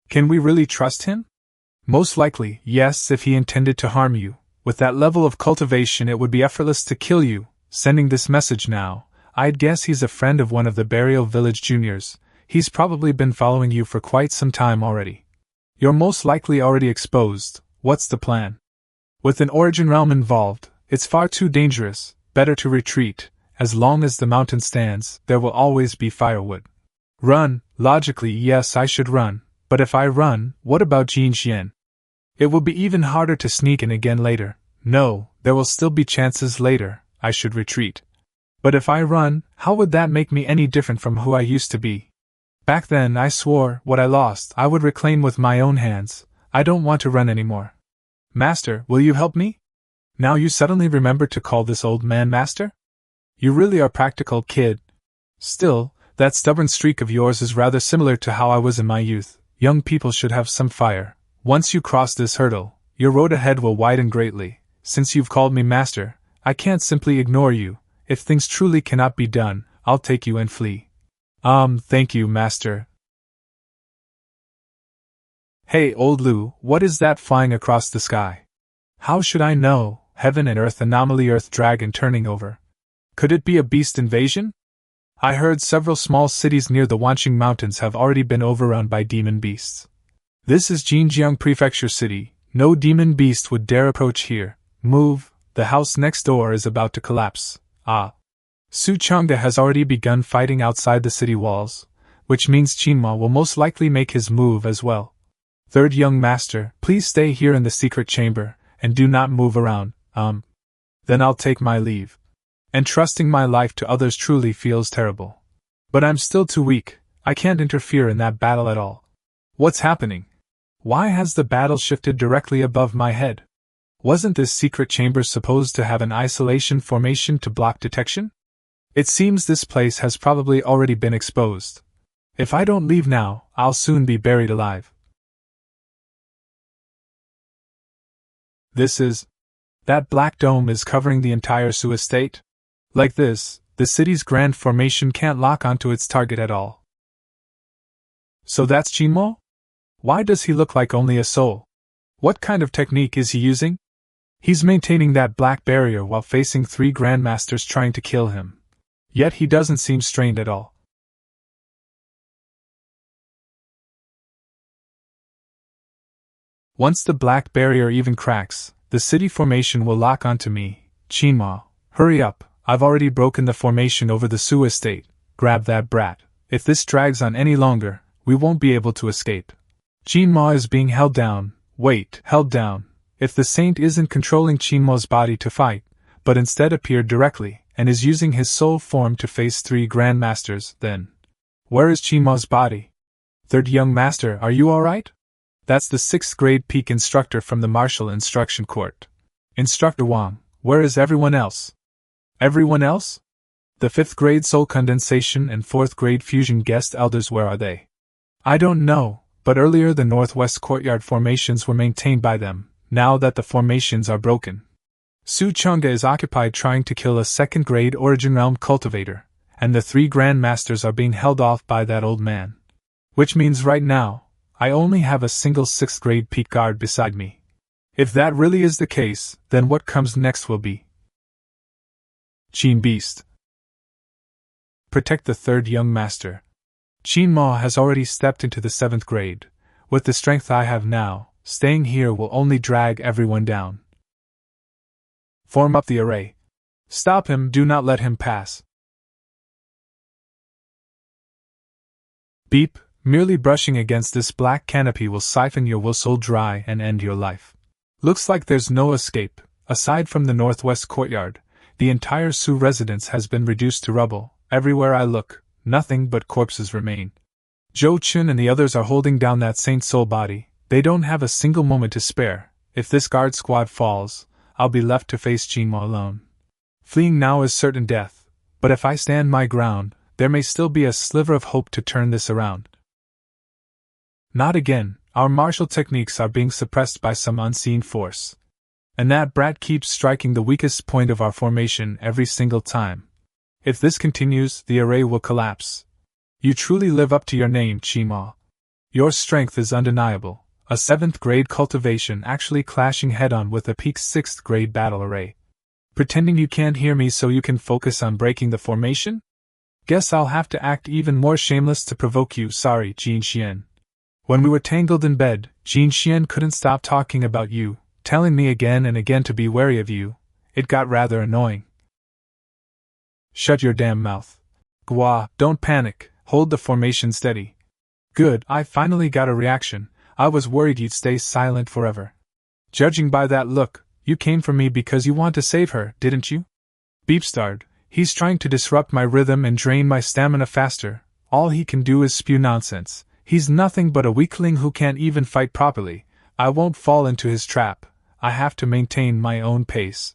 Can we really trust him? Most likely, yes, if he intended to harm you. With that level of cultivation, it would be effortless to kill you. Sending this message now, I'd guess he's a friend of one of the Burial Village juniors. He's probably been following you for quite some time already. You're most likely already exposed. What's the plan? With an Origin Realm involved, it's far too dangerous. Better to retreat. As long as the mountain stands, there will always be firewood. Run. Logically, yes, I should run. But if I run, what about Jin Xian? It will be even harder to sneak in again later. No, there will still be chances later. I should retreat. But if I run, how would that make me any different from who I used to be? Back then I swore what I lost I would reclaim with my own hands. I don't want to run anymore. Master, will you help me? Now you suddenly remember to call this old man master? You really are practical, kid. Still, that stubborn streak of yours is rather similar to how I was in my youth. Young people should have some fire. Once you cross this hurdle, your road ahead will widen greatly. Since you've called me master, I can't simply ignore you. If things truly cannot be done, I'll take you and flee. Thank you, master. Hey, old Lu, what is that flying across the sky? How should I know? Heaven and Earth anomaly, Earth dragon turning over. Could it be a beast invasion? I heard several small cities near the Wanqing Mountains have already been overrun by demon beasts. This is Jinjiang Prefecture City. No demon beast would dare approach here. Move, the house next door is about to collapse. Su Changde has already begun fighting outside the city walls, which means Qingmo will most likely make his move as well. Third young master, please stay here in the secret chamber, and do not move around. Then I'll take my leave. Entrusting my life to others truly feels terrible. But I'm still too weak, I can't interfere in that battle at all. What's happening? Why has the battle shifted directly above my head? Wasn't this secret chamber supposed to have an isolation formation to block detection? It seems this place has probably already been exposed. If I don't leave now, I'll soon be buried alive. That black dome is covering the entire Su estate? Like this, the city's grand formation can't lock onto its target at all. So that's Qingmo? Why does he look like only a soul? What kind of technique is he using? He's maintaining that black barrier while facing 3 grandmasters trying to kill him. Yet he doesn't seem strained at all. Once the black barrier even cracks, the city formation will lock onto me. Qingmo, hurry up, I've already broken the formation over the Su estate. Grab that brat. If this drags on any longer, we won't be able to escape. Qingmo is being held down. Wait, held down. If the saint isn't controlling Qingmo's body to fight, but instead appeared directly, and is using his soul form to face 3 grandmasters, then where is Qingmo's body? Third young master, are you alright? That's the 6th grade peak instructor from the martial instruction court. Instructor Wang, where is everyone else? Everyone else? The 5th grade soul condensation and 4th grade fusion guest elders, where are they? I don't know, but earlier the northwest courtyard formations were maintained by them. Now that the formations are broken, Su Changde is occupied trying to kill a 2nd grade Origin Realm cultivator, and the 3 grandmasters are being held off by that old man. Which means right now, I only have a single 6th grade peak guard beside me. If that really is the case, then what comes next will be Qin Beast. Protect the 3rd young master. Qingmo has already stepped into the 7th grade. With the strength I have now, staying here will only drag everyone down. Form up the array. Stop him, do not let him pass. Beep, merely brushing against this black canopy will siphon your will soul dry and end your life. Looks like there's no escape. Aside from the northwest courtyard, the entire Su residence has been reduced to rubble. Everywhere I look, nothing but corpses remain. Zhou Chun and the others are holding down that saint soul body. They don't have a single moment to spare. If this guard squad falls, I'll be left to face Qingmo alone. Fleeing now is certain death, but if I stand my ground, there may still be a sliver of hope to turn this around. Not again, our martial techniques are being suppressed by some unseen force. And that brat keeps striking the weakest point of our formation every single time. If this continues, the array will collapse. You truly live up to your name, Qingmo. Your strength is undeniable. A 7th grade cultivation actually clashing head-on with a peak 6th grade battle array. Pretending you can't hear me so you can focus on breaking the formation? Guess I'll have to act even more shameless to provoke you. Sorry, Jin Xian. When we were tangled in bed, Jin Xian couldn't stop talking about you, telling me again and again to be wary of you. It got rather annoying. Shut your damn mouth. Gua, don't panic, hold the formation steady. Good, I finally got a reaction. I was worried you'd stay silent forever. Judging by that look, you came for me because you want to save her, didn't you? Beep starred, he's trying to disrupt my rhythm and drain my stamina faster. All he can do is spew nonsense. He's nothing but a weakling who can't even fight properly. I won't fall into his trap. I have to maintain my own pace.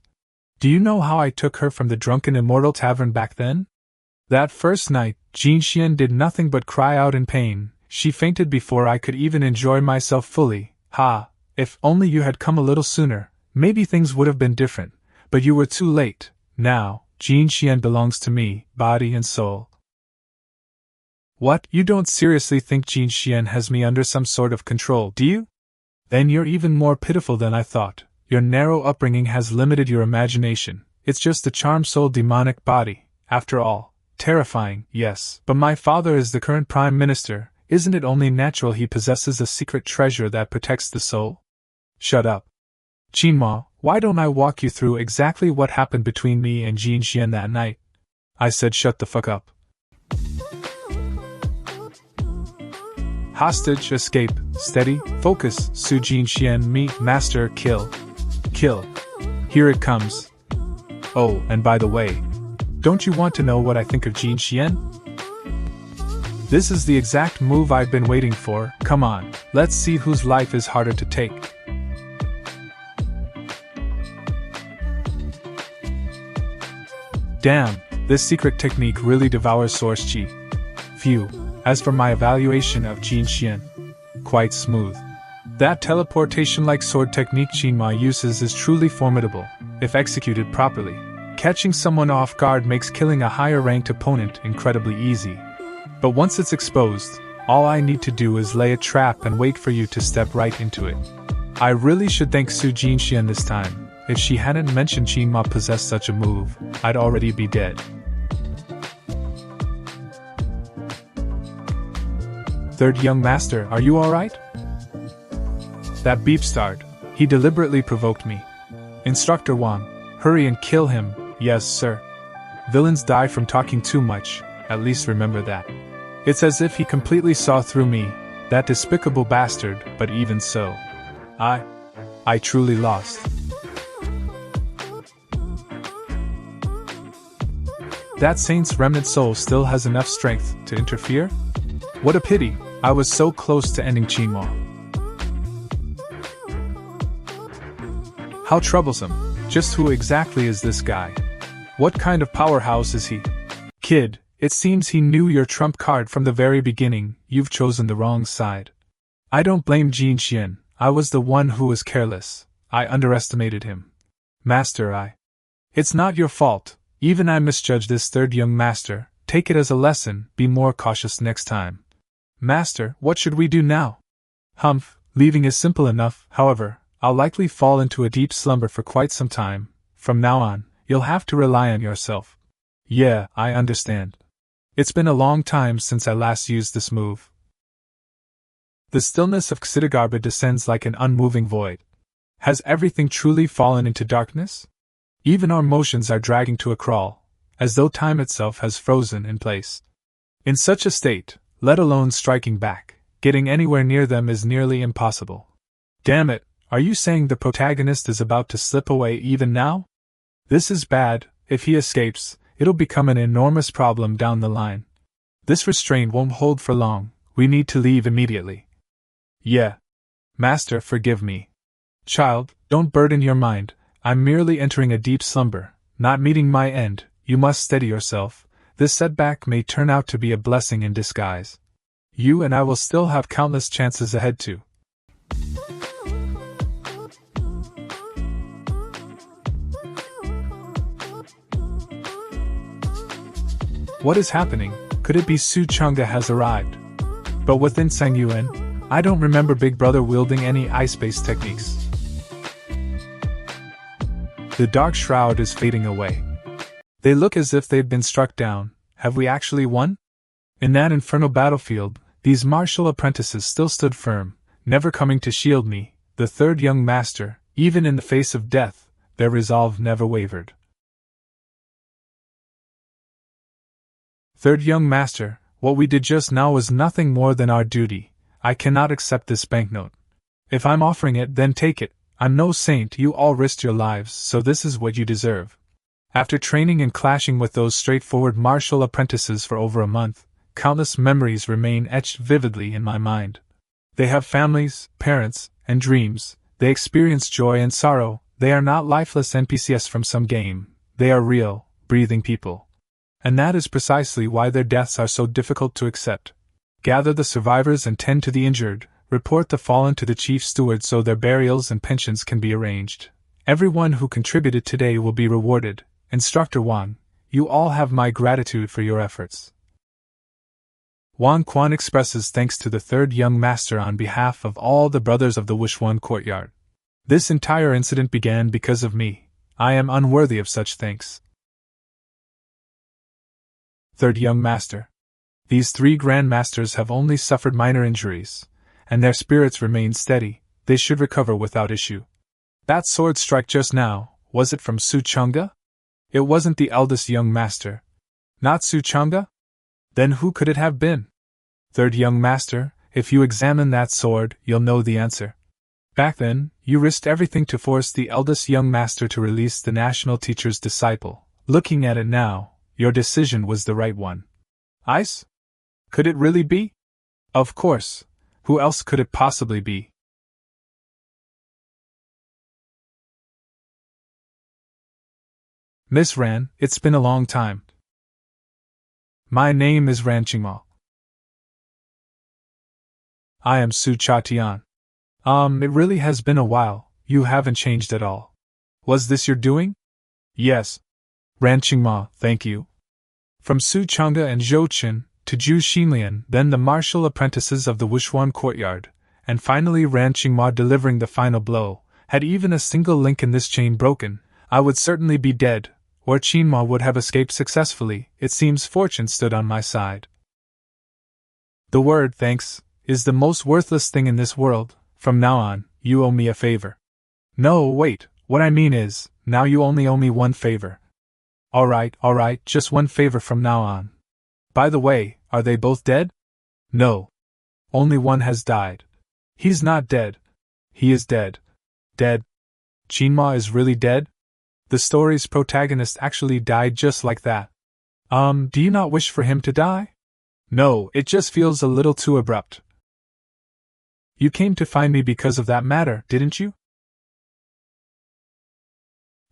Do you know how I took her from the drunken immortal tavern back then? That first night, Jin Xian did nothing but cry out in pain. She fainted before I could even enjoy myself fully. Ha! If only you had come a little sooner, maybe things would have been different. But you were too late. Now, Jin Xian belongs to me, body and soul. What? You don't seriously think Jin Xian has me under some sort of control, do you? Then you're even more pitiful than I thought. Your narrow upbringing has limited your imagination. It's just a charm soul demonic body, after all. Terrifying, yes. But my father is the current prime minister. Isn't it only natural he possesses a secret treasure that protects the soul? Shut up. Qingmo, why don't I walk you through exactly what happened between me and Jin Xian that night? I said shut the fuck up. Hostage, escape, steady, focus, Su Jin Xian, me, master, kill. Kill. Here it comes. Oh, and by the way, don't you want to know what I think of Jin Xian? This is the exact move I've been waiting for. Come on, let's see whose life is harder to take. Damn, this secret technique really devours source chi. Phew. As for my evaluation of Jin Xian, quite smooth. That teleportation-like sword technique Qingmo uses is truly formidable, if executed properly. Catching someone off guard makes killing a higher-ranked opponent incredibly easy. But once it's exposed, all I need to do is lay a trap and wait for you to step right into it. I really should thank Su Jin Xian this time. If she hadn't mentioned Qingmo possessed such a move, I'd already be dead. Third young master, are you alright? That beep start. He deliberately provoked me. Instructor Wang, hurry and kill him. Yes, sir. Villains die from talking too much, at least remember that. It's as if he completely saw through me, that despicable bastard, but even so. I truly lost. That saint's remnant soul still has enough strength to interfere? What a pity, I was so close to ending Qingmo. How troublesome. Just who exactly is this guy? What kind of powerhouse is he? Kid, it seems he knew your trump card from the very beginning. You've chosen the wrong side. I don't blame Jin Xian. I was the one who was careless. I underestimated him. Master, It's not your fault. Even I misjudged this third young master. Take it as a lesson. Be more cautious next time. Master, what should we do now? Humph, leaving is simple enough. However, I'll likely fall into a deep slumber for quite some time. From now on, you'll have to rely on yourself. Yeah, I understand. It's been a long time since I last used this move. The stillness of Xidagarba descends like an unmoving void. Has everything truly fallen into darkness? Even our motions are dragging to a crawl, as though time itself has frozen in place. In such a state, let alone striking back, getting anywhere near them is nearly impossible. Damn it, are you saying the protagonist is about to slip away even now? This is bad. If he escapes, it'll become an enormous problem down the line. This restraint won't hold for long. We need to leave immediately. Yeah. Master, forgive me. Child, don't burden your mind. I'm merely entering a deep slumber, not meeting my end. You must steady yourself. This setback may turn out to be a blessing in disguise. You and I will still have countless chances ahead too. What is happening? Could it be Su Changde has arrived? But within Cangyuan, I don't remember Big Brother wielding any ice-based techniques. The dark shroud is fading away. They look as if they've been struck down. Have we actually won? In that infernal battlefield, these martial apprentices still stood firm, never coming to shield me, the third young master. Even in the face of death, their resolve never wavered. Third young master, what we did just now was nothing more than our duty. I cannot accept this banknote. If I'm offering it, then take it. I'm no saint. You all risked your lives, so this is what you deserve. After training and clashing with those straightforward martial apprentices for over a month, countless memories remain etched vividly in my mind. They have families, parents, and dreams. They experience joy and sorrow. They are not lifeless NPCs from some game. They are real, breathing people. And that is precisely why their deaths are so difficult to accept. Gather the survivors and tend to the injured. Report the fallen to the chief steward so their burials and pensions can be arranged. Everyone who contributed today will be rewarded. Instructor Yuan, you all have my gratitude for your efforts. Yuan Quan expresses thanks to the third young master on behalf of all the brothers of the Wishwan courtyard. This entire incident began because of me. I am unworthy of such thanks. Third young master. These three grand masters have only suffered minor injuries, and their spirits remain steady. They should recover without issue. That sword strike just now, was it from Su Chunga? It wasn't the eldest young master. Not Su Chunga? Then who could it have been? Third young master, if you examine that sword, you'll know the answer. Back then, you risked everything to force the eldest young master to release the national teacher's disciple. Looking at it now, your decision was the right one. Ice? Could it really be? Of course. Who else could it possibly be? Miss Ran, it's been a long time. My name is Ran Qingmo. I am Su Chatian. It really has been a while. You haven't changed at all. Was this your doing? Yes. Ran Qingmo, thank you. From Su Chunga and Zhou Qin, to Zhu Xinlian, then the martial apprentices of the Wishwan courtyard, and finally Ran Qingmo delivering the final blow. Had even a single link in this chain broken, I would certainly be dead, or Qingmo would have escaped successfully. It seems fortune stood on my side. The word thanks is the most worthless thing in this world. From now on, you owe me a favor. No, wait, what I mean is, now you only owe me one favor. Alright, just one favor from now on. By the way, are they both dead? No. Only one has died. He's not dead. He is dead. Dead. Qingmo is really dead? The story's protagonist actually died just like that. Do you not wish for him to die? No, it just feels a little too abrupt. You came to find me because of that matter, didn't you?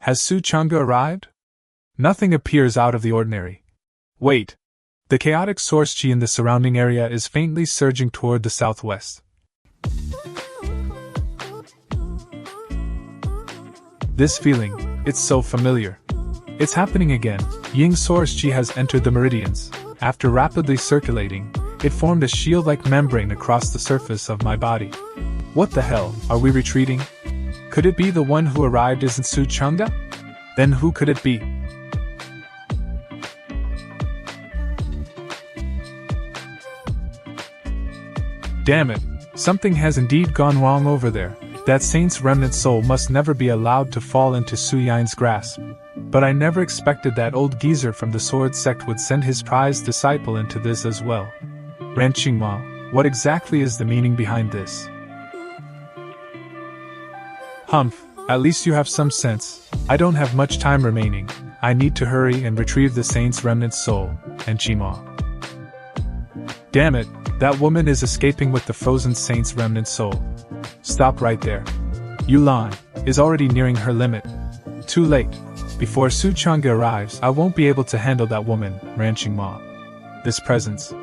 Has Su Chunga arrived? Nothing appears out of the ordinary. Wait. The chaotic source chi in the surrounding area is faintly surging toward the southwest. This feeling, it's so familiar. It's happening again. Ying source chi has entered the meridians. After rapidly circulating, it formed a shield-like membrane across the surface of my body. What the hell, are we retreating? Could it be the one who arrived isn't Su Chunga? Then who could it be? Damn it, something has indeed gone wrong over there. That saint's remnant soul must never be allowed to fall into Su Yin's grasp. But I never expected that old geezer from the Sword Sect would send his prized disciple into this as well. Ran Qingmo, what exactly is the meaning behind this? Humph, at least you have some sense. I don't have much time remaining. I need to hurry and retrieve the saint's remnant soul, and Qingmo. Damn it, that woman is escaping with the frozen saint's remnant soul. Stop right there. Yuan is already nearing her limit. Too late. Before Su Chunga arrives, I won't be able to handle that woman, Ran Qingmo. This presence.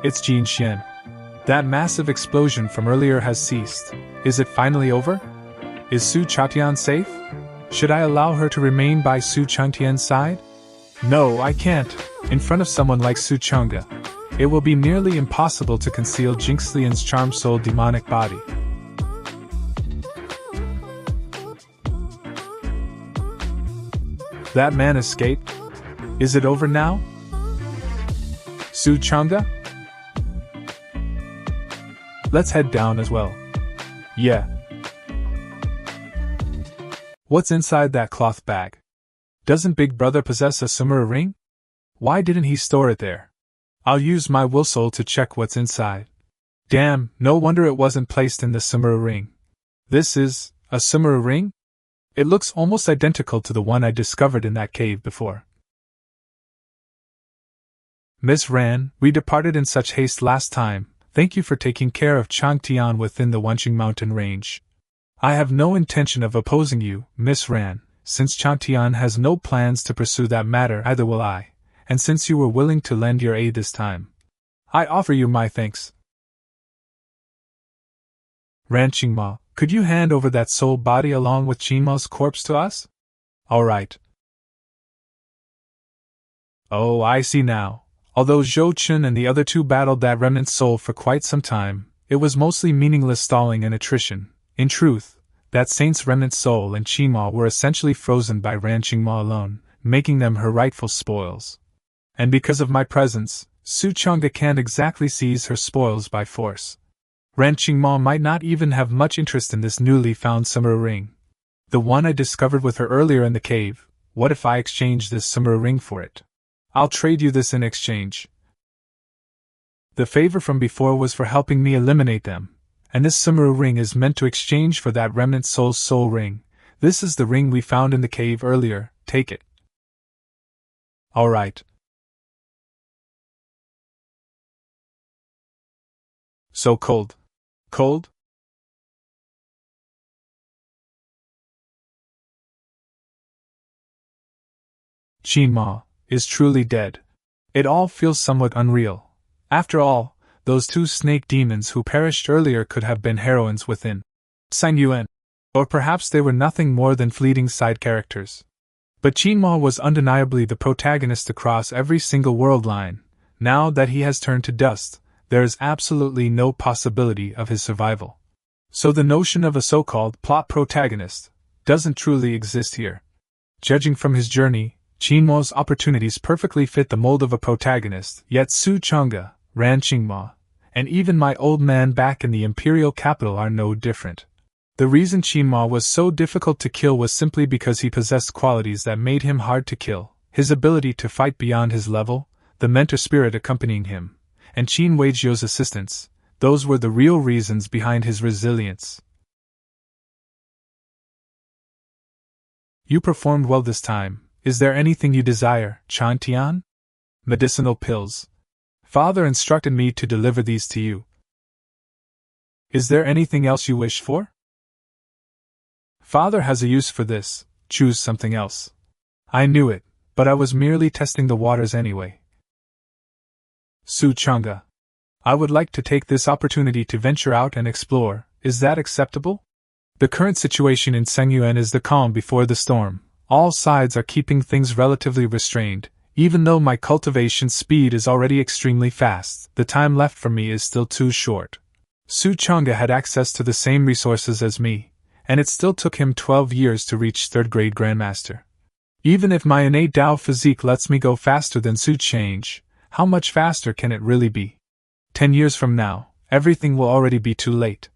It's Jin Xian. That massive explosion from earlier has ceased. Is it finally over? Is Su Chatian safe? Should I allow her to remain by Su Changtian's side? No, I can't. In front of someone like Su Chunga, it will be nearly impossible to conceal Jinxlian's charm soul demonic body. That man escaped? Is it over now? Su Chunga? Let's head down as well. Yeah. What's inside that cloth bag? Doesn't Big Brother possess a Sumera ring? Why didn't he store it there? I'll use my will soul to check what's inside. Damn, no wonder it wasn't placed in the Sumera ring. This is a Sumera ring? It looks almost identical to the one I discovered in that cave before. Miss Ran, we departed in such haste last time. Thank you for taking care of Changtian within the Wenqing mountain range. I have no intention of opposing you, Miss Ran, since Changtian has no plans to pursue that matter, either will I, and since you were willing to lend your aid this time, I offer you my thanks. Ran Qingmo, could you hand over that soul body along with Qingmo's corpse to us? All right. Oh, I see now. Although Zhou Chun and the other two battled that remnant soul for quite some time, it was mostly meaningless stalling and attrition. In truth, that saint's remnant soul and Qingmo were essentially frozen by Ran Qingmo alone, making them her rightful spoils. And because of my presence, Su Chang'e can't exactly seize her spoils by force. Ran Qingmo might not even have much interest in this newly found summer ring. The one I discovered with her earlier in the cave. What if I exchange this summer ring for it? I'll trade you this in exchange. The favor from before was for helping me eliminate them, and this summer ring is meant to exchange for that remnant soul's soul ring. This is the ring we found in the cave earlier, take it. All right. So cold. Cold? Qingmo is truly dead. It all feels somewhat unreal. After all, those two snake demons who perished earlier could have been heroines within Yuan, or perhaps they were nothing more than fleeting side characters. But Qingmo was undeniably the protagonist across every single world line. Now that he has turned to dust, there is absolutely no possibility of his survival. So the notion of a so-called plot protagonist doesn't truly exist here. Judging from his journey, Qingmo's opportunities perfectly fit the mold of a protagonist, yet Su Chang'e, Ran Qingmo, and even my old man back in the imperial capital are no different. The reason Qingmo was so difficult to kill was simply because he possessed qualities that made him hard to kill: his ability to fight beyond his level, the mentor spirit accompanying him, and Qin Weizhou's assistance. Those were the real reasons behind his resilience. You performed well this time. Is there anything you desire, Changtian? Medicinal pills. Father instructed me to deliver these to you. Is there anything else you wish for? Father has a use for this. Choose something else. I knew it, but I was merely testing the waters anyway. Su Chang'e. I would like to take this opportunity to venture out and explore. Is that acceptable? The current situation in Cangyuan is the calm before the storm. All sides are keeping things relatively restrained. Even though my cultivation speed is already extremely fast, the time left for me is still too short. Su Chang'e had access to the same resources as me, and it still took him 12 years to reach 3rd grade Grandmaster. Even if my innate Dao physique lets me go faster than Su Change, how much faster can it really be? 10 years from now, everything will already be too late.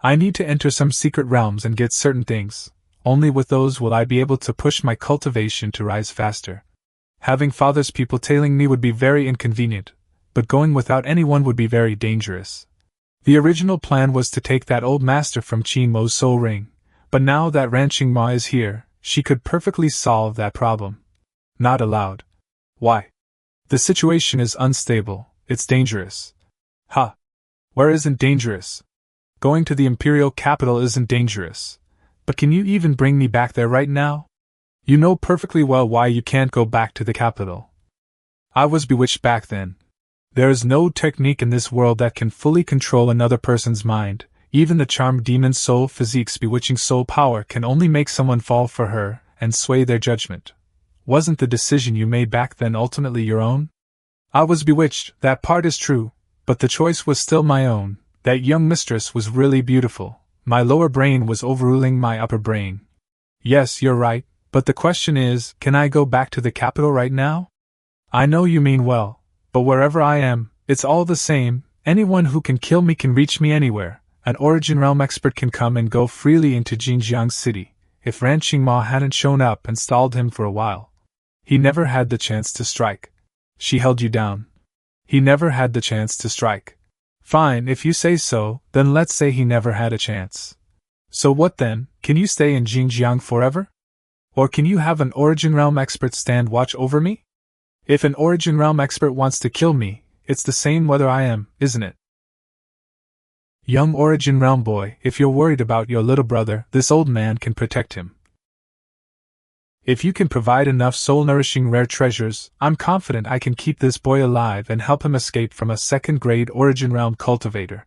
I need to enter some secret realms and get certain things. Only with those will I be able to push my cultivation to rise faster. Having Father's people tailing me would be very inconvenient, but going without anyone would be very dangerous. The original plan was to take that old master from Qingmo's soul ring, but now that Ran Qingmo is here, she could perfectly solve that problem. Not aloud. Why? The situation is unstable, it's dangerous. Ha! Where isn't dangerous? Going to the imperial capital isn't dangerous. But can you even bring me back there right now? You know perfectly well why you can't go back to the capital. I was bewitched back then. There is no technique in this world that can fully control another person's mind. Even the charmed demon soul physique's bewitching soul power can only make someone fall for her and sway their judgment. Wasn't the decision you made back then ultimately your own? I was bewitched, that part is true, but the choice was still my own. That young mistress was really beautiful. My lower brain was overruling my upper brain. Yes, you're right, but the question is, can I go back to the capital right now? I know you mean well, but wherever I am, it's all the same. Anyone who can kill me can reach me anywhere. An Origin Realm expert can come and go freely into Jinjiang City. If Ran Qingmo hadn't shown up and stalled him for a while. He never had the chance to strike. She held you down. He never had the chance to strike. Fine, if you say so, then let's say he never had a chance. So what then? Can you stay in Jinjiang forever? Or can you have an Origin Realm expert stand watch over me? If an Origin Realm expert wants to kill me, it's the same whether I am, isn't it? Young Origin Realm boy, if you're worried about your little brother, this old man can protect him. If you can provide enough soul-nourishing rare treasures, I'm confident I can keep this boy alive and help him escape from a second-grade Origin Realm cultivator.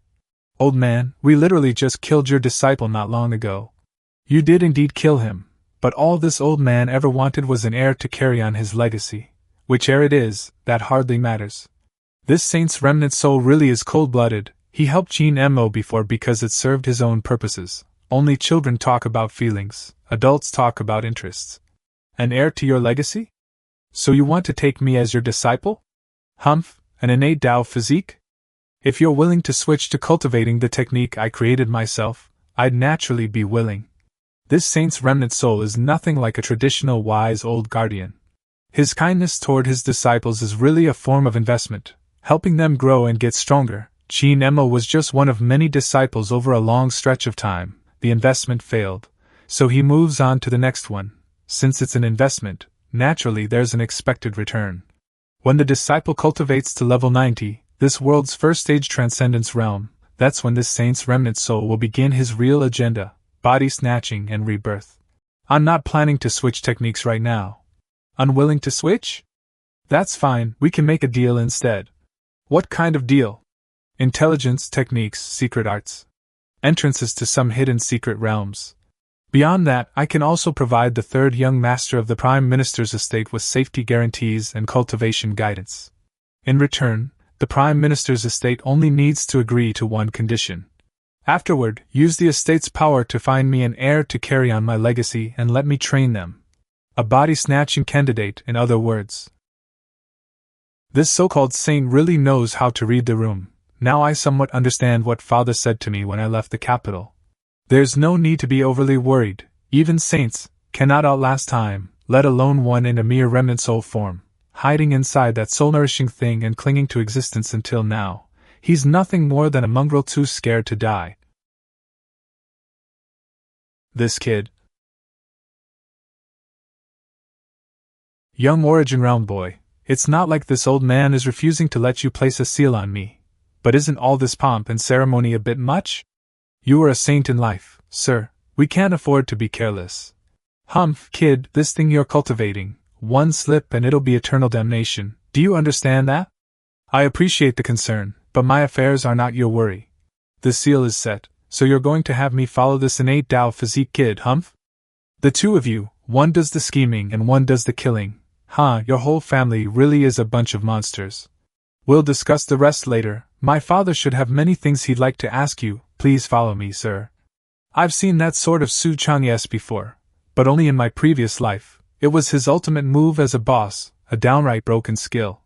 Old man, we literally just killed your disciple not long ago. You did indeed kill him, but all this old man ever wanted was an heir to carry on his legacy. Which heir it is, that hardly matters. This saint's remnant soul really is cold-blooded. He helped Qingmo before because it served his own purposes. Only children talk about feelings, adults talk about interests. An heir to your legacy? So you want to take me as your disciple? Humph, an innate Tao physique? If you're willing to switch to cultivating the technique I created myself, I'd naturally be willing. This saint's remnant soul is nothing like a traditional wise old guardian. His kindness toward his disciples is really a form of investment, helping them grow and get stronger. Qingmo was just one of many disciples over a long stretch of time. The investment failed, so he moves on to the next one. Since it's an investment, naturally there's an expected return. When the disciple cultivates to level 90, this world's first stage transcendence realm, that's when this saint's remnant soul will begin his real agenda, body snatching and rebirth. I'm not planning to switch techniques right now. Unwilling to switch? That's fine, we can make a deal instead. What kind of deal? Intelligence, techniques, secret arts. Entrances to some hidden secret realms. Beyond that, I can also provide the third young master of the Prime Minister's estate with safety guarantees and cultivation guidance. In return, the Prime Minister's estate only needs to agree to one condition. Afterward, use the estate's power to find me an heir to carry on my legacy and let me train them. A body-snatching candidate, in other words. This so-called saint really knows how to read the room. Now I somewhat understand what Father said to me when I left the capital. There's no need to be overly worried. Even saints cannot outlast time, let alone one in a mere remnant soul form, hiding inside that soul-nourishing thing and clinging to existence until now. He's nothing more than a mongrel too scared to die. This kid. Young Origin Realm boy, it's not like this old man is refusing to let you place a seal on me. But isn't all this pomp and ceremony a bit much? You are a saint in life, sir. We can't afford to be careless. Humph, kid, this thing you're cultivating, one slip and it'll be eternal damnation. Do you understand that? I appreciate the concern, but my affairs are not your worry. The seal is set, so you're going to have me follow this innate Tao physique kid, humph? The two of you, one does the scheming and one does the killing. Your whole family really is a bunch of monsters. We'll discuss the rest later. My father should have many things he'd like to ask you. Please follow me, sir. I've seen that sort of Su Chang'es before, but only in my previous life. It was his ultimate move as a boss, a downright broken skill.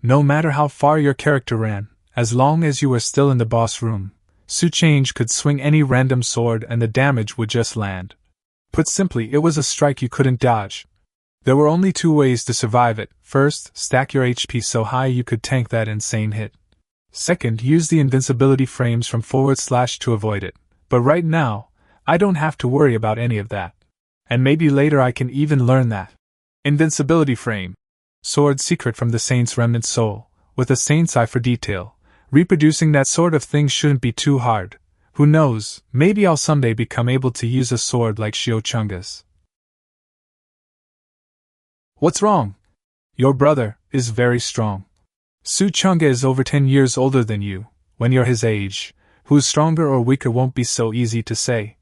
No matter how far your character ran, as long as you were still in the boss room, Su Change could swing any random sword and the damage would just land. Put simply, it was a strike you couldn't dodge. There were only two ways to survive it. First, stack your HP so high you could tank that insane hit. Second, use the invincibility frames from / to avoid it. But right now, I don't have to worry about any of that. And maybe later I can even learn that. Invincibility frame. Sword secret from the saint's remnant soul, with a saint's eye for detail. Reproducing that sort of thing shouldn't be too hard. Who knows, maybe I'll someday become able to use a sword like Xiao Chunga's. What's wrong? Your brother is very strong. Su Chunga is over 10 years older than you. When you're his age, who's stronger or weaker won't be so easy to say.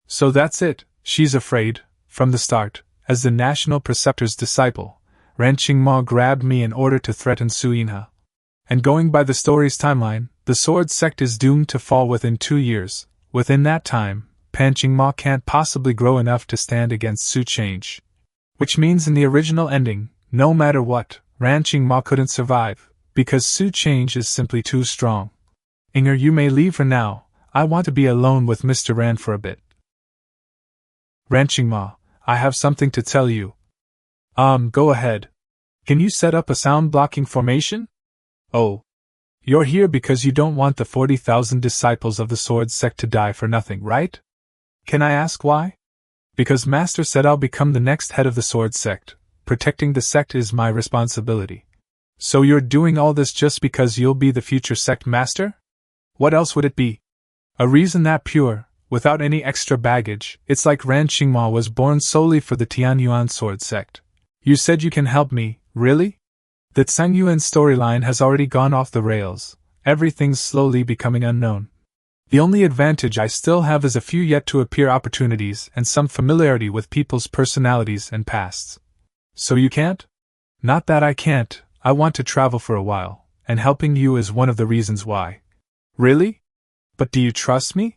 So that's it, she's afraid. From the start, as the National Preceptor's disciple, Ran Qingmo grabbed me in order to threaten Su Yinhe. And going by the story's timeline, the Sword Sect is doomed to fall within 2 years. Within that time, Pan Qingmo can't possibly grow enough to stand against Su Change. Which means in the original ending, no matter what, Ran Qingmo couldn't survive, because Su Change is simply too strong. Inger, you may leave for now. I want to be alone with Mr. Ran for a bit. Ran Qingmo, I have something to tell you. Go ahead. Can you set up a sound blocking formation? Oh. You're here because you don't want the 40,000 disciples of the Sword Sect to die for nothing, right? Can I ask why? Because Master said I'll become the next head of the Sword Sect. Protecting the sect is my responsibility. So you're doing all this just because you'll be the future sect master? What else would it be? A reason that pure, without any extra baggage. It's like Ran Qingmo was born solely for the Tianyuan Sword Sect. You said you can help me, really? The Cangyuan storyline has already gone off the rails. Everything's slowly becoming unknown. The only advantage I still have is a few yet-to-appear opportunities and some familiarity with people's personalities and pasts. So you can't? Not that I can't, I want to travel for a while, and helping you is one of the reasons why. Really? But do you trust me?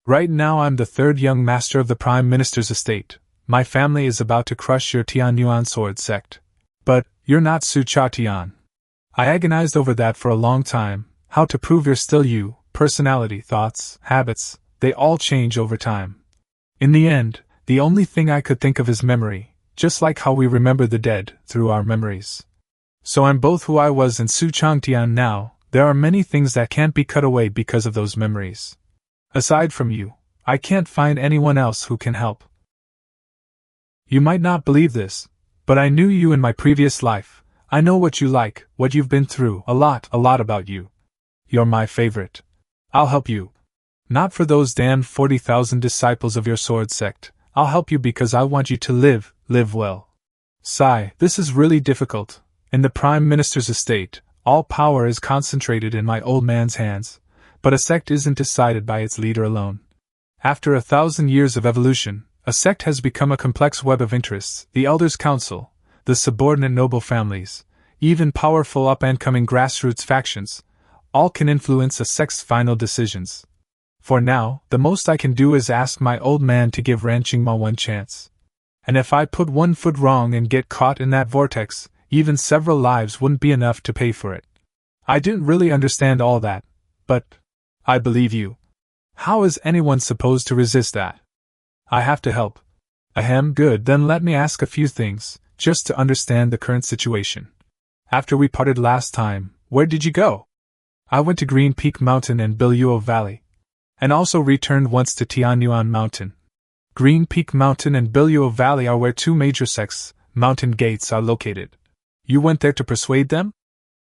Right now I'm the third young master of the Prime Minister's estate. My family is about to crush your Tianyuan Sword Sect. But, you're not Su Cha Tian. I agonized over that for a long time, how to prove you're still you. Personality, thoughts, habits, they all change over time. In the end, the only thing I could think of is memory, just like how we remember the dead, through our memories. So I'm both who I was and Su Changtian now. There are many things that can't be cut away because of those memories. Aside from you, I can't find anyone else who can help. You might not believe this, but I knew you in my previous life. I know what you like, what you've been through, a lot about you. You're my favorite. I'll help you. Not for those damned 40,000 disciples of your sword sect. I'll help you because I want you to live well. Sigh, this is really difficult. In the Prime Minister's estate, all power is concentrated in my old man's hands, but a sect isn't decided by its leader alone. After 1,000 years of evolution, a sect has become a complex web of interests, the Elders' Council, the subordinate noble families, even powerful up-and-coming grassroots factions, all can influence a sect's final decisions. For now, the most I can do is ask my old man to give Ran Qingmo one chance. And if I put one foot wrong and get caught in that vortex, even several lives wouldn't be enough to pay for it. I didn't really understand all that, but I believe you. How is anyone supposed to resist that? I have to help. Ahem, good, then let me ask a few things, just to understand the current situation. After we parted last time, where did you go? I went to Green Peak Mountain and Biluo Valley, and also returned once to Tianyuan Mountain. Green Peak Mountain and Biluo Valley are where two major sects, mountain gates, are located. You went there to persuade them?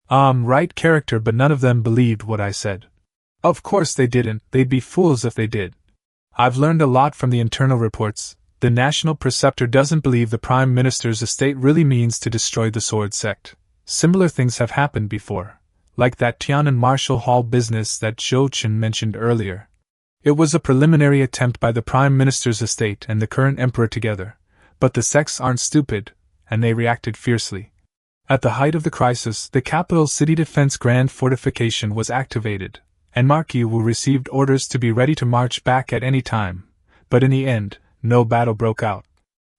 Right character, but none of them believed what I said. Of course they didn't, they'd be fools if they did. I've learned a lot from the internal reports. The National Preceptor doesn't believe the Prime Minister's estate really means to destroy the Sword Sect. Similar things have happened before, like that Tian'an Martial Hall business that Zhou Chen mentioned earlier. It was a preliminary attempt by the Prime Minister's estate and the current emperor together, but the sects aren't stupid, and they reacted fiercely. At the height of the crisis, the capital city defense grand fortification was activated, and Mark Wu received orders to be ready to march back at any time, but in the end, no battle broke out.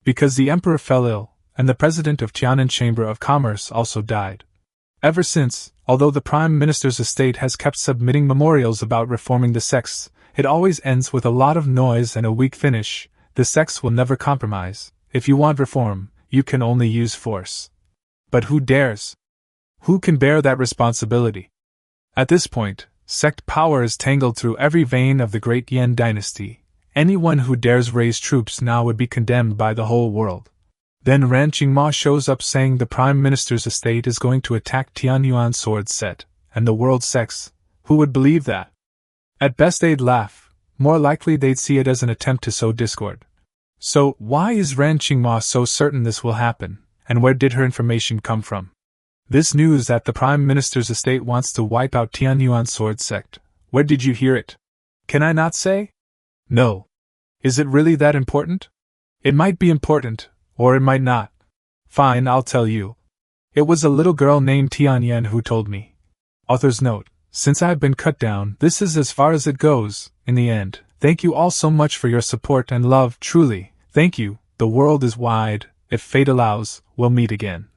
Because the emperor fell ill, and the president of Tian'an Chamber of Commerce also died. Ever since, although the Prime Minister's estate has kept submitting memorials about reforming the sects, it always ends with a lot of noise and a weak finish. The sects will never compromise. If you want reform, you can only use force. But who dares? Who can bear that responsibility? At this point, sect power is tangled through every vein of the great Yan dynasty. Anyone who dares raise troops now would be condemned by the whole world. Then Ran Qingmo shows up saying the Prime Minister's estate is going to attack Tianyuan Sword Sect, and the world sects. Who would believe that? At best they'd laugh, more likely they'd see it as an attempt to sow discord. So, why is Ran Qingmo so certain this will happen, and where did her information come from? This news that the Prime Minister's estate wants to wipe out Tianyuan Sword Sect, where did you hear it? Can I not say? No. Is it really that important? It might be important, or it might not. Fine, I'll tell you. It was a little girl named Tianyan who told me. Author's note. Since I've been cut down, this is as far as it goes, in the end. Thank you all so much for your support and love, truly. Thank you, the world is wide. If fate allows, we'll meet again.